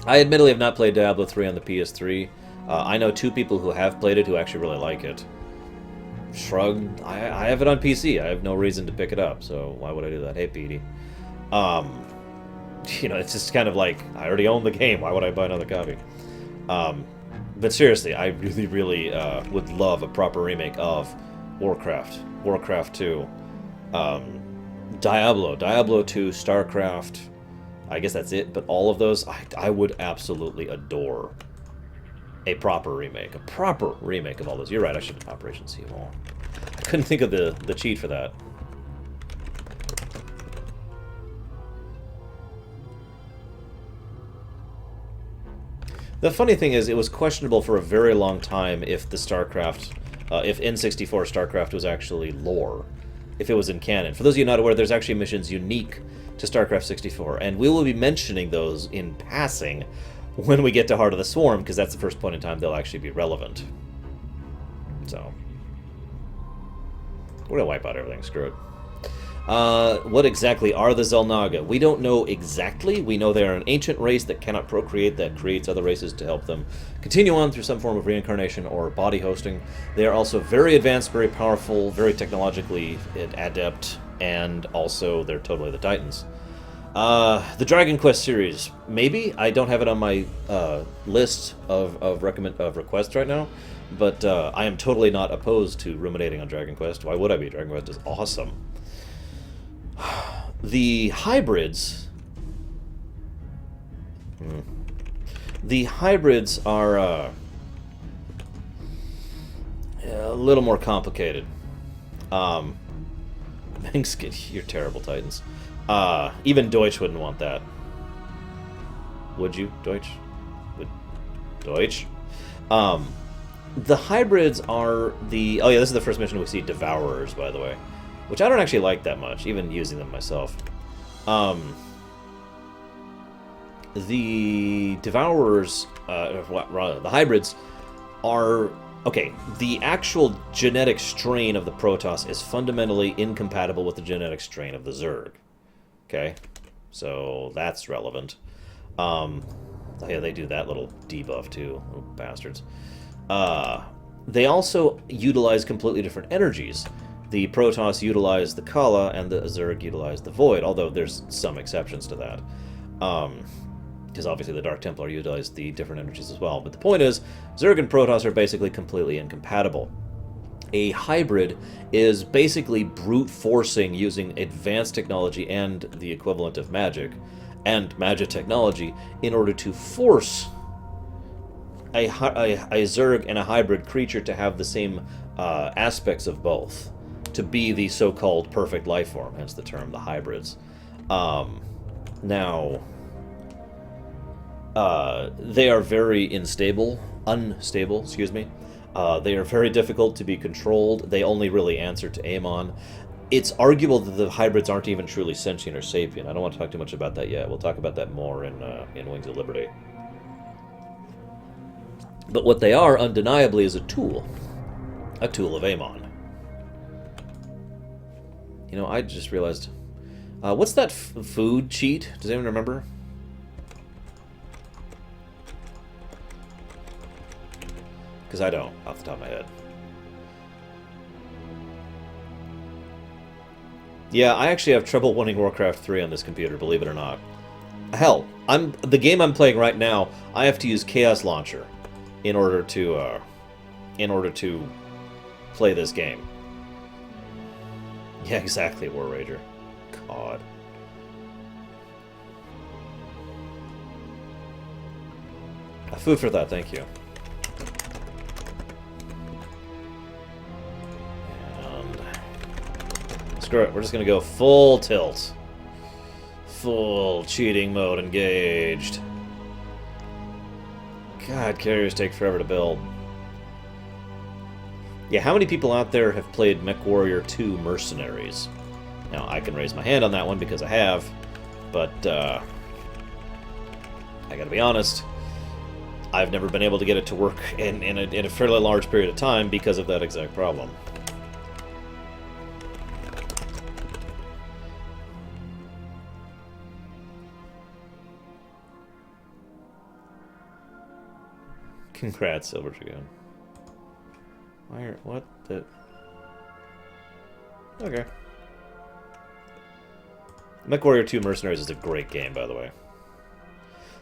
I admittedly have not played Diablo 3 on the PS3. I know 2 people who have played it who actually really like it. Shrug. I have it on PC. I have no reason to pick it up, so why would I do that? Hey, Petey. You know, it's just kind of like, I already own the game. Why would I buy another copy? But seriously, I really, really would love a proper remake of Warcraft. Warcraft 2. Diablo 2, Starcraft. I guess that's it, but all of those, I would absolutely adore a proper remake. A proper remake of all those. You're right, I should Operation Seawall. I couldn't think of the cheat for that. The funny thing is, it was questionable for a very long time if the StarCraft, if N64 StarCraft was actually lore, if it was in canon. For those of you not aware, there's actually missions unique to StarCraft 64, and we will be mentioning those in passing when we get to Heart of the Swarm, because that's the first point in time they'll actually be relevant. So, we're gonna wipe out everything, screw it. What exactly are the Xel'Naga? We don't know exactly. We know they are an ancient race that cannot procreate, that creates other races to help them continue on through some form of reincarnation or body hosting. They are also very advanced, very powerful, very technologically adept, and also they're totally the Titans. The Dragon Quest series, maybe. I don't have it on my list of requests right now, but I am totally not opposed to ruminating on Dragon Quest. Why would I be? Dragon Quest is awesome. The hybrids... The hybrids are a little more complicated. You're terrible, Titans. Even Deutsch wouldn't want that. Would you, Deutsch? Would Deutsch? The hybrids are the... Oh yeah, this is the first mission we see Devourers, by the way. Which I don't actually like that much, even using them myself. The Devourers, the hybrids, are... Okay, the actual genetic strain of the Protoss is fundamentally incompatible with the genetic strain of the Zerg. Okay? So that's relevant. Yeah, they do that little debuff too, little bastards. They also utilize completely different energies. The Protoss utilize the Kala, and the Zerg utilize the Void, although there's some exceptions to that. Because obviously the Dark Templar utilize the different energies as well. But the point is, Zerg and Protoss are basically completely incompatible. A hybrid is basically brute forcing using advanced technology and the equivalent of magic, and magic technology, in order to force a Zerg and a hybrid creature to have the same aspects of both, to be the so-called perfect life form, hence the term, the hybrids. Now, they are very unstable, excuse me. They are very difficult to be controlled. They only really answer to Amon. It's arguable that the hybrids aren't even truly sentient or sapient. I don't want to talk too much about that yet. We'll talk about that more in Wings of Liberty. But what they are, undeniably, is a tool of Amon. You know, I just realized, what's that food cheat? Does anyone remember? Because I don't, off the top of my head. Yeah, I actually have trouble winning Warcraft 3 on this computer, believe it or not. Hell, the game I'm playing right now, I have to use Chaos Launcher in order to play this game. Yeah, exactly, War Rager. God. Food for thought, thank you. Screw it, we're just gonna go full tilt. Full cheating mode engaged. God, carriers take forever to build. Yeah, how many people out there have played MechWarrior 2 Mercenaries? Now, I can raise my hand on that one because I have, but I gotta be honest, I've never been able to get it to work in a fairly large period of time because of that exact problem. Congrats, Silver Dragoon. What the... Okay. MechWarrior 2 Mercenaries is a great game, by the way.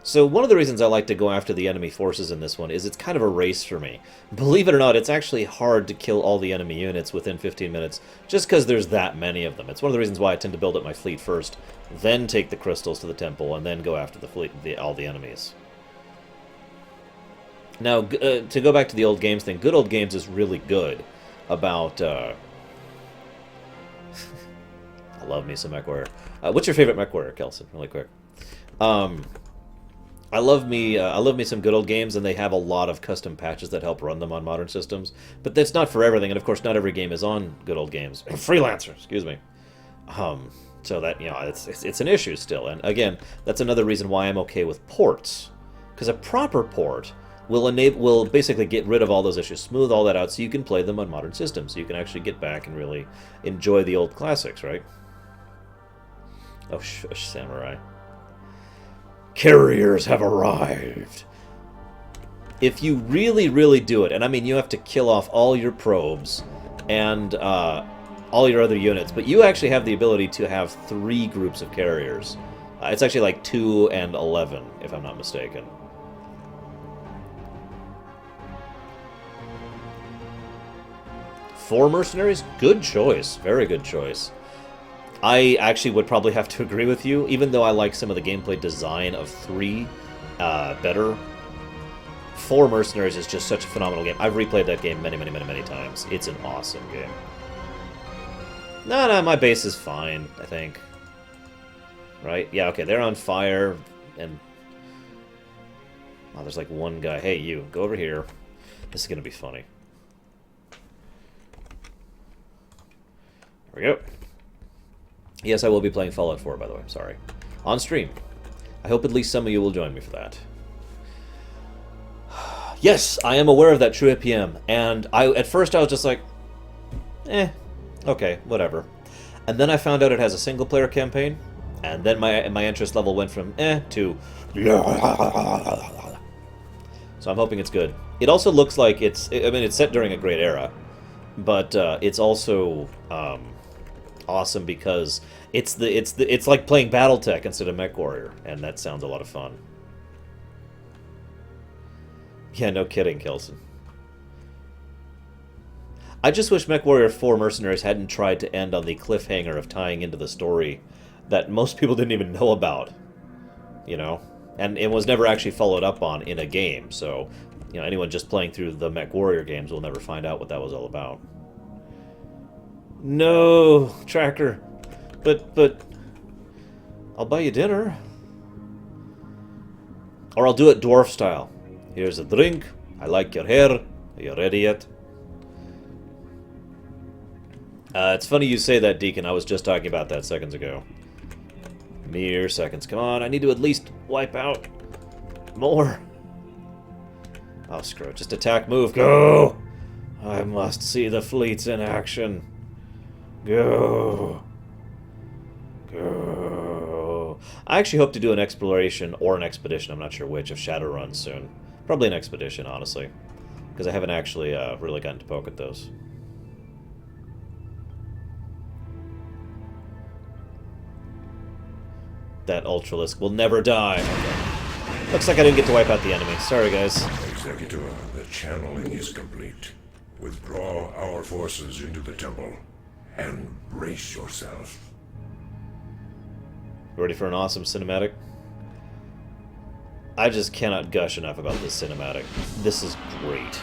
So one of the reasons I like to go after the enemy forces in this one is it's kind of a race for me. Believe it or not, it's actually hard to kill all the enemy units within 15 minutes, just because there's that many of them. It's one of the reasons why I tend to build up my fleet first, then take the crystals to the temple, and then go after the fleet, all the enemies. Now, to go back to the old games thing, Good Old Games is really good about... I love me some MechWarrior. What's your favorite MechWarrior, Kelson? Really quick. I love me some Good Old Games, and they have a lot of custom patches that help run them on modern systems. But that's not for everything, and of course, not every game is on Good Old Games. Freelancer, excuse me. So that, you know, it's an issue still. And again, that's another reason why I'm okay with ports, because a proper port will basically get rid of all those issues, smooth all that out, so you can play them on modern systems. So you can actually get back and really enjoy the old classics, right? Oh, shush, Samurai. Carriers have arrived. If you really, really do it, and I mean you have to kill off all your probes and all your other units, but you actually have the ability to have 3 groups of carriers. It's actually like 2 and 11, if I'm not mistaken. Four mercenaries? Good choice. Very good choice. I actually would probably have to agree with you, even though I like some of the gameplay design of 3 better. 4 Mercenaries is just such a phenomenal game. I've replayed that game many, many, many, many times. It's an awesome game. No, my base is fine, I think. Right? Yeah, okay, they're on fire, and... Oh, there's like one guy. Hey, you, go over here. This is gonna be funny. There we go. Yes, I will be playing Fallout 4, by the way. Sorry. On stream. I hope at least some of you will join me for that. Yes, I am aware of that True APM, and at first I was just like, okay, whatever. And then I found out it has a single-player campaign, And then my interest level went from to... So I'm hoping it's good. It also looks like it's... I mean, it's set during a great era. But it's also awesome because it's like playing BattleTech instead of MechWarrior. And that sounds a lot of fun. Yeah, no kidding, Kelson. I just wish MechWarrior 4 Mercenaries hadn't tried to end on the cliffhanger of tying into the story that most people didn't even know about. You know? And it was never actually followed up on in a game, so... You know, anyone just playing through the MechWarrior games will never find out what that was all about. No, Tracker. But... I'll buy you dinner. Or I'll do it dwarf style. Here's a drink. I like your hair. Are you ready yet? It's funny you say that, Deacon. I was just talking about that seconds ago. Mere seconds. Come on, I need to at least wipe out more. Oh, screw it. Just attack, move, go! I must see the fleets in action. Go. Go. I actually hope to do an exploration or an expedition, I'm not sure which, of Shadowrun soon. Probably an expedition, honestly. Because I haven't actually really gotten to poke at those. That Ultralisk will never die. Okay. Looks like I didn't get to wipe out the enemy. Sorry, guys. Executor, the channeling is complete. Withdraw our forces into the temple, and brace yourself. Ready for an awesome cinematic? I just cannot gush enough about this cinematic. This is great.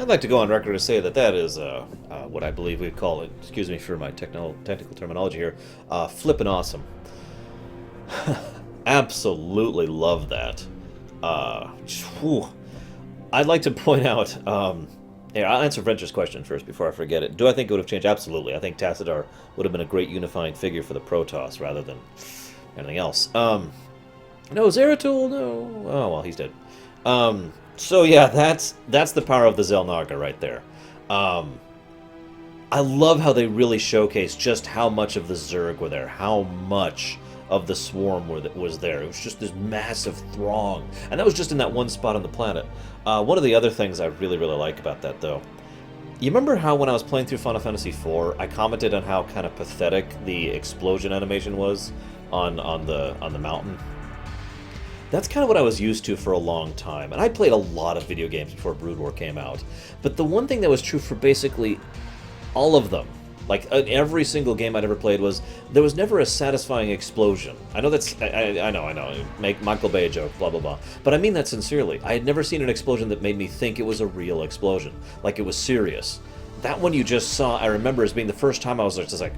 I'd like to go on record to say that that is what I believe we'd call it, excuse me for my technical terminology here, flippin' awesome. Absolutely love that. I'd like to point out, here, I'll answer Venture's question first before I forget it. Do I think it would have changed? Absolutely. I think Tassadar would have been a great unifying figure for the Protoss rather than anything else. No, Zeratul, no. Oh, well, he's dead. So yeah, that's the power of the Xel'Naga right there. I love how they really showcase just how much of the Zerg were there, how much of the swarm was there. It was just this massive throng, and that was just in that one spot on the planet. One of the other things I really like about that, though, you remember how when I was playing through Final Fantasy IV, I commented on how kind of pathetic the explosion animation was on the mountain? That's kind of what I was used to for a long time, and I played a lot of video games before Brood War came out. But the one thing that was true for basically all of them, like every single game I'd ever played, was there was never a satisfying explosion. I know that's, I know, make Michael Bay a joke, blah blah blah, but I mean that sincerely. I had never seen an explosion that made me think it was a real explosion, like it was serious. That one you just saw, I remember as being the first time I was just like,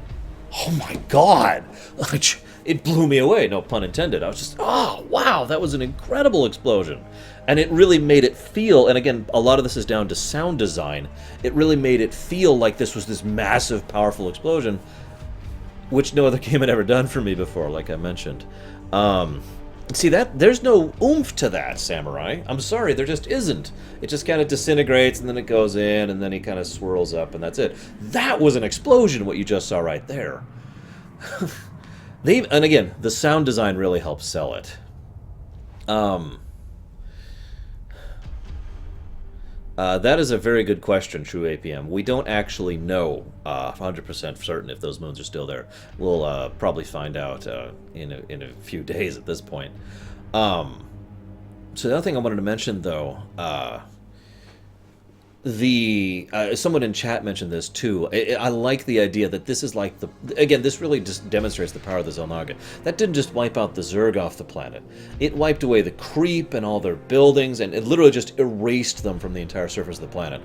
oh my god! Like, it blew me away, no pun intended. I was just, oh, wow, that was an incredible explosion. And it really made it feel, and again, a lot of this is down to sound design, it really made it feel like this was this massive, powerful explosion, which no other game had ever done for me before, like I mentioned. See, there's no oomph to that, Samurai. I'm sorry, there just isn't. It just kind of disintegrates, and then it goes in, and then he kind of swirls up, and that's it. That was an explosion, what you just saw right there. And again, the sound design really helps sell it. That is a very good question, True APM. We don't actually know 100% certain if those moons are still there. We'll probably find out in a few days at this point. So the other thing I wanted to mention, though, someone in chat mentioned this too. I like the idea that this is like again, this really just demonstrates the power of the Xel'Naga. That didn't just wipe out the Zerg off the planet. It wiped away the creep and all their buildings, and it literally just erased them from the entire surface of the planet.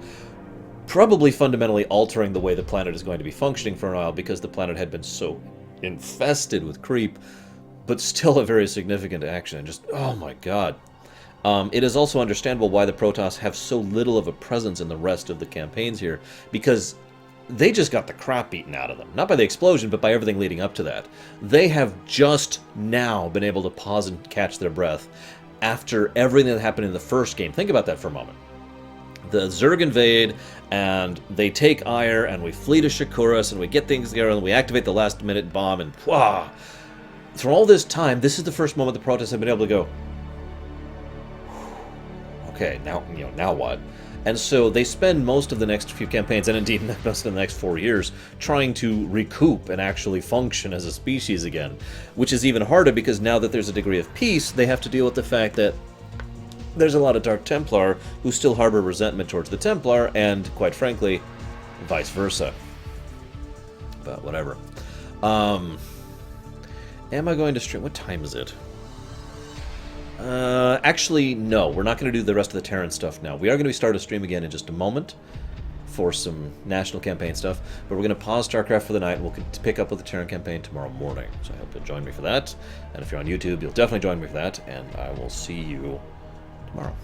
Probably fundamentally altering the way the planet is going to be functioning for a while, because the planet had been so infested with creep, but still a very significant action. And just, oh my god. It is also understandable why the Protoss have so little of a presence in the rest of the campaigns here, because they just got the crap beaten out of them. Not by the explosion, but by everything leading up to that. They have just now been able to pause and catch their breath after everything that happened in the first game. Think about that for a moment. The Zerg invade, and they take Ire, and we flee to Shakuras, and we get things together, and we activate the last-minute bomb, and wah! Through all this time, this is the first moment the Protoss have been able to go, okay, now what? And so they spend most of the next few campaigns, and indeed most of the next 4 years, trying to recoup and actually function as a species again, which is even harder because now that there's a degree of peace, they have to deal with the fact that there's a lot of Dark Templar who still harbor resentment towards the Templar, and quite frankly, vice versa. But whatever. Am I going to stream? What time is it? Actually, no. We're not going to do the rest of the Terran stuff now. We are going to start a stream again in just a moment for some national campaign stuff, but we're going to pause Starcraft for the night, and we'll pick up with the Terran campaign tomorrow morning. So I hope you'll join me for that, and if you're on YouTube, you'll definitely join me for that, and I will see you tomorrow.